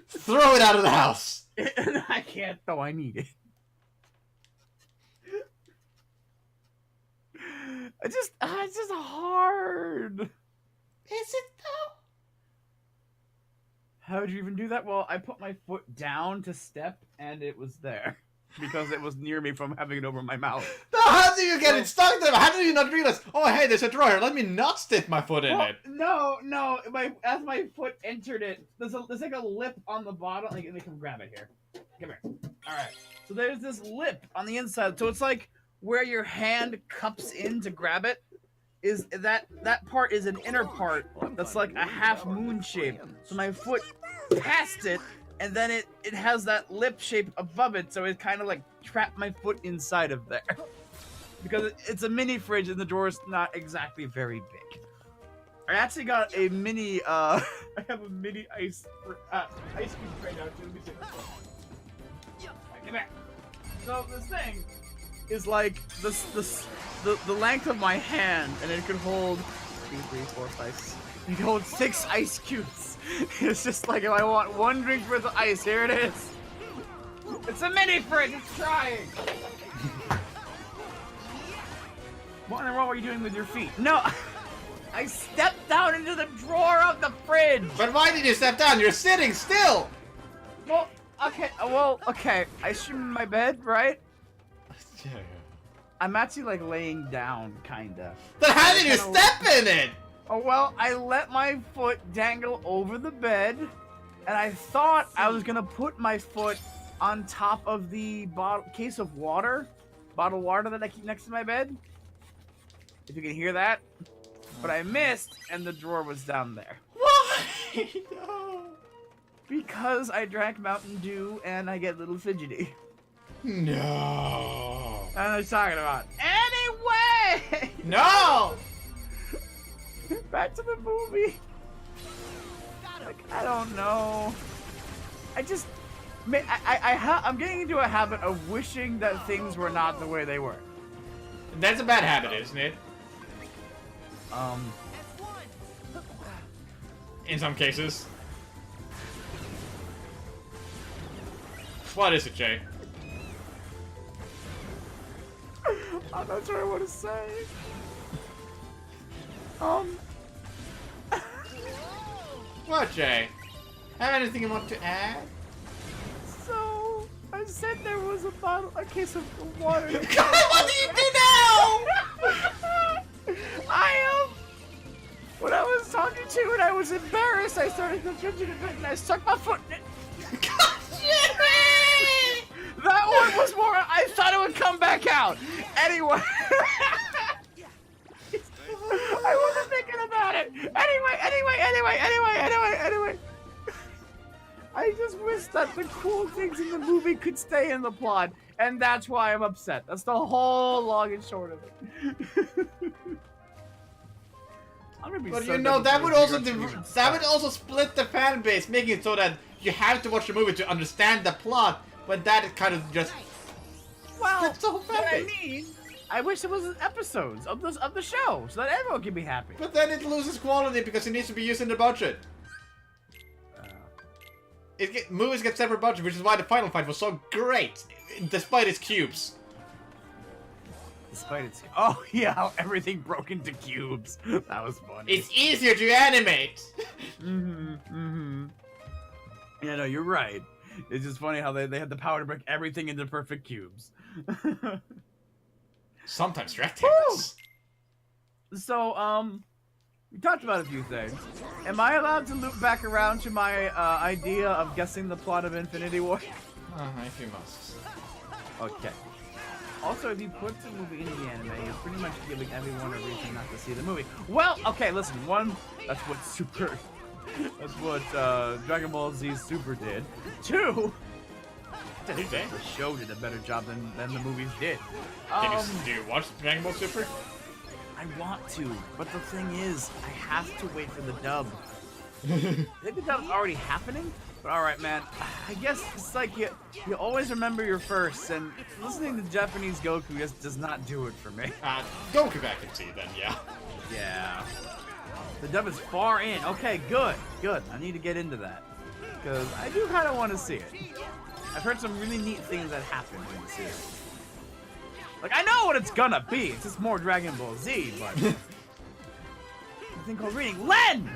Speaker 1: Throw it out of the house.
Speaker 2: I can't, though. I need it. It's just hard.
Speaker 1: Is it though?
Speaker 2: How did you even do that? Well, I put my foot down to step, and it was there. Because it was near me from having it over my mouth.
Speaker 1: Now, how do you get it stuck there? How do you not realize, oh hey, there's a drawer here, let me not stick my foot in it?
Speaker 2: No. As my foot entered it, there's like a lip on the bottom. Let me come grab it here. Come here. Alright. So there's this lip on the inside. So it's like where your hand cups in to grab it. Is that part is an inner part that's like a half moon shape. So my foot passed it, and then it has that lip shape above it, so it kind of like trapped my foot inside of there. Because it's a mini fridge and the drawer's not exactly very big. I actually got a mini, I have a mini ice cube right now too. Let me see. Come back. So this thing is like the length of my hand, and it could hold 2, 3, 4, 5. You can hold 6 ice cubes. It's just like if I want one drink worth of ice, here it is. It's a mini fridge. It's trying. What were you doing with your feet? No, I stepped down into the drawer of the fridge.
Speaker 1: But why did you step down? You're sitting still.
Speaker 2: Well, okay. I assume in my bed, right? I'm actually like laying down, kinda.
Speaker 1: Then how did you step in it?
Speaker 2: Oh, well, I let my foot dangle over the bed, and I thought I was gonna put my foot on top of the case of water, bottled water that I keep next to my bed. If you can hear that. But I missed, and the drawer was down there.
Speaker 1: Why? No.
Speaker 2: Because I drank Mountain Dew, and I get a little fidgety.
Speaker 1: No.
Speaker 2: That's what I was talking about. Anyway!
Speaker 1: No!
Speaker 2: Back to the movie. Like, I don't know. I'm getting into a habit of wishing that things were not the way they were.
Speaker 1: That's a bad habit, isn't it? In some cases. What is it, Jay?
Speaker 2: I'm not sure what to say.
Speaker 1: What, Jay? Have anything you want to add?
Speaker 2: So, I said there was a case of water.
Speaker 1: God, what do you do now?
Speaker 2: When I was talking to you and I was embarrassed, I started to fidget a bit and I stuck my foot in it.
Speaker 1: God, Jay!
Speaker 2: That one was more, I thought it would come back out. Anyway. I wasn't thinking about it. Anyway. I just wish that the cool things in the movie could stay in the plot, and that's why I'm upset. That's the whole long and short of it. I'm gonna be
Speaker 1: But
Speaker 2: so
Speaker 1: you know,
Speaker 2: done with
Speaker 1: that would also split the fan base, making it so that you have to watch the movie to understand the plot, but that is kind of just
Speaker 2: Well,
Speaker 1: splits the whole fan
Speaker 2: what I
Speaker 1: base.
Speaker 2: mean, I wish it was episodes of the show, so that everyone can be happy.
Speaker 1: But then it loses quality because it needs to be used in the budget. Movies get separate budget, which is why the final fight was so great, despite its cubes.
Speaker 2: Despite its oh yeah, how everything broke into cubes. That was funny.
Speaker 1: It's easier to animate.
Speaker 2: Yeah, no, you're right. It's just funny how they had the power to break everything into perfect cubes.
Speaker 1: Sometimes rectangles.
Speaker 2: So, we talked about a few things. Am I allowed to loop back around to my idea of guessing the plot of Infinity War?
Speaker 1: If you must.
Speaker 2: Okay. Also, if you put the movie in the anime, you're pretty much giving everyone a reason not to see the movie. Well, okay, listen. One, that's what Dragon Ball Z Super did. Two, the show did a better job than the movies did.
Speaker 1: Do you watch Dragon Ball Super?
Speaker 2: I want to, but the thing is, I have to wait for the dub. I think the dub's already happening, but alright, man. I guess it's like you always remember your firsts, and listening to Japanese Goku just does not do it for me.
Speaker 1: Goku back and see then, yeah.
Speaker 2: Yeah. The dub is far in. Okay, good. I need to get into that, because I do kind of want to see it. I've heard some really neat things that happen in the series. Like, I know what it's gonna be. It's just more Dragon Ball Z, but... a thing called reading. Len!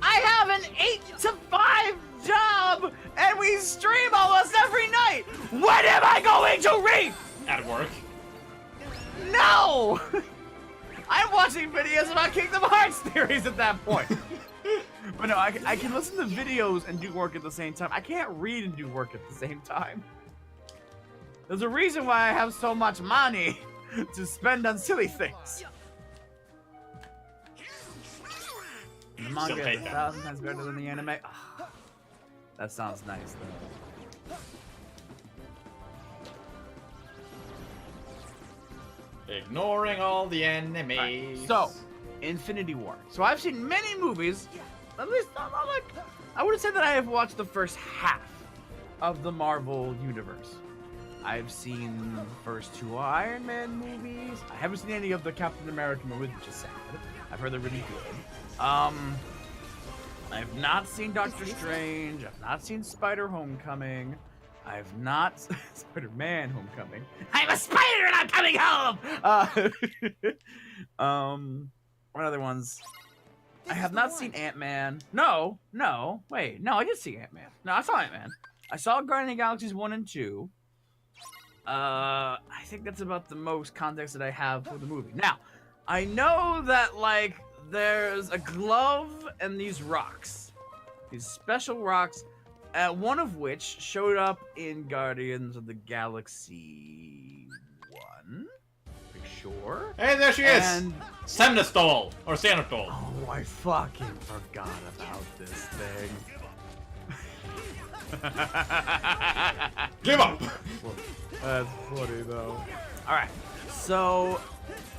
Speaker 2: I have an 8 to 5 job, and we stream almost every night! When am I going to read?
Speaker 1: At work.
Speaker 2: No! I'm watching videos about Kingdom Hearts theories at that point. But no, I can listen to videos and do work at the same time. I can't read and do work at the same time. There's a reason why I have so much money to spend on silly things. The manga is 1,000 times better than the anime. Oh, that sounds nice,
Speaker 1: though. Ignoring all the enemies.
Speaker 2: Right, so, Infinity War. So I've seen many movies. At least, not like... I would say that I have watched the first half of the Marvel Universe. I've seen the first 2 Iron Man movies. I haven't seen any of the Captain America movies, which is sad. I've heard they're really good. I've not seen Doctor Strange. I've not seen Homecoming. I've not... Spider-Man Homecoming. I'm a spider and I'm coming home! What other ones? I have not seen Ant-Man. No, wait. No, I did see Ant-Man. No, I saw Ant-Man. I saw Guardians of the Galaxies 1 and 2. I think that's about the most context that I have for the movie. Now, I know that, like, there's a glove and these rocks. These special rocks, one of which showed up in Guardians of the Galaxy 1. Pretty sure.
Speaker 1: Hey, there she is! Senestol! Or Xanatol.
Speaker 2: Oh, I fucking forgot about this thing.
Speaker 1: Give up!
Speaker 2: That's funny, though. Alright, so...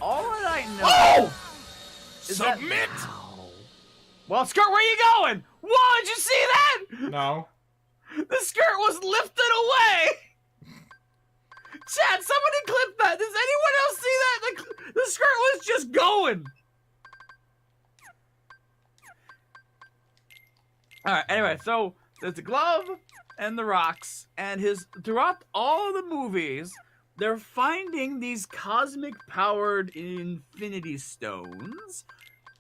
Speaker 2: all that I know...
Speaker 1: Oh!
Speaker 2: Is
Speaker 1: Submit!
Speaker 2: Well, Skirt, where are you going? Whoa, did you see that?
Speaker 1: No.
Speaker 2: The skirt was lifted away! Chad, somebody clip that! Does anyone else see that? The skirt was just going! Alright, anyway, so there's the glove and the rocks, and throughout all the movies, they're finding these cosmic-powered Infinity Stones,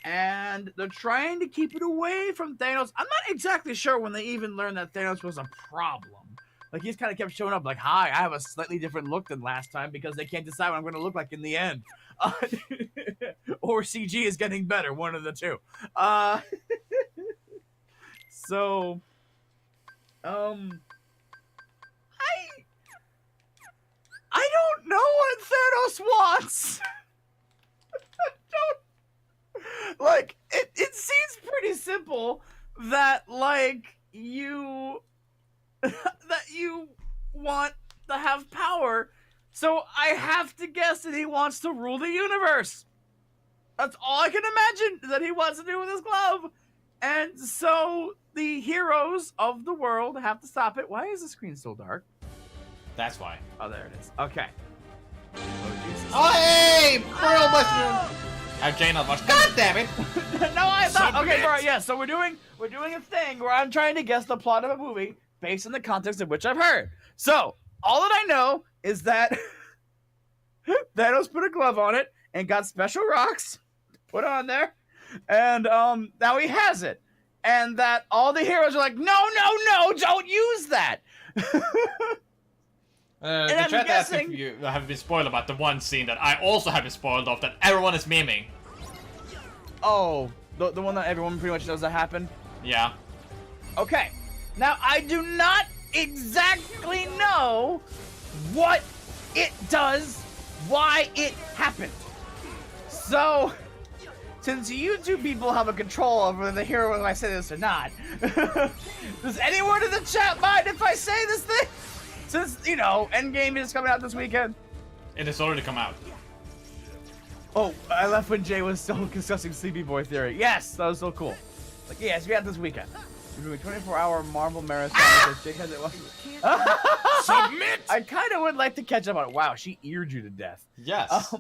Speaker 2: and they're trying to keep it away from Thanos. I'm not exactly sure when they even learned that Thanos was a problem. Like, he just kind of kept showing up like, hi, I have a slightly different look than last time because they can't decide what I'm going to look like in the end. Or CG is getting better, one of the two. So, I don't know what Thanos wants. simple that like you that you want to have power. So I have to guess that he wants to rule the universe. That's all I can imagine that he wants to do with his glove. And so the heroes of the world have to stop it. Why is the screen so dark?
Speaker 1: That's why.
Speaker 2: Oh, there it is. Okay. Oh, Jesus.
Speaker 1: Oh, hey! Pearl Buster! I'm Jane Buster. God damn it!
Speaker 2: No, I thought. Okay,
Speaker 1: Submit.
Speaker 2: alright, yeah. So we're doing a thing where I'm trying to guess the plot of a movie based on the context of which I've heard. So all that I know is that Thanos put a glove on it and got special rocks put on there, and now he has it, and that all the heroes are like, no, don't use that.
Speaker 1: The
Speaker 2: I'm
Speaker 1: chat asked if
Speaker 2: guessing-
Speaker 1: you have been spoiled about the one scene that I also have been spoiled of that everyone is memeing.
Speaker 2: Oh, the one that everyone pretty much knows that happened.
Speaker 1: Yeah.
Speaker 2: Okay, now I do not exactly know what it does, why it happened. So, since you two people have a control over the hero whether I say this or not, does anyone in the chat mind if I say this thing? Since, you know, Endgame is coming out this weekend.
Speaker 1: It has already come out.
Speaker 2: Oh, I left when Jay was still discussing Sleepy Boy theory. Yes, that was so cool. Like, yes, we got this weekend. We're doing a 24-hour Marvel marathon because Jake has it.
Speaker 1: Submit!
Speaker 2: I kind of would like to catch up on it. Wow, she eared you to death.
Speaker 1: Yes.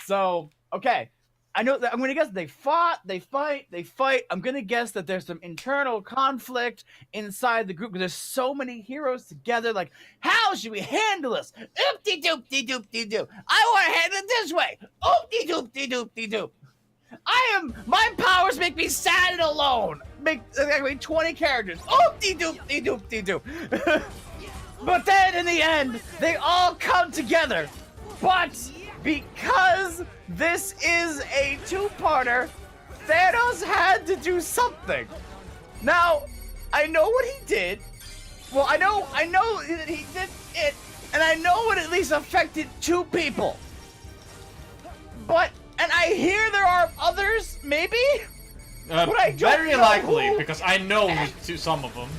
Speaker 2: So, okay. I know that I'm going to guess they fight. I'm going to guess that there's some internal conflict inside the group because there's so many heroes together. Like, how should we handle this? Oop-de-doop-de-doop-de-doop. I want to handle it this way. Oop-de-doop-de-doop-de-doop. My powers make me sad and alone. Make 20 characters. Oop-de-doop-de-doop-de-doop. But then in the end, they all come together. But because this is a two-parter, Thanos had to do something. Now, I know what he did. Well, I know that he did it, and I know it at least affected two people. And I hear there are others, maybe? But I don't
Speaker 1: very
Speaker 2: know
Speaker 1: likely,
Speaker 2: who.
Speaker 1: because I know some of them.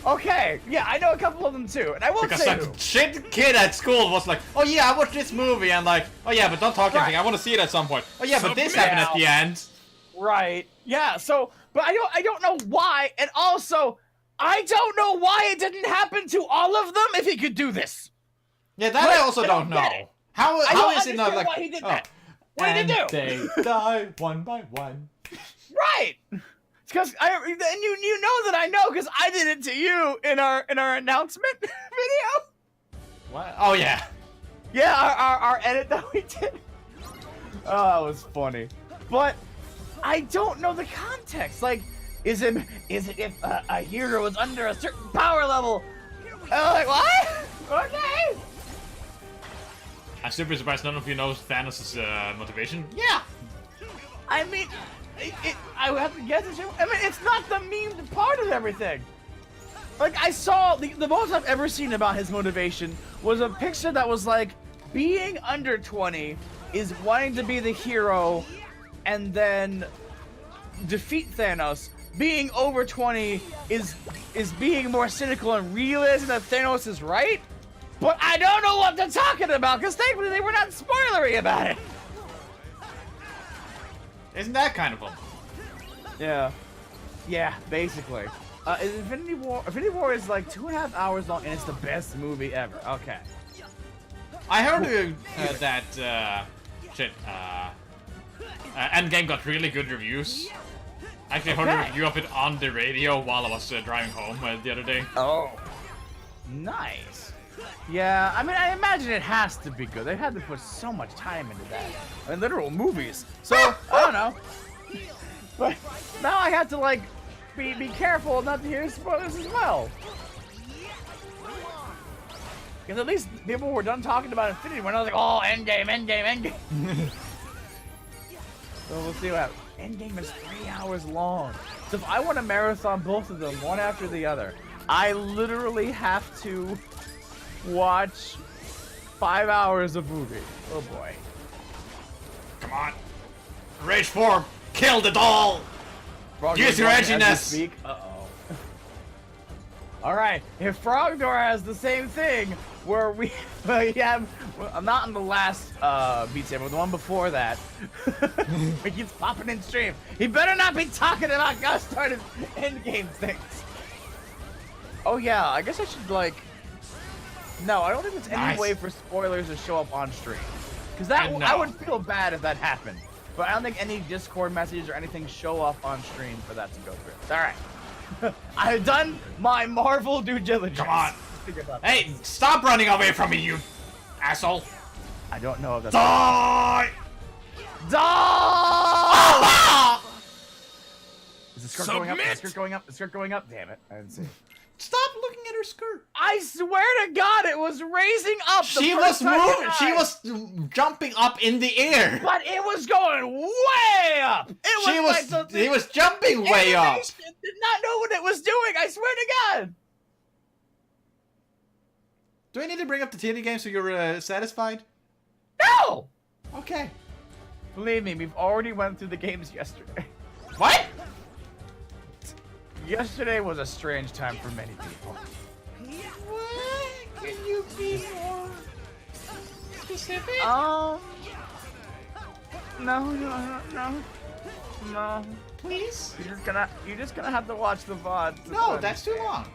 Speaker 2: Okay, yeah, I know a couple of them too, and I won't
Speaker 1: Because
Speaker 2: say
Speaker 1: that
Speaker 2: who.
Speaker 1: shit kid at school was like, oh yeah, I watched this movie, and like, oh yeah, but don't talk anything, I want to see it at some point. Oh yeah, but this happened at the end.
Speaker 2: Right. Yeah, so, but I don't know why, and also, I don't know why it didn't happen to all of them if he could do this.
Speaker 1: Yeah, that
Speaker 2: Like,
Speaker 1: I also
Speaker 2: I
Speaker 1: don't
Speaker 2: don't get
Speaker 1: know.
Speaker 2: it.
Speaker 1: How
Speaker 2: I don't
Speaker 1: is it not
Speaker 2: understand
Speaker 1: like,
Speaker 2: why he did
Speaker 1: oh,
Speaker 2: that. What did he do?
Speaker 1: they die one by one.
Speaker 2: Right. Because and you know that I know because I did it to you in our announcement video.
Speaker 1: What? Oh yeah.
Speaker 2: Yeah, our edit that we did. Oh, that was funny. But I don't know the context. Like, is it if a hero is under a certain power level? I'm like, what? Okay.
Speaker 1: I'm super surprised none of you knows Thanos' motivation.
Speaker 2: Yeah. I mean, I would have to guess it. I mean, it's not the memed part of everything. Like, I saw, the most I've ever seen about his motivation was a picture that was like, being under 20 is wanting to be the hero and then defeat Thanos. Being over 20 is being more cynical and realizing that Thanos is right. But I don't know what they're talking about because thankfully they were not spoilery about it.
Speaker 1: Isn't that kind of fun?
Speaker 2: Yeah. Yeah, basically. Is Infinity War is like 2.5 hours long and it's the best movie ever. Okay.
Speaker 1: I heard that Endgame got really good reviews. I actually heard a review of it on the radio while I was driving home the other day.
Speaker 2: Oh. Nice. Yeah, I mean, I imagine it has to be good. They had to put so much time into that. I mean, literal movies. So, I don't know. But now I have to, like, be careful not to hear spoilers as well. Because at least people were done talking about Infinity when I was like, oh, Endgame. So we'll see what happens. Endgame is 3 hours long. So if I want to marathon both of them, one after the other, I literally have to watch 5 hours of movie. Oh boy.
Speaker 1: Come on. Rage 4. Kill the doll!
Speaker 2: Frogdor
Speaker 1: Use your
Speaker 2: as we
Speaker 1: edginess!
Speaker 2: speak. Uh-oh. Alright, if Frogdor has the same thing, where we have... I'm not in the last Beat Saber, the one before that. He keeps popping in stream. He better not be talking about Gus started endgame things. Oh yeah, I guess I should like... No, I don't think there's any way for spoilers to show up on stream. Because that I would feel bad if that happened. But I don't think any Discord messages or anything show up on stream for that to go through. Alright. I've done my Marvel due diligence.
Speaker 1: Come on. Hey, stop running away from me, you asshole.
Speaker 2: I don't know if that's...
Speaker 1: Die!
Speaker 2: Die! Is the skirt going up? Is the
Speaker 1: Submit!
Speaker 2: skirt going up? The skirt going up? Damn it. I didn't see.
Speaker 1: Stop looking at her skirt.
Speaker 2: I swear to God, it was raising up.
Speaker 1: She was moving. She was jumping up in the air.
Speaker 2: But it was going way up.
Speaker 1: He was jumping way up.
Speaker 2: Did not know what it was doing. I swear to God.
Speaker 1: Do I need to bring up the titty game so you're satisfied?
Speaker 2: No.
Speaker 1: Okay.
Speaker 2: Believe me, we've already went through the games yesterday.
Speaker 1: What?
Speaker 2: Yesterday was a strange time for many people.
Speaker 1: What? Can you be more specific?
Speaker 2: No.
Speaker 1: Please?
Speaker 2: You're just gonna have to watch the VOD.
Speaker 1: No, that's too long.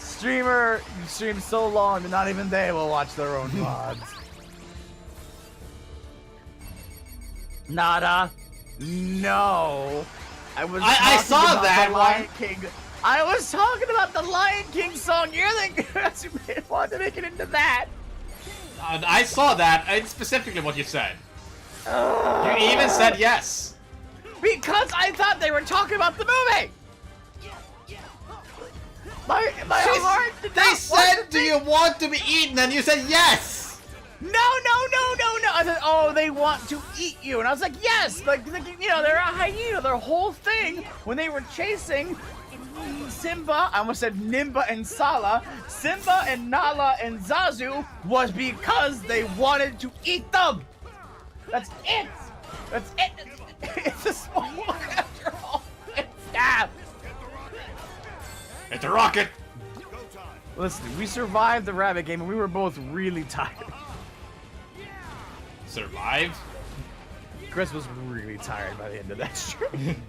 Speaker 2: Streamer, you stream so long that not even they will watch their own VODs. Nada. No.
Speaker 1: I saw that
Speaker 2: Lion King. I was talking about the Lion King song. You're the you wanted to make it into that.
Speaker 1: I saw that. It's specifically what you said. You even said yes.
Speaker 2: Because I thought they were talking about the movie. My heart did
Speaker 1: They
Speaker 2: not
Speaker 1: said,
Speaker 2: want to
Speaker 1: "Do you want to be eaten?" And you said yes.
Speaker 2: No. I said, oh, they want to eat you. And I was like, yes. Like you know, they're a hyena. Their whole thing when they were chasing Simba, I almost said Nimba and Sala, Simba and Nala and Zazu was because they wanted to eat them. That's it. That's it. It's a small one after all.
Speaker 1: It's a rocket.
Speaker 2: Listen, we survived the rabbit game and we were both really tired.
Speaker 1: Survived?
Speaker 2: Chris was really tired by the end of that stream.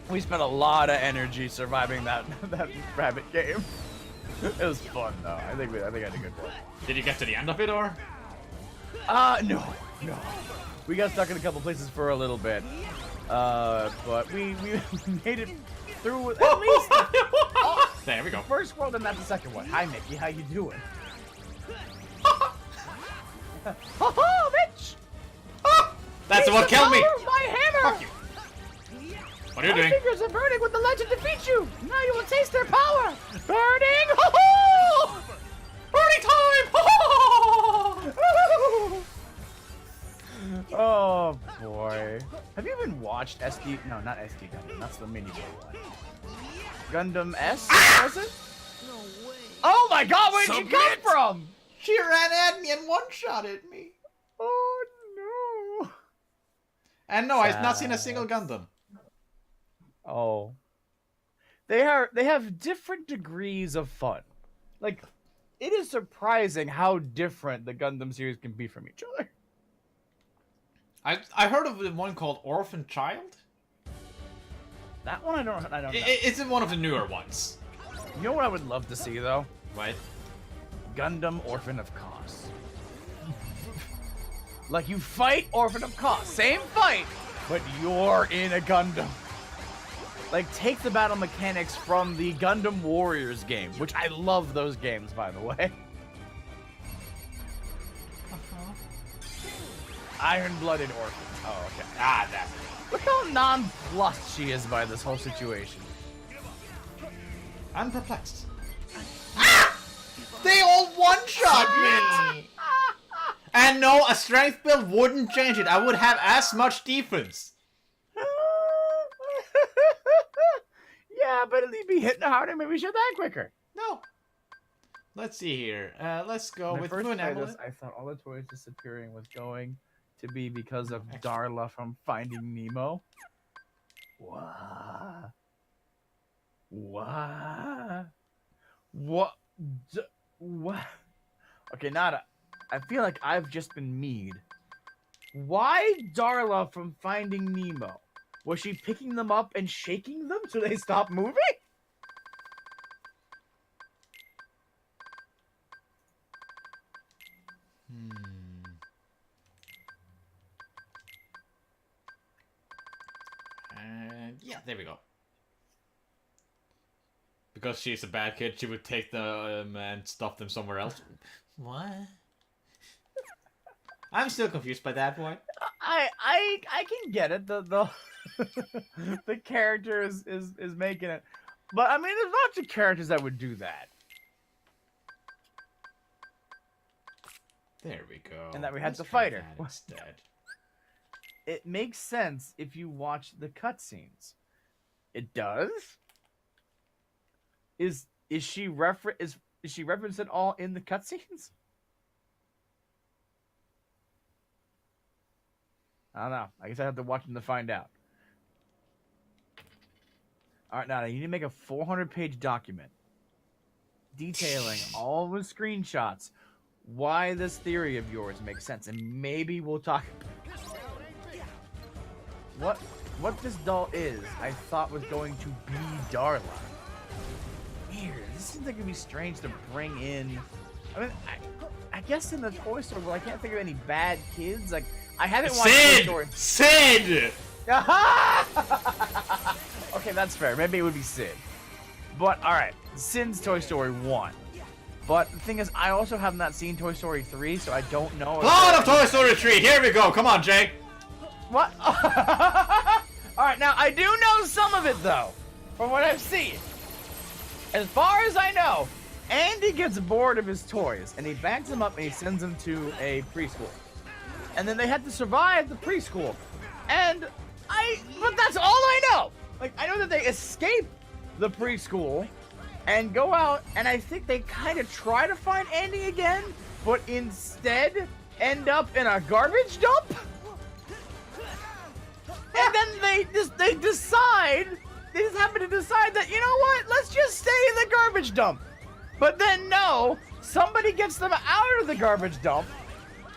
Speaker 2: We spent a lot of energy surviving that rabbit game. It was fun though. I think I had a good one.
Speaker 1: Did you get to the end of it or?
Speaker 2: No. We got stuck in a couple places for a little bit. But we made it through at least
Speaker 1: there we go.
Speaker 2: First world and not the second one. Hi Mickey, how you doing? Oh, bitch!
Speaker 1: That's what killed me!
Speaker 2: My hammer!
Speaker 1: Fuck you. What are you doing?
Speaker 2: My fingers are burning when the legend defeats you! Now you will taste their power! Burning! Ho-ho!
Speaker 1: Burning time!
Speaker 2: Oh boy. Have you even watched SD? No, not SD Gundam. That's the mini boy one. Gundam S? Was it?
Speaker 4: No way.
Speaker 2: Oh my god, where did you come from?
Speaker 1: She ran at me and one-shotted me.
Speaker 2: Oh no.
Speaker 1: And no, I've not seen a single Gundam.
Speaker 2: Oh. They have different degrees of fun. Like, it is surprising how different the Gundam series can be from each other.
Speaker 1: I heard of the one called Orphan Child.
Speaker 2: That one I don't know.
Speaker 1: It's one of the newer ones.
Speaker 2: You know what I would love to see though?
Speaker 1: What?
Speaker 2: Gundam Orphan of Kos. Like you fight Orphan of Kos, same fight, but you're in a Gundam. Like take the battle mechanics from the Gundam Warriors game, which I love those games by the way. Iron-blooded orphans. Oh, okay.
Speaker 1: Ah, that.
Speaker 2: Look how nonplussed she is by this whole situation.
Speaker 1: I'm perplexed. Ah! They all one-shot me! And no, a strength build wouldn't change it. I would have as much defense.
Speaker 2: Yeah, but at least be hitting harder, maybe shoot that quicker.
Speaker 1: No. Let's see here. Let's go
Speaker 2: When I
Speaker 1: with
Speaker 2: first
Speaker 1: Moon
Speaker 2: played
Speaker 1: Amulet.
Speaker 2: this, I thought all the toys disappearing was going to be because of Darla from Finding Nemo. What? What? What? What? Okay, Nada. I feel like I've just been mead. Why Darla from Finding Nemo? Was she picking them up and shaking them so they stop moving?
Speaker 1: And yeah, there we go. Because she's a bad kid, she would take them and stuff them somewhere else. What? I'm still confused by that point.
Speaker 2: I can get it. The the character is making it, but I mean, there's lots of characters that would do that.
Speaker 1: There we go.
Speaker 2: And that we had
Speaker 1: Let's
Speaker 2: to
Speaker 1: try
Speaker 2: fight her.
Speaker 1: that instead.
Speaker 2: It makes sense if you watch the cutscenes. It does. Is she referenced at all in the cutscenes? I don't know. I guess I have to watch them to find out. All right, now you need to make a 400-page document detailing all the screenshots, why this theory of yours makes sense, and maybe we'll talk. What this doll is, I thought was going to be Darla. Weird. This seems like it'd be strange to bring in. I mean, I guess in the Toy Story world, I can't think of any bad kids. Like, I haven't watched Toy Story.
Speaker 1: Sid!
Speaker 2: Okay, that's fair. Maybe it would be Sid. But all right, Sid's Toy Story 1. But the thing is, I also have not seen Toy Story 3, so I don't know.
Speaker 1: Plot of Toy Story 3. Here we go. Come on, Jake.
Speaker 2: What? All right, now I do know some of it though, from what I've seen. As far as I know, Andy gets bored of his toys and he bags them up and he sends them to a preschool. And then they have to survive the preschool. But that's all I know. Like, I know that they escape the preschool and go out, and I think they kind of try to find Andy again, but instead end up in a garbage dump. And then they just happen to decide that, you know what, let's just stay in the garbage dump. But then no, somebody gets them out of the garbage dump,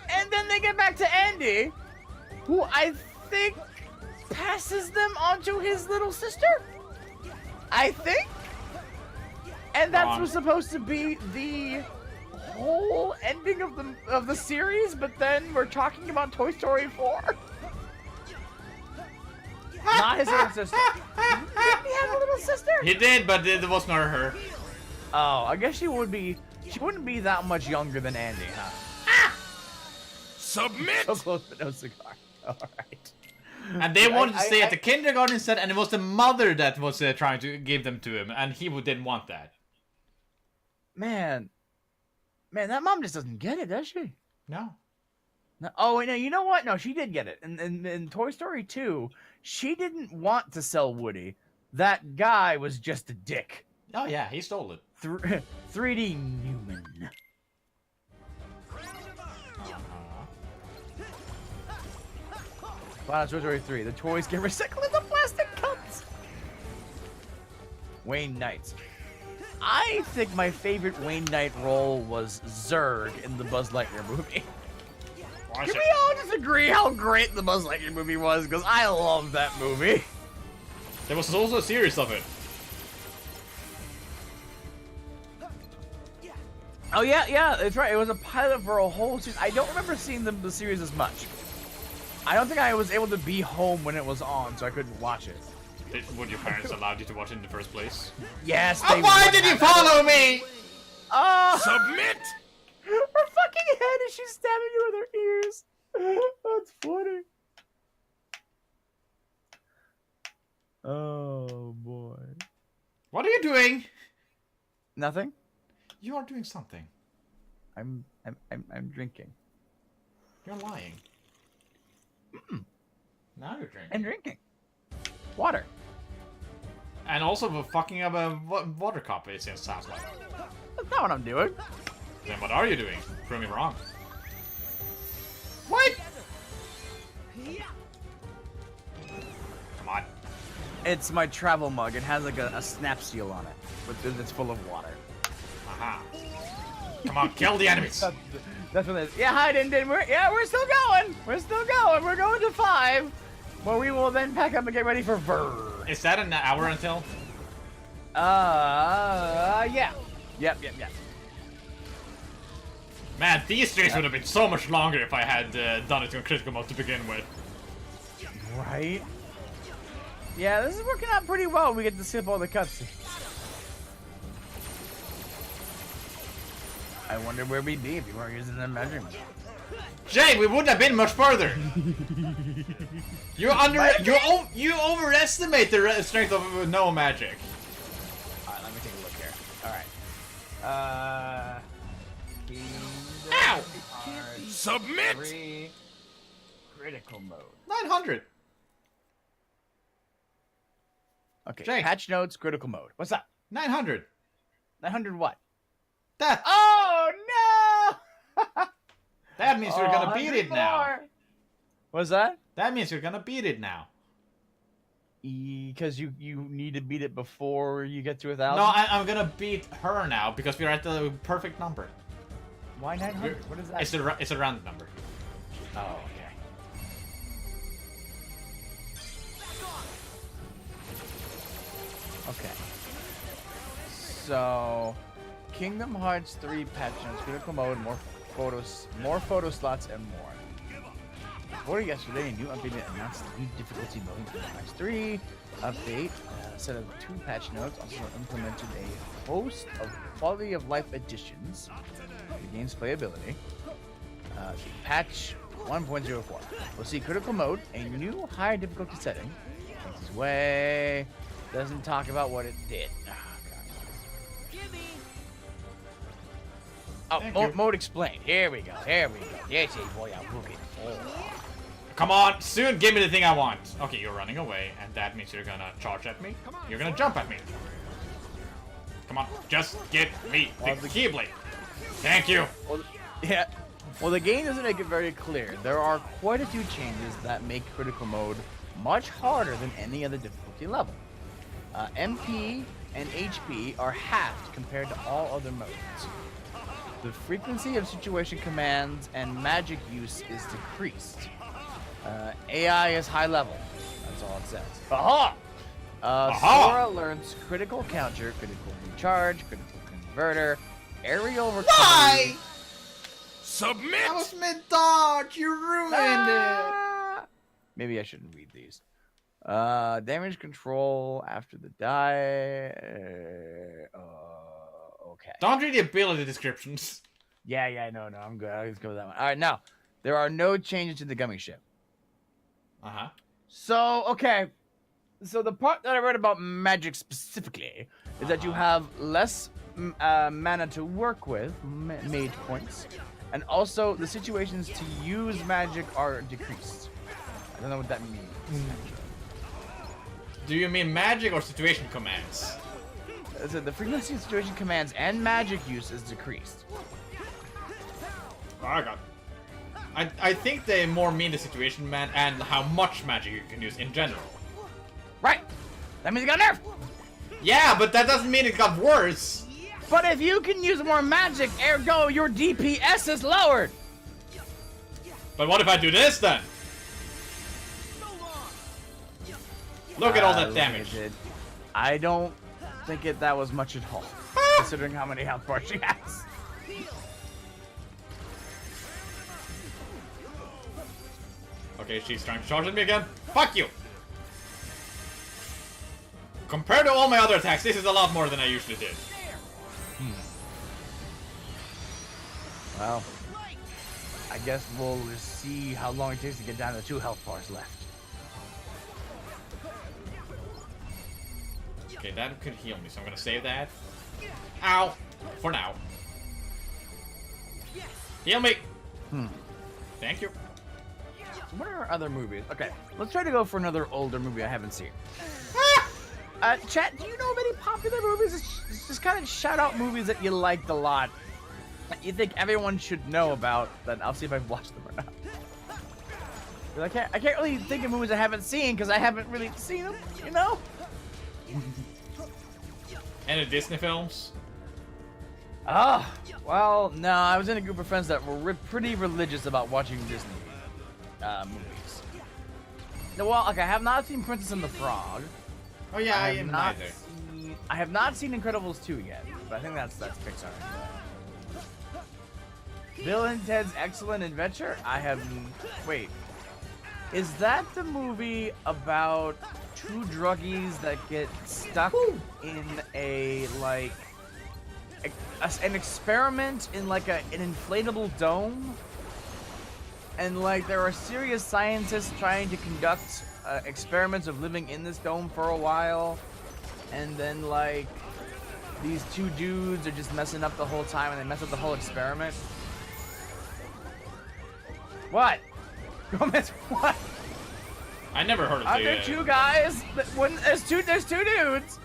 Speaker 2: and then they get back to Andy, who I think passes them onto his little sister. I think. And that was supposed to be the whole ending of the series, but then we're talking about Toy Story 4. Not his little sister. Didn't he have a little sister?
Speaker 1: He did, but it was not her.
Speaker 2: Oh, I guess she wouldn't be that much younger than Andy, huh? Ah!
Speaker 1: Submit!
Speaker 2: So close, but no cigar. Alright.
Speaker 1: And they wanted to stay at the kindergarten instead, and it was the mother that was trying to give them to him, and he didn't want that.
Speaker 2: Man, that mom just doesn't get it, does she?
Speaker 1: No.
Speaker 2: Oh, wait, no, you know what? No, she did get it. In Toy Story 2, she didn't want to sell Woody. That guy was just a dick.
Speaker 1: Oh, yeah, he stole it.
Speaker 2: 3D Newman. Wow, Toy Story 3. The toys get recycled into plastic cups. Wayne Knight. I think my favorite Wayne Knight role was Zurg in the Buzz Lightyear movie. Can we all just agree how great the Buzz Lightyear movie was? Because I love that movie.
Speaker 1: There was also a series of it.
Speaker 2: Oh, yeah, that's right. It was a pilot for a whole series. I don't remember seeing the series as much. I don't think I was able to be home when it was on, so I couldn't watch it.
Speaker 1: Would your parents allow you to watch it in the first place?
Speaker 2: Yes,
Speaker 1: they why did you follow me?
Speaker 2: Submit! Her fucking head and she's stabbing you with her ears. That's funny. Oh, boy.
Speaker 1: What are you doing?
Speaker 2: Nothing.
Speaker 1: You are doing something.
Speaker 2: I'm drinking.
Speaker 1: You're lying. Now you're drinking.
Speaker 2: I'm drinking. Water.
Speaker 1: And also fucking up a water cup, it sounds like.
Speaker 2: That's not what I'm doing.
Speaker 1: Then what are you doing? Prove me wrong. What? Come on.
Speaker 2: It's my travel mug. It has like a snap seal on it, but it's full of water.
Speaker 1: Aha. Come on, kill the enemies.
Speaker 2: That's what it is. Yeah, hi, Din. We're still going. We're still going. We're going to 5, where we will then pack up and get ready for Ver.
Speaker 1: Is that an hour until?
Speaker 2: Yeah. Yep.
Speaker 1: Man, these streams would have been so much longer if I had done it on critical mode to begin with.
Speaker 2: Right? Yeah, this is working out pretty well. We get to skip all the cutscenes. I wonder where we'd be if we weren't using the measurement.
Speaker 1: Jay, we wouldn't have been much further. You overestimate the strength of no magic.
Speaker 2: Alright, let me take a look here. Alright.
Speaker 1: Ow!
Speaker 3: Submit!
Speaker 2: 3 critical mode.
Speaker 1: 900.
Speaker 2: Okay,
Speaker 1: Jake.
Speaker 2: patch notes, critical mode. What's up?
Speaker 1: 900.
Speaker 2: 900 what?
Speaker 1: That.
Speaker 2: Oh no!
Speaker 1: That means we're gonna beat it now.
Speaker 2: 104. What's that?
Speaker 1: That means you're gonna beat it now.
Speaker 2: Because you need to beat it before you get to 1,000?
Speaker 1: No, I'm gonna beat her now because we're at the perfect number.
Speaker 2: Why 900? What is that?
Speaker 1: It's a round number.
Speaker 2: Oh, okay. Okay. So, Kingdom Hearts 3 patch notes, critical mode, more photo slots, and more. Before yesterday, a new update announced new difficulty mode in Kingdom Hearts 3 update. A set of 2 patch notes also implemented a host of quality of life additions to the game's playability. Patch 1.04. We'll see critical mode, a new higher difficulty setting. Takes its way. Doesn't talk about what it did. Oh, mode explained. Here we go. This is what I'm looking for.
Speaker 1: Come on, soon give me the thing I want. Okay, you're running away, and that means you're gonna charge at me. You're gonna jump at me. Come on, just give me the Keyblade. Thank you.
Speaker 2: Well, the game doesn't make it very clear. There are quite a few changes that make critical mode much harder than any other difficulty level. MP and HP are halved compared to all other modes. The frequency of situation commands and magic use is decreased. AI is high level. That's all it says. Aha! Sora learns critical counter, critical recharge, critical converter, aerial recovery.
Speaker 1: Why?
Speaker 3: Submit!
Speaker 1: That was mid-dodge. You ruined it.
Speaker 2: Maybe I shouldn't read these. Damage control after the die. Okay.
Speaker 1: Don't read the ability descriptions.
Speaker 2: Yeah, no, I'm good. I'll just go with that one. All right, now, there are no changes to the gummy ship.
Speaker 1: Uh-huh.
Speaker 2: So, okay. So the part that I read about magic specifically is that you have less mana to work with, mage points, and also the situations to use magic are decreased. I don't know what that means.
Speaker 1: Do you mean magic or situation commands?
Speaker 2: So the frequency of situation commands and magic use is decreased.
Speaker 1: Oh, I got. I think they more mean the situation man and how much magic you can use in general.
Speaker 2: Right. That means it got nerfed.
Speaker 1: Yeah, but that doesn't mean it got worse.
Speaker 2: But if you can use more magic, ergo your DPS is lowered.
Speaker 1: But what if I do this then? Look at all that damage.
Speaker 2: I don't think that was much at all, considering how many health bars she has.
Speaker 1: Okay, she's trying to charge at me again. Fuck you! Compared to all my other attacks, this is a lot more than I usually did.
Speaker 2: Well, I guess we'll just see how long it takes to get down to 2 health bars left.
Speaker 1: Okay, that could heal me, so I'm gonna save that. Ow! For now. Heal me! Thank you.
Speaker 2: So what are other movies? Okay, let's try to go for another older movie I haven't seen. Chat, do you know of any popular movies just kind of shout out movies that you liked a lot, that you think everyone should know about. Then I'll see if I've watched them or not. 'Cause I can't really think of movies I haven't seen because I haven't really seen them, you know?
Speaker 1: Any Disney films?
Speaker 2: Ah, well, no, I was in a group of friends that were pretty religious about watching Disney movies. No, well, okay, I have not seen Princess and the Frog.
Speaker 1: Oh yeah, I am neither.
Speaker 2: I have not seen Incredibles 2 yet, but I think that's Pixar. Bill and Ted's Excellent Adventure? Wait. Is that the movie about two druggies that get stuck in a, like, an experiment in, like, an inflatable dome? And, like, there are serious scientists trying to conduct experiments of living in this dome for a while. And then, like, these two dudes are just messing up the whole time and they mess up the whole experiment. What? Gomez, what?
Speaker 1: I never heard of
Speaker 2: Are there two guys? There's two dudes.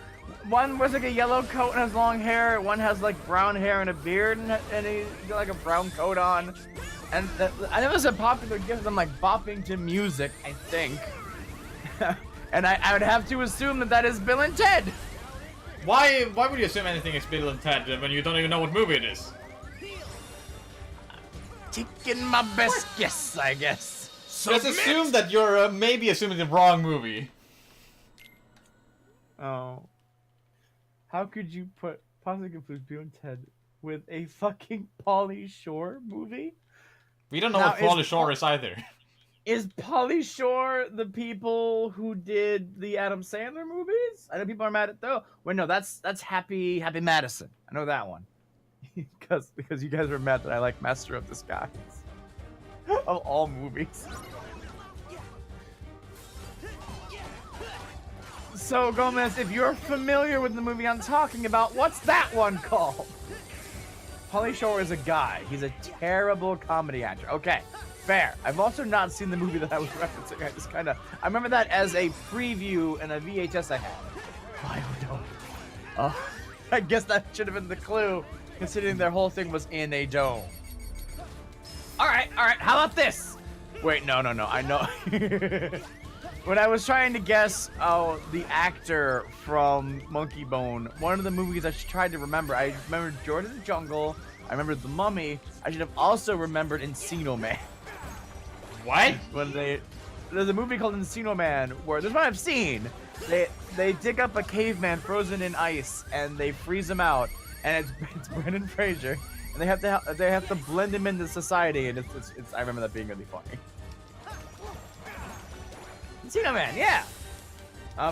Speaker 2: One wears like a yellow coat and has long hair. One has like brown hair and a beard, and he's got like a brown coat on. And I know it's a popular gift. I'm like bopping to music, I think. And I would have to assume that is Bill and Ted.
Speaker 1: Why would you assume anything is Bill and Ted when you don't even know what movie it is?
Speaker 2: Taking my best guess, I guess.
Speaker 1: Just assume that you're maybe assuming the wrong movie.
Speaker 2: Oh. How could you possibly confuse Bill and Ted with a fucking Pauly Shore movie?
Speaker 1: We don't know what Pauly Shore is either.
Speaker 2: Is Pauly Shore the people who did the Adam Sandler movies? I know people are mad at though. Wait, no, that's Happy Madison. I know that one. because you guys were mad that I like Master of Disguise. Of all movies. So, Gomez, if you're familiar with the movie I'm talking about, what's that one called? Pauly Shore is a guy. He's a terrible comedy actor. Okay, fair. I've also not seen the movie that I was referencing. I remember that as a preview and a VHS I had. I don't know. Oh, I guess that should have been the clue, considering their whole thing was in a dome. All right. How about this? Wait, no. I know. When I was trying to guess the actor from Monkey Bone, one of the movies I tried to remember, I remembered George of the Jungle, I remembered The Mummy, I should have also remembered Encino Man.
Speaker 1: What?
Speaker 2: There's a movie called Encino Man where, this one I've seen, they dig up a caveman frozen in ice and they freeze him out, and it's Brendan Fraser, and they have to blend him into society, and it's I remember that being really funny. Encino Man, yeah.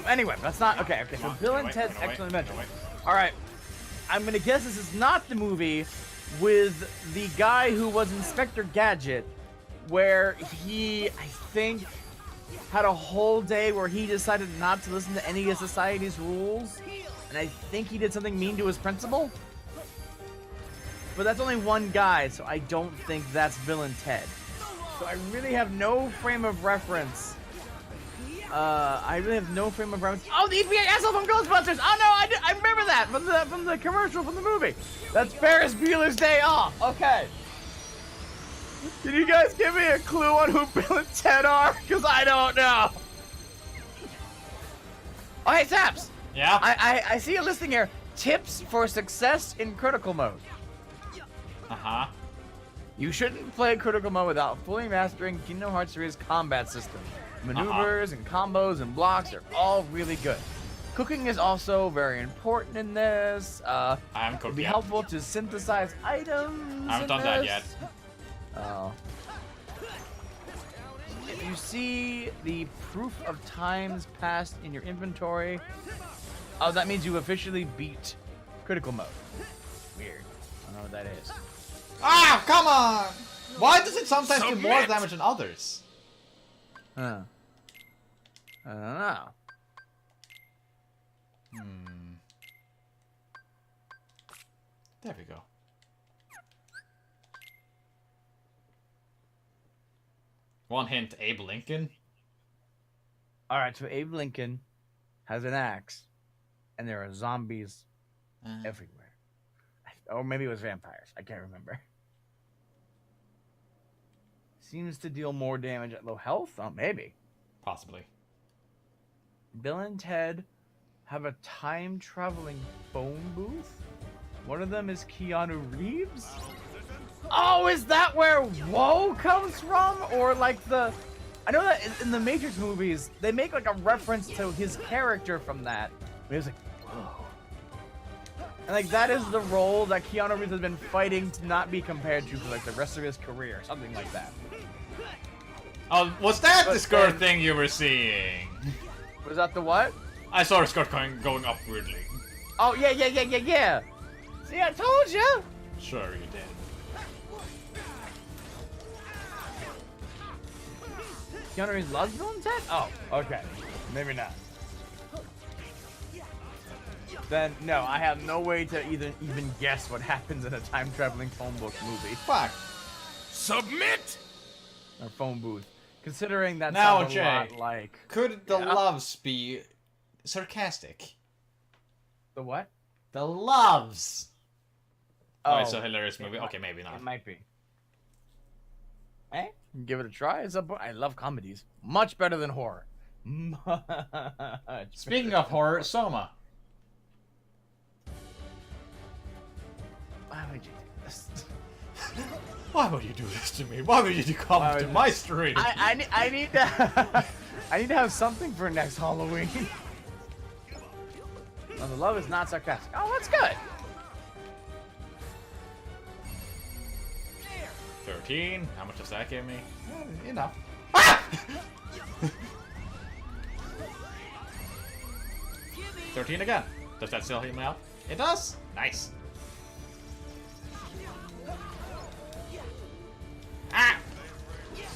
Speaker 2: Anyway, that's not okay. So Bill and Ted's Excellent Adventure. All right, I'm gonna guess this is not the movie with the guy who was Inspector Gadget, where he, I think, had a whole day where he decided not to listen to any of society's rules, and I think he did something mean to his principal. But that's only one guy, so I don't think that's Bill and Ted. So I really have no frame of reference. Oh, the EPA asshole from Ghostbusters! Oh no, I remember that from the commercial from the movie. That's Ferris Bueller's Day Off. Okay. Can you guys give me a clue on who Bill and Ted are? Because I don't know. Oh, hey, Saps.
Speaker 1: Yeah?
Speaker 2: I see a listing here. Tips for success in critical mode.
Speaker 1: Uh-huh.
Speaker 2: You shouldn't play critical mode without fully mastering Kingdom Hearts 3's combat system. Maneuvers and combos and blocks are all really good. Cooking is also very important in this.
Speaker 1: I haven't cooked
Speaker 2: It'd be
Speaker 1: yet.
Speaker 2: helpful to synthesize items.
Speaker 1: I haven't done that yet.
Speaker 2: Oh. If you see the proof of times passed in your inventory, that means you officially beat critical mode. Weird. I don't know what that is.
Speaker 1: Ah, come on! Why does it sometimes do more damage than others?
Speaker 2: Huh. I don't know.
Speaker 1: There we go. One hint, Abe Lincoln.
Speaker 2: Alright, so Abe Lincoln has an axe, and there are zombies everywhere. Or maybe it was vampires. I can't remember. Seems to deal more damage at low health? Oh, maybe.
Speaker 1: Possibly.
Speaker 2: Bill and Ted have a time-traveling phone booth? One of them is Keanu Reeves? Oh, is that where Woe comes from? Or like the... I know that in the Matrix movies, they make like a reference to his character from that. But it's like, whoa. And like that is the role that Keanu Reeves has been fighting to not be compared to for like the rest of his career, something like that.
Speaker 1: Oh, was that the skirt thing you were seeing?
Speaker 2: Was that the what?
Speaker 1: I saw her skirt going up weirdly.
Speaker 2: Oh, yeah. See, I told you!
Speaker 1: Sure you did.
Speaker 2: Keanu Reeves loves Bill and Ted? Oh, okay. Maybe not. Then, no, I have no way to even guess what happens in a time-traveling phone book movie.
Speaker 1: Fuck.
Speaker 7: Submit!
Speaker 2: Or phone booth. Considering that
Speaker 1: Now,
Speaker 2: sounds
Speaker 1: Jay,
Speaker 2: a lot like...
Speaker 1: could the loves be sarcastic?
Speaker 2: The what?
Speaker 1: The loves! Oh, it's
Speaker 2: Oh,
Speaker 1: a hilarious movie. Okay, maybe not.
Speaker 2: It might be. Eh? Give it a try. I love comedies. Much better than horror. Much
Speaker 1: Speaking of horror, Soma.
Speaker 2: Why would you do this?
Speaker 1: Why would you do this to me? Why would you come to my stream?
Speaker 2: I need to I need to have something for next Halloween. Well, the love is not sarcastic. Oh, that's good.
Speaker 1: 13. How much does that give me? Enough. 13 again. Does that still heal me out? It does. Nice. Ah!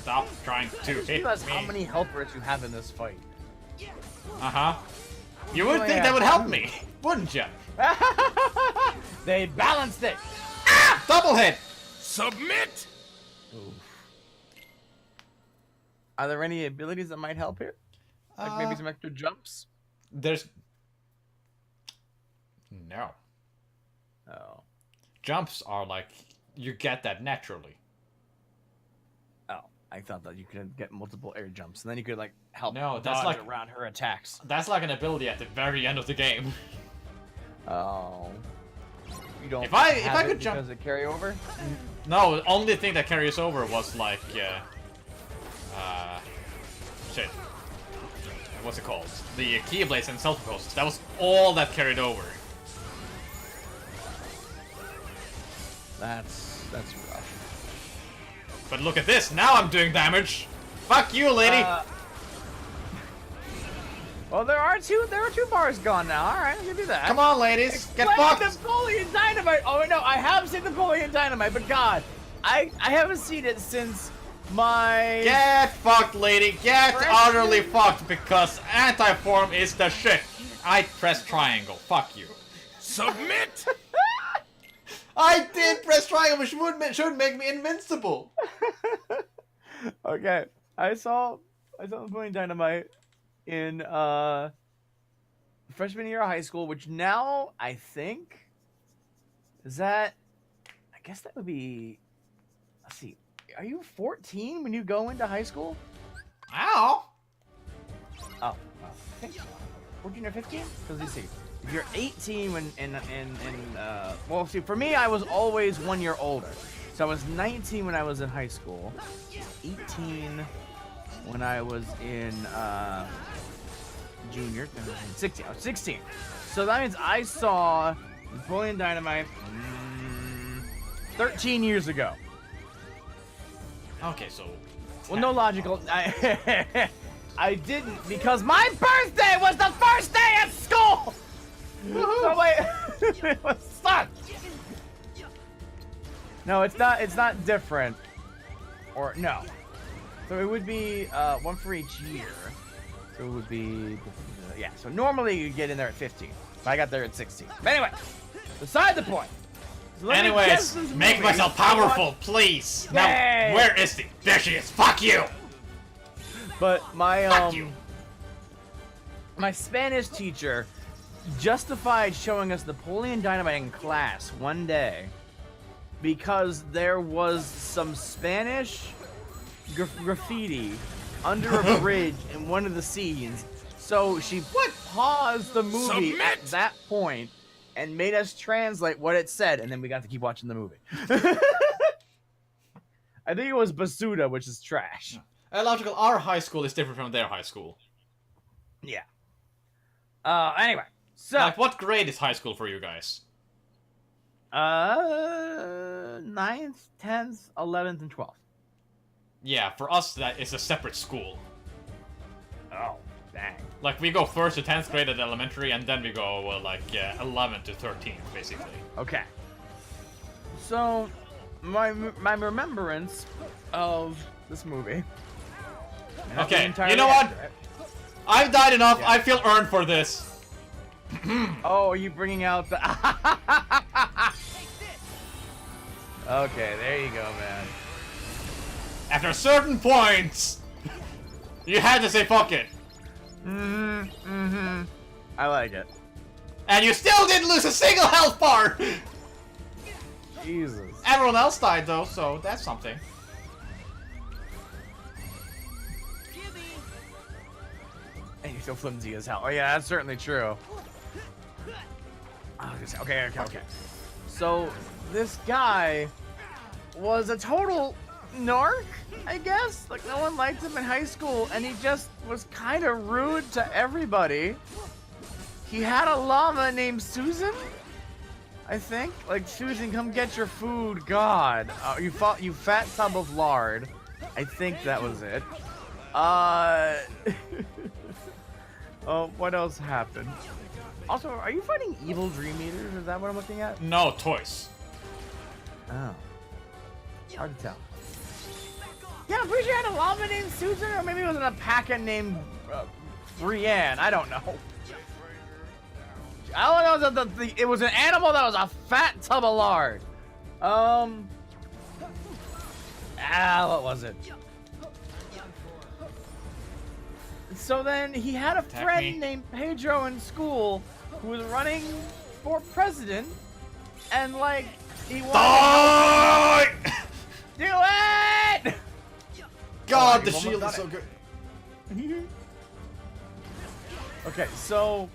Speaker 1: Stop trying to hit
Speaker 2: Realize
Speaker 1: me.
Speaker 2: how many helpers you have in this fight.
Speaker 1: Uh-huh. You would think that would help me, wouldn't you?
Speaker 2: They balanced it.
Speaker 1: Ah! Double hit!
Speaker 7: Submit!
Speaker 2: Are there any abilities that might help here? Like maybe some extra jumps?
Speaker 1: There's... No.
Speaker 2: Oh.
Speaker 1: Jumps are like... You get that naturally.
Speaker 2: Oh, I thought that you could get multiple air jumps, and then you could like help
Speaker 1: No, that's
Speaker 2: dodge
Speaker 1: like-
Speaker 2: around her attacks.
Speaker 1: That's like an ability at the very end of the game.
Speaker 2: Oh. You don't
Speaker 1: If I
Speaker 2: have
Speaker 1: could
Speaker 2: it
Speaker 1: jump-
Speaker 2: because it carry over?
Speaker 1: No, the only thing that carries over was like, shit. What's it called? The Keyblades and Self-Posts. That was all that carried over.
Speaker 2: That's rough.
Speaker 1: But look at this, now I'm doing damage! Fuck you, lady!
Speaker 2: Well, there are two bars gone now. All right, I'll give you that.
Speaker 1: Come on, ladies, get
Speaker 2: Explain
Speaker 1: fucked!
Speaker 2: Napoleon Dynamite. Oh no, I have seen Napoleon Dynamite, but God, I haven't seen it since my.
Speaker 1: Get fucked, lady, get
Speaker 2: Press
Speaker 1: utterly fucked, because anti-form is the shit! I press triangle, fuck you.
Speaker 7: Submit!
Speaker 1: I did press triangle, which should make me invincible!
Speaker 2: Okay, I saw Napoleon Dynamite in freshman year of high school, which now I think is that. I guess that would be. Let's see. Are you 14 when you go into high school?
Speaker 1: Ow!
Speaker 2: Oh, I think so. 14 or 15? Because you see, if you're 18 when well, see, for me, I was always 1 year older. So I was 19 when I was in high school, 18 when I was in junior, 16. I was 16. So that means I saw Napoleon Dynamite 13 years ago.
Speaker 1: Okay, so...
Speaker 2: Well, no logical. I didn't because my birthday was the first day at school. So wait, it was sucked. No, it's not. It's not different. Or no. So it would be one for each year. So it would be yeah. So normally you get in there at 15. But I got there at 16. But anyway, beside the point. So let me guess
Speaker 1: Anyways,
Speaker 2: this
Speaker 1: make
Speaker 2: movie.
Speaker 1: myself powerful, please!
Speaker 2: Yay!
Speaker 1: Now, where is the... There she is! Fuck you!
Speaker 2: But my
Speaker 1: Fuck you!
Speaker 2: my Spanish teacher justified showing us Napoleon Dynamite in class one day because there was some Spanish graffiti under a bridge in one of the scenes. So she paused the movie at that point and made us translate what it said, and then we got to keep watching the movie. I think it was Basuda, which is trash.
Speaker 1: Logical, our high school is different from their high school.
Speaker 2: Yeah. Anyway, so
Speaker 1: Like, what grade is high school for you guys?
Speaker 2: 9th, 10th, 11th, and 12th.
Speaker 1: Yeah, for us, that is a separate school.
Speaker 2: Oh, dang.
Speaker 1: Like, we go 1st to 10th grade at elementary, and then we go, 11th to 13th, basically.
Speaker 2: Okay. So, my remembrance of this movie.
Speaker 1: Okay, you know what? I've died enough. Yeah. I feel earned for this.
Speaker 2: Oh, are you bringing out the... Okay, there you go, man.
Speaker 1: After certain points, you had to say fuck it.
Speaker 2: I like it.
Speaker 1: And you still didn't lose a single health bar!
Speaker 2: Jesus.
Speaker 1: Everyone else died, though, so that's something.
Speaker 2: And you're so flimsy as hell. Oh yeah, that's certainly true. Okay. So, this guy was a total narc, I guess? Like, no one liked him in high school, and he just was kind of rude to everybody. He had a llama named Susan, I think. Like, Susan, come get your food, God. You fat tub of lard. I think that was it. Oh, what else happened? Also, are you fighting evil Dream Eaters? Is that what I'm looking at?
Speaker 1: No, toys.
Speaker 2: Oh. Hard to tell. Yeah, I'm pretty sure I had a llama named Susan, or maybe it was an alpaca named Brienne. I don't know. All I know is that it was an animal that was a fat tub of lard. What was it? So then he had a friend named Pedro in school who was running for president, and like he wanted to do it.
Speaker 1: God, the shield is so good.
Speaker 2: Okay, so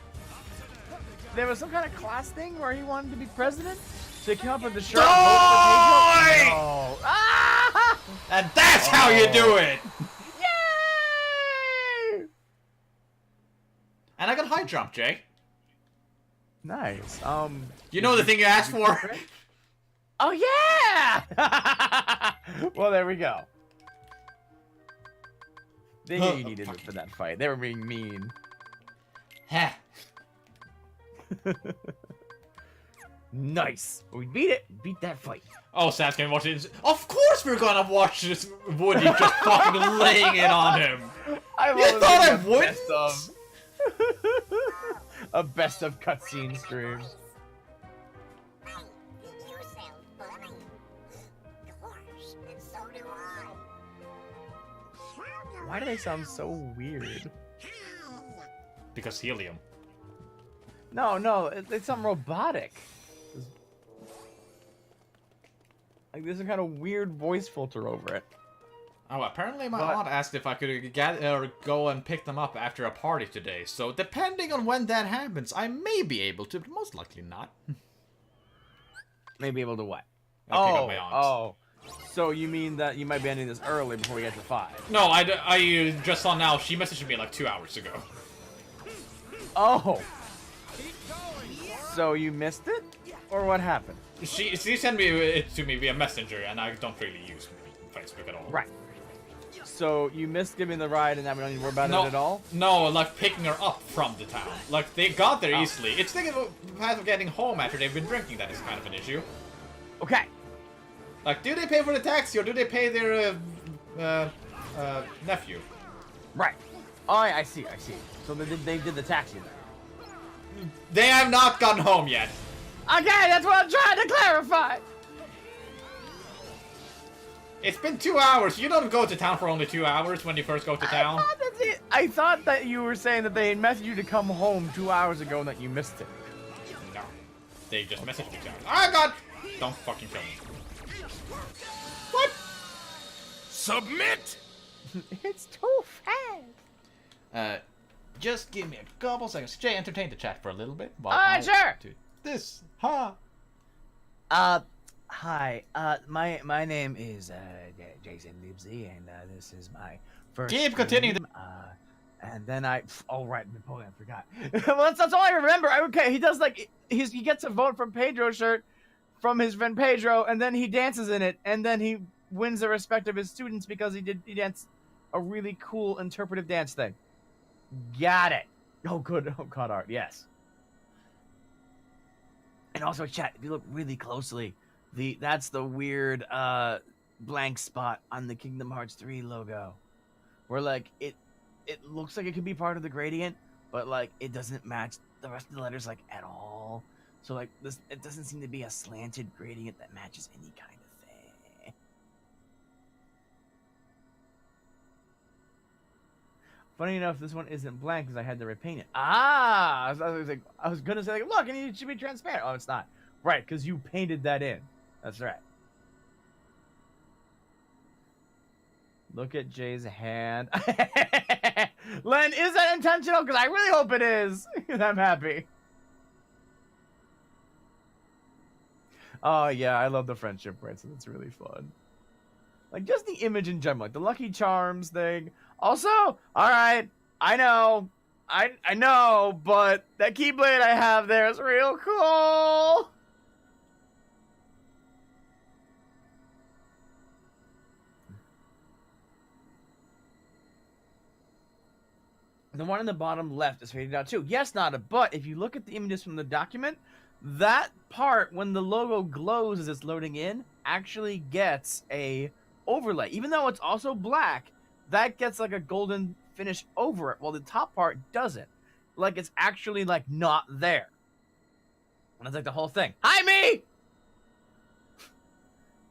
Speaker 2: there was some kind of class thing where he wanted to be president, so he came up with the shirt.
Speaker 1: Oh.
Speaker 2: Ah!
Speaker 1: And that's how you do it.
Speaker 2: Yay!
Speaker 1: And I got high jump, Jay.
Speaker 2: Nice.
Speaker 1: You know the thing you asked for?
Speaker 2: Oh yeah! Well, there we go. They knew you needed it for that fight. They were being mean.
Speaker 1: Heh.
Speaker 2: Nice. We beat it. Beat that fight.
Speaker 1: Oh, Sam's gonna watch it. Of course we're gonna watch this Woody just fucking laying it on him. You thought I wouldn't?
Speaker 2: A best of cutscene stream.
Speaker 8: You sound funny. Of course, and so do I.
Speaker 2: Why do they sound so weird?
Speaker 1: Because helium.
Speaker 2: No, it's something robotic. Like, there's a kind of weird voice filter over it.
Speaker 1: Oh, apparently my aunt asked if I could go and pick them up after a party today. So, depending on when that happens, I may be able to, but most likely not.
Speaker 2: May be able to what?
Speaker 1: Pick up my aunt.
Speaker 2: Oh. So you mean that you might be ending this early before we get to 5?
Speaker 1: No, I just saw now. She messaged me like 2 hours ago.
Speaker 2: Oh. So you missed it? Or what happened?
Speaker 1: She sent it to me via Messenger, and I don't really use Facebook at all.
Speaker 2: Right. So you missed giving the ride, and now we don't need to worry about it at all?
Speaker 1: No, like picking her up from the town. Like, they got there easily. It's thinking of the path of getting home after they've been drinking that is kind of an issue.
Speaker 2: Okay.
Speaker 1: Like, do they pay for the taxi, or do they pay their nephew?
Speaker 2: Right. Oh, I see. So they did the taxi then.
Speaker 1: They have not gotten home yet.
Speaker 2: Okay, that's what I'm trying to clarify.
Speaker 1: It's been 2 hours. You don't go to town for only 2 hours when you first go to town.
Speaker 2: I thought that you were saying that they had messaged you to come home 2 hours ago and that you missed it.
Speaker 1: No. They just messaged me down. Oh god! Don't fucking kill me. What?
Speaker 7: Submit!
Speaker 8: It's too fast.
Speaker 1: Just give me a couple seconds. Jay, entertain the chat for a little bit. While
Speaker 2: Alright,
Speaker 1: I
Speaker 2: sure.
Speaker 1: do this. Ha!
Speaker 2: Hi. My name is Jason Libsey, and this is my first.
Speaker 1: Keep continuing.
Speaker 2: stream, and then oh right, Napoleon, I forgot. Well, that's all I remember. Okay, he does like he gets a vote from Pedro shirt from his friend Pedro, and then he dances in it, and then he wins the respect of his students because he danced a really cool interpretive dance thing. Got it. Oh good. Oh god, art. Yes. And also, chat, if you look really closely, that's the weird blank spot on the Kingdom Hearts 3 logo, where like it looks like it could be part of the gradient, but like it doesn't match the rest of the letters like at all. So like it doesn't seem to be a slanted gradient that matches any kind of thing. Funny enough, this one isn't blank because I had to repaint it. I was gonna say, like, look, and it should be transparent. Oh, it's not. Right, because you painted that in. That's right. Look at Jay's hand. Len, is that intentional? Because I really hope it is. I'm happy. Oh, yeah, I love the friendship bracelet. It's really fun. Like, just the image in general. Like, the Lucky Charms thing. Also, alright, I know, I know, but that Keyblade I have there is real cool! The one in the bottom left is faded out too. Yes, Nada, but if you look at the images from the document, that part, when the logo glows as it's loading in, actually gets a overlay. Even though it's also black, that gets like a golden finish over it, while the top part doesn't. Like it's actually like not there. And it's like the whole thing. Hi, me!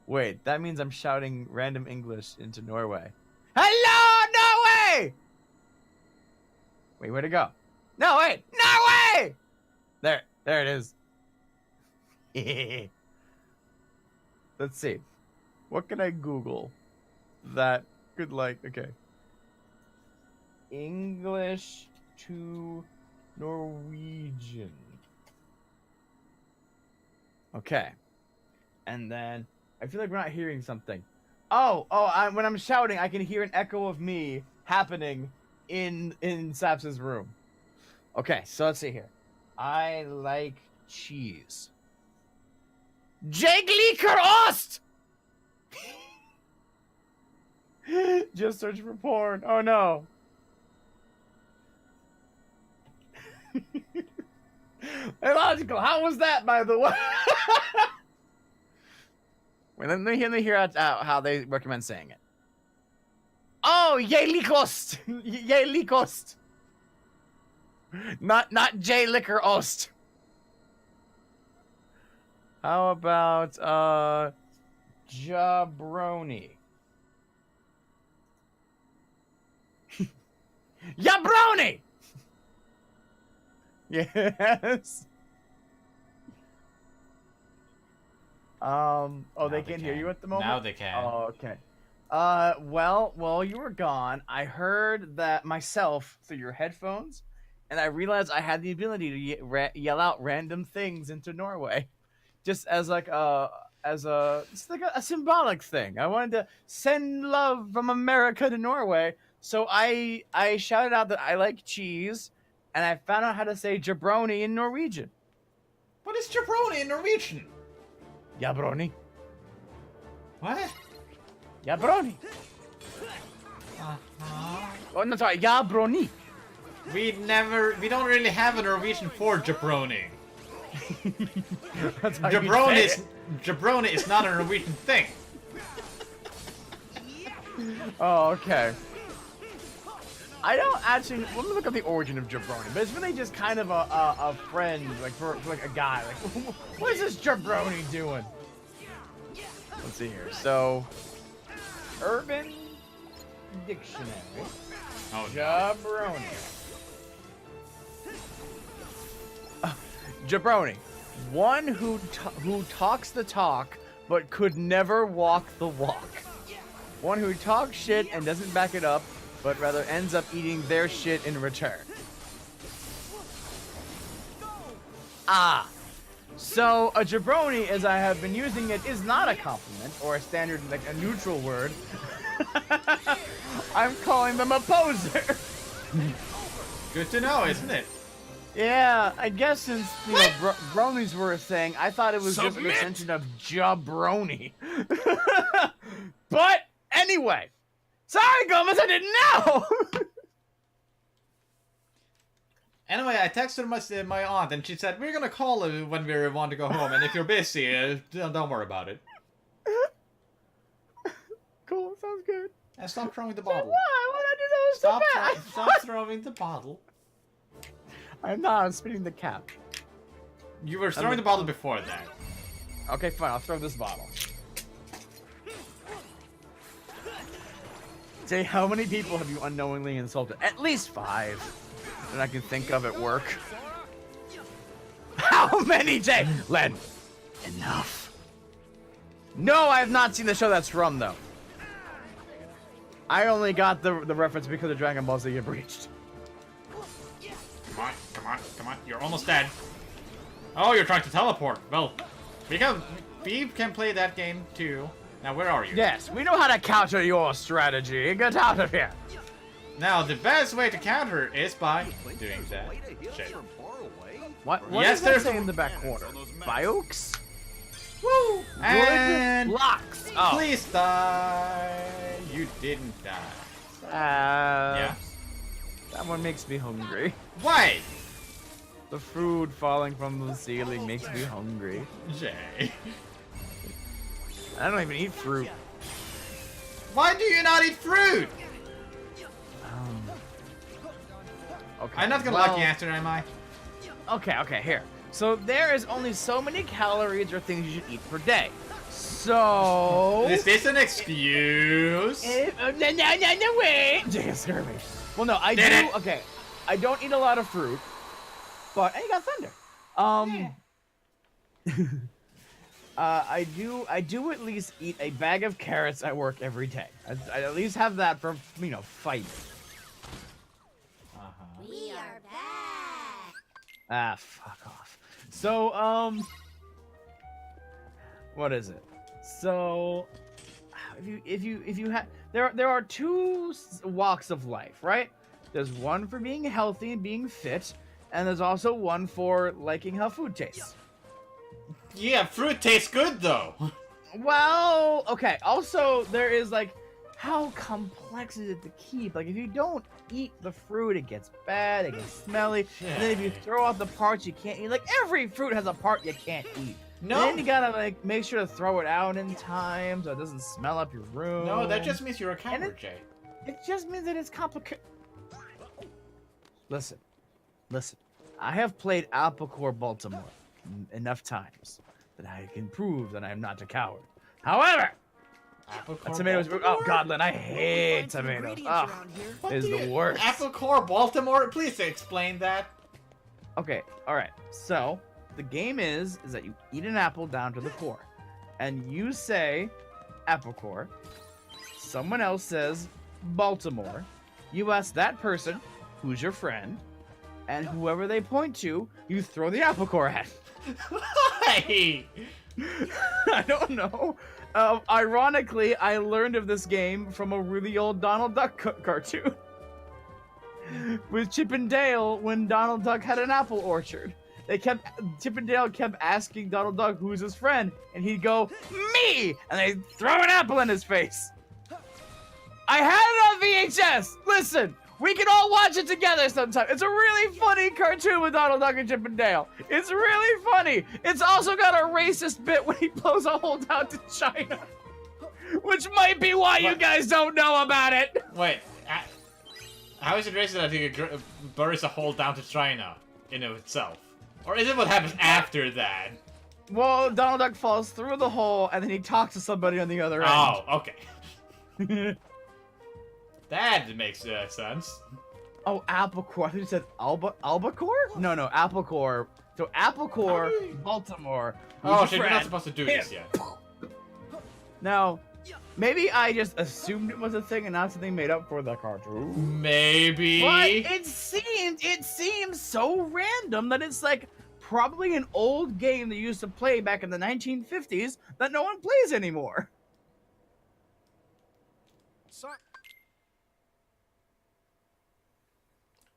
Speaker 2: Wait, that means I'm shouting random English into Norway. Hello, Norway! Wait, where'd it go? No, wait, Norway! There it is. Let's see. What can I Google that could like, okay. English to Norwegian. Okay. And then I feel like we're not hearing something. When I'm shouting, I can hear an echo of me happening in Saps's room. Okay, so let's see here. I like cheese. Jegliker Ost! Just search for porn. Oh no. Illogical. How was that, by the way? Wait, let me hear how they recommend saying it. Oh, Jelikost. Jelikost. Not J Liquor Ost. How about jabroni? Jabroni! Yes. Oh, they can't hear you at the moment?
Speaker 1: Now they can.
Speaker 2: Oh, okay. Well, you were gone. I heard that myself through your headphones, and I realized I had the ability to yell out random things into Norway, just as like it's like a symbolic thing. I wanted to send love from America to Norway, so I shouted out that I like cheese, and I found out how to say jabroni in Norwegian.
Speaker 1: What is jabroni in Norwegian?
Speaker 2: Jabroni.
Speaker 1: What?
Speaker 2: Jabroni. Oh, no, sorry, jabroni.
Speaker 1: We don't really have a Norwegian for jabroni. Jabroni is not a Norwegian thing.
Speaker 2: Oh, okay. I don't actually. Let me look at the origin of jabroni, but it's really just kind of a friend, like for like a guy. Like, what is this jabroni doing? Let's see here. So, Urban Dictionary.
Speaker 1: Oh, no.
Speaker 2: Jabroni. Jabroni. One who talks the talk, but could never walk the walk. One who talks shit and doesn't back it up, but rather ends up eating their shit in return. Ah. So, a jabroni, as I have been using it, is not a compliment, or a standard, like, a neutral word. I'm calling them a poser.
Speaker 1: Good to know, isn't it?
Speaker 2: Yeah, I guess since, you know, bronies were a thing, I thought it was just an
Speaker 7: Submit!
Speaker 2: extension of jabroni. But, anyway. Sorry, Gomez, I didn't know!
Speaker 1: Anyway, I texted my aunt, and she said, we're gonna call when we want to go home, and if you're busy, don't worry about it.
Speaker 2: Cool, sounds good.
Speaker 1: And stop throwing the
Speaker 2: So
Speaker 1: bottle.
Speaker 2: why? What did I do that was so bad?
Speaker 1: Stop throwing the bottle.
Speaker 2: I'm not, I'm spinning the cap.
Speaker 1: You were throwing the bottle before that.
Speaker 2: Okay, fine, I'll throw this bottle. Jay, how many people have you unknowingly insulted? At least 5 that I can think of at work. How many, Jay? Len, enough. No, I have not seen the show that's from, though. I only got the reference because of Dragon Ball Z Breached.
Speaker 1: Come on, come on, come on. You're almost dead. Oh, you're trying to teleport. Well, we can play that game too. Now, where are you?
Speaker 2: Yes, we know how to counter your strategy. Get out of here.
Speaker 1: Now, the best way to counter is by doing that. Shit.
Speaker 2: What
Speaker 1: Yes,
Speaker 2: does that
Speaker 1: there's
Speaker 2: say in the back corner? Biokes?
Speaker 1: Woo! And
Speaker 2: blocks. Oh.
Speaker 1: please die. You didn't die. Yeah.
Speaker 2: That one makes me hungry.
Speaker 1: Why?
Speaker 2: The food falling from the ceiling makes me hungry.
Speaker 1: Jay.
Speaker 2: I don't even eat fruit.
Speaker 1: Why do you not eat fruit?
Speaker 2: Okay.
Speaker 1: I'm not gonna like the answer, am I?
Speaker 2: Okay, here. So there is only so many calories or things you should eat per day. So...
Speaker 1: Is this an excuse?
Speaker 2: No, wait! Jay, scare me. Well, no, I
Speaker 1: Did
Speaker 2: do...
Speaker 1: it.
Speaker 2: Okay, I don't eat a lot of fruit. But... Hey, you got thunder. I do at least eat a bag of carrots at work every day. I at least have that for, you know, fighting.
Speaker 5: We are back.
Speaker 2: Ah, fuck off. So, what is it? So, if you have, there are 2 walks of life, right? There's one for being healthy and being fit, and there's also one for liking how food tastes.
Speaker 1: Yeah, fruit tastes good though.
Speaker 2: Well, okay. Also, there is like, how complex is it to keep? Like, if you don't eat the fruit, it gets bad, it gets smelly. And then if you throw out the parts you can't eat, like every fruit has a part you can't eat.
Speaker 1: No.
Speaker 2: And then you gotta like make sure to throw it out in time so it doesn't smell up your room.
Speaker 1: No, that just means you're a coward, Jay.
Speaker 2: It just means that it's complicated. Listen. I have played Apple Core Baltimore enough times that I can prove that I am not a coward. However,
Speaker 1: Apple core
Speaker 2: tomatoes.
Speaker 1: Baltimore?
Speaker 2: Oh God, Len, I hate tomatoes. Ugh, is the worst.
Speaker 1: Apple core Baltimore? Please explain that.
Speaker 2: Okay, all right. So the game is that you eat an apple down to the core, and you say apple core. Someone else says Baltimore. You ask that person who's your friend, and whoever they point to, you throw the apple core at.
Speaker 1: Why?
Speaker 2: I don't know. Ironically, I learned of this game from a really old Donald Duck cartoon. With Chip and Dale when Donald Duck had an apple orchard. Chip and Dale kept asking Donald Duck who's his friend, and he'd go, me! And they throw an apple in his face. I had it on VHS! Listen! We can all watch it together sometime. It's a really funny cartoon with Donald Duck and Chip and Dale. It's really funny. It's also got a racist bit when he blows a hole down to China. Which might be why you guys don't know about it.
Speaker 1: Wait, how is it racist that he buries a hole down to China in of itself? Or is it what happens after that?
Speaker 2: Well, Donald Duck falls through the hole and then he talks to somebody on the other end.
Speaker 1: Oh, okay. That makes sense.
Speaker 2: Oh, apple core. I think you said albacore? No, apple core. So apple core, Baltimore.
Speaker 1: Oh
Speaker 2: who's
Speaker 1: shit,
Speaker 2: your
Speaker 1: we're not
Speaker 2: friend?
Speaker 1: supposed to do this yet.
Speaker 2: Now, maybe I just assumed it was a thing and not something made up for the cartoon.
Speaker 1: Maybe.
Speaker 2: But it seems so random that it's like probably an old game they used to play back in the 1950s that no one plays anymore.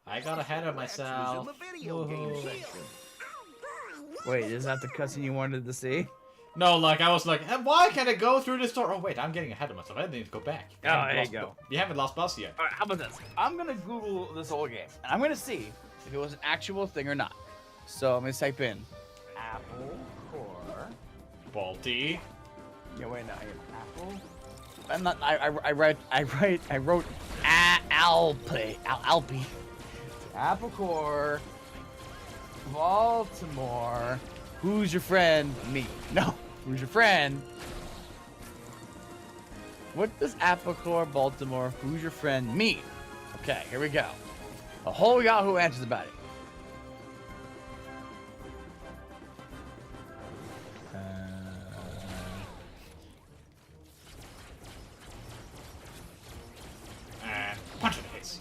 Speaker 1: I got ahead of myself.
Speaker 2: Wait, is that the cutscene you wanted to see?
Speaker 1: No, like I was like, why can't I go through this door? Oh wait, I'm getting ahead of myself. I need to go back.
Speaker 2: Oh, there you go.
Speaker 1: You haven't lost boss yet.
Speaker 2: All right, how about this? I'm gonna Google this whole game, and I'm gonna see if it was an actual thing or not. So I'm gonna type in apple core.
Speaker 1: Balti.
Speaker 2: Yeah, wait, no, apple. I'm not. I wrote Alpi. Apple core. Baltimore. Who's your friend? Me. No. Who's your friend? What does Apple Core, Baltimore? Who's your friend? Me. Okay, here we go. A whole Yahoo answers about it.
Speaker 1: Punch in the face.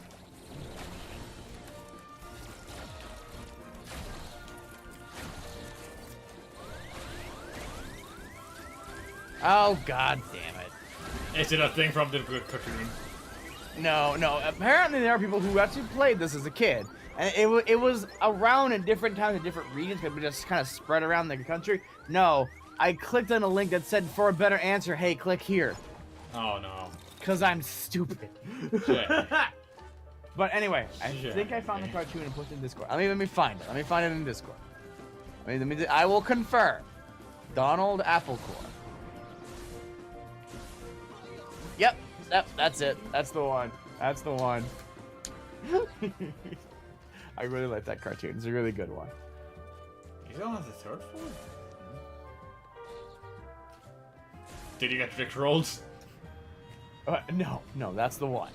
Speaker 2: Oh, god damn it.
Speaker 1: Is it a thing from the cartoon?
Speaker 2: No. Apparently there are people who actually played this as a kid. And it was around in different times in different regions, but just kind of spread around the country. No, I clicked on a link that said, for a better answer, hey, click here.
Speaker 1: Oh no.
Speaker 2: Because I'm stupid.
Speaker 1: Shit.
Speaker 2: But anyway, I think I found the cartoon and put it in Discord. Let me find it. Let me find it in Discord. I will confirm. Donald Applecore. Yep, that's it. That's the one. That's the one. I really like that cartoon. It's a really good one.
Speaker 1: Is it on the third floor? Did you get trick rolls?
Speaker 2: No, that's the one.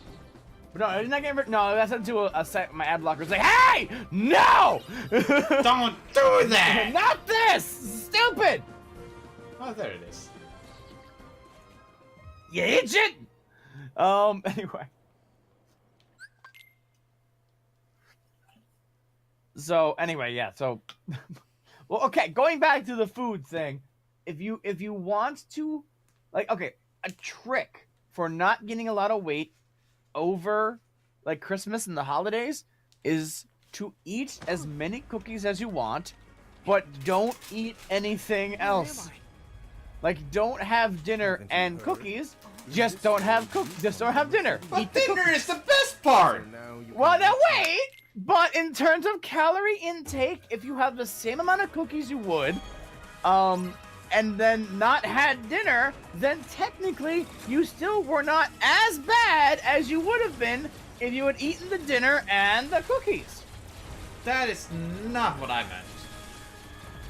Speaker 2: But no, it's not getting. No, that's into a set. My ad blocker is like, hey, no!
Speaker 1: Don't do that!
Speaker 2: Not this! Stupid!
Speaker 1: Oh, there it is.
Speaker 2: You idiot! Anyway. So, anyway, yeah, so... well, okay, going back to the food thing. If you want to... Like, okay, a trick for not getting a lot of weight over, like, Christmas and the holidays is to eat as many cookies as you want, but don't eat anything else. Like, don't have dinner and cookies. Just don't have Just don't have dinner.
Speaker 1: But
Speaker 2: Eat the
Speaker 1: dinner
Speaker 2: cookies.
Speaker 1: is the best part.
Speaker 2: Well, now wait. But in terms of calorie intake, if you have the same amount of cookies you would, and then not had dinner, then technically you still were not as bad as you would have been if you had eaten the dinner and the cookies.
Speaker 1: That is not what I meant.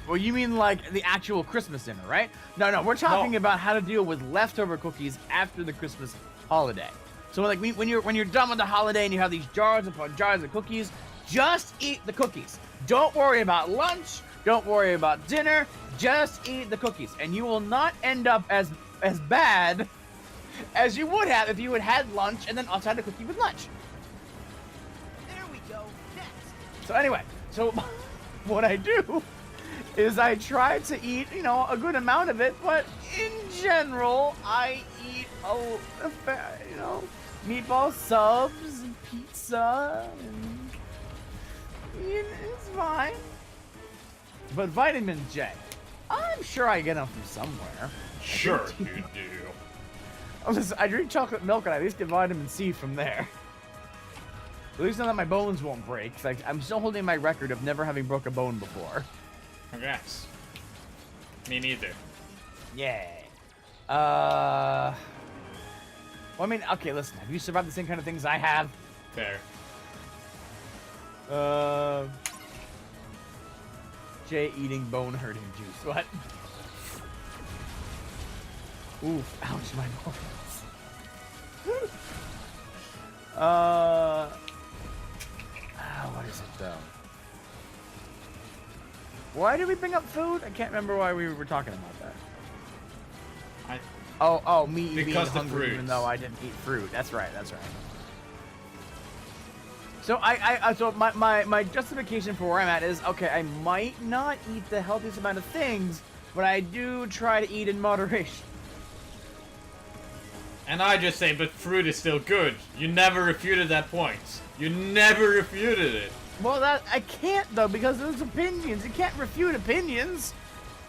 Speaker 2: Well, you mean like the actual Christmas dinner, right? No, we're talking about how to deal with leftover cookies after the Christmas holiday. So like when you're done with the holiday and you have these jars upon jars of cookies, just eat the cookies. Don't worry about lunch. Don't worry about dinner. Just eat the cookies, and you will not end up as bad as you would have if you had had lunch and then also had a cookie with lunch.
Speaker 4: There we go. Next.
Speaker 2: So anyway, what I do is I try to eat, a good amount of it, but in general, I eat meatball subs and pizza, and it's fine. But vitamin J, I'm sure I get them from somewhere.
Speaker 1: Sure you do.
Speaker 2: I drink chocolate milk and I at least get vitamin C from there. At least now that my bones won't break. Like, I'm still holding my record of never having broke a bone before.
Speaker 1: Congrats. Me neither.
Speaker 2: Yeah. Well, I mean, okay, listen. Have you survived the same kind of things I have?
Speaker 1: Fair.
Speaker 2: Jay eating bone hurting juice. What? Oof. Ouch, my bones. What is it though? Why did we bring up food? I can't remember why we were talking about that. Oh, me being hungry even though I didn't eat fruit. That's right. So so my justification for where I'm at is, okay, I might not eat the healthiest amount of things, but I do try to eat in moderation.
Speaker 1: And I just say, but fruit is still good. You never refuted that point. You never refuted it.
Speaker 2: Well, I can't though, because there's opinions. You can't refute opinions.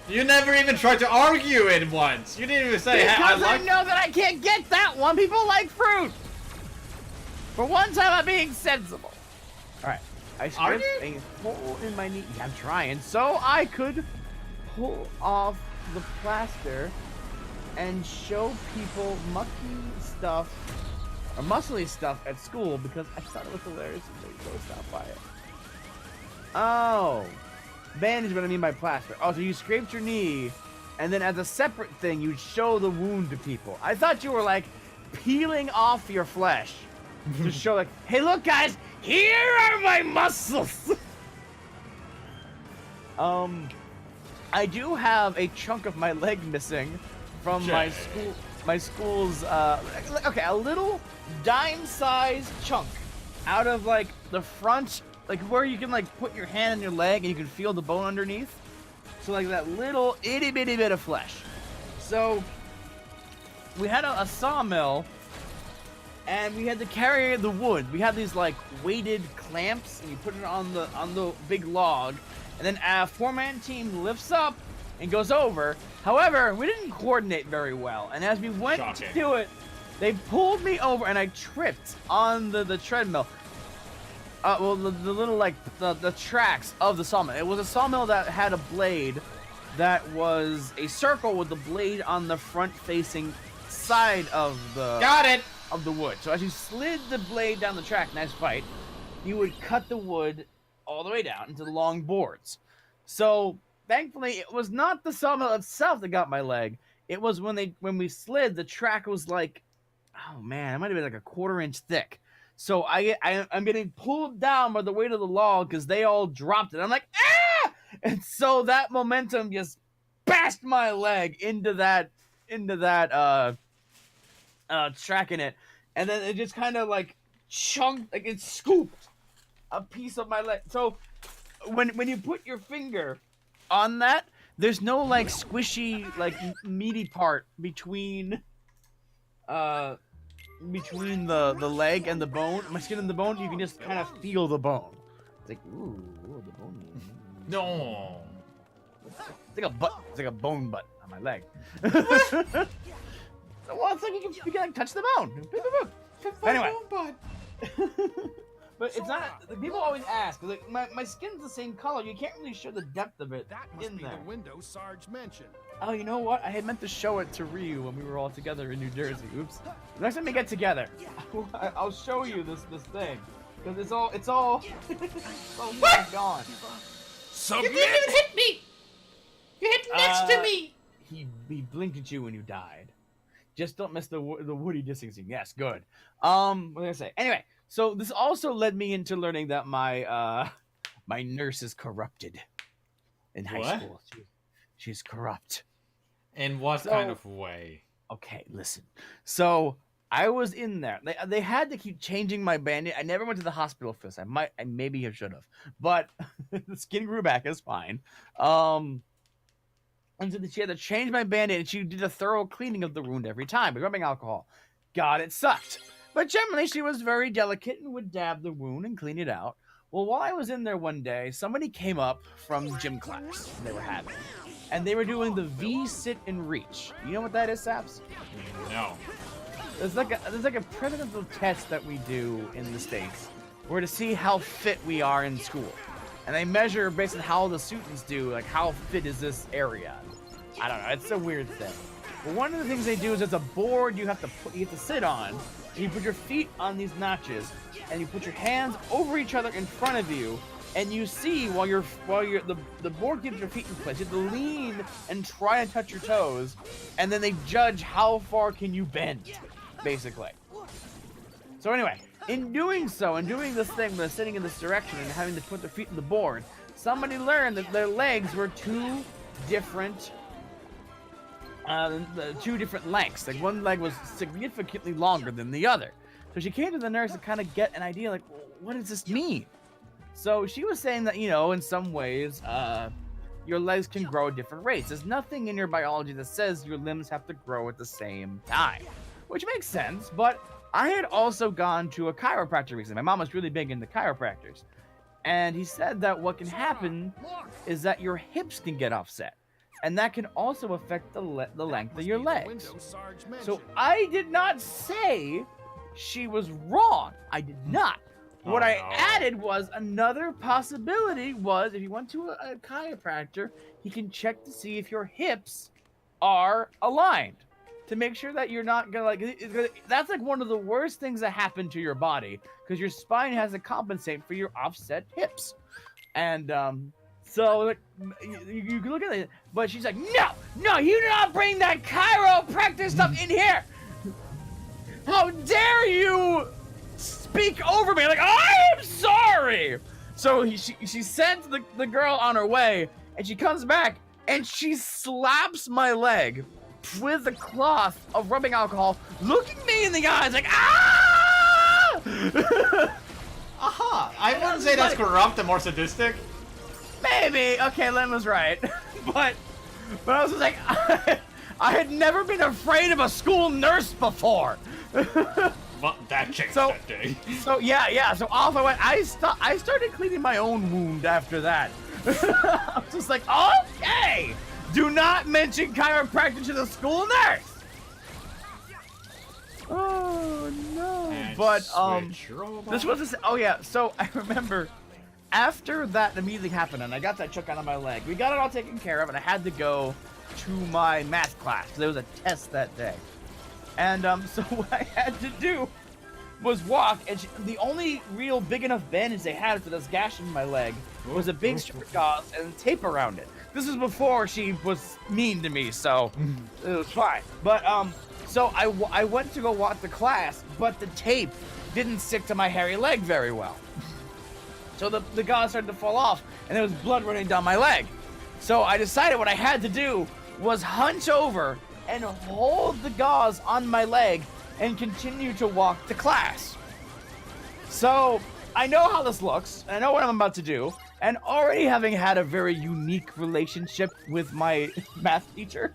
Speaker 1: You never even tried to argue it once. You didn't even say,
Speaker 2: because I know that I can't get that one. People like fruit. For one time, I'm being sensible. All right, I stripped a hole in my knee. Yeah, I'm trying, so I could pull off the plaster and show people mucky stuff or muscly stuff at school because I thought it was hilarious and they go stop by it. Oh, bandage is what I mean by plaster. Oh, so you scraped your knee, and then as a separate thing, you'd show the wound to people. I thought you were like peeling off your flesh to show like, hey, look, guys, here are my muscles. I do have a chunk of my leg missing from my school's okay, a little dime-sized chunk out of like the front, like where you can like put your hand on your leg and you can feel the bone underneath. So like that little itty bitty bit of flesh. So we had a sawmill and we had to carry the wood. We had these like weighted clamps and you put it on the big log, and then a 4-man team lifts up and goes over. However, we didn't coordinate very well, and as we went to do it, they pulled me over and I tripped on the treadmill. Well, the little like the tracks of the sawmill. It was a sawmill that had a blade that was a circle with the blade on the front-facing side of the of the wood. So as you slid the blade down the track, nice fight, you would cut the wood all the way down into the long boards. So thankfully, it was not the sawmill itself that got my leg. It was when we slid, the track was like, oh man, it might have been like a 1/4 inch thick. So I'm getting pulled down by the weight of the log because they all dropped it. I'm like, ah! And so that momentum just bashed my leg into that track in it, and then it just kind of like chunked, like it scooped a piece of my leg. So when you put your finger on that, there's no like squishy, like meaty part between the leg and the bone, my skin and the bone. You can just kind of feel the bone. It's like, ooh, the bone.
Speaker 1: No.
Speaker 2: It's like a butt. It's like a bone butt on my leg. Well, it's like you can like touch the bone. Anyway. But it's not. People always ask. Like my skin's the same color. You can't really show the depth of it in there.
Speaker 9: The window Sarge mentioned.
Speaker 2: Oh, you know what? I had meant to show it to Ryu when we were all together in New Jersey. Oops. Next time we get together, I'll show you this thing because it's all gone.
Speaker 7: Submit!
Speaker 1: You didn't even hit me. You hit next to me.
Speaker 2: He blinked at you when you died. Just don't miss the Woody distancing. Yes, good. What was I gonna say? Anyway, so this also led me into learning that my my nurse is corrupted in high school. She's corrupt.
Speaker 1: In what kind of way? Okay,
Speaker 2: listen. So I was in there. They had to keep changing my bandage. I never went to the hospital for this. I maybe have should have, but the skin grew back. It's fine. And so she had to change my bandage, and she did a thorough cleaning of the wound every time by rubbing alcohol. God, it sucked. But generally, she was very delicate and would dab the wound and clean it out. Well, while I was in there one day, somebody came up from gym class they were having, and they were doing the V sit and reach. You know what that is, Saps?
Speaker 1: No.
Speaker 2: There's like a presidential test that we do in the States, where to see how fit we are in school. And they measure based on how the students do, like how fit is this area. I don't know, it's a weird thing. But one of the things they do is there's a board you have to sit on, and you put your feet on these notches, and you put your hands over each other in front of you, and you see while the board gives your feet in place. You have to lean and try and touch your toes, and then they judge how far can you bend, basically. So anyway, in doing so, and doing this thing with sitting in this direction and having to put their feet in the board, somebody learned that their legs were two different lengths. Like one leg was significantly longer than the other. So she came to the nurse to kind of get an idea, like, what does this mean? So she was saying that, you know, in some ways, your legs can grow at different rates. There's nothing in your biology that says your limbs have to grow at the same time, which makes sense. But I had also gone to a chiropractor recently. My mom was really big into chiropractors. And he said that what can happen is that your hips can get offset. And that can also affect the length of your legs. So I did not say she was wrong. I did not. What I added was another possibility was if you went to a chiropractor, he can check to see if your hips are aligned. To make sure that you're not gonna that's like one of the worst things that happen to your body because your spine has to compensate for your offset hips, and so like, you can look at it, but she's like, no, you do not bring that chiropractor stuff in here. How dare you speak over me? Like, I am sorry. So she sent the girl on her way, and she comes back and she slaps my leg with the cloth of rubbing alcohol, looking me in the eyes like, ah!
Speaker 1: Aha! I wouldn't say that's corrupt and more sadistic.
Speaker 2: Maybe. Okay, Len was right. but I was just like, I had never been afraid of a school nurse before.
Speaker 1: Well, that changed that day.
Speaker 2: So yeah. So off I went. I started cleaning my own wound after that. I was just like, okay. Do not mention chiropractor to the school nurse. Oh no!
Speaker 1: And
Speaker 2: but
Speaker 1: this
Speaker 2: was So I remember after that immediately happened, and I got that chuck out of my leg. We got it all taken care of, and I had to go to my math class. There was a test that day, and so what I had to do was walk. And the only real big enough bandage they had for this gash in my leg was a big strip of gauze and tape around it. This was before she was mean to me, so it was fine. But so I went to go walk the class, but the tape didn't stick to my hairy leg very well. So the gauze started to fall off, and there was blood running down my leg. So I decided what I had to do was hunch over and hold the gauze on my leg and continue to walk to class. So I know how this looks, and I know what I'm about to do. And already having had a very unique relationship with my math teacher,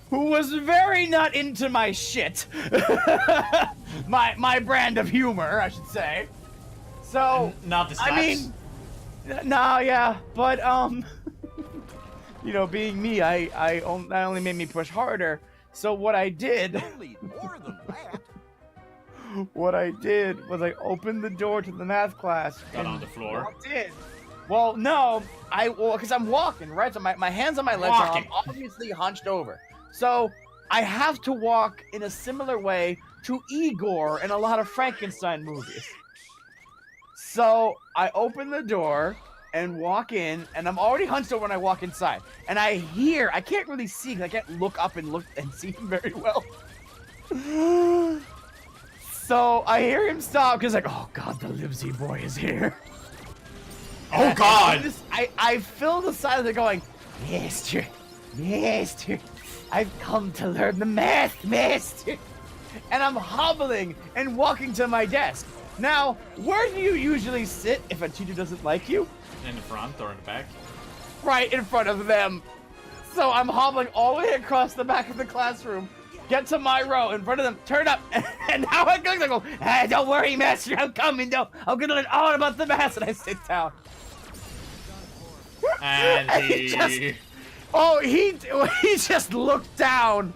Speaker 2: who was very not into my shit, my brand of humor, I should say. So
Speaker 1: not the slaps.
Speaker 2: I mean, no, yeah, but you know, being me, that only made me push harder. So what I did.
Speaker 7: More than that.
Speaker 2: What I did was I opened the door to the math class.
Speaker 1: Got on the floor.
Speaker 2: I did. Well, no, because I'm walking, right? So my hands on my legs, so I'm obviously hunched over. So I have to walk in a similar way to Igor in a lot of Frankenstein movies. So I open the door and walk in, and I'm already hunched over when I walk inside. And I can't really see because I can't look up and see him very well. So I hear him stop because like, oh god, the Livesey boy is here.
Speaker 1: Oh god!
Speaker 2: I feel the silence going, Master, I've come to learn the math, Master. And I'm hobbling and walking to my desk. Now, where do you usually sit if a teacher doesn't like you?
Speaker 1: In the front or in the back?
Speaker 2: Right in front of them. So I'm hobbling all the way across the back of the classroom. Get to my row in front of them, turn up, and now I go, hey, don't worry, Master, I'm coming, I'm gonna learn all about the math, and I sit down.
Speaker 1: And
Speaker 2: he just looked down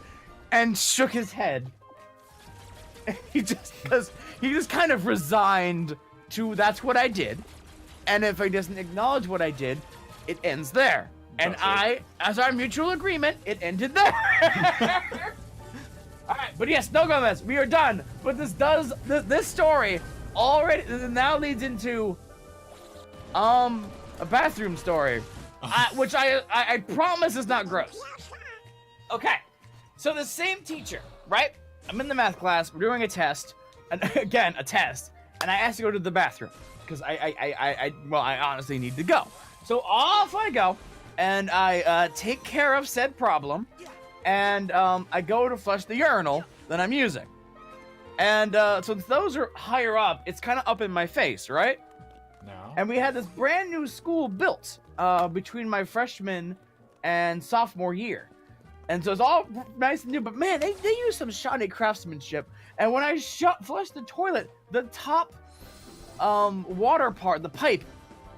Speaker 2: and shook his head. He just kind of resigned to that's what I did, and if he doesn't acknowledge what I did, it ends there. And as our mutual agreement, it ended there. Alright, but yes, no Gomez, we are done. But this story already now leads into a bathroom story. Which I promise is not gross. Okay, so the same teacher, right? I'm in the math class, we're doing a test. again, a test, and I asked to go to the bathroom because I honestly need to go. So off I go, and I take care of said problem, and I go to flush the urinal that I'm using. And since those are higher up, it's kind of up in my face, right?
Speaker 1: No.
Speaker 2: And we had this brand new school built between my freshman and sophomore year. And so it's all nice and new, but man, they use some shoddy craftsmanship. And when I flushed the toilet, the top water part, the pipe,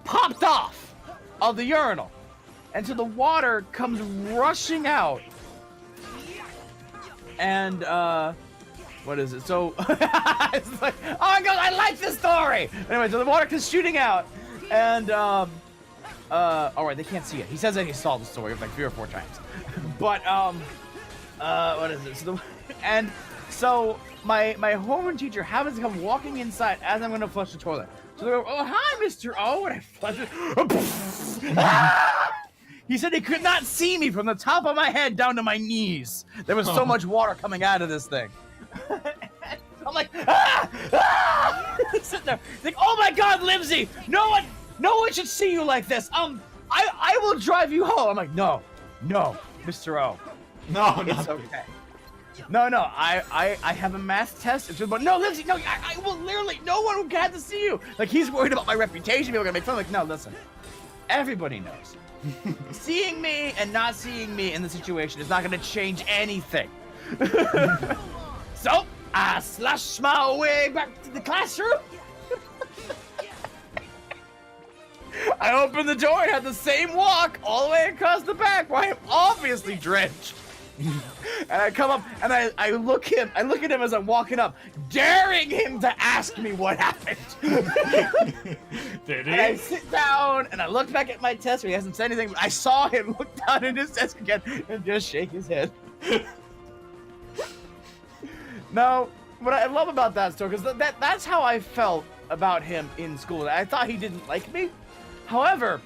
Speaker 2: popped off of the urinal. And so the water comes rushing out. And, what is it? So, it's like, oh my god, I like this story! Anyway, so the water comes shooting out. And, alright, they can't see it. He says that he saw the story like 3 or 4 times. But, what is this? And so my homeroom teacher happens to come walking inside as I'm gonna flush the toilet. So they go, oh, hi, Mr. O, and I flush it. He said he could not see me from the top of my head down to my knees. There was so much water coming out of this thing. I'm like, sitting there, like, oh my god, Limsey, no one should see you like this. I will drive you home. I'm like, no, Mr. O.
Speaker 1: No,
Speaker 2: It's okay. No, I have a math test. It's about, no, Lindsay, no, I will literally, no one will get to see you. Like, he's worried about my reputation. People are gonna make fun. Like, no, listen. Everybody knows. Seeing me and not seeing me in the situation is not gonna change anything. So, I slashed my way back to the classroom. I opened the door and had the same walk all the way across the back where I am obviously drenched. And I come up and I look at him as I'm walking up, daring him to ask me what happened.
Speaker 1: Did he?
Speaker 2: And I sit down and I look back at my test where he hasn't said anything, but I saw him look down at his desk again and just shake his head. Now, what I love about that story, because that's how I felt about him in school. I thought he didn't like me. However,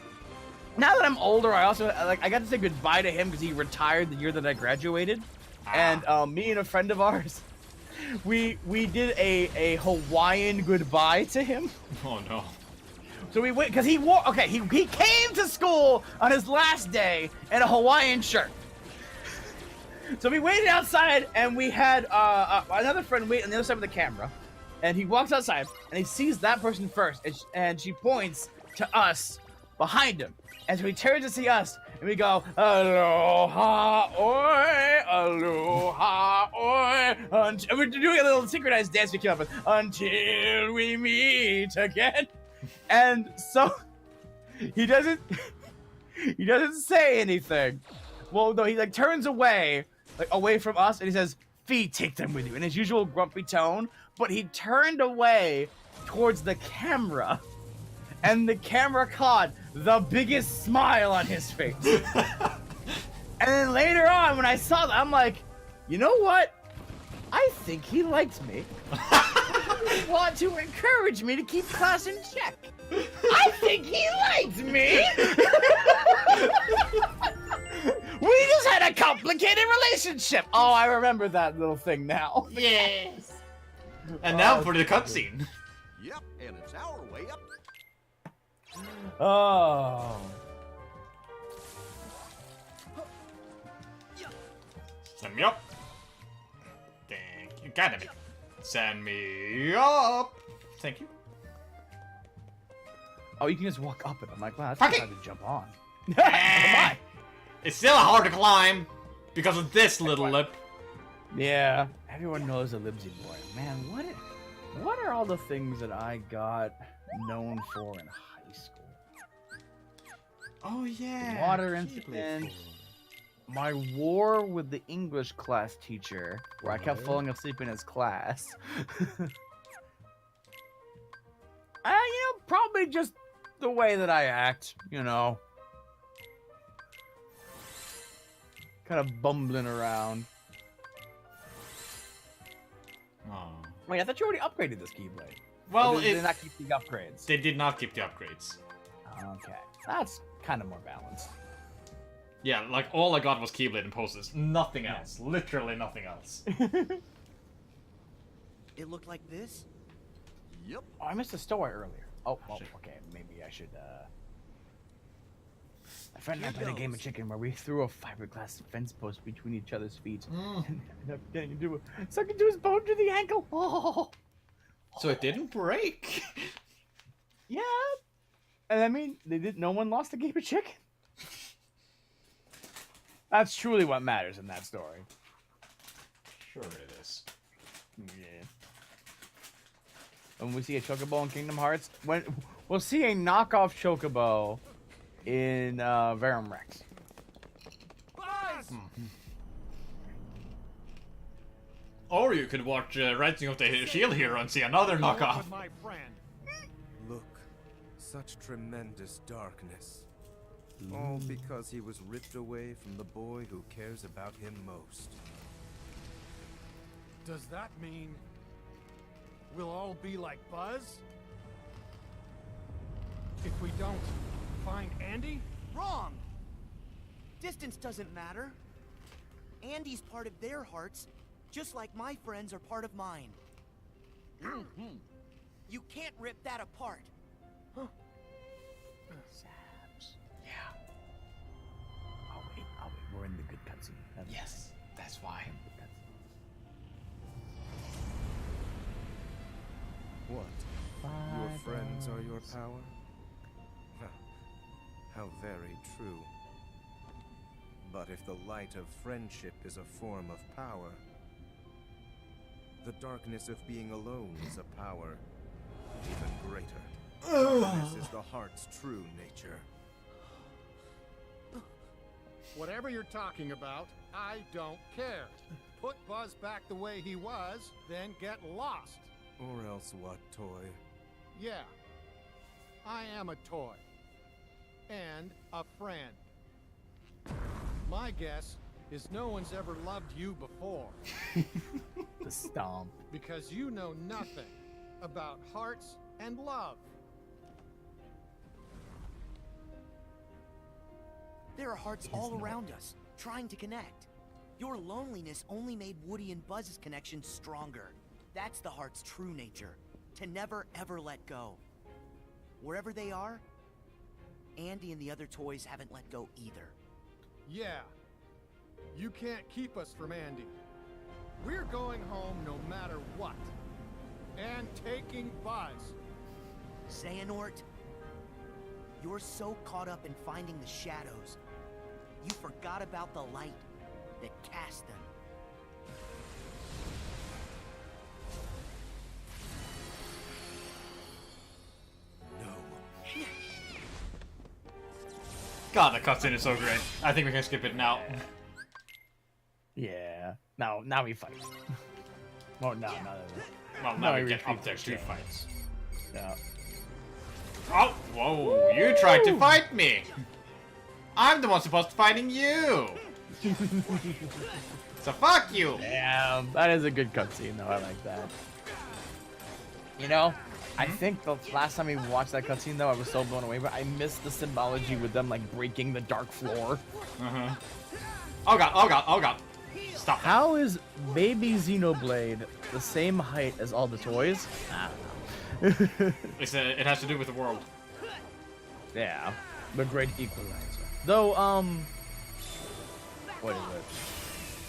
Speaker 2: now that I'm older, I also I got to say goodbye to him because he retired the year that I graduated. And me and a friend of ours, we did a Hawaiian goodbye to him.
Speaker 1: Oh no.
Speaker 2: So we went because he came to school on his last day in a Hawaiian shirt. So we waited outside and we had another friend wait on the other side of the camera, and he walks outside and he sees that person first, and she points to us behind him. And so he turns to see us, and we go, aloha, oi, aloha, oi. And we're doing a little synchronized dance we came up with, until we meet again. And so he doesn't say anything. Well, no, he like turns away from us, and he says, "Fee, take them with you," in his usual grumpy tone. But he turned away towards the camera. And the camera caught the biggest smile on his face. And then later on, when I saw that, I'm like, you know what? I think he likes me. He want to encourage me to keep class in check. I think he likes me. We just had a complicated relationship. Oh, I remember that little thing now.
Speaker 1: Yes. And now for the cutscene.
Speaker 7: Yep, and it's our way up.
Speaker 2: Oh.
Speaker 1: Send me up. Thank you. God damn it. Send me up. Thank you.
Speaker 2: Oh, you can just walk up it. I'm like, wow, that's
Speaker 1: Fuck
Speaker 2: hard to jump on.
Speaker 1: Eh. It's still hard to climb because of this little lip.
Speaker 2: Yeah, everyone knows a Libsy boy. Man, what are all the things that I got known for in high school?
Speaker 1: Oh yeah.
Speaker 2: Water incident. My war with the English class teacher, where I kept falling asleep in his class. Probably just the way that I act, Kind of bumbling around.
Speaker 1: Oh.
Speaker 2: Wait, I thought you already upgraded this Keyblade.
Speaker 1: Well,
Speaker 2: they did not keep the upgrades.
Speaker 1: They did not keep the upgrades.
Speaker 2: Okay, that's kind of more balanced.
Speaker 1: Yeah, like all I got was Keyblade and posters. Nothing else. Literally nothing else.
Speaker 4: It looked like this?
Speaker 7: Yep.
Speaker 2: Oh, I missed a story earlier. Oh, well,
Speaker 1: Shit.
Speaker 2: okay. Maybe I should. My friend and I played a game of chicken where we threw a fiberglass fence post between each other's feet and ended up getting into stuck into his bone to the ankle. Oh,
Speaker 1: So it didn't break.
Speaker 2: yeah. And I mean, no one lost a game of chicken. That's truly what matters in that story.
Speaker 1: Sure it is.
Speaker 2: Yeah. When we see a chocobo in Kingdom Hearts, when we'll see a knockoff chocobo in Verum Rex.
Speaker 1: Or you could watch Rising of the Shield Hero and see another knockoff.
Speaker 9: My friend.
Speaker 11: Look, such tremendous darkness. All because he was ripped away from the boy who cares about him most.
Speaker 9: Does that mean we'll all be like Buzz? If we don't find Andy?
Speaker 4: Wrong! Distance doesn't matter. Andy's part of their hearts, just like my friends are part of mine. You can't rip that apart.
Speaker 2: Saps. Yeah. I'll wait. We're in the good cutscene.
Speaker 1: Yes, that's why.
Speaker 11: What? Your friends are your power? How very true. But if the light of friendship is a form of power, the darkness of being alone is a power even greater. This is the heart's true nature.
Speaker 9: Whatever you're talking about, I don't care. Put Buzz back the way he was, then get lost.
Speaker 11: Or else what, Toy?
Speaker 9: Yeah, I am a toy. And a friend. My guess is no one's ever loved you before.
Speaker 2: The stomp.
Speaker 9: Because you know nothing about hearts and love.
Speaker 4: There are hearts all around us, trying to connect. Your loneliness only made Woody and Buzz's connection stronger. That's the heart's true nature, to never ever let go. Wherever they are, Andy and the other toys haven't let go either.
Speaker 9: Yeah, you can't keep us from Andy. We're going home no matter what. And taking Buzz.
Speaker 4: Xehanort, you're so caught up in finding the shadows, you forgot about the light that cast them.
Speaker 1: God, the cutscene is so great. I think we can skip it now.
Speaker 2: Yeah. Now we fight. Well, no.
Speaker 1: Well,
Speaker 2: No,
Speaker 1: now
Speaker 2: he
Speaker 1: we get up
Speaker 2: retreats
Speaker 1: there
Speaker 2: to
Speaker 1: two
Speaker 2: change.
Speaker 1: fights.
Speaker 2: Yeah.
Speaker 1: Oh, whoa, you tried to fight me! I'm the one supposed to fighting you! So fuck you!
Speaker 2: Damn, that is a good cutscene though. I like that. You know, I think the last time we watched that cutscene though, I was so blown away, but I missed the symbology with them like breaking the dark floor.
Speaker 1: Uh-huh. Oh god, oh god, oh god. Stop that.
Speaker 2: How is baby Xenoblade the same height as all the toys? I don't know.
Speaker 1: It has to do with the world.
Speaker 2: Yeah, the great equalizer. Though, what is it?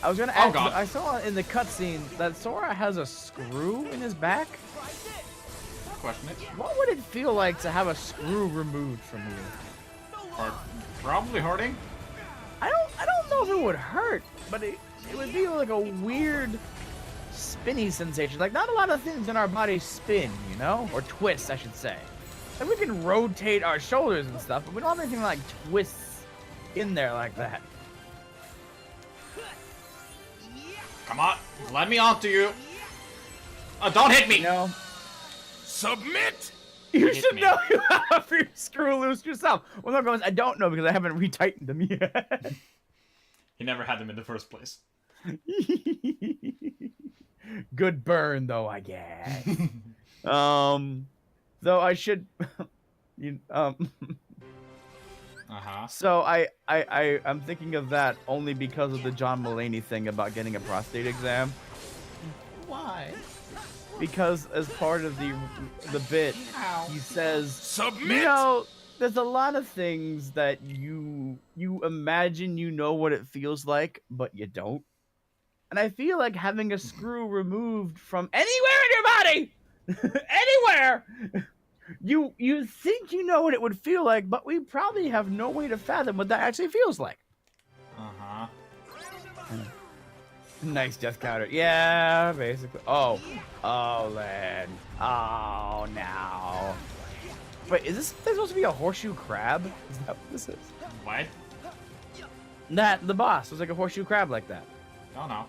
Speaker 2: I was gonna ask.
Speaker 1: God.
Speaker 2: I saw in the cutscene that Sora has a screw in his back.
Speaker 1: Question it.
Speaker 2: What would it feel like to have a screw removed from you?
Speaker 1: Or probably hurting?
Speaker 2: I don't know if it would hurt, but it would be like a weird spinny sensation. Like not a lot of things in our body spin, you know? Or twist, I should say. Like we can rotate our shoulders and stuff, but we don't have anything like twists in there like that.
Speaker 1: Come on, let me onto you. Oh, don't hit me!
Speaker 2: No.
Speaker 11: Submit!
Speaker 2: You
Speaker 1: Hit
Speaker 2: should
Speaker 1: me.
Speaker 2: know you have to screw loose yourself. Well, no, guys, I don't know because I haven't retightened them yet.
Speaker 1: He never had them in the first place.
Speaker 2: Good burn, though, I guess. Though I should,
Speaker 1: Uh-huh.
Speaker 2: So I'm thinking of that only because of the John Mulaney thing about getting a prostate exam.
Speaker 1: Why?
Speaker 2: because as part of the bit, he says,
Speaker 11: Submit!
Speaker 2: you know, there's a lot of things that you imagine you know what it feels like, but you don't. And I feel like having a screw removed from anywhere in your body, anywhere, you think you know what it would feel like, but we probably have no way to fathom what that actually feels like.
Speaker 1: Uh-huh.
Speaker 2: Nice death counter. Yeah, basically. Oh, Len. Oh, no. Wait, is this supposed to be a horseshoe crab? Is that what this is?
Speaker 1: What?
Speaker 2: The boss was like a horseshoe crab like that.
Speaker 1: Oh no.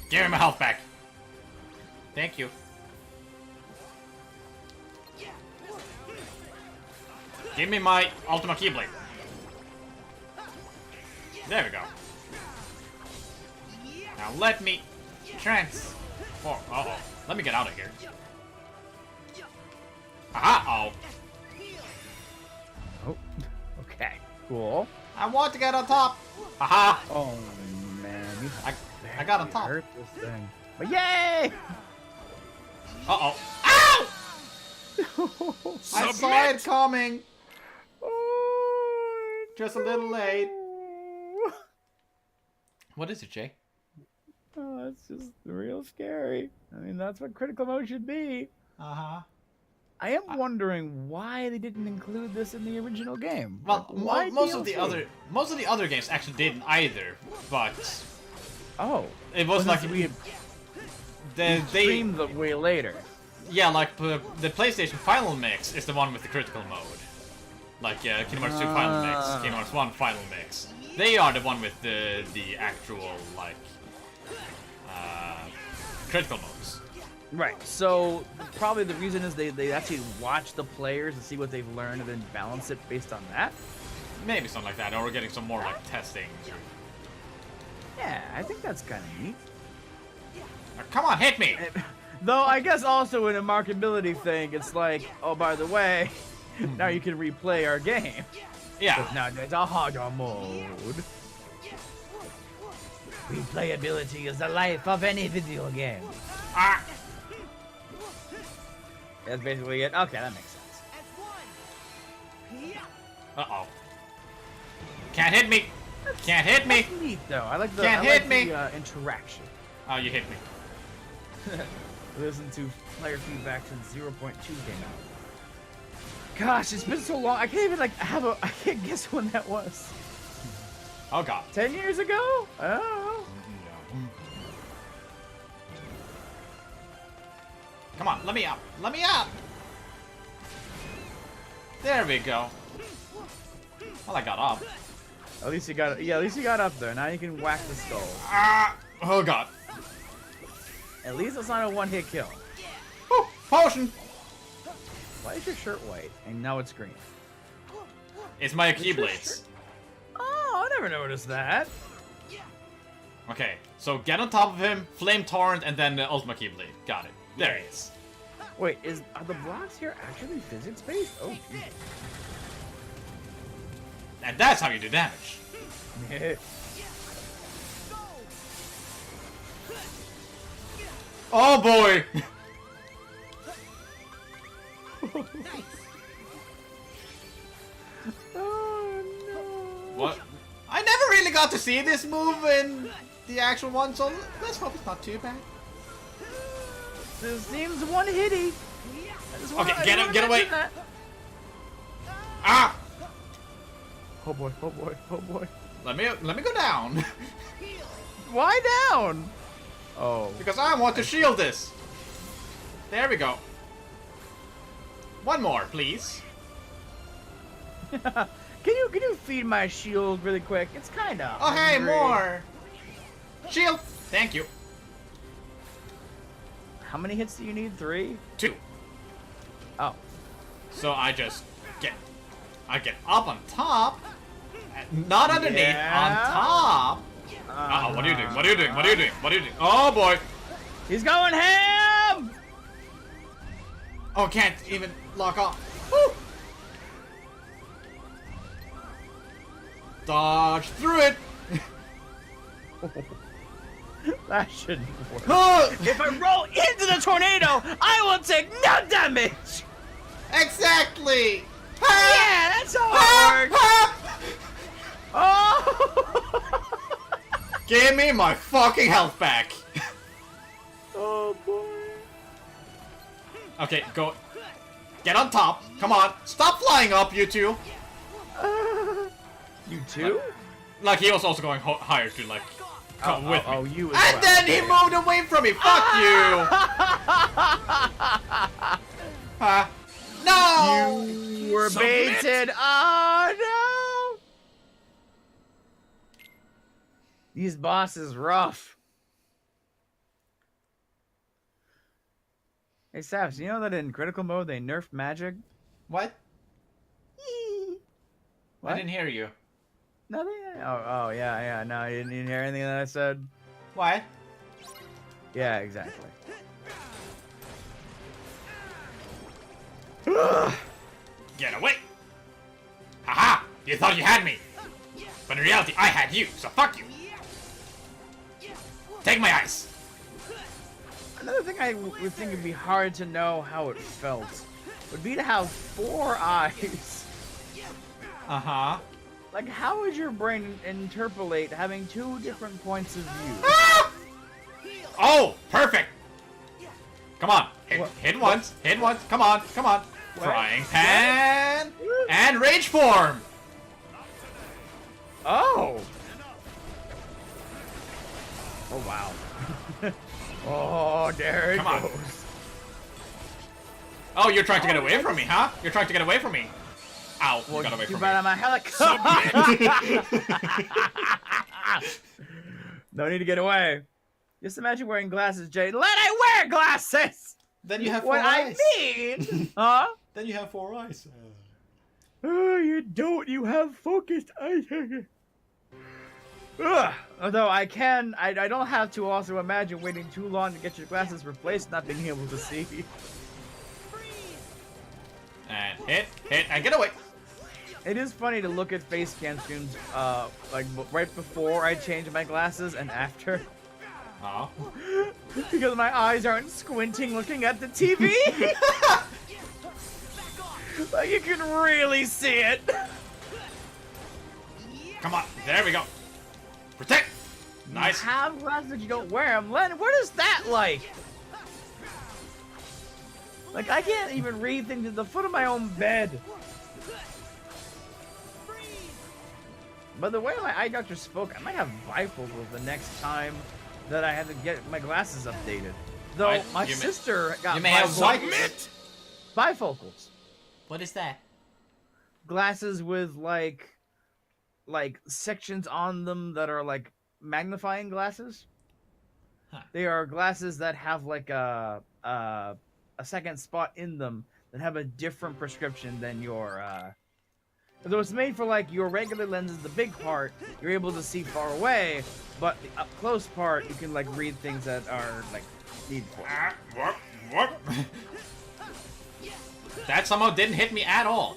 Speaker 1: Give me my health back. Thank you. Give me my Ultima Keyblade. There we go. Now let me transform. Uh-oh. Let me get out of here. Aha!
Speaker 2: Oh. Okay. Cool.
Speaker 1: I want to get on top. Aha!
Speaker 2: Oh man, you
Speaker 1: I got on top.
Speaker 2: hurt this thing. But yay!
Speaker 1: Uh-oh. Ow! I saw it coming. Just a little late. What is it, Jay?
Speaker 2: Oh, it's just real scary. I mean, that's what critical mode should be.
Speaker 1: Uh-huh.
Speaker 2: I am wondering why they didn't include this in the original game.
Speaker 1: Well,
Speaker 2: Like, why
Speaker 1: most of
Speaker 2: DLC?
Speaker 1: the other games actually didn't either, but it was like
Speaker 2: we
Speaker 1: they
Speaker 2: streamed the way later.
Speaker 1: Yeah, like the PlayStation Final Mix is the one with the critical mode. Like Kingdom Hearts 2 Final Mix, Kingdom Hearts 1 Final Mix. They are the one with the actual like critical modes.
Speaker 2: Right. So probably the reason is they actually watch the players and see what they've learned and then balance it based on that.
Speaker 1: Maybe something like that, or we're getting some more like testing.
Speaker 2: Yeah, I think that's kind of neat.
Speaker 1: Come on, hit me!
Speaker 2: Though I guess also in a marketability thing, it's like, oh, by the way, now you can replay our game.
Speaker 1: Yeah.
Speaker 2: 'Cause now there's a harder mode. Replayability is the life of any video game.
Speaker 1: Ah!
Speaker 2: That's basically it. Okay, that makes sense.
Speaker 1: Uh-oh. Can't hit me! Can't hit me!
Speaker 2: That's neat, though. I like the,
Speaker 1: Can't hit me!
Speaker 2: Interaction.
Speaker 1: Oh, you hit me.
Speaker 2: Listen to player feedback since 0.2 came out. Gosh, it's been so long. I can't even I can't guess when that was.
Speaker 1: Oh god.
Speaker 2: 10 years ago? I don't know.
Speaker 1: Come on, let me up. Let me up! There we go. Well, I got up.
Speaker 2: At least you got at least you got up there. Now you can whack the skull.
Speaker 1: Ah! Oh god.
Speaker 2: At least it's not a one-hit kill.
Speaker 1: Woo! Potion!
Speaker 2: Why is your shirt white and now it's green?
Speaker 1: It's my Keyblades.
Speaker 2: Oh, I never noticed that.
Speaker 1: Okay, so get on top of him, Flame Torrent, and then the Ultima Keyblade. Got it. There he is.
Speaker 2: Wait, are the blocks here actually physics-based? Oh, geez.
Speaker 1: And that's how you do damage. Oh boy!
Speaker 2: Oh no!
Speaker 1: What? I never really got to see this move in the actual one, so let's hope it's not too bad.
Speaker 2: This seems one-hitty.
Speaker 1: Okay, get away! Ah!
Speaker 2: Oh boy! Oh boy! Oh boy!
Speaker 1: Let me go down.
Speaker 2: Why down? Oh.
Speaker 1: Because I want to shield this. There we go. One more, please.
Speaker 2: Can you feed my shield really quick? It's kind of.
Speaker 1: Oh hey, more. Shield. Thank you.
Speaker 2: How many hits do you need? 3?
Speaker 1: 2.
Speaker 2: Oh.
Speaker 1: So I get up on top, not underneath, on top. Uh-oh, what are you doing? What are you doing? What are you doing? What are you doing? Oh boy!
Speaker 2: He's going ham!
Speaker 1: Oh, can't even lock off. Woo! Dodge through it!
Speaker 2: That shouldn't work. If I roll into the tornado, I will take no damage!
Speaker 1: Exactly!
Speaker 2: Yeah, that's how it works! Oh!
Speaker 1: Give me my fucking health back!
Speaker 2: Oh boy.
Speaker 1: Okay, go. Get on top. Come on. Stop flying up, you two.
Speaker 2: You too?
Speaker 1: Like he was also going higher to like come with me.
Speaker 2: Oh, you as
Speaker 1: And
Speaker 2: well.
Speaker 1: then he moved away from me. Fuck you. Huh? No.
Speaker 2: You were baited. Oh no. These bosses rough. Hey Saps, you know that in critical mode they nerfed magic?
Speaker 1: What?
Speaker 2: What?
Speaker 1: I didn't hear you.
Speaker 2: Nothing? Oh yeah. No, you didn't hear anything that I said?
Speaker 1: What?
Speaker 2: Yeah, exactly.
Speaker 1: Get away! Haha! You thought you had me! But in reality, I had you, so fuck you! Take my ice!
Speaker 2: Another thing I would think would be hard to know how it felt would be to have 4 eyes.
Speaker 1: Uh-huh.
Speaker 2: Like, how would your brain interpolate having 2 different points of view?
Speaker 1: Oh! Perfect! Come on. Hit once. Hit once. Come on. Come on. Frying pan! And rage form!
Speaker 2: Oh! Oh, wow. Oh, there it
Speaker 1: Come on.
Speaker 2: goes.
Speaker 1: Oh, you're trying to get away from me, huh? You're trying to get away from me. Ow, you got away
Speaker 2: Too
Speaker 1: from
Speaker 2: bad
Speaker 1: me.
Speaker 2: I'm a helicopter. No need to get away. Just imagine wearing glasses, Jay. I wear glasses!
Speaker 1: Then you have 4
Speaker 2: What
Speaker 1: eyes.
Speaker 2: I mean! Huh?
Speaker 1: Then you have 4 eyes.
Speaker 2: Oh, you don't. You have focused eyes. Ugh. Although I don't have to also imagine waiting too long to get your glasses replaced, not being able to see.
Speaker 1: And hit, and get away.
Speaker 2: It is funny to look at face cam streams, like right before I change my glasses and after.
Speaker 1: Oh.
Speaker 2: Because my eyes aren't squinting looking at the TV. Like you can really see it.
Speaker 1: Come on, there we go. Protect. Nice.
Speaker 2: You have glasses, you don't wear them. Len, what is that like? Like I can't even read things at the foot of my own bed. By the way my eye doctor spoke, I might have bifocals the next time that I have to get my glasses updated. Though
Speaker 1: What?
Speaker 2: my
Speaker 1: You may-
Speaker 2: sister got
Speaker 1: You may have
Speaker 2: bifocals. Bifocals.
Speaker 1: What is that?
Speaker 2: Glasses with like sections on them that are like magnifying glasses.
Speaker 1: Huh.
Speaker 2: They are glasses that have like a second spot in them that have a different prescription than your so it's made for like your regular lenses, the big part, you're able to see far away, but the up close part you can like read things that are like needful.
Speaker 1: Whoop. That somehow didn't hit me at all.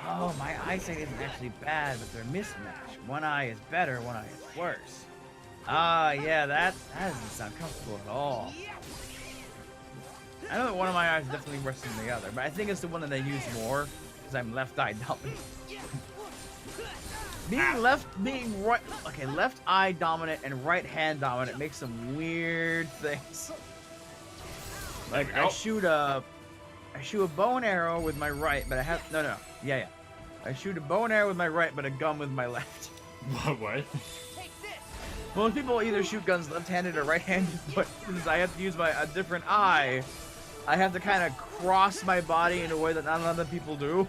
Speaker 2: Oh, my eyesight isn't actually bad, but they're mismatched. One eye is better, one eye is worse. Ah, yeah, that doesn't sound comfortable at all. I know that one of my eyes is definitely worse than the other, but I think it's the one that I use more, because I'm left-eye dominant. Being left eye dominant and right hand dominant makes some weird things. Like I shoot a bow and arrow with my right, but I have yeah. I shoot a bow and arrow with my right, but a gun with my left.
Speaker 1: What?
Speaker 2: Most people either shoot guns left-handed or right-handed, but since I have to use a different eye, I have to kind of cross my body in a way that not other people do.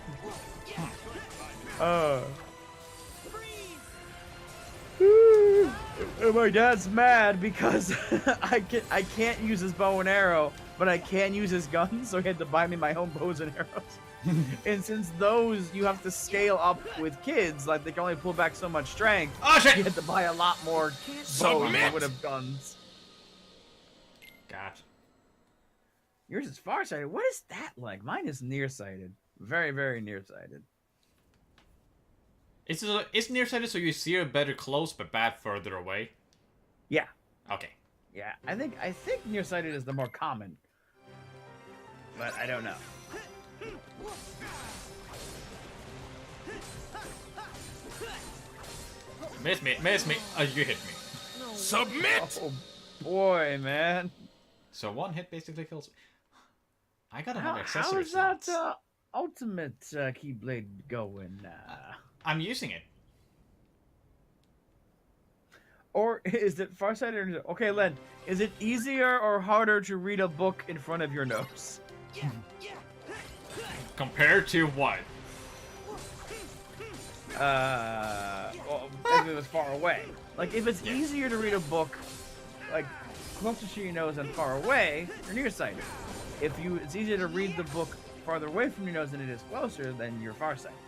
Speaker 2: My dad's mad because I can't use his bow and arrow, but I can use his gun, so he had to buy me my own bows and arrows. And since those you have to scale up with kids, like they can only pull back so much strength, you had to buy a lot more bows than you would have guns.
Speaker 1: Gotcha.
Speaker 2: Yours is farsighted. What is that like? Mine is nearsighted. Very, very nearsighted.
Speaker 1: It's nearsighted so you see it better close, but bad further away.
Speaker 2: Yeah.
Speaker 1: Okay.
Speaker 2: Yeah. I think nearsighted is the more common. But I don't know.
Speaker 1: Miss me. Oh, you hit me.
Speaker 11: Submit!
Speaker 2: Oh boy, man.
Speaker 1: So one hit basically kills me. I got
Speaker 2: How,
Speaker 1: another
Speaker 2: how
Speaker 1: accessory
Speaker 2: is that
Speaker 1: slots.
Speaker 2: ultimate Keyblade going?
Speaker 1: I'm using it.
Speaker 2: Or is it farsighted? Or, okay, Len, is it easier or harder to read a book in front of your nose?
Speaker 1: Compared to what?
Speaker 2: Well, if it was far away. Like, if it's easier to read a book, like, closer to your nose and far away, you're nearsighted. If it's easier to read the book farther away from your nose than it is closer, then you're farsighted.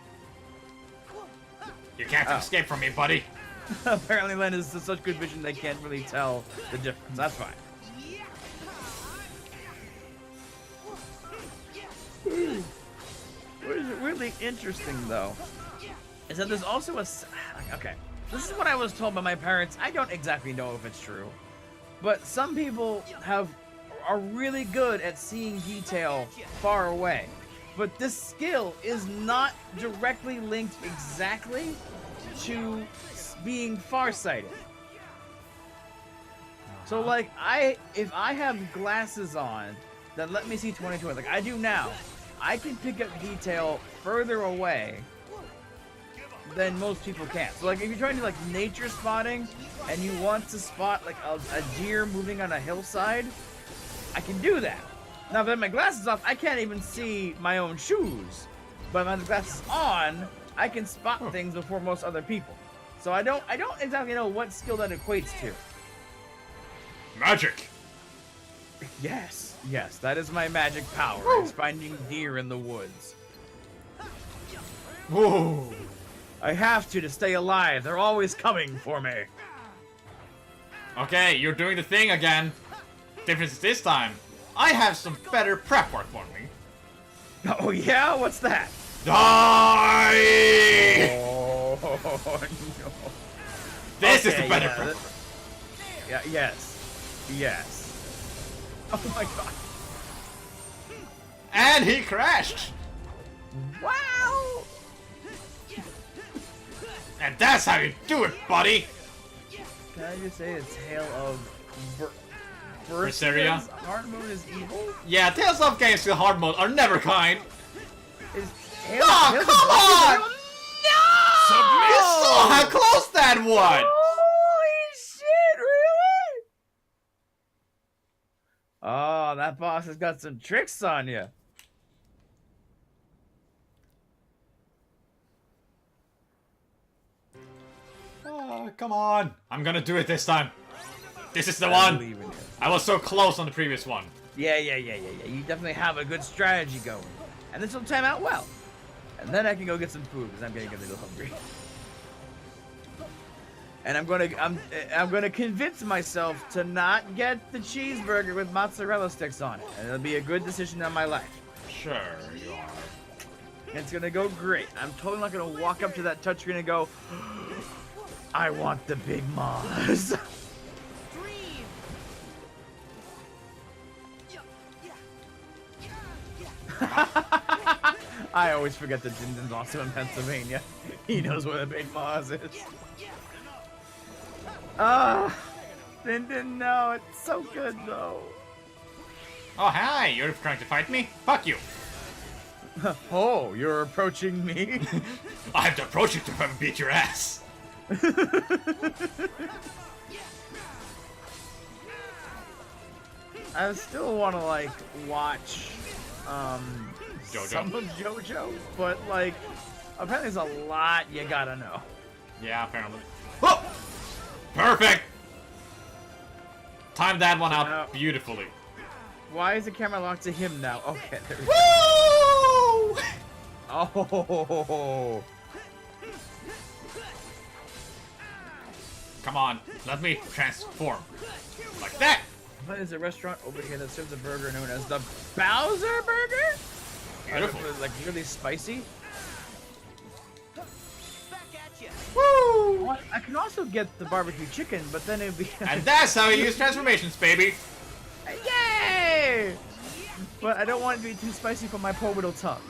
Speaker 1: You can't escape from me, buddy.
Speaker 2: Apparently, Len is such good vision they can't really tell the difference. That's fine. What is really interesting, though, is that there's also a... Okay, this is what I was told by my parents. I don't exactly know if it's true, but some people are really good at seeing detail far away. But this skill is not directly linked exactly to being farsighted. So, like, if I have glasses on that let me see 20/20, like I do now, I can pick up detail further away than most people can. So, like, if you're trying to do, like, nature spotting, and you want to spot, like, a deer moving on a hillside, I can do that. Now, if I have my glasses off, I can't even see my own shoes. But if I have the glasses on, I can spot things before most other people. So I don't exactly know what skill that equates to.
Speaker 1: Magic!
Speaker 2: Yes, that is my magic power. It's finding deer in the woods.
Speaker 1: Whoa!
Speaker 2: I have to stay alive. They're always coming for me.
Speaker 1: Okay, you're doing the thing again. Difference is this time, I have some better prep work for me.
Speaker 2: Oh yeah? What's that?
Speaker 1: Die!
Speaker 2: Oh no.
Speaker 1: This is the better prep work.
Speaker 2: Yeah, yes. Oh my god.
Speaker 1: And he crashed!
Speaker 2: Wow!
Speaker 1: And that's how you do it, buddy!
Speaker 2: Can I just say a tale of
Speaker 1: Berseria?
Speaker 2: Hard mode is evil?
Speaker 1: Yeah, Tales of Games with hard mode are never kind.
Speaker 2: Oh,
Speaker 1: come on!
Speaker 2: No!
Speaker 1: Submit! You saw how close that was!
Speaker 2: Holy shit, really? Oh, that boss has got some tricks on you.
Speaker 1: Oh, come on. I'm gonna do it this time. This is the
Speaker 2: I
Speaker 1: one.
Speaker 2: believe in you.
Speaker 1: I was so close on the previous one.
Speaker 2: Yeah. You definitely have a good strategy going. And this will time out well. And then I can go get some food because I'm getting a little hungry. And I'm gonna convince myself to not get the cheeseburger with mozzarella sticks on it. And it'll be a good decision on my life.
Speaker 1: Sure you are.
Speaker 2: It's gonna go great. I'm totally not gonna walk up to that touchscreen and go, I want the Big Moz. I always forget that Dinden's also in Pennsylvania. He knows where the Big Moz is. Ah, Dinden, no, it's so good though.
Speaker 1: Oh, hi, you're trying to fight me? Fuck you.
Speaker 2: Oh, you're approaching me?
Speaker 1: I have to approach you to come beat your ass.
Speaker 2: I still want to, like, watch,
Speaker 1: JoJo.
Speaker 2: some of JoJo, but, like, apparently there's a lot you gotta know.
Speaker 1: Yeah, apparently. Oh! Perfect! Timed that one out beautifully.
Speaker 2: Why is the camera locked to him now? Okay, there we
Speaker 1: go.
Speaker 2: Woo! Oh!
Speaker 1: Come on, let me transform. Like that!
Speaker 2: What is a restaurant over here that serves a burger known as the Bowser Burger?
Speaker 1: Beautiful.
Speaker 2: Like really spicy.
Speaker 4: Back at you.
Speaker 2: Woo! I can also get the barbecue chicken, but then it'd be.
Speaker 1: And that's how you use transformations, baby.
Speaker 2: Yay! But I don't want it to be too spicy for my poor little tongue.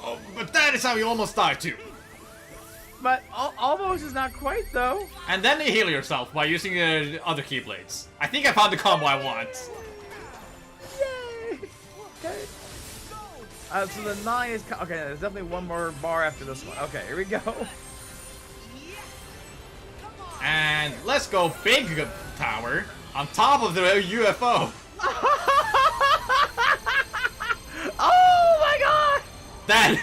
Speaker 1: Oh, but that is how you almost die too.
Speaker 2: But almost is not quite though.
Speaker 1: And then you heal yourself by using other keyblades. I think I found the combo I want.
Speaker 2: Yay! Okay. So the 9 is... Okay, there's definitely one more bar after this one. Okay, here we go.
Speaker 1: And let's go big tower on top of the UFO.
Speaker 2: Oh my god!
Speaker 1: That...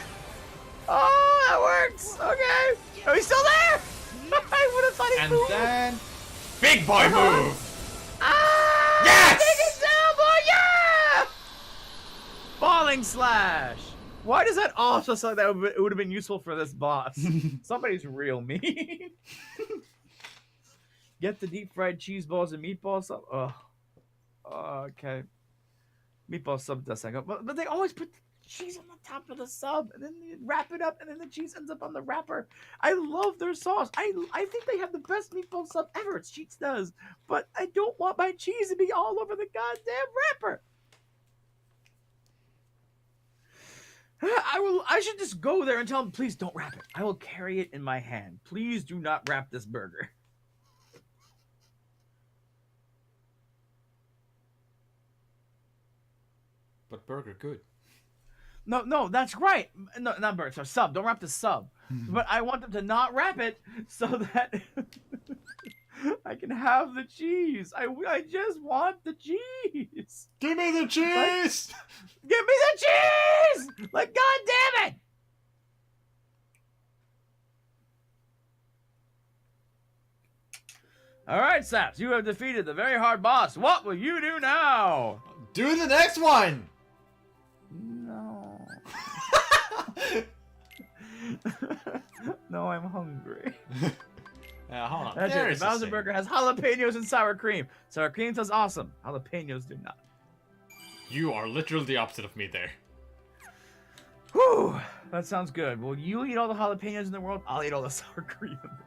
Speaker 2: Oh, that works! Okay! Are we still there? I would have thought he flew.
Speaker 1: And then... Big boy move!
Speaker 2: Ah!
Speaker 1: Yes!
Speaker 2: Take it down, boy! Yeah! Falling slash! Why does that also sound like that it would have been useful for this boss? Somebody's real mean. Get the deep fried cheese balls and meatball sub. Oh. Okay. Meatball sub does sound good. But they always put the cheese on the top of the sub and then you wrap it up and then the cheese ends up on the wrapper. I love their sauce. I think they have the best meatball sub ever. It's Cheats does. But I don't want my cheese to be all over the goddamn wrapper. I should just go there and tell them, please don't wrap it. I will carry it in my hand. Please do not wrap this burger.
Speaker 1: But burger good.
Speaker 2: No, that's right. No, not burger. So sub. Don't wrap the sub. But I want them to not wrap it so that I can have the cheese. I just want the cheese.
Speaker 1: Give me the cheese!
Speaker 2: Give me the cheese! Like, God damn it! All right, Saps, you have defeated the very hard boss. What will you do now?
Speaker 1: Do the next one!
Speaker 2: No. No, I'm hungry.
Speaker 1: Hold on.
Speaker 2: That's
Speaker 1: There
Speaker 2: it.
Speaker 1: is
Speaker 2: The
Speaker 1: a
Speaker 2: Bowser
Speaker 1: save.
Speaker 2: Burger has jalapenos and sour cream. Sour cream does awesome. Jalapenos do not.
Speaker 1: You are literally the opposite of me there.
Speaker 2: Whew. That sounds good. Well, you eat all the jalapenos in the world. I'll eat all the sour cream in the world.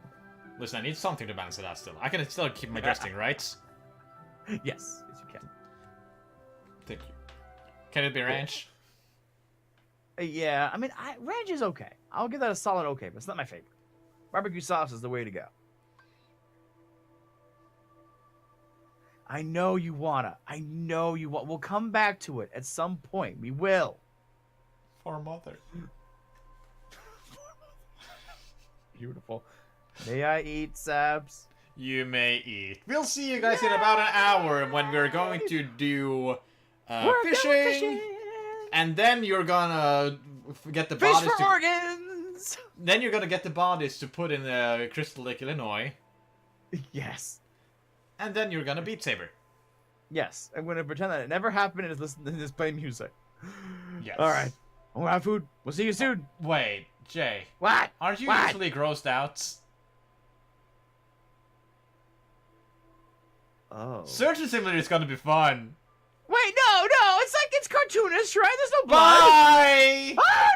Speaker 1: Listen, I need something to balance it out still. I can still keep my dressing, right?
Speaker 2: Yes, you can.
Speaker 1: Thank you. Can it be ranch?
Speaker 2: Yeah, I mean, ranch is okay. I'll give that a solid okay, but it's not my favorite. Barbecue sauce is the way to go. I know you wanna. I know you want. We'll come back to it at some point. We will.
Speaker 1: For mother.
Speaker 2: Beautiful. May I eat, Sabs?
Speaker 1: You may eat. We'll see you guys in about an hour when we're going to do fishing. And then you're gonna get the
Speaker 2: Fish
Speaker 1: bodies
Speaker 2: for organs!
Speaker 1: Then you're gonna get the bodies to put in Crystal Lake, Illinois.
Speaker 2: Yes.
Speaker 1: And then you're gonna Beat Saber.
Speaker 2: Yes. I'm gonna pretend that it never happened and just play music.
Speaker 1: Yes.
Speaker 2: Alright. I'm gonna have food. We'll see you soon.
Speaker 1: Wait, Jay.
Speaker 2: What?
Speaker 1: Aren't you
Speaker 2: What?
Speaker 1: usually grossed out?
Speaker 2: Oh.
Speaker 1: Surgeon Simulator is gonna be fun.
Speaker 2: Wait, no! It's like it's cartoonish, right? There's no blood.
Speaker 1: Bye!
Speaker 2: Oh,